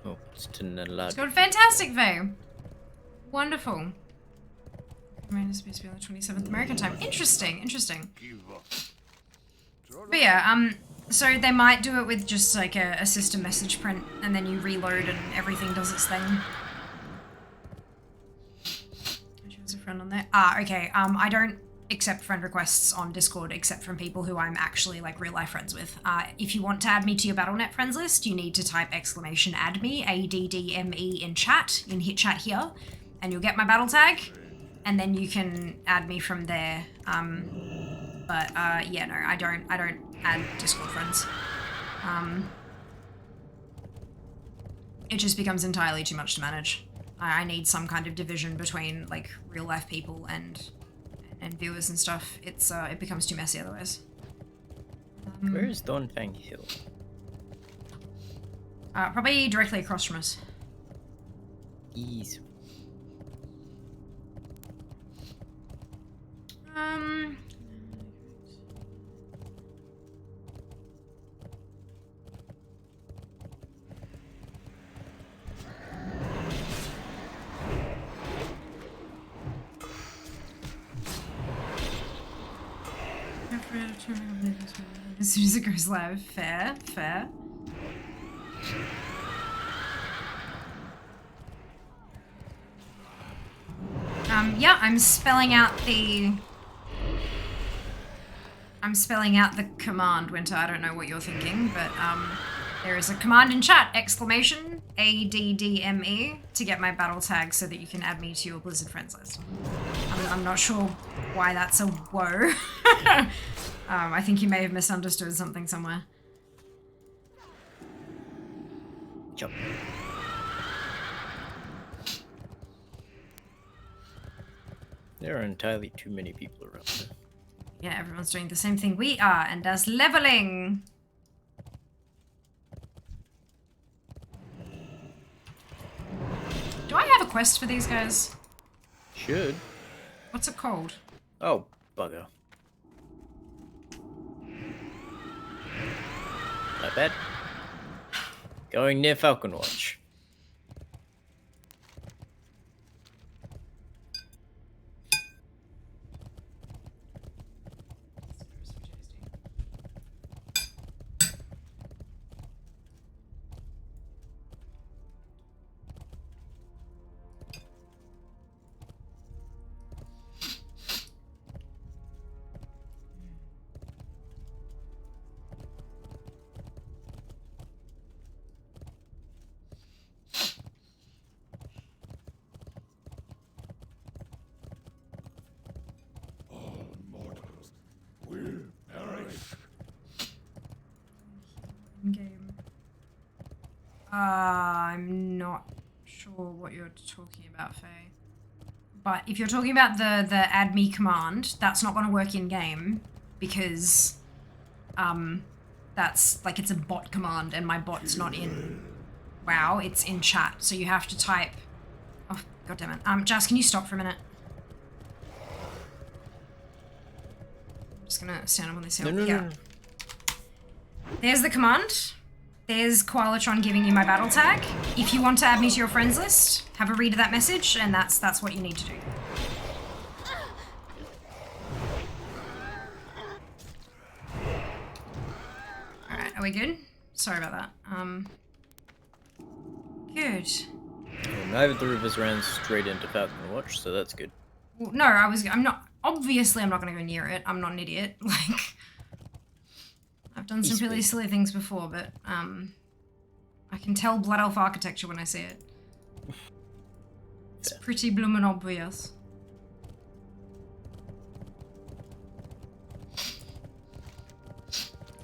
S12: Oh, it's Tanala.
S1: It's got fantastic Vey. Wonderful. Rain is supposed to be on the 27th American time. Interesting, interesting. But yeah, so they might do it with just like a system message print, and then you reload and everything does its thing. She was a friend on there. Ah, okay. I don't accept friend requests on Discord except from people who I'm actually like real life friends with. If you want to add me to your Battle.net friends list, you need to type _addme, ADDME in chat, in hit chat here, and you'll get my battle tag, and then you can add me from there. Yeah, no, I don't add Discord friends. It just becomes entirely too much to manage. I need some kind of division between like real life people and and viewers and stuff, it becomes too messy otherwise.
S12: Where is Thornfang Hill?
S1: Probably directly across from us.
S12: Ease.
S1: As soon as it goes live. Fair, fair. Yeah, I'm spelling out the command, Winter. I don't know what you're thinking, but there is a command in chat, exclamation ADDME, to get my battle tag so that you can add me to your Blizzard friends list. I'm not sure why that's a whoa. I think you may have misunderstood something somewhere.
S12: Jump. There are entirely too many people around here.
S1: Yeah, everyone's doing the same thing we are, and as leveling. Do I have a quest for these guys?
S12: Should.
S1: What's it called?
S12: Oh, bugger. Not bad. Going near Falcon Watch.
S1: Game. I'm not sure what you're talking about, Faye. But if you're talking about the add me command, that's not going to work in game because that's like it's a bot command and my bot's not in WoW, it's in chat. So you have to type. Oh, god damn it. Jazz, can you stop for a minute? I'm just gonna stand up on this hill.
S12: No.
S1: There's the command. There's Koalatron giving you my battle tag. If you want to add me to your friends list, have a read of that message, and that's what you need to do. Alright, are we good? Sorry about that. Good.
S12: Well, neither of the rivers ran straight into Falcon Watch, so that's good.
S1: Well, no, I'm not gonna go near it. I'm not an idiot. Like, I've done some really silly things before, but I can tell Blood Elf architecture when I see it. It's pretty bloomin' obvious.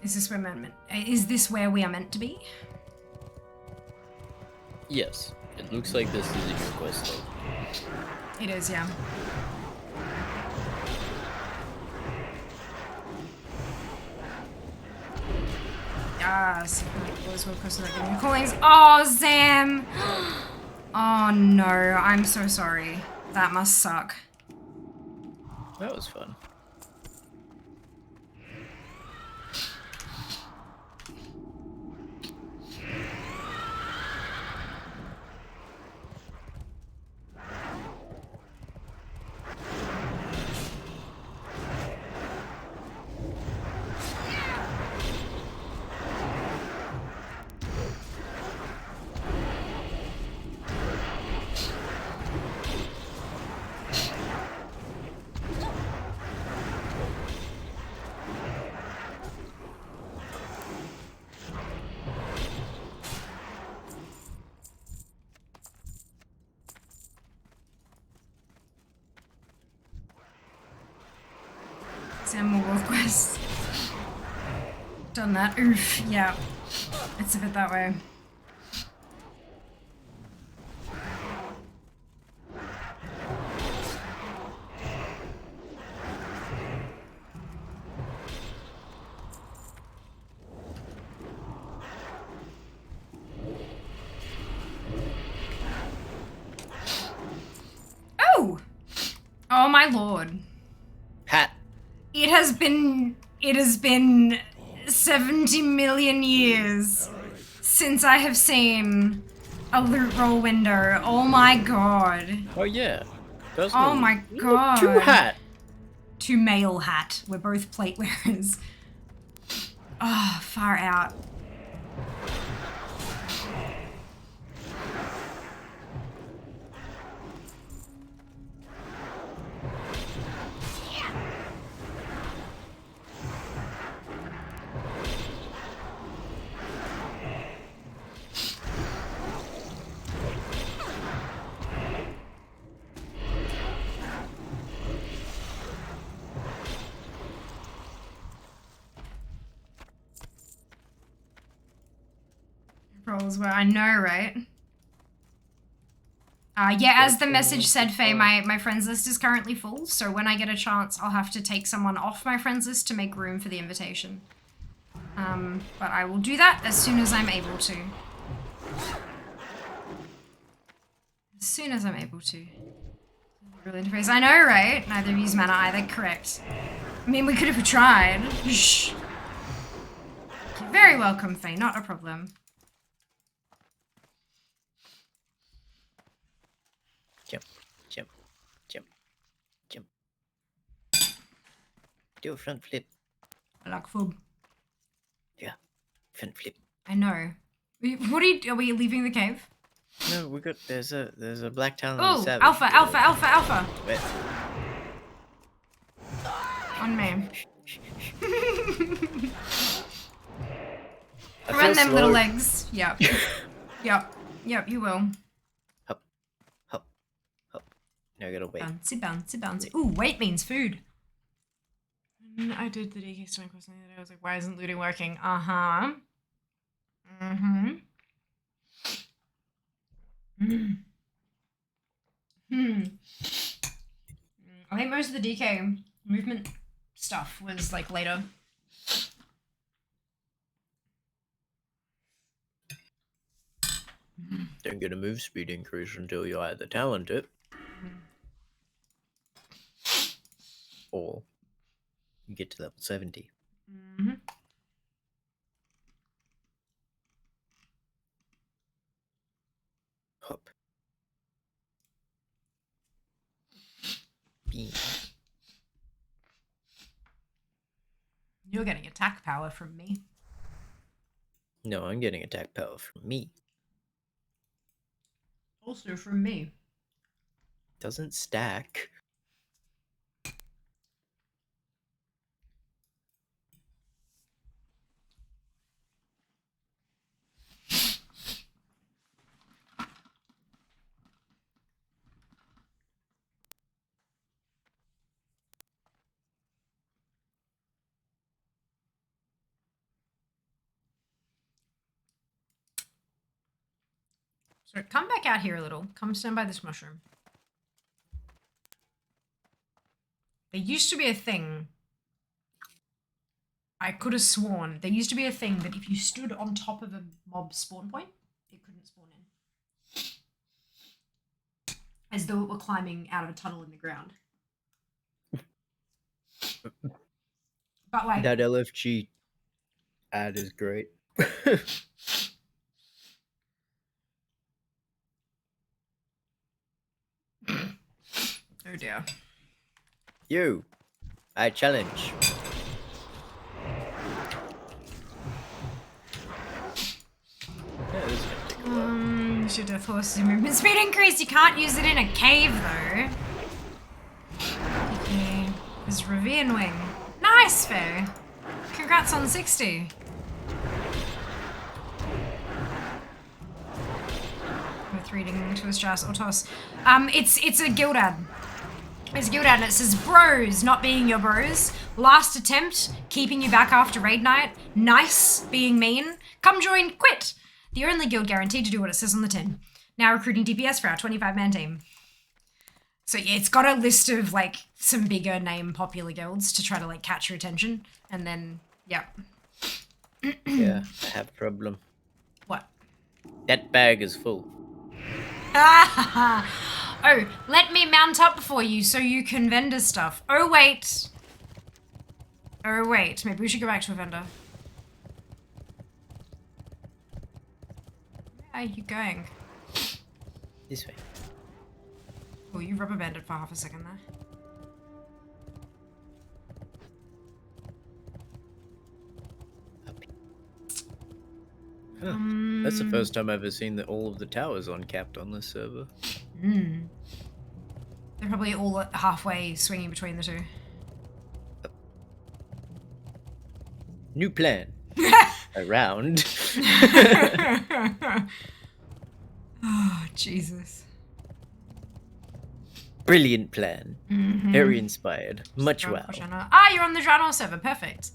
S1: Is this where we are meant to be?
S12: Yes, it looks like this is your quest log.
S1: It is, yeah. Yes. Callings. Oh, Zam! Oh no, I'm so sorry. That must suck.
S12: That was fun.
S1: More world quests. Done that. Oof. Yeah. It's a bit that way. Oh my lord.
S12: Hat.
S1: It has been 70 million years since I have seen a loot roll window. Oh my god.
S12: Oh yeah.
S1: Oh my god.
S12: Two hat.
S1: Two male hat. We're both plate wearers. Oh, far out. Rolls where I know, right? Yeah, as the message said, Faye, my friends list is currently full, so when I get a chance, I'll have to take someone off my friends list to make room for the invitation. But I will do that as soon as I'm able to. As soon as I'm able to. Real interface. I know, right? Neither use mana either. Correct. I mean, we could have tried. Shh. You're very welcome, Faye. Not a problem.
S12: Jump, jump, jump, jump. Do a front flip.
S1: I like food.
S12: Yeah, front flip.
S1: I know. What are we leaving the cave?
S12: No, we got there's a black talon.
S1: Oh,
S12: savage.
S1: alpha.
S12: Wait.
S1: On me.
S12: I
S1: Run
S12: feel
S1: them little
S12: slow.
S1: legs. Yep. Yep, you will.
S12: Hop, hop, hop. Now I gotta wait.
S1: Bouncy. Ooh, wait means food. I did the DK stone quest the other day. I was like, why isn't looting working? Uh-huh. Mm-hmm. I think most of the DK movement stuff was like later.
S12: Don't get a move speed increase until you either talent it or you get to level 70.
S1: Mm-hmm.
S12: Hop. Beam.
S1: You're getting attack power from me.
S12: No, I'm getting attack power from me.
S1: Also from me.
S12: Doesn't stack.
S1: So come back out here a little. Come stand by this mushroom. There used to be a thing. I could have sworn. There used to be a thing that if you stood on top of a mob spawn point, it couldn't spawn in. As though it were climbing out of a tunnel in the ground. But like...
S12: That LFG ad is great.
S1: Oh dear.
S12: You. I challenge.
S1: Use your death horse's movement speed increase. You can't use it in a cave though. Okay. There's Ravine Wing. Nice, Faye. Congrats on 60. Worth reading to his Jas or toss. It's a guild ad. It's a guild ad and it says bros not being your bros. Last attempt, keeping you back after raid night. Nice, being mean. Come join, quit. The only guild guaranteed to do what it says on the tin. Now recruiting DPS for our 25-man team. So yeah, it's got a list of like some bigger name popular guilds to try to like catch your attention. And then, yeah.
S12: Yeah, I have a problem.
S1: What?
S12: That bag is full.
S1: Oh, let me mount up for you so you can vendor stuff. Oh, wait. Oh, wait. Maybe we should go back to a vendor. Where are you going?
S12: This way.
S1: Oh, you rubber banded for half a second there.
S12: Huh. That's the first time I've ever seen that all of the towers uncapped on this server.
S1: Hmm. They're probably all halfway swinging between the two.
S12: New plan. Around.
S1: Oh, Jesus.
S12: Brilliant plan.
S1: Mm-hmm.
S12: Very inspired. Much wow.
S1: Ah, you're on the Drano server. Perfect.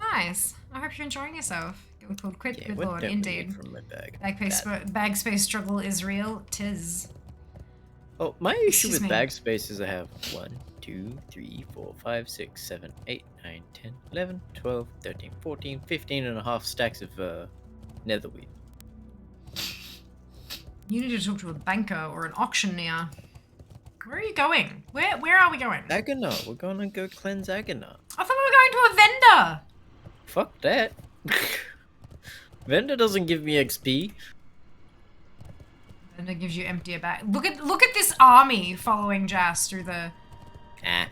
S1: Nice. I hope you're enjoying yourself. Getting called quit,
S12: Yeah,
S1: good
S12: what
S1: lord.
S12: don't we
S1: Indeed.
S12: need from my bag?
S1: Bag space struggle is real. Tis.
S12: Oh, my issue
S1: Excuse
S12: with
S1: me.
S12: bag space is I have 1, 2, 3, 4, 5, 6, 7, 8, 9, 10, 11, 12, 13, 14, 15 and a half stacks of nether wheat.
S1: You need to talk to a banker or an auctioneer. Where are you going? Where are we going?
S12: Agana. We're gonna go cleanse Agana.
S1: I thought we were going to a vendor.
S12: Fuck that. Vendor doesn't give me XP.
S1: Vendor gives you emptier bag. Look at this army following Jas through the.
S12: Ah.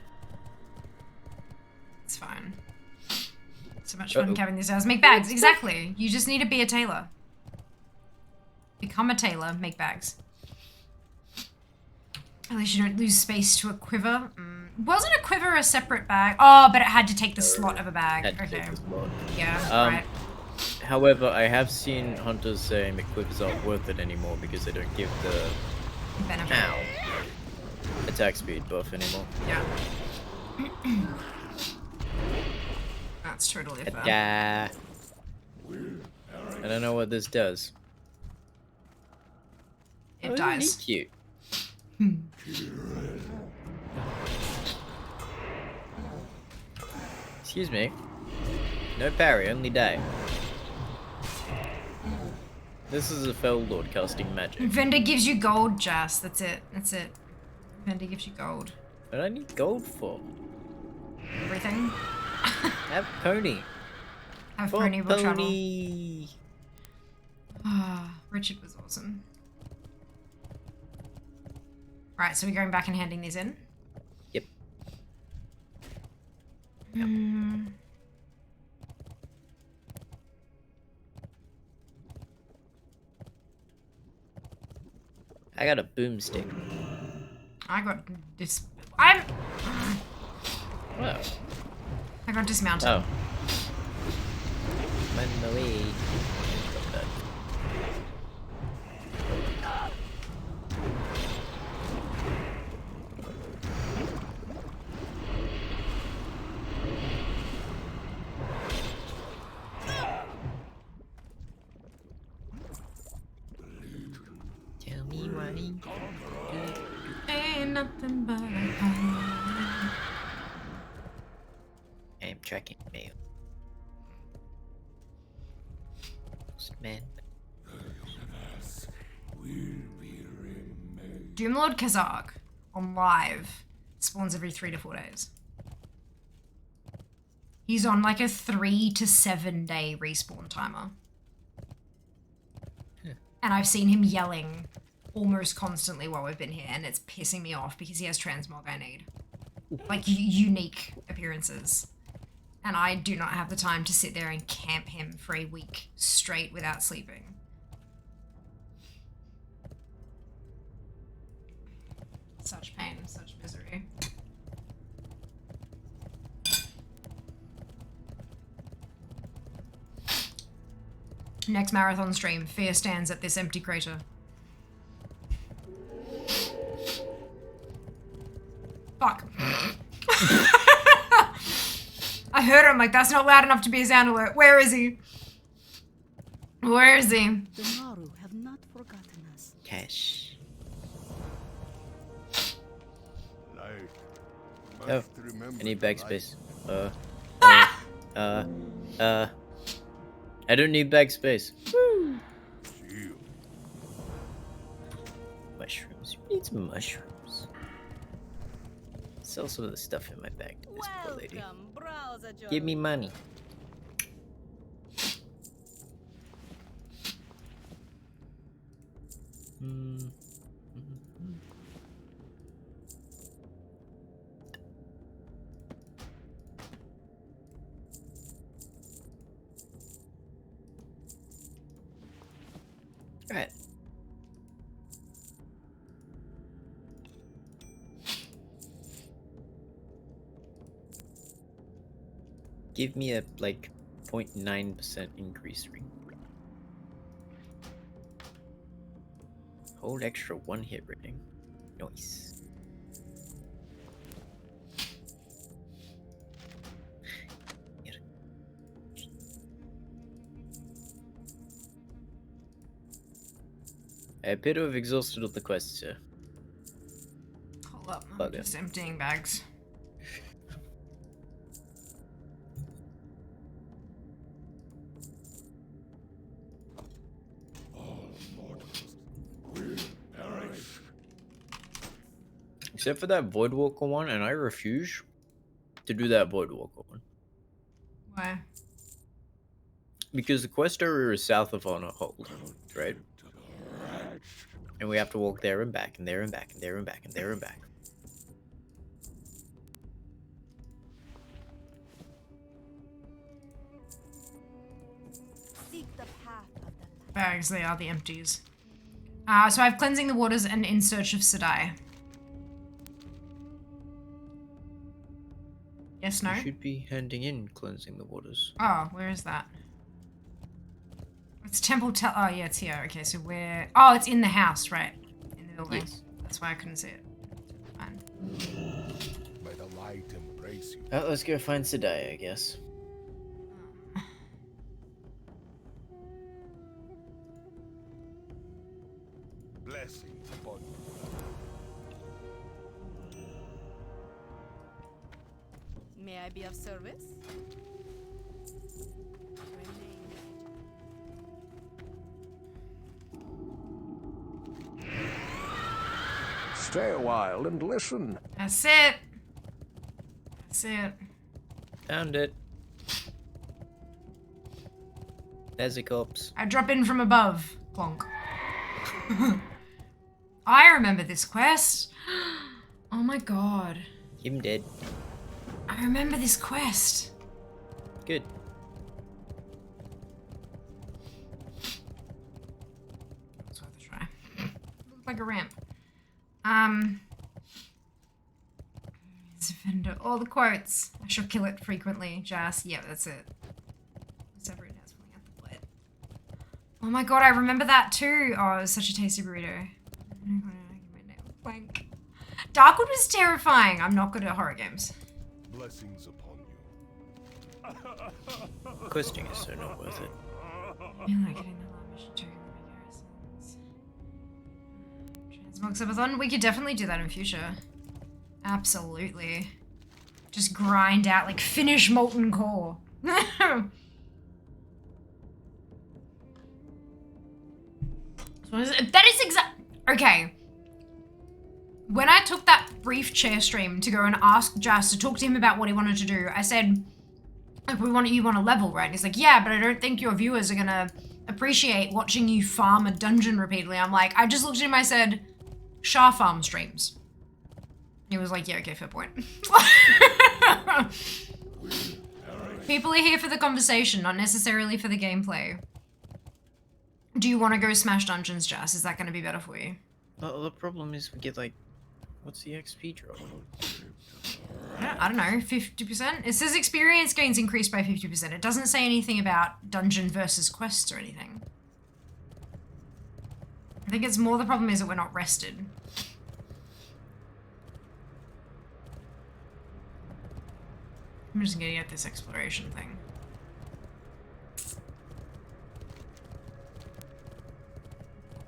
S1: It's fine. So much fun carrying these hours. Make bags. Exactly. You just need to be a tailor. Become a tailor. Make bags. At least you don't lose space to a quiver. Wasn't a quiver a separate bag? Oh, but it had to take the slot of a bag. Okay. Yeah, right.
S12: However, I have seen hunters saying the quivers aren't worth it anymore because they don't give the
S1: benefit.
S12: Attack speed buff anymore.
S1: Yeah. That's totally fair.
S12: Yeah. I don't know what this does.
S1: It dies.
S12: Cute. Excuse me. No parry, only die. This is a fell lord casting magic.
S1: Vendor gives you gold, Jas. That's it. That's it. Vendor gives you gold.
S12: What do I need gold for?
S1: Everything.
S12: Have pony.
S1: Have
S12: For
S1: pony will travel.
S12: pony.
S1: Ah, Richard was awesome. Right, so we're going back and handing these in?
S12: Yep. I got a boomstick.
S1: I got this.
S12: Wow.
S1: I got dismounted.
S12: Oh. I'm on my way. Tell me why.
S1: Ain't nothing but a high.
S12: I am tracking mail. Man.
S1: Doomlord Kazark on live spawns every 3 to 4 days. He's on like a 3 to 7 day respawn timer. And I've seen him yelling almost constantly while we've been here, and it's pissing me off because he has transmog I need. Like, unique appearances. And I do not have the time to sit there and camp him for a week straight without sleeping. Such pain, such misery. Next marathon stream, Fear stands at this empty crater. Fuck. I heard him, like, that's not loud enough to be a sound alert. Where is he? Where is he?
S6: The Maru have not forgotten us.
S12: Cash.
S3: Life.
S12: Oh,
S3: Must remember
S12: I need
S3: the
S12: backspace. I don't need backspace.
S3: Shield.
S12: My mushrooms. You need some mushrooms. Sell some of the stuff in my bag to this poor lady. Give me money. Alright. Give me a, like, 0.9% increase ring. Hold extra 1 hit rating. Nice. I appear to have exhausted all the quests, sir.
S1: Hold up, I'm
S12: Bugger.
S1: just emptying bags.
S12: Except for that Voidwalker one, and I refuse to do that Voidwalker one.
S1: Why?
S12: Because the quest area is south of Honor Hold, right? And we have to walk there and back, and there and back, and there and back, and there and back.
S6: Seek the path of the light.
S1: Bags, they are the empties. So I have cleansing the waters and in search of Sedai. Yes, no?
S12: You should be handing in cleansing the waters.
S1: Oh, where is that? It's Temple oh yeah, it's here. Okay, so where... Oh, it's in the house, right? In the building.
S12: Yes.
S1: That's why I couldn't see it. Fine.
S4: May the light embrace you.
S12: Well, let's go find Sedai, I guess.
S4: Blessings upon you.
S6: May I be of service?
S14: Stay a while and listen.
S1: That's it. That's it.
S12: Found it. There's a corpse.
S1: I drop in from above. Plonk. I remember this quest. Oh my god.
S12: Him dead.
S1: I remember this quest.
S12: Good.
S1: It's worth a try. Looks like a ramp. Defender. All the quotes. I shall kill it frequently. Just, yeah, that's it. Separate has pulling out the blood. Oh my god, I remember that too. Oh, it was such a tasty burrito. Blank. Darkwood was terrifying. I'm not good at horror games.
S4: Blessings upon you.
S12: Questing is so not worth it.
S1: You like getting the alarm mission too. Transmog subathon. We could definitely do that in future. Absolutely. Just grind out, like, finish Molten Core. So that is exact. Okay. When I took that brief chair stream to go and ask Jas to talk to him about what he wanted to do, I said, like, you want a level, right? And he's like, yeah, but I don't think your viewers are gonna appreciate watching you farm a dungeon repeatedly. I'm like, I just looked at him, I said, Shah farm streams. He was like, yeah, okay, fair point. People are here for the conversation, not necessarily for the gameplay. Do you want to go smash dungeons, Jas? Is that going to be better for you?
S12: Well, the problem is we get, like, what's the XP drop?
S1: I don't know, 50%? It says experience gains increased by 50%. It doesn't say anything about dungeon versus quests or anything. I think it's more the problem is that we're not rested. I'm just gonna get this exploration thing.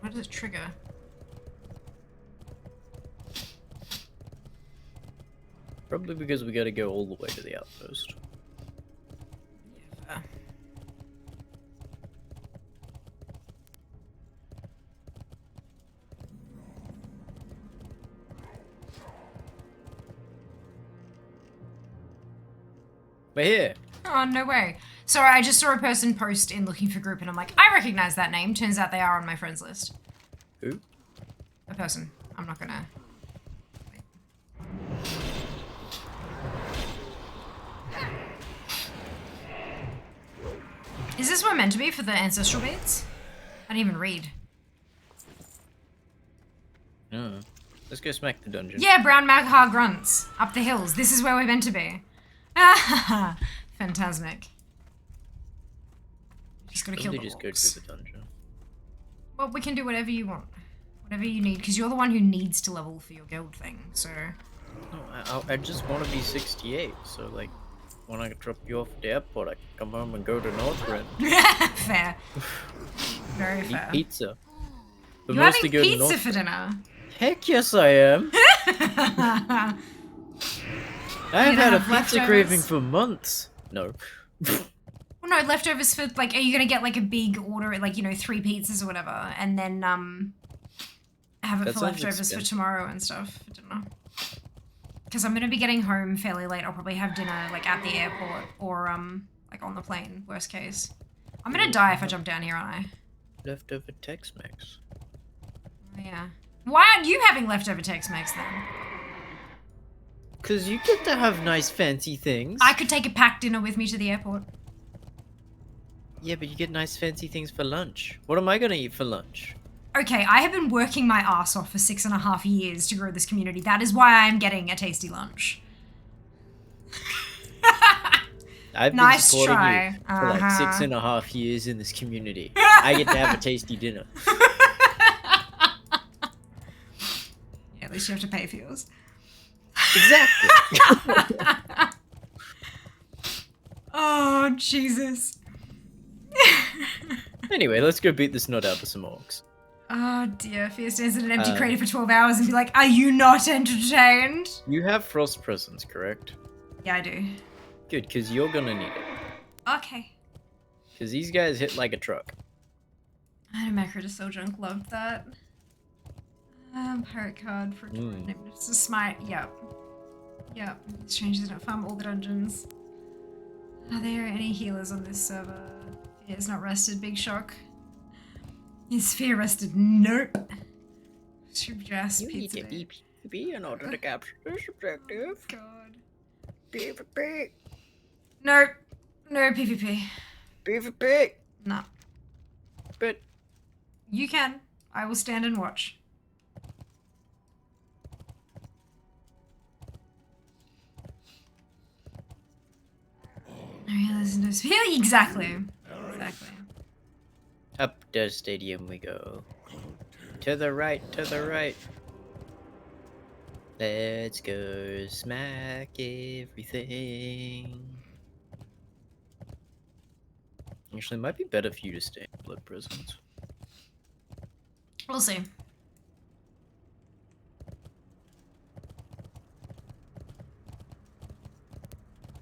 S1: What does it trigger?
S12: Probably because we gotta go all the way to the outpost.
S1: Yeah.
S12: We're here.
S1: Oh, no way. Sorry, I just saw a person post in looking for group and I'm like, I recognize that name. Turns out they are on my friends list.
S12: Who?
S1: A person. I'm not gonna... Is this where we're meant to be for the ancestral beads? I didn't even read.
S12: No. Let's go smack the dungeon.
S1: Yeah, brown magha grunts. Up the hills. This is where we're meant to be. Ah, phantasmic. Just gotta kill the
S12: just go
S1: orcs.
S12: to the dungeon.
S1: Well, we can do whatever you want. Whatever you need, because you're the one who needs to level for your guild thing, so...
S12: No, I just want to be 68, so like, when I drop you off at the airport, I can come home and go to Northrend.
S1: Fair. Very fair.
S12: Eat pizza. But
S1: You're
S12: mostly
S1: having
S12: go to
S1: pizza
S12: Northrend.
S1: for dinner?
S12: Heck yes I am! I've had a pizza
S1: leftovers?
S12: craving for months. No.
S1: Well, no, leftovers for, like, are you gonna get, like, a big order, like, you know, 3 pizzas or whatever, and then, have it
S12: That
S1: for
S12: sounds
S1: leftovers
S12: expensive.
S1: for tomorrow and stuff? I don't know. Because I'm gonna be getting home fairly late. I'll probably have dinner, like, at the airport or, like, on the plane, worst case. I'm gonna die if I jump down here, aren't I?
S12: Leftover Tex-Mex.
S1: Oh, yeah. Why aren't you having leftover Tex-Mex then?
S12: Cause you get to have nice fancy things.
S1: I could take a packed dinner with me to the airport.
S12: Yeah, but you get nice fancy things for lunch. What am I gonna eat for lunch?
S1: Okay, I have been working my ass off for 6.5 years to grow this community. That is why I'm getting a tasty lunch.
S12: I've been
S1: Nice
S12: supporting
S1: try.
S12: you for like
S1: Uh-huh.
S12: 6.5 years in this community. I get to have a tasty dinner.
S1: Yeah, at least you have to pay for yours.
S12: Exactly.
S1: Oh, Jesus.
S12: Anyway, let's go beat the snot out of some orcs.
S1: Oh dear, Fear stands in an empty crater for 12 hours and be like, are you not entertained?
S12: You have frost presence, correct?
S1: Yeah, I do.
S12: Good, because you're gonna need it.
S1: Okay.
S12: Because these guys hit like a truck.
S1: I had a macro to Soul Junk, loved that. Pirate card for it's a smite, yep. Yep, strangers don't farm all the dungeons. Are there any healers on this server? Fear is not rested, big shock. Is Fear rested? Nope. Just
S12: You need
S1: pizza
S12: to
S1: day.
S12: be PvP in order to capture this objective.
S1: God.
S12: PvP.
S1: Nope. No PvP.
S12: PvP.
S1: No.
S12: But
S1: You can. I will stand and watch. Yeah, listen to Fear. Exactly. Exactly.
S12: up the stadium we go. To the right, to the right. Let's go smack everything. Actually, it might be better for you to stay in Blood Prisons.
S1: We'll see.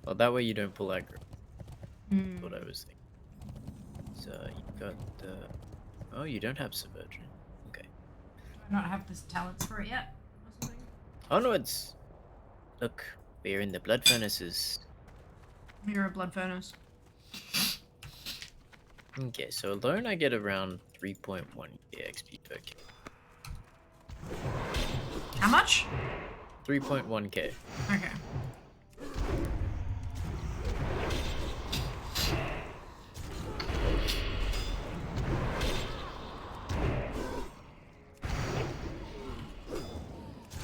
S12: Well, that way you don't pull aggro.
S1: Mm.
S12: What I was thinking. So you've got the... Oh, you don't have Subversion. Okay.
S1: Do I not have the talents for it yet? Or something?
S12: Onwards! Look, we're in the Blood Furnaces.
S1: You're a blood furnace.
S12: Okay, so alone I get around 3.1 XP per K.
S1: How much?
S12: 3.1k.
S1: Okay.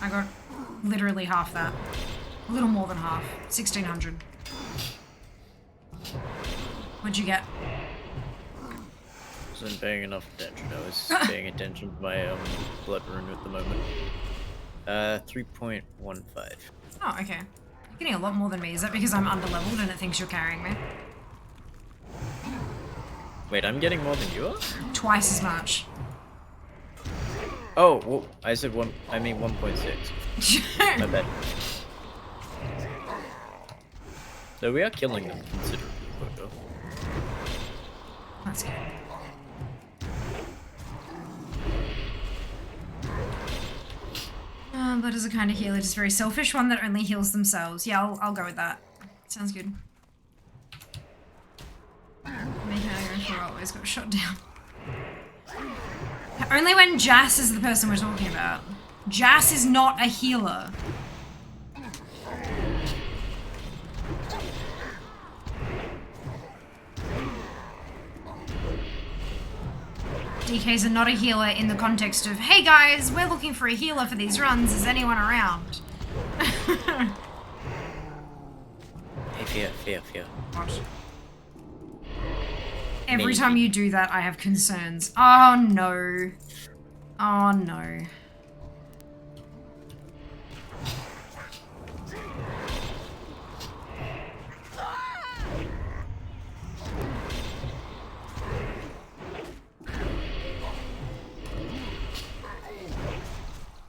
S1: I got literally half that. A little more than half. 1,600. What'd you get?
S12: Wasn't paying enough attention. I was paying attention to my blood rune at the moment. 3.15.
S1: Oh, okay. You're getting a lot more than me. Is that because I'm underleveled and it thinks you're carrying me?
S12: Wait, I'm getting more than you are?
S1: Twice as much.
S12: Oh, well, I said one. I mean 1.6. My bad. So we are killing them considerably quicker.
S1: That's good. Blood is a kind of healer, just very selfish one that only heals themselves. Yeah, I'll go with that. Sounds good. always got shot down. Only when Jas is the person we're talking about. Jas is not a healer. DKs are not a healer in the context of, hey guys, we're looking for a healer for these runs, is anyone around?
S12: Hey, fear.
S1: What? Every time you do that, I have concerns. Oh no. Oh no.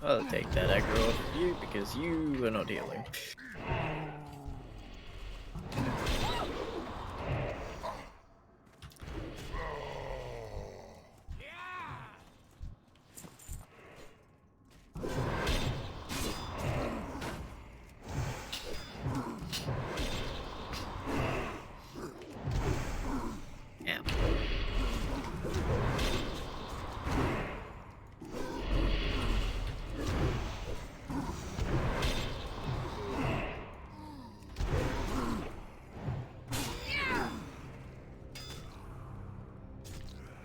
S12: I'll take that aggro off of you because you are not healing.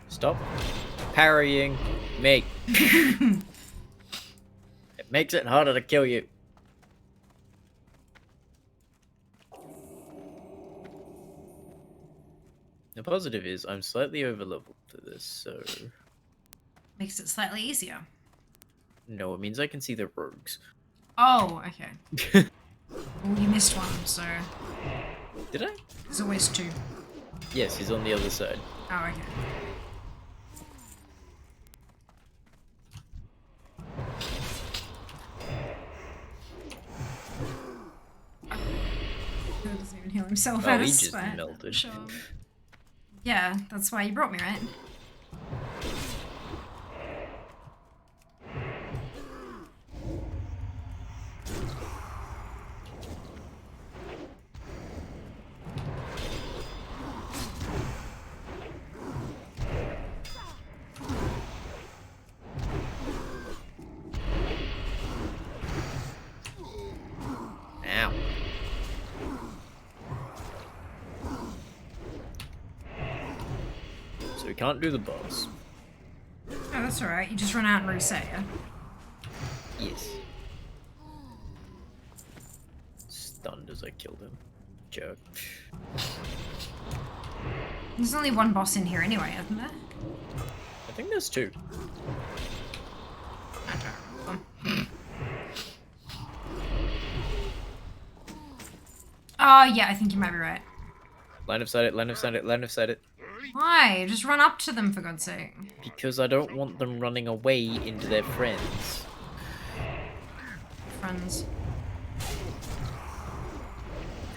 S12: Stop parrying me. It makes it harder to kill you. The positive is I'm slightly over leveled for this, so...
S1: Makes it slightly easier.
S12: No, it means I can see the rogues.
S1: Oh, okay. Well, you missed one, so...
S12: Did I?
S1: There's always two.
S12: Yes, he's on the other side.
S1: Oh, okay. He doesn't even heal himself
S12: Oh,
S1: out of
S12: he just
S1: sweat.
S12: melted.
S1: Sure. Yeah, that's why you brought me, right?
S12: Ow. So we can't do the boss.
S1: Oh, that's alright. You just run out and reset, yeah?
S12: Yes. Stunned as I killed him. Jerk.
S1: There's only one boss in here anyway, isn't there?
S12: I think there's two.
S1: I don't remember. Oh, yeah, I think you might be right.
S12: Line of sight it, line of sight it, line of sight it.
S1: Why? Just run up to them, for God's sake.
S12: Because I don't want them running away into their friends.
S1: Friends.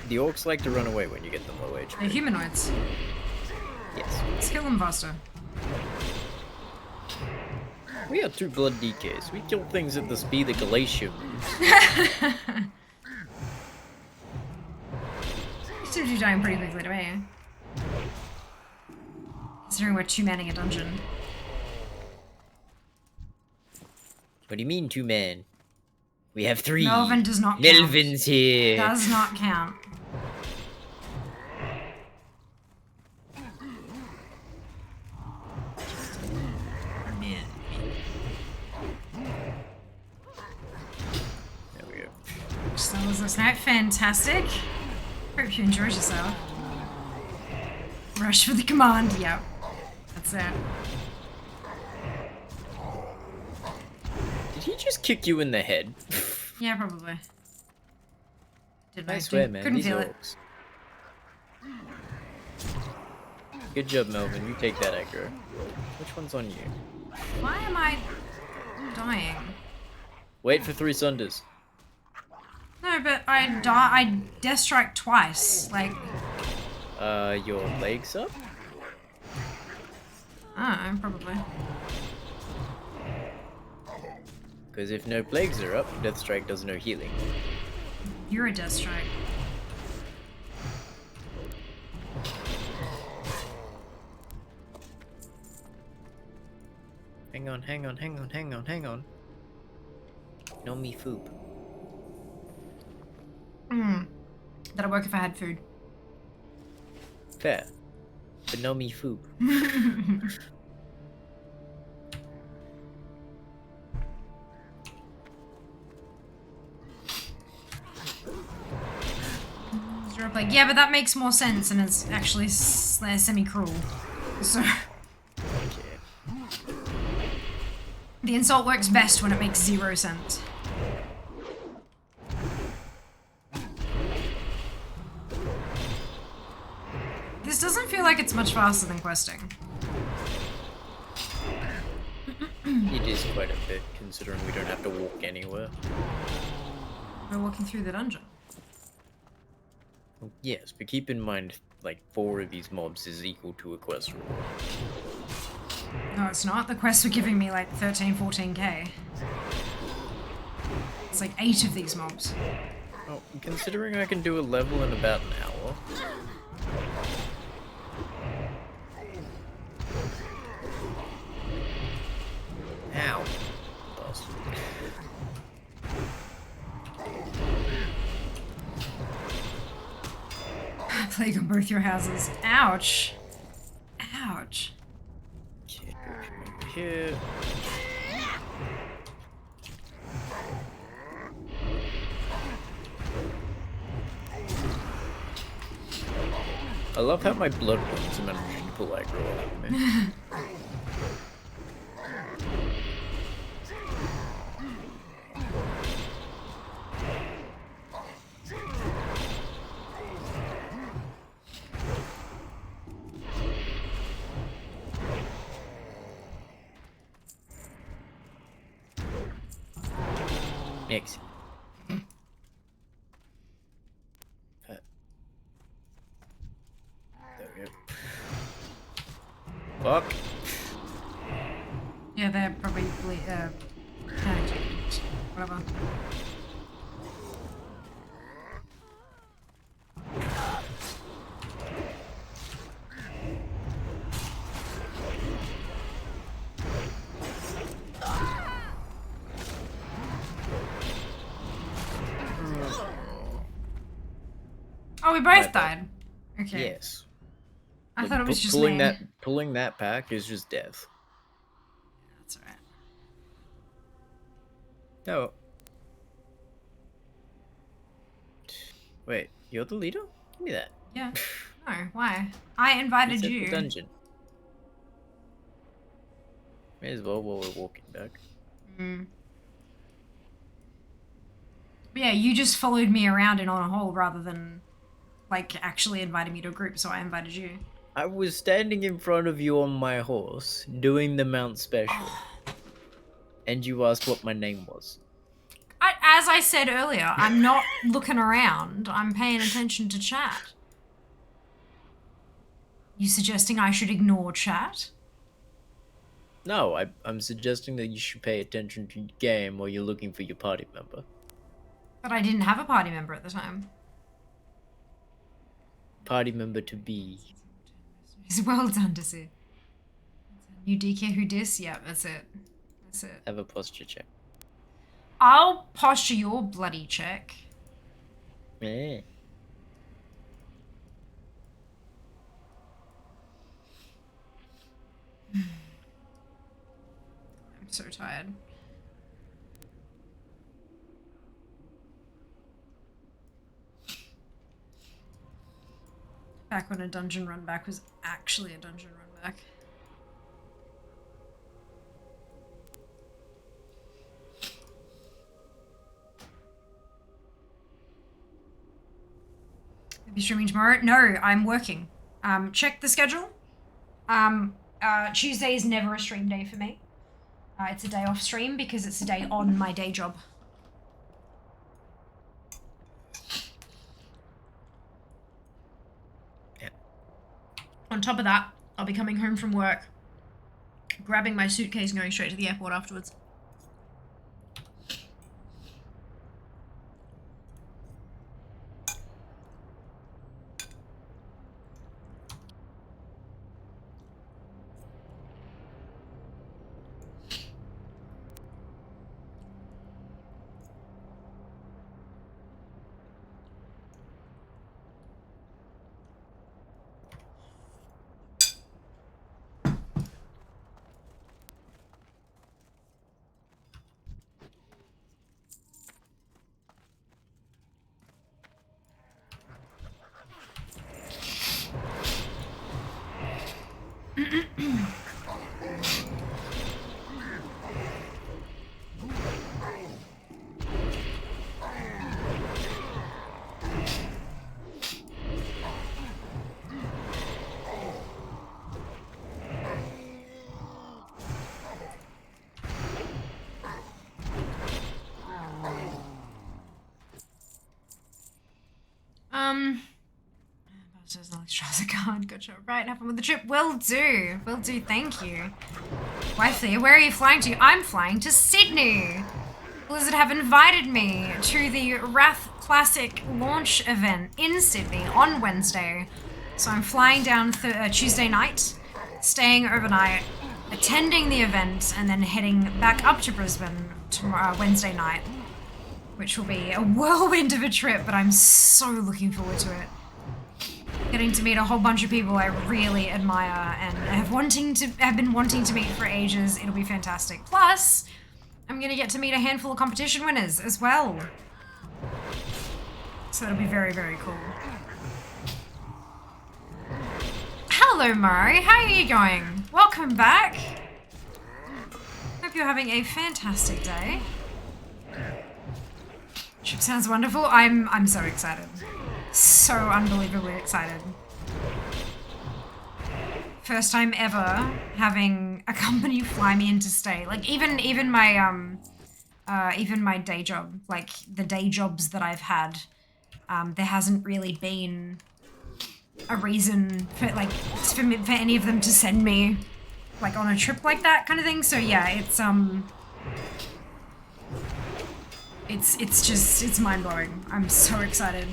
S12: The orcs like to run away when you get them low HP.
S1: They're humanoids.
S12: Yes.
S1: Let's kill them faster.
S12: We are two blood DKs. We kill things at the speed of Galatium.
S1: Seems to be dying pretty quickly to me. Considering we're two-manning a dungeon.
S12: What do you mean, 2 men? We have 3.
S1: Melvin does not count.
S12: Melvin's here.
S1: Does not count.
S12: There we go.
S1: So was this night fantastic? Hope you enjoyed yourself. Rush for the command, yep. That's it.
S12: Did he just kick you in the head?
S1: Yeah, probably.
S12: I swear, man,
S1: Couldn't
S12: these
S1: feel it.
S12: orcs. Good job, Melvin. You take that aggro. Which one's on you?
S1: Why am I dying?
S12: Wait for 3 sunders.
S1: No, but I death strike twice. Like,
S12: Your legs up?
S1: I don't know, probably.
S12: Because if no plagues are up, Death Strike does no healing.
S1: You're a death strike.
S12: Hang on, hang on, hang on, hang on, hang on. No me food.
S1: That'll work if I had food.
S12: Fair. But no me food.
S1: Like, yeah, but that makes more sense and it's actually semi-cruel. So... The insult works best when it makes 0 sense. This doesn't feel like it's much faster than questing.
S12: It is quite a bit, considering we don't have to walk anywhere.
S1: We're walking through the dungeon.
S12: Well, yes, but keep in mind, like, 4 of these mobs is equal to a quest reward.
S1: No, it's not. The quests were giving me like 13, 14k. It's like 8 of these mobs.
S12: Oh, considering I can do a level in about an hour. Ow. Bastard.
S1: Plague on both your houses. Ouch. Ouch.
S12: Okay, over here. I love how my blood ones are managing to pull aggro out of me. Next. There we go. Fuck.
S1: Yeah, they're probably panicked. Whatever. Oh, we both died. Okay.
S12: Yes.
S1: I thought it was just
S12: pulling
S1: me.
S12: pulling that pack is just death.
S1: That's alright.
S12: No. Wait, you're the leader? Give me that.
S1: Yeah. No, why? I invited
S12: It's at
S1: you.
S12: the dungeon. May as well while we're walking back.
S1: Yeah, you just followed me around in on a hole rather than like actually inviting me to a group, so I invited you.
S12: I was standing in front of you on my horse, doing the mount special. And you asked what my name was.
S1: As I said earlier, I'm not looking around. I'm paying attention to chat. You suggesting I should ignore chat?
S12: No, I'm suggesting that you should pay attention to your game while you're looking for your party member.
S1: But I didn't have a party member at the time.
S12: Party member to be.
S1: Well done, Dissy. You DK who dis? Yeah, that's it. That's it.
S12: Have a posture check.
S1: I'll posture your bloody check.
S12: Yeah.
S1: I'm so tired. Back when a dungeon run back was actually a dungeon run back. Are you streaming tomorrow? No, I'm working. Check the schedule. Tuesday is never a stream day for me. It's a day off stream because it's a day on my day job.
S12: Yeah.
S1: On top of that, I'll be coming home from work, grabbing my suitcase and going straight to the airport afterwards. Gotcha. Right, have fun with the trip. Will do. Will do, thank you. Wifey, where are you flying to? I'm flying to Sydney. Blizzard have invited me to the Wrath Classic launch event in Sydney on Wednesday. So I'm flying down Tuesday night, staying overnight, attending the event, and then heading back up to Brisbane tomorrow, Wednesday night, which will be a whirlwind of a trip, but I'm so looking forward to it. Getting to meet a whole bunch of people I really admire and have been wanting to meet for ages. It'll be fantastic. Plus, I'm gonna get to meet a handful of competition winners as well. So that'll be very, very cool. Hello, Murray. How are you going? Welcome back. Hope you're having a fantastic day. Trip sounds wonderful. I'm so excited. So unbelievably excited. First time ever having a company fly me into state. Like even my day job, like the day jobs that I've had, there hasn't really been a reason for for any of them to send me like on a trip like that kind of thing. So yeah, it's mind-blowing. I'm so excited.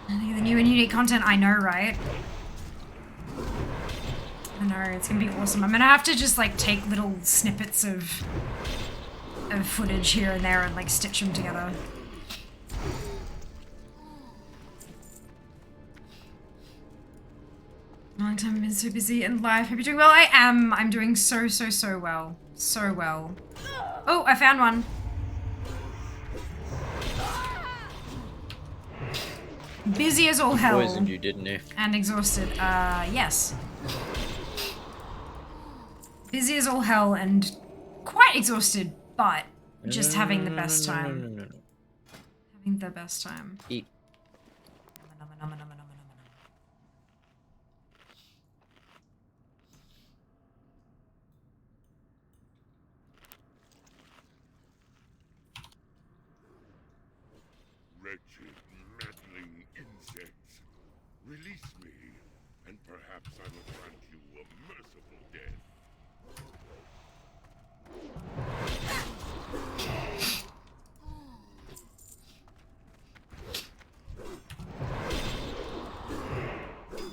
S1: I think the new and unique content, I know, right? I know, it's gonna be awesome. I'm gonna have to just like take little snippets of footage here and there and like stitch them together. Long time I've been so busy in life. Hope you're doing well. I am. I'm doing so well. So well. Oh, I found one. Busy as all hell.
S12: Poisoned you, didn't they?
S1: And exhausted. Yes. Busy as all hell and quite exhausted, but just having the best time. Having the best time.
S12: Eat.
S3: Wretched, meddling insects. Release me, and perhaps I will grant you a merciful death.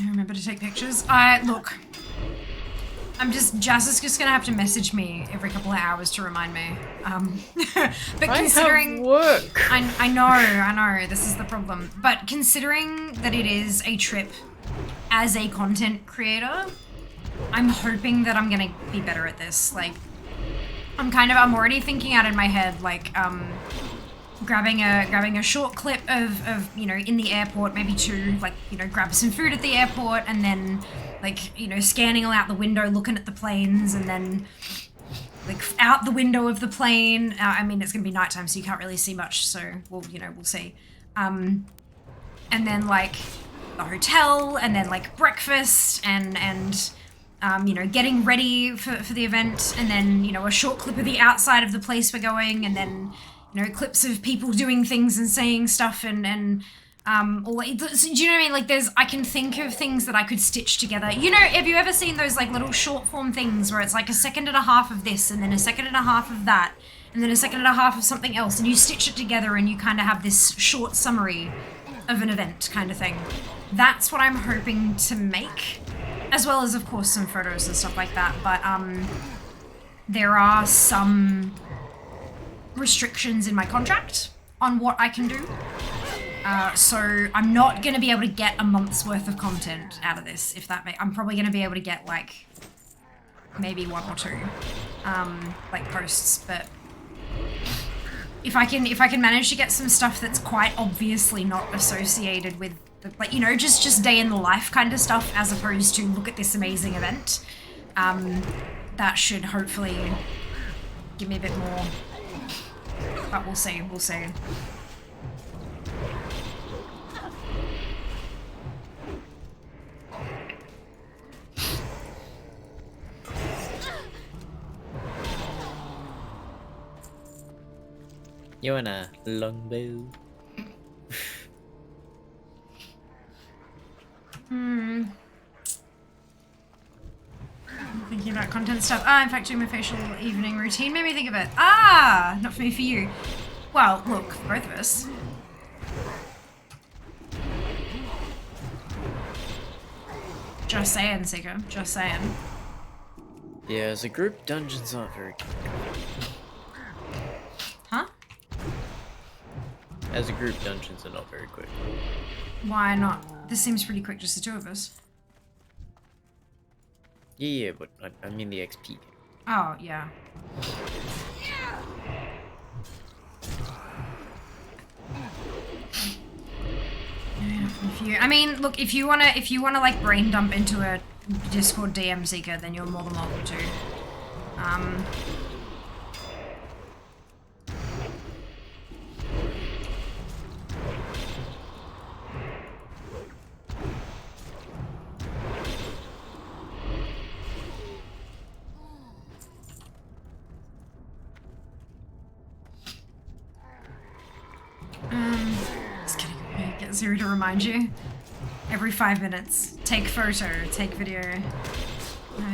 S1: Remember to take pictures. Look. Jazz is just gonna have to message me every couple of hours to remind me. But considering
S12: work.
S1: I know, this is the problem. But considering that it is a trip as a content creator, I'm hoping that I'm gonna be better at this. Like, I'm already thinking out in my head, like, grabbing a short clip of you know, in the airport, maybe two, like, you know, grab some food at the airport and then, like, you know, scanning all out the window, looking at the planes, and then like out the window of the plane. I mean, it's gonna be nighttime, so you can't really see much, so we'll see. And then like the hotel, and then like breakfast, and you know, getting ready for the event, and then, you know, a short clip of the outside of the place we're going, and then, you know, clips of people doing things and saying stuff, and all, do you know what I mean? Like, I can think of things that I could stitch together. You know, have you ever seen those like little short form things where it's like a second and a half of this, and then a second and a half of that, and then a second and a half of something else, and you stitch it together and you kind of have this short summary of an event kind of thing. That's what I'm hoping to make, as well as, of course, some photos and stuff like that. But there are some restrictions in my contract on what I can do. So I'm not going to be able to get a month's worth of content out of this, if that I'm probably going to be able to get like maybe one or two like posts, but if I can manage to get some stuff that's quite obviously not associated with like, you know, just day in the life kind of stuff, as opposed to look at this amazing event. That should hopefully give me a bit more, but we'll see, we'll see.
S12: You want a longbow?
S1: Thinking about content stuff. In fact, doing my facial evening routine made me think of it. Not for me, for you. Well, look, for both of us. Just saying, Seeker. Just saying.
S12: Yeah, as a group, dungeons aren't very good.
S1: Huh?
S12: As a group, dungeons are not very quick.
S1: Why not? This seems pretty quick, just the two of us.
S12: Yeah, but I mean the XP.
S1: Oh, yeah. I mean, look, if you wanna like brain dump into a Discord DM Seeker, then you're more than welcome to. Just kidding. Get Zero to remind you. Every 5 minutes. Take photo, take video.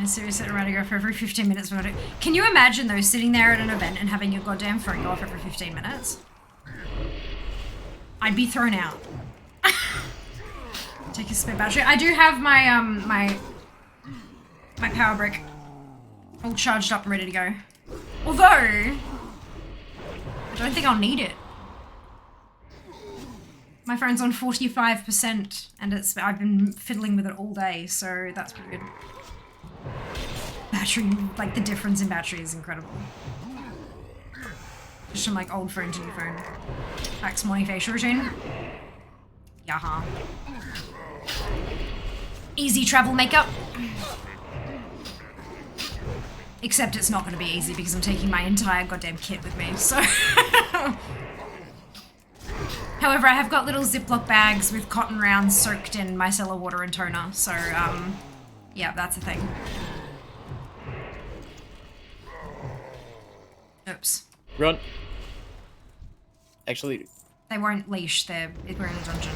S1: Seriously, around to go for every 15 minutes. Can you imagine though, sitting there at an event and having your goddamn phone go off every 15 minutes? I'd be thrown out. Take a spare battery. I do have my my power brick all charged up and ready to go. Although I don't think I'll need it. My phone's on 45% and I've been fiddling with it all day, so that's pretty good. Battery, like the difference in battery is incredible. Just from like old phone to new phone. Max morning facial routine. Yaha. Easy travel makeup. Except it's not going to be easy because I'm taking my entire goddamn kit with me, so... However, I have got little Ziploc bags with cotton rounds soaked in micellar water and toner, so, yeah, that's a thing. Oops.
S12: Run. Actually...
S1: They won't leash, we're in a dungeon.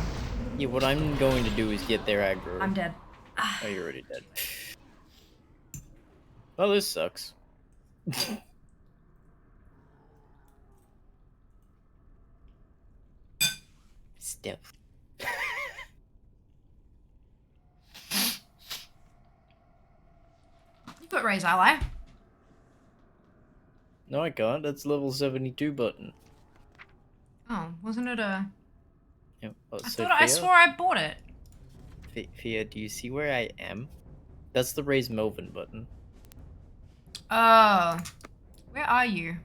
S12: Yeah, what I'm going to do is get their aggro.
S1: I'm dead.
S12: Oh, you're already dead. Well, this sucks. Stealth.
S1: You got raise ally.
S12: No, I can't. That's level 72 button.
S1: Oh, wasn't it a...
S12: Yeah, well,
S1: I swore I bought it.
S12: Fia, do you see where I am? That's the raise Melvin button.
S1: Oh. Where are you?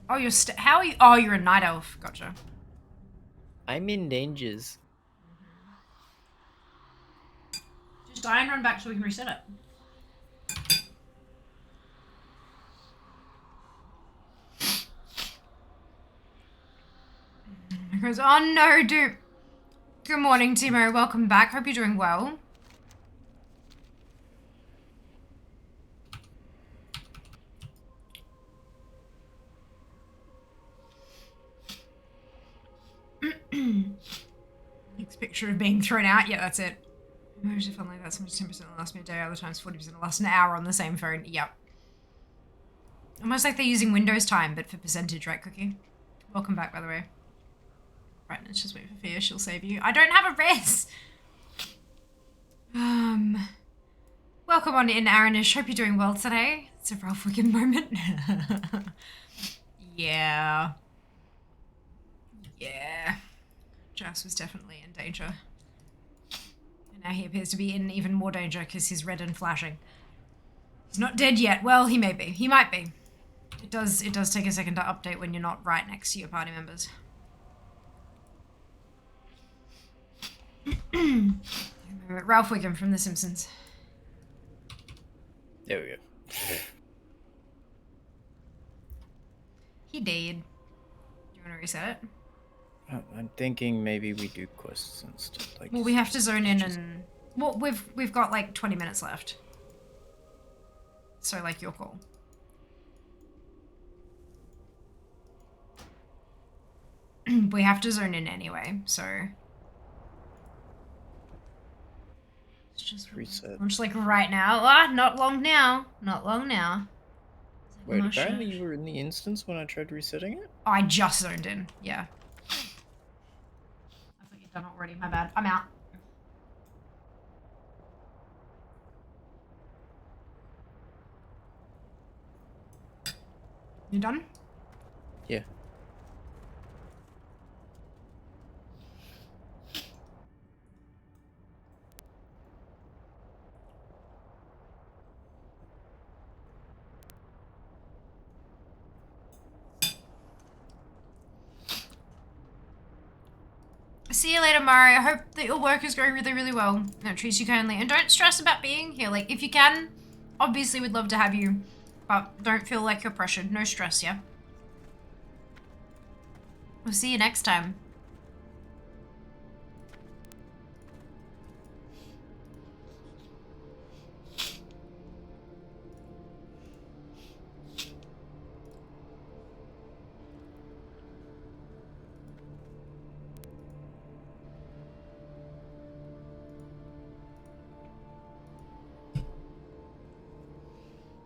S1: Oh, you're how are you? Oh, you're a night elf. Gotcha.
S12: I'm in dangers.
S1: Just die and run back so we can reset it. He goes, oh no, dude. Good morning, Timo. Welcome back. Hope you're doing well. Next picture of being thrown out. Yeah, that's it. Emoji fun like that. Sometimes 10% will last me a day. Other times 40% will last an hour on the same phone. Yep. Almost like they're using Windows time, but for percentage, right, Cookie? Welcome back, by the way. Right, let's just wait for Fia. She'll save you. I don't have a res. Welcome on in, Aranish. Hope you're doing well today. It's a Ralph Wiggum moment. Yeah. Yeah. Jas was definitely in danger. And now he appears to be in even more danger because he's red and flashing. He's not dead yet. Well, he may be. He might be. It does take a second to update when you're not right next to your party members. Ralph Wiggum from The Simpsons.
S12: There we go.
S1: He did. Do you want to reset it?
S12: I'm thinking maybe we do quests and stuff like.
S1: Well, we have to zone in and well, we've got like 20 minutes left. So like your call. We have to zone in anyway, so it's just
S12: reset.
S1: launch like right now. Ah, not long now. Not long now.
S12: Wait, apparently you were in the instance when I tried resetting it?
S1: I just zoned in, yeah. I thought you'd done it already, my bad. I'm out. You done?
S12: Yeah.
S1: See you later, Mari. I hope that your work is going really, really well. No, treats you kindly. And don't stress about being here. Like, if you can, obviously we'd love to have you. But don't feel like you're pressured. No stress, yeah? We'll see you next time.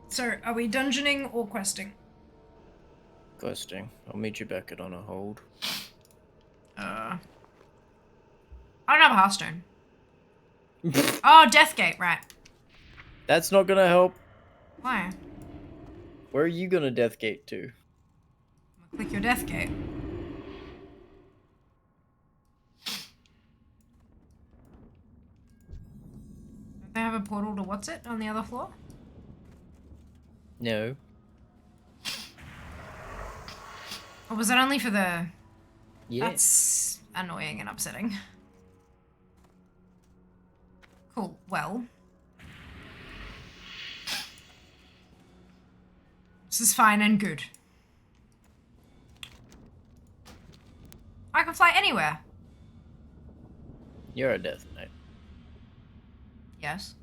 S1: So, are we dungeoning or questing?
S12: Questing. I'll meet you back at on a hold.
S1: I don't have a Hearthstone. Oh, Deathgate, right.
S12: That's not gonna help.
S1: Why?
S12: Where are you gonna Deathgate to?
S1: Click your Deathgate. Don't they have a portal to what's it on the other floor?
S12: No.
S1: Or was that only for the...
S12: Yeah.
S1: That's annoying and upsetting. Cool, well. This is fine and good. I can fly anywhere.
S12: You're a Death Knight.
S1: Yes.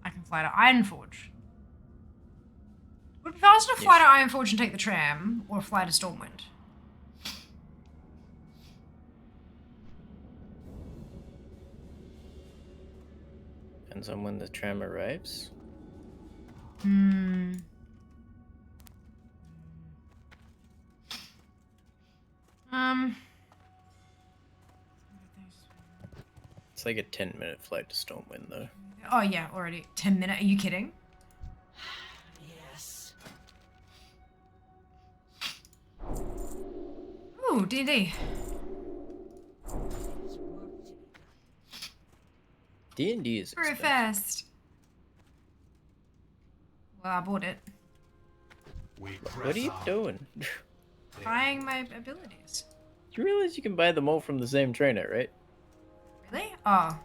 S1: I can fly to Ironforge. Would it be faster to fly to Ironforge and take the tram, or fly to Stormwind?
S12: Depends on when the tram arrives. It's like a 10-minute flight to Stormwind, though.
S1: Oh yeah, already 10 minutes. Are you kidding?
S6: Yes.
S1: Ooh, D&D.
S12: D&D is
S1: Very
S12: expensive.
S1: fast. Well, I bought it.
S12: What are you doing?
S1: Buying my abilities.
S12: You realize you can buy them all from the same trainer, right?
S1: Really? Oh.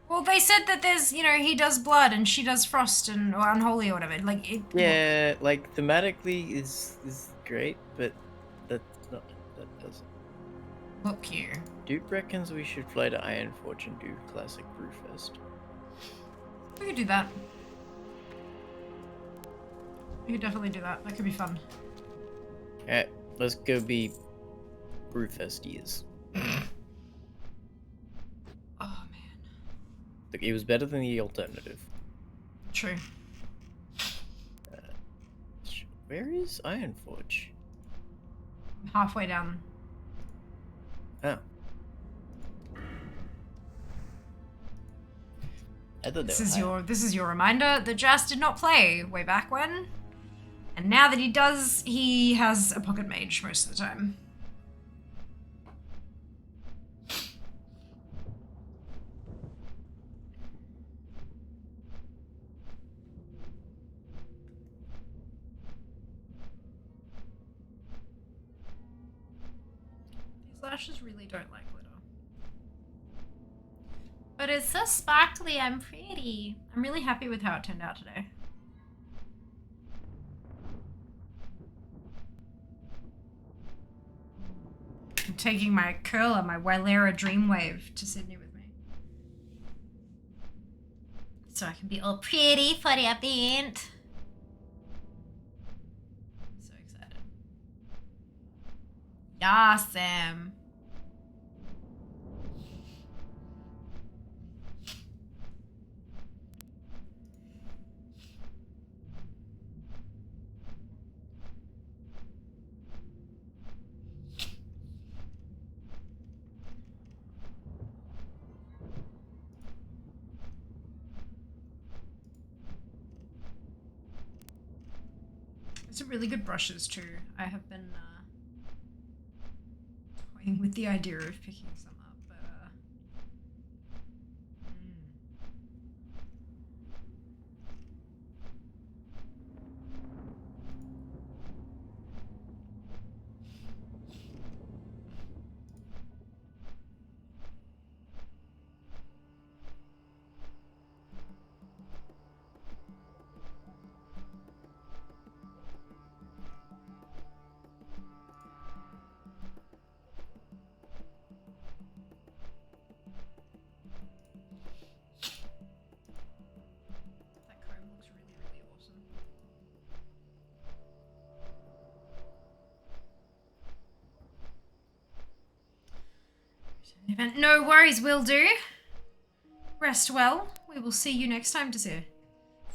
S1: Well, they said that there's, you know, he does blood and she does frost and or unholy or whatever. Like it.
S12: Yeah, like thematically is great, but that doesn't.
S1: Look here.
S12: Duke reckons we should fly to Ironforge and do classic Brewfest.
S1: We could do that. We could definitely do that. That could be fun.
S12: Alright, let's go be Brewfestiers.
S1: Oh man.
S12: Look, it was better than the alternative.
S1: True.
S12: Where is Ironforge?
S1: Halfway down.
S12: Oh. I thought
S1: This is your reminder that Jas did not play way back when. And now that he does, he has a pocket mage most of the time. Ashes really don't like glitter. But it's so sparkly, I'm pretty. I'm really happy with how it turned out today. I'm taking my curler, my Wylera Dreamwave, to Sydney with me. So I can be all pretty for the event. So excited. Awesome. Some really good brushes too. I have been toying with the idea of picking some up, but that comb looks really, really awesome. Event. No worries, will do. Rest well. We will see you next time to see.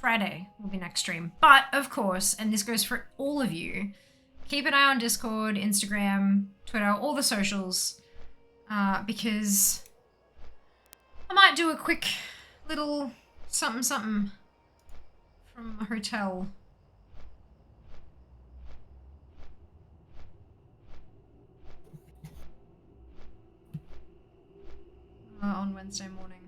S1: Friday will be next stream. But, of course, and this goes for all of you, keep an eye on Discord, Instagram, Twitter, all the socials, because I might do a quick little something from a hotel. On Wednesday morning.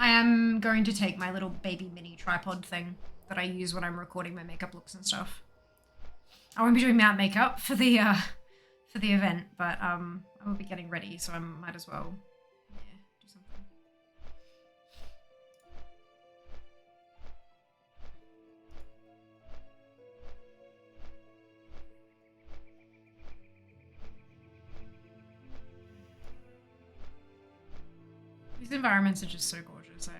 S1: I am going to take my little baby mini tripod thing that I use when I'm recording my makeup looks and stuff. I won't be doing matte makeup for the event, but I will be getting ready, so I might as well, yeah, do something. These environments are just so gorgeous, eh?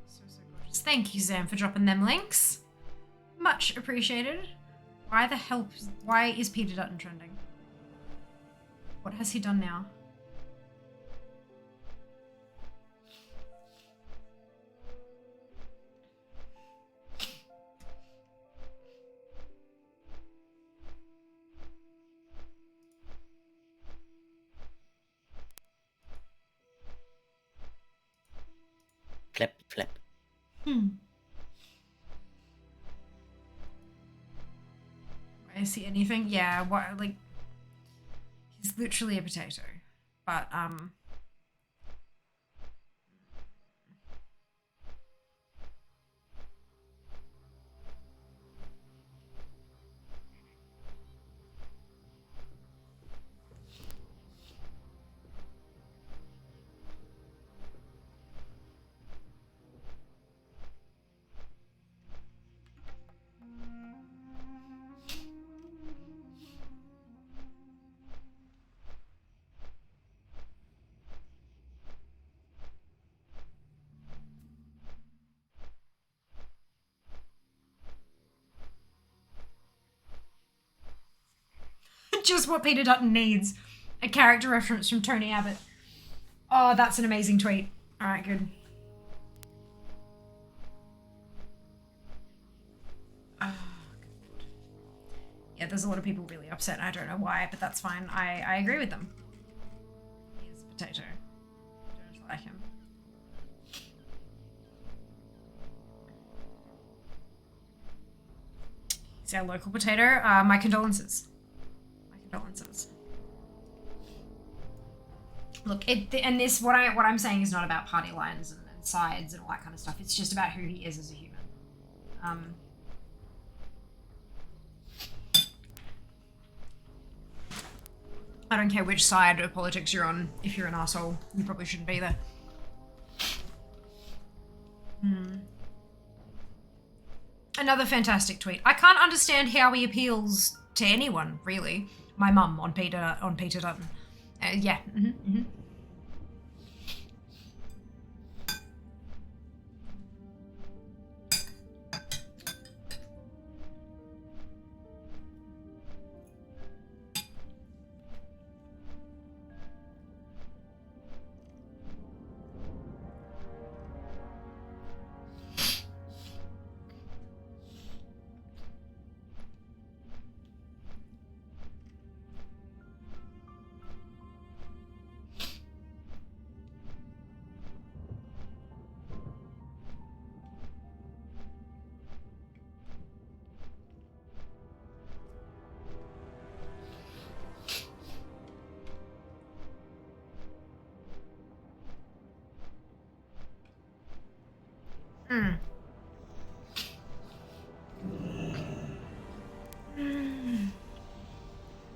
S1: So gorgeous. Thank you, Zam, for dropping them links. Much appreciated. Why is Peter Dutton trending? What has he done now?
S12: Flip, flip.
S1: I see anything? Yeah, what, like, he's literally a potato. But, just what Peter Dutton needs. A character reference from Tony Abbott. Oh, that's an amazing tweet. Alright, good. Oh, God. Yeah, there's a lot of people really upset. I don't know why, but that's fine. I agree with them. He's a potato. I don't like him. He's our local potato. My condolences. Condolences. Look, what I'm saying is not about party lines and sides and all that kind of stuff. It's just about who he is as a human. I don't care which side of politics you're on. If you're an asshole, you probably shouldn't be there. Another fantastic tweet. I can't understand how he appeals to anyone, really. My mum on Peter Dutton. Yeah.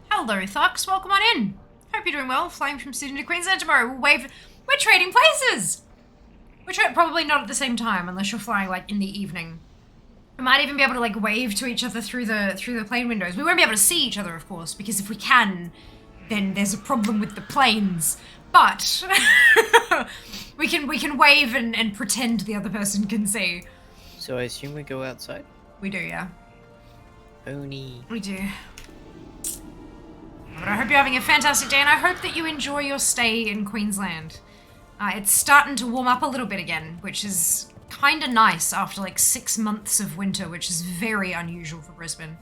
S1: Hello, Thux. Welcome on in. Hope you're doing well. Flying from Sydney to Queensland tomorrow. We're trading places. We're probably not at the same time unless you're flying like in the evening. We might even be able to like wave to each other through the plane windows. We won't be able to see each other, of course, because if we can, then there's a problem with the planes. But we can wave and pretend the other person can see.
S12: So I assume we go outside?
S1: We do, yeah.
S12: Pony.
S1: We do. But I hope you're having a fantastic day, and I hope that you enjoy your stay in Queensland. It's starting to warm up a little bit again, which is kind of nice after like 6 months of winter, which is very unusual for Brisbane.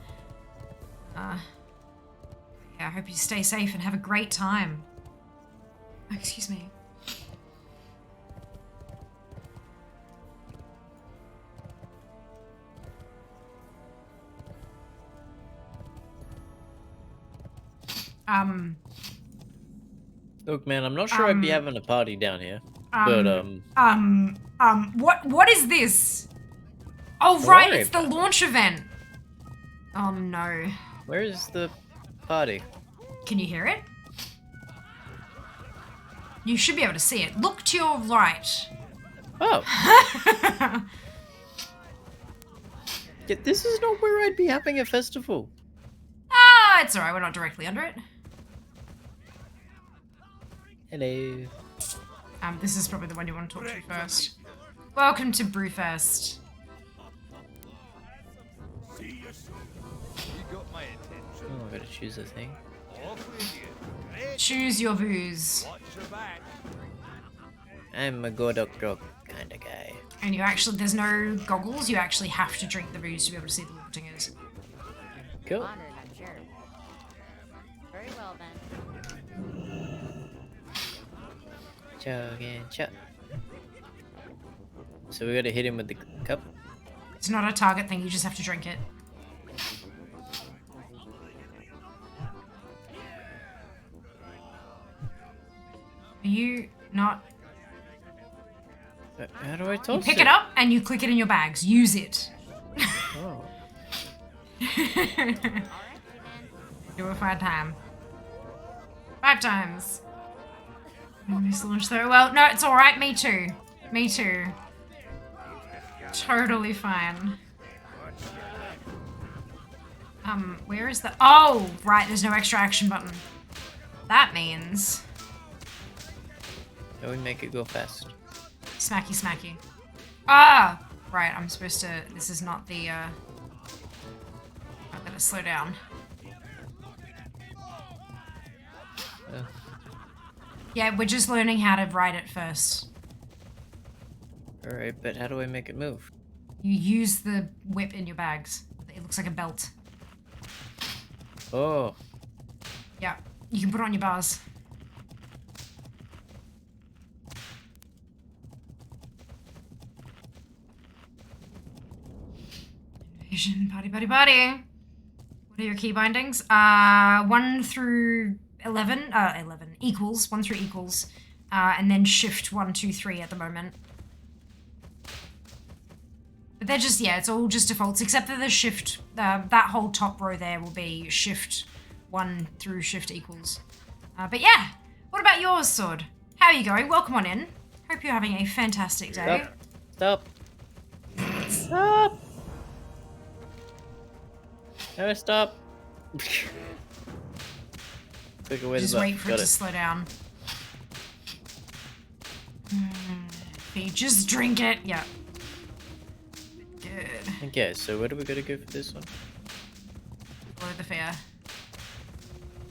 S1: Yeah, I hope you stay safe and have a great time. Oh, excuse me.
S12: Look, man, I'm not sure I'd be having a party down here,
S1: what is this? Oh, right, it's the launch event. Oh, no.
S12: Where is the party?
S1: Can you hear it? You should be able to see it. Look to your right.
S12: Oh. Yeah, this is not where I'd be having a festival.
S1: Ah, it's alright, we're not directly under it.
S12: Hello.
S1: This is probably the one you want to talk to first. Welcome to Brewfest.
S12: Oh, I gotta choose a thing.
S1: Choose your booze.
S12: I'm a Godok Grog kind of guy.
S1: And you actually, there's no goggles, you actually have to drink the booze to be able to see the Wartingers.
S12: Cool.
S15: Very well then.
S12: Chug and chug. So we gotta hit him with the cup?
S1: It's not a target thing, you just have to drink it. Are you not...
S12: How do I toss it?
S1: You pick it up and you click it in your bags. Use it.
S12: Oh.
S1: Do it 5 times. 5 times. Just launch through. Well, no, it's alright. Me too. Me too. Totally fine. Where is the... Oh, right, there's no extra action button. That means...
S12: How we make it go fast?
S1: Smacky, smacky. Ah! Right, I'm supposed to... This is not the, I'm gonna slow down. Yeah, we're just learning how to ride it first.
S12: Alright, but how do I make it move?
S1: You use the whip in your bags. It looks like a belt.
S12: Oh.
S1: Yeah, you can put it on your bars. Invasion, party, party, party. What are your key bindings? 1 through 11, 11 equals, 1 through equals, and then shift 1, 2, 3 at the moment. But they're just, yeah, it's all just defaults, except for the shift, that whole top row there will be shift 1 through shift equals. But yeah, what about yours, Sword? How are you going? Welcome on in. Hope you're having a fantastic day.
S12: Stop. Stop. No, stop. Click away
S1: Just
S12: the
S1: wait for it
S12: Got
S1: to slow down. Just drink it. Yeah. Good.
S12: Okay, so where do we gotta go for this one?
S1: Below the fair.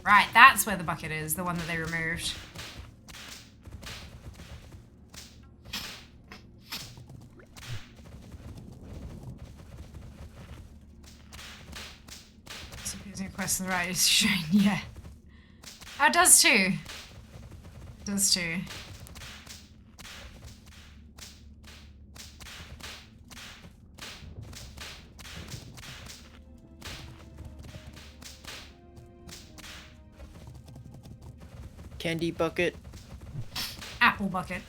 S1: Right, that's where the bucket is, the one that they removed. Supposing a quest on the right is shown, yeah. Oh, it does too. It does too.
S12: Candy bucket.
S1: Apple bucket.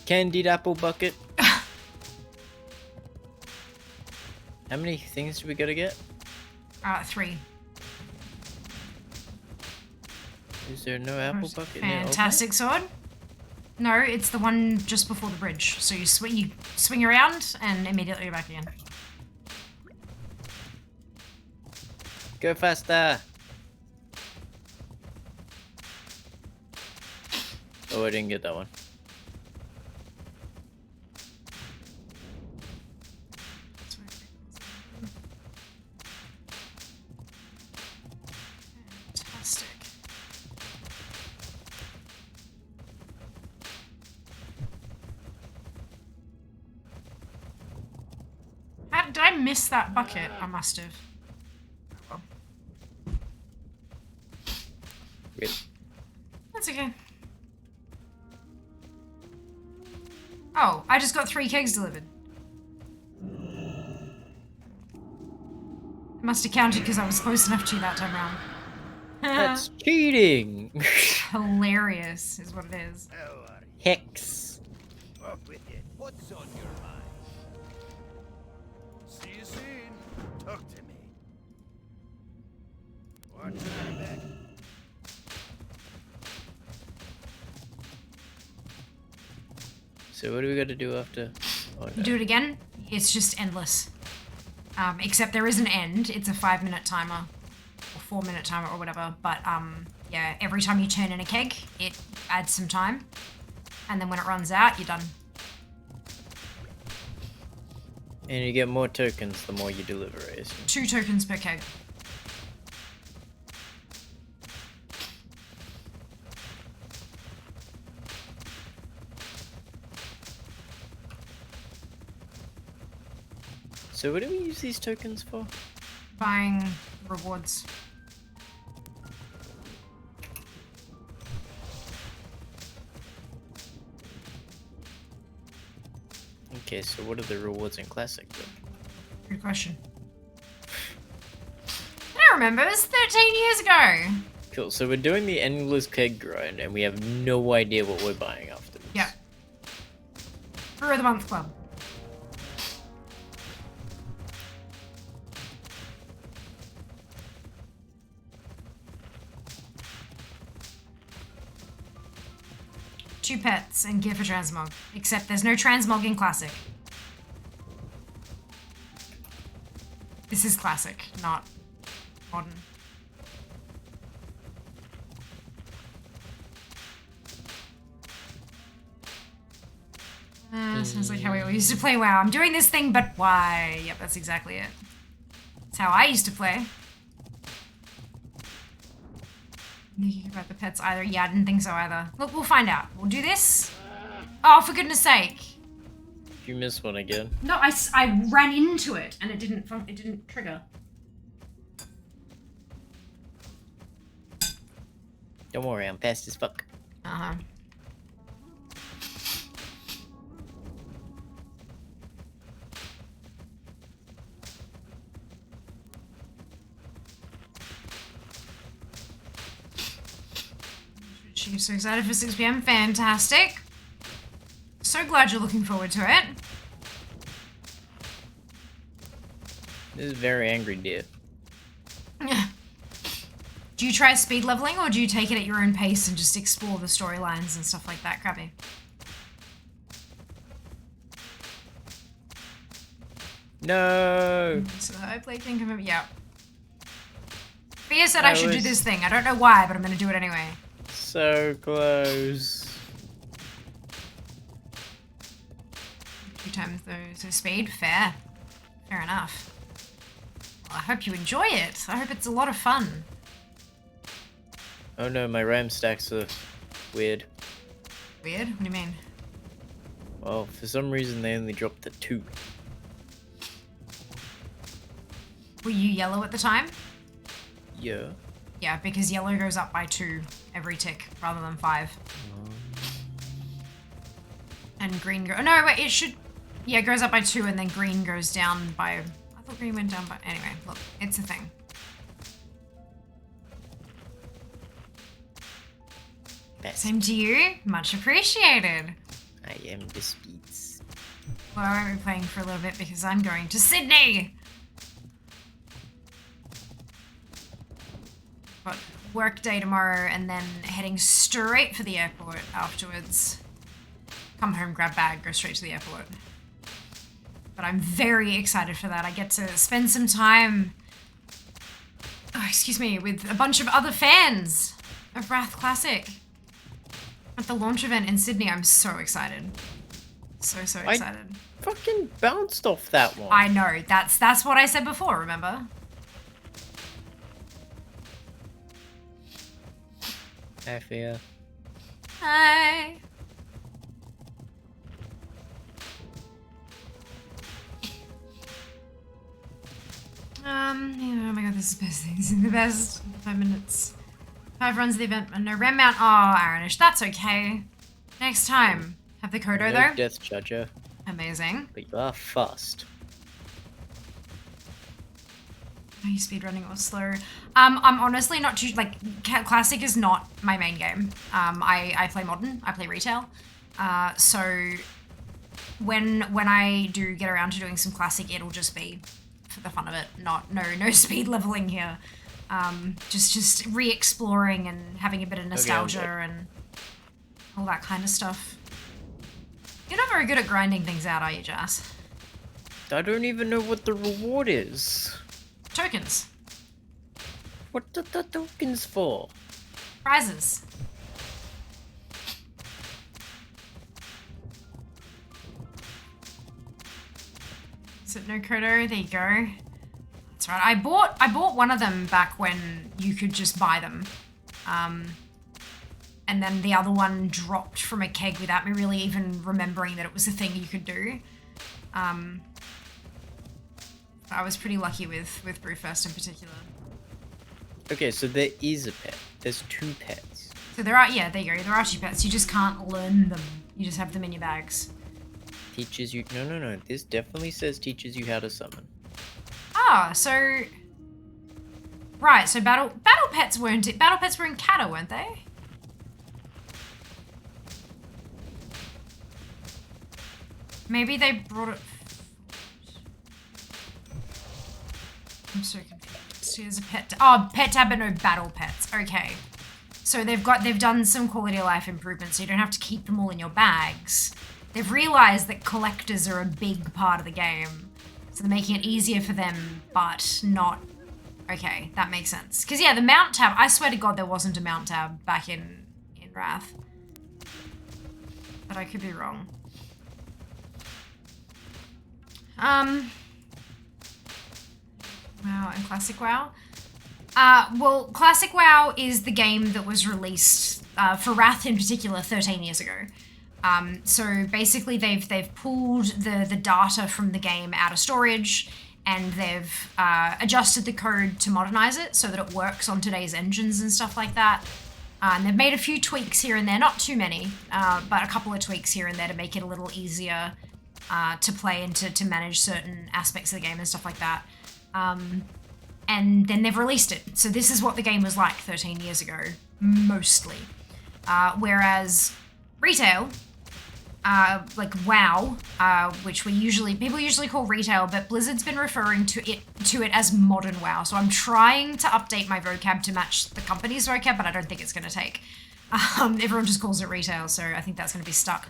S12: Candied apple bucket. How many things do we gotta get?
S1: 3.
S12: Is there no apple bucket?
S1: Fantastic sword. No, it's the one just before the bridge. So you swing around and immediately you're back again.
S12: Go faster. Oh, I didn't get that one.
S1: Fantastic. How did I miss that bucket? I must have. Oh.
S12: Rip.
S1: That's okay. Oh, I just got 3 kegs delivered. I must have counted because I was close enough to you that time round.
S12: That's cheating.
S1: Hilarious is what it is.
S12: Hex.
S7: Up with it. What's on your mind? See you soon. Talk to me. Watch your back.
S12: So what do we gotta do after? Oh, no.
S1: You do it again, it's just endless. Except there is an end. It's a 5-minute timer. Or 4-minute timer or whatever. But yeah, every time you turn in a keg, it adds some time. And then when it runs out, you're done.
S12: And you get more tokens the more you deliver, I assume.
S1: 2 tokens per keg.
S12: So what do we use these tokens for?
S1: Buying rewards.
S12: Okay, so what are the rewards in Classic then?
S1: Good question. I don't remember, it was 13 years ago.
S12: Cool, so we're doing the endless keg grind and we have no idea what we're buying after this.
S1: Yeah. Brew of the Month Club. Two pets and gear for transmog. Except there's no transmog in Classic. This is Classic, not modern. Sounds like how we all used to play WoW. I'm doing this thing, but why? Yep, that's exactly it. That's how I used to play. Thinking about the pets either. Yeah, I didn't think so either. Look, we'll find out. We'll do this. Oh, for goodness sake.
S12: You missed one again.
S1: No, I ran into it and it didn't trigger.
S12: Don't worry, I'm fast as fuck.
S1: Uh-huh. She's so excited for 6 PM. Fantastic. So glad you're looking forward to it.
S12: This is very angry deer.
S1: Do you try speed leveling, or do you take it at your own pace and just explore the storylines and stuff like that, Krabby?
S12: No.
S1: So I play King of... Yeah. Fia said I should do this thing. I don't know why, but I'm going to do it anyway.
S12: So close.
S1: 2 times though. So speed? Fair. Fair enough. Well, I hope you enjoy it. I hope it's a lot of fun.
S12: Oh no, my RAM stacks are weird.
S1: Weird? What do you mean?
S12: Well, for some reason they only dropped the 2.
S1: Were you yellow at the time?
S12: Yeah.
S1: Yeah, because yellow goes up by 2 every tick rather than 5. And green no, wait, it should... Yeah, it goes up by 2 and then green goes down by... I thought green went down by... Anyway, look, it's a thing.
S12: Best.
S1: Same to you. Much appreciated.
S12: I am the speeds.
S1: Well, I won't be playing for a little bit because I'm going to Sydney. Got work day tomorrow and then heading straight for the airport afterwards. Come home, grab bag, go straight to the airport. But I'm very excited for that. I get to spend some time, with a bunch of other fans of Wrath Classic. At the launch event in Sydney, I'm so excited. So excited.
S12: I fucking bounced off that one.
S1: I know, that's what I said before, remember?
S12: Hi, Fia.
S1: Hi. Oh my god, this is the best thing. This is the best. 5 minutes. 5 runs of the event and no ram mount. Oh, Ironish, that's okay. Next time. Have the Kodo though?
S12: Death Judger.
S1: Amazing.
S12: But you are fast.
S1: Are you speedrunning or slow? I'm honestly not too, Classic is not my main game. I play Modern, I play Retail. So when I do get around to doing some Classic, it'll just be for the fun of it. No speed leveling here. Just re-exploring and having a bit of nostalgia and all that kind of stuff. You're not very good at grinding things out, are you, Jas?
S12: I don't even know what the reward is.
S1: Tokens.
S12: What are the tokens for?
S1: Prizes. Is it no Kodo? There you go. That's right. I bought one of them back when you could just buy them. And then the other one dropped from a keg without me really even remembering that it was a thing you could do. I was pretty lucky with Brewfest in particular.
S12: Okay, so there is a pet. There's 2 pets.
S1: So there are, yeah, there you go. There are 2 pets. You just can't learn them. You just have them in your bags.
S12: Teaches you... No. This definitely says teaches you how to summon.
S1: Ah, so... Right, so battle pets weren't it? Battle pets were in Kata, weren't they? Maybe they brought it... I'm so confused. Here's a pet... Oh, pet tab, but no battle pets. Okay. So they've done some quality of life improvements, so you don't have to keep them all in your bags. They've realized that collectors are a big part of the game. So they're making it easier for them, but not... Okay, that makes sense. Because yeah, the mount tab, I swear to God there wasn't a mount tab back in Wrath. But I could be wrong. WoW and Classic WoW. Well, Classic WoW is the game that was released for Wrath in particular 13 years ago. So basically they've pulled the data from the game out of storage and they've adjusted the code to modernize it so that it works on today's engines and stuff like that. And they've made a few tweaks here and there, not too many, but a couple of tweaks here and there to make it a little easier to play and to manage certain aspects of the game and stuff like that. And then they've released it. So this is what the game was like 13 years ago, mostly. Whereas Retail like WoW, which people usually call retail, but Blizzard's been referring to it as modern WoW. So I'm trying to update my vocab to match the company's vocab, but I don't think it's going to take. Everyone just calls it retail, so I think that's going to be stuck.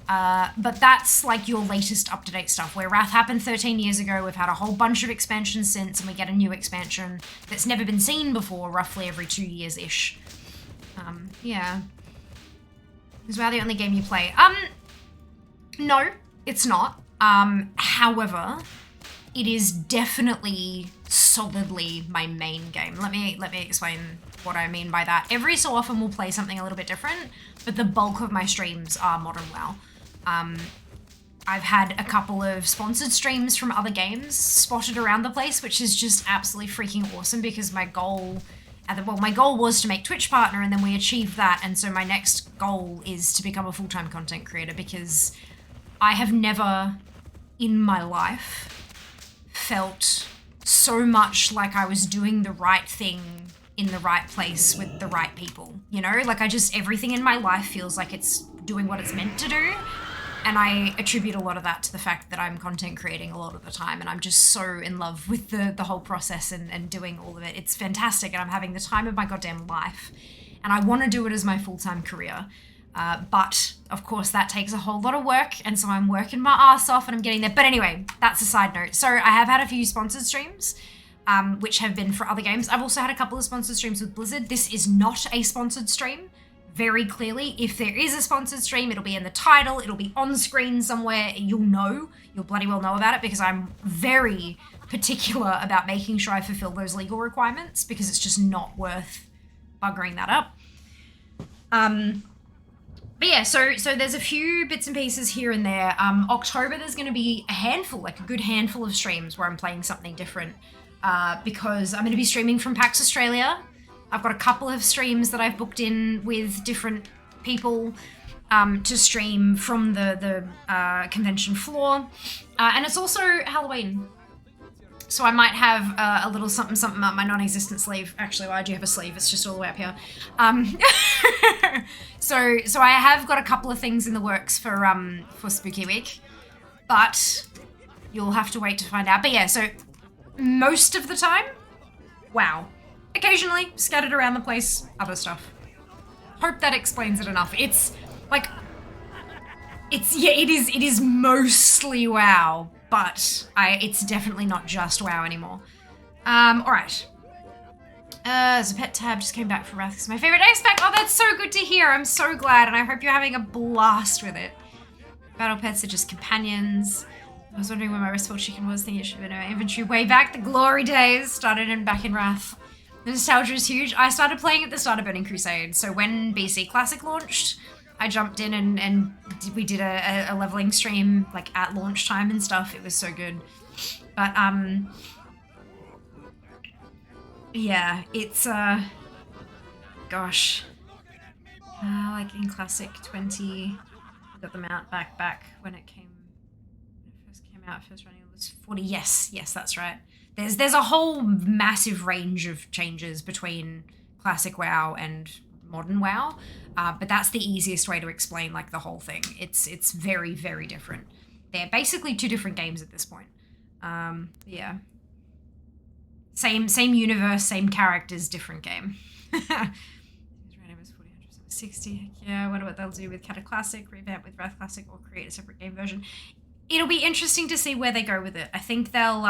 S1: But that's like your latest up-to-date stuff, where Wrath happened 13 years ago. We've had a whole bunch of expansions since, and we get a new expansion that's never been seen before, roughly every 2 years-ish. Yeah. Is WoW the only game you play? No, it's not. However, it is definitely solidly my main game. Let me explain what I mean by that. Every so often we'll play something a little bit different, but the bulk of my streams are Modern WoW. I've had a couple of sponsored streams from other games spotted around the place, which is just absolutely freaking awesome, because my goal was to make Twitch partner, and then we achieved that, and so my next goal is to become a full-time content creator, because I have never in my life felt so much like I was doing the right thing in the right place with the right people, you know? Like, everything in my life feels like it's doing what it's meant to do, and I attribute a lot of that to the fact that I'm content creating a lot of the time, and I'm just so in love with the whole process and doing all of it. It's fantastic, and I'm having the time of my goddamn life, and I want to do it as my full-time career. But of course that takes a whole lot of work, and so I'm working my ass off and I'm getting there. But anyway, that's a side note. So I have had a few sponsored streams, which have been for other games. I've also had a couple of sponsored streams with Blizzard. This is not a sponsored stream, very clearly. If there is a sponsored stream, it'll be in the title, it'll be on screen somewhere. You'll bloody well know about it, because I'm very particular about making sure I fulfill those legal requirements, because it's just not worth buggering that up. But yeah, so there's a few bits and pieces here and there. October, there's going to be a handful, like a good handful of streams where I'm playing something different, because I'm going to be streaming from PAX Australia. I've got a couple of streams that I've booked in with different people to stream from the convention floor. And it's also Halloween. So I might have a little something up my non-existent sleeve. Actually, well, I do have a sleeve. It's just all the way up here. So I have got a couple of things in the works for Spooky Week, but you'll have to wait to find out. But yeah, so most of the time, WoW. Occasionally, scattered around the place, other stuff. Hope that explains it enough. It is mostly WoW, but it's definitely not just WoW anymore. Alright. There's a pet tab, just came back from Wrath. It's my favorite aspect. Oh, that's so good to hear. I'm so glad, and I hope you're having a blast with it. Battle pets are just companions. I was wondering where my restful chicken was, thinking it should have been in my inventory way back. The glory days started back in Wrath. The nostalgia is huge. I started playing at the start of Burning Crusade, so when BC Classic launched, I jumped in and we did a leveling stream, like, at launch time and stuff. It was so good. But, yeah, it's, gosh. Like in Classic 20, I got them out back when it first came out, first running, it was 40. Yes, that's right. There's a whole massive range of changes between Classic WoW and Modern WoW, but that's the easiest way to explain, like, the whole thing. It's very, very different. They're basically two different games at this point. Yeah. Same universe, same characters, different game. 60. Yeah, I wonder what they'll do with Cata Classic, revamp with Wrath Classic, or create a separate game version. It'll be interesting to see where they go with it. I think they'll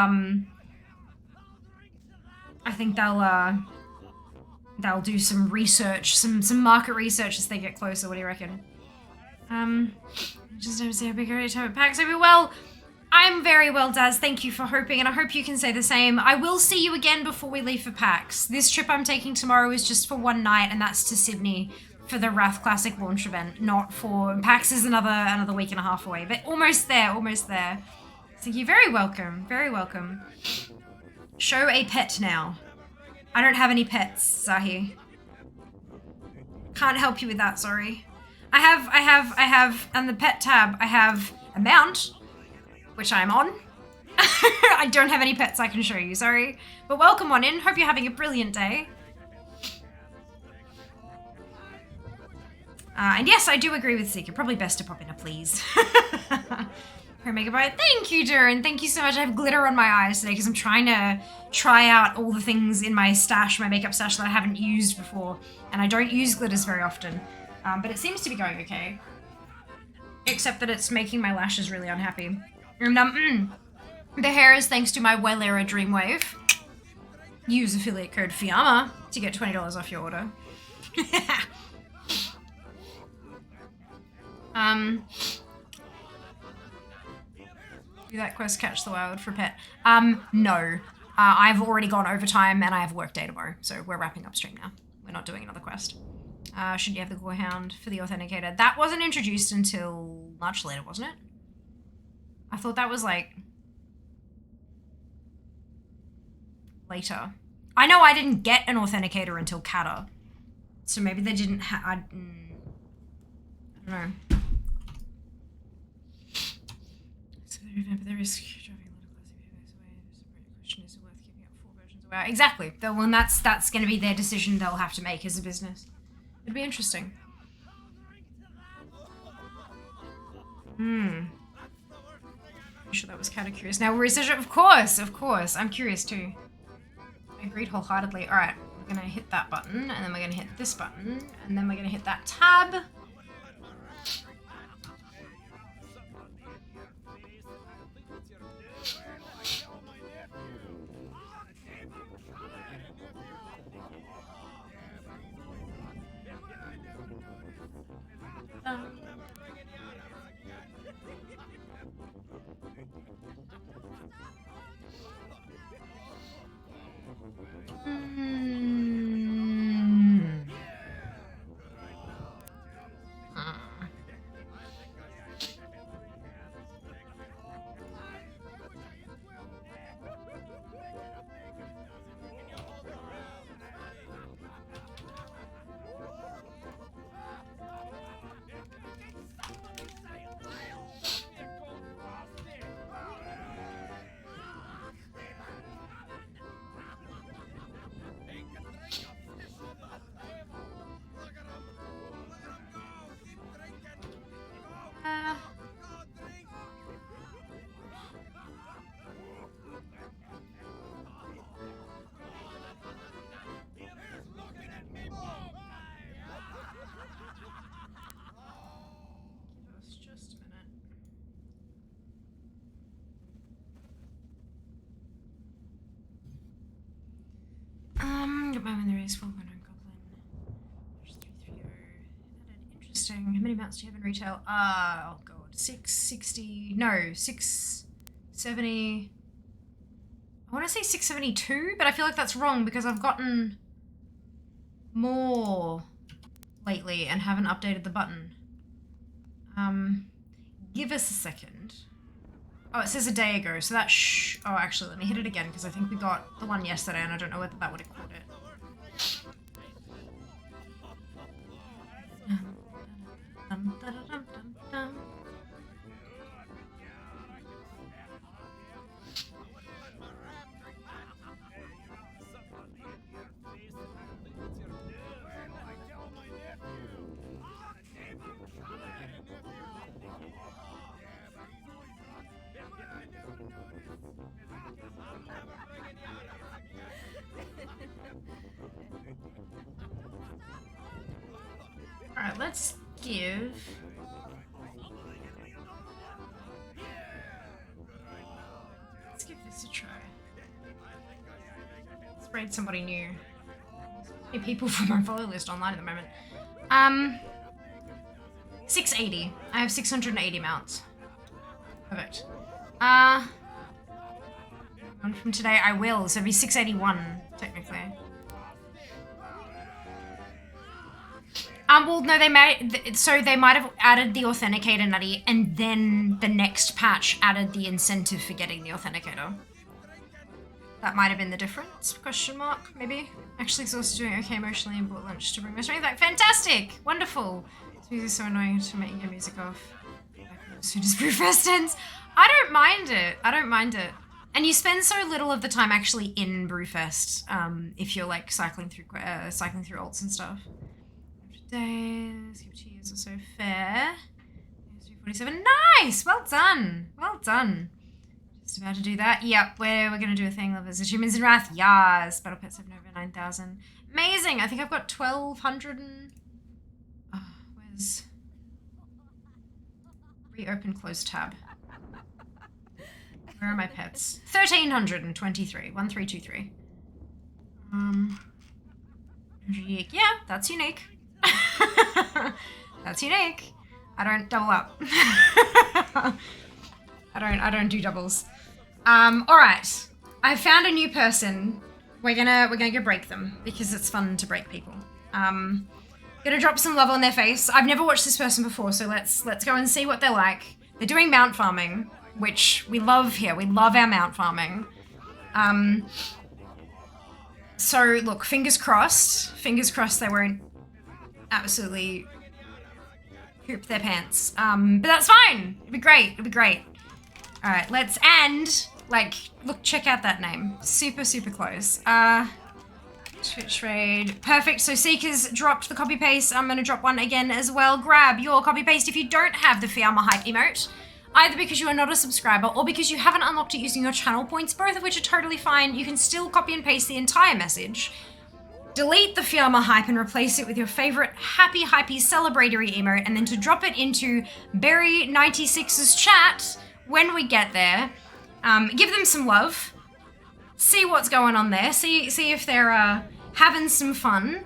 S1: do some research, some market research as they get closer. What do you reckon? Just never see how big a time at PAX. Well, I'm very well, Daz. Thank you for hoping, and I hope you can say the same. I will see you again before we leave for PAX. This trip I'm taking tomorrow is just for one night, and that's to Sydney for the Wrath Classic launch event, not for... PAX is another week and a half away, but almost there. Thank you. Very welcome. Very welcome. Show a pet now. I don't have any pets, Zahi. Can't help you with that, sorry. I have, on the pet tab, I have a mount, which I'm on. I don't have any pets I can show you, sorry. But welcome on in. Hope you're having a brilliant day. And yes, I do agree with Seeker. Probably best to pop in a please. Per megabyte. Thank you, Durin. Thank you so much. I have glitter on my eyes today because I'm trying to try out all the things in my stash, my makeup stash that I haven't used before. And I don't use glitters very often. But it seems to be going okay. Except that it's making my lashes really unhappy. And the hair is thanks to my Wellera Dreamwave. Use affiliate code FIAMA to get $20 off your order. Do that quest, catch the wild for pet. No. I've already gone overtime and I have work day tomorrow, so we're wrapping up stream now. We're not doing another quest. Should you have the Gorehound for the Authenticator? That wasn't introduced until much later, wasn't it? I thought that was like later. I know I didn't get an Authenticator until Kata, so maybe they didn't have. I don't know. So the risk driving a lot of classic vehicles away. The question is worth keeping up 4 versions away. Exactly. The one that's going to be their decision they'll have to make as a business. It'd be interesting. I'm sure that was kind of curious. Now we're researching. Of course. I'm curious too. I agreed wholeheartedly. All right, we're gonna hit that button, and then we're gonna hit this button, and then we're gonna hit that tab. Got my when there is 4.9 goblin. 330. Interesting. How many mounts do you have in retail? Oh god. 660. No, 670. I want to say 672, but I feel like that's wrong because I've gotten more lately and haven't updated the button. Give us a second. Oh, it says a day ago, so that oh, actually, let me hit it again, because I think we got the one yesterday, and I don't know whether that would have caught it. Alright, let's give... Let's give this a try. Let's raid somebody new. There's people from my follow list online at the moment. 680. I have 680 mounts. Perfect. One from today I will, so it'll be 681, technically. Well, no, they might have added the Authenticator nutty, and then the next patch added the incentive for getting the Authenticator. That might have been the difference, question mark, maybe? Actually exhausted, doing okay emotionally, and bought lunch to bring my strength back. Fantastic! Wonderful! This music's so annoying to make your music off. As soon as Brewfest ends. I don't mind it. I don't mind it. And you spend so little of the time actually in Brewfest, if you're like cycling through alts and stuff. Days, give it to you. is also fair. 347. Nice! Well done. Well done. Just about to do that. Yep, we're going to do a thing. Lovers, Achievements in Wrath. Yas. Battle Pets have over 9,000. Amazing. I think I've got 1,200 and... Oh, where's... Reopen close tab. Where are my pets? 1,323. 1323. Yeah, that's unique. That's unique. I don't double up. I don't do doubles. Alright. I found a new person. We're gonna go break them because it's fun to break people. Gonna drop some love on their face. I've never watched this person before, so let's go and see what they're like. They're doing mount farming, which we love here. We love our mount farming. So look, fingers crossed they won't absolutely poop their pants. But that's fine. It'd be great. It'd be great. All right, let's end. Like, look, check out that name. Super, super close. Twitch raid. Perfect. So Seekers dropped the copy paste. I'm gonna drop one again as well. Grab your copy paste if you don't have the Fiamma Hype emote, either because you are not a subscriber or because you haven't unlocked it using your channel points, both of which are totally fine. You can still copy and paste the entire message. Delete the Fiamma Hype and replace it with your favorite happy, hypey, celebratory emote, and then to drop it into Berry96's chat when we get there. Give them some love. See what's going on there. See if they're having some fun.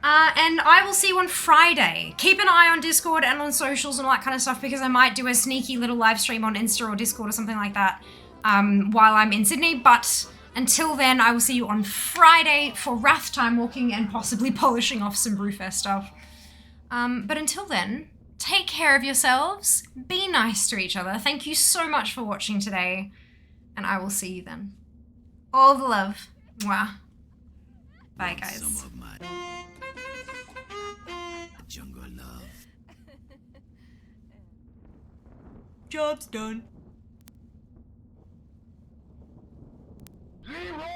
S1: And I will see you on Friday. Keep an eye on Discord and on socials and all that kind of stuff, because I might do a sneaky little live stream on Insta or Discord or something like that while I'm in Sydney. But until then, I will see you on Friday for Wrath Time walking and possibly polishing off some Brewfest stuff. But until then, take care of yourselves. Be nice to each other. Thank you so much for watching today. And I will see you then. All the love. Mwah. Bye, guys.
S7: Some of my jungle love.
S1: Job's done.
S2: Leroy!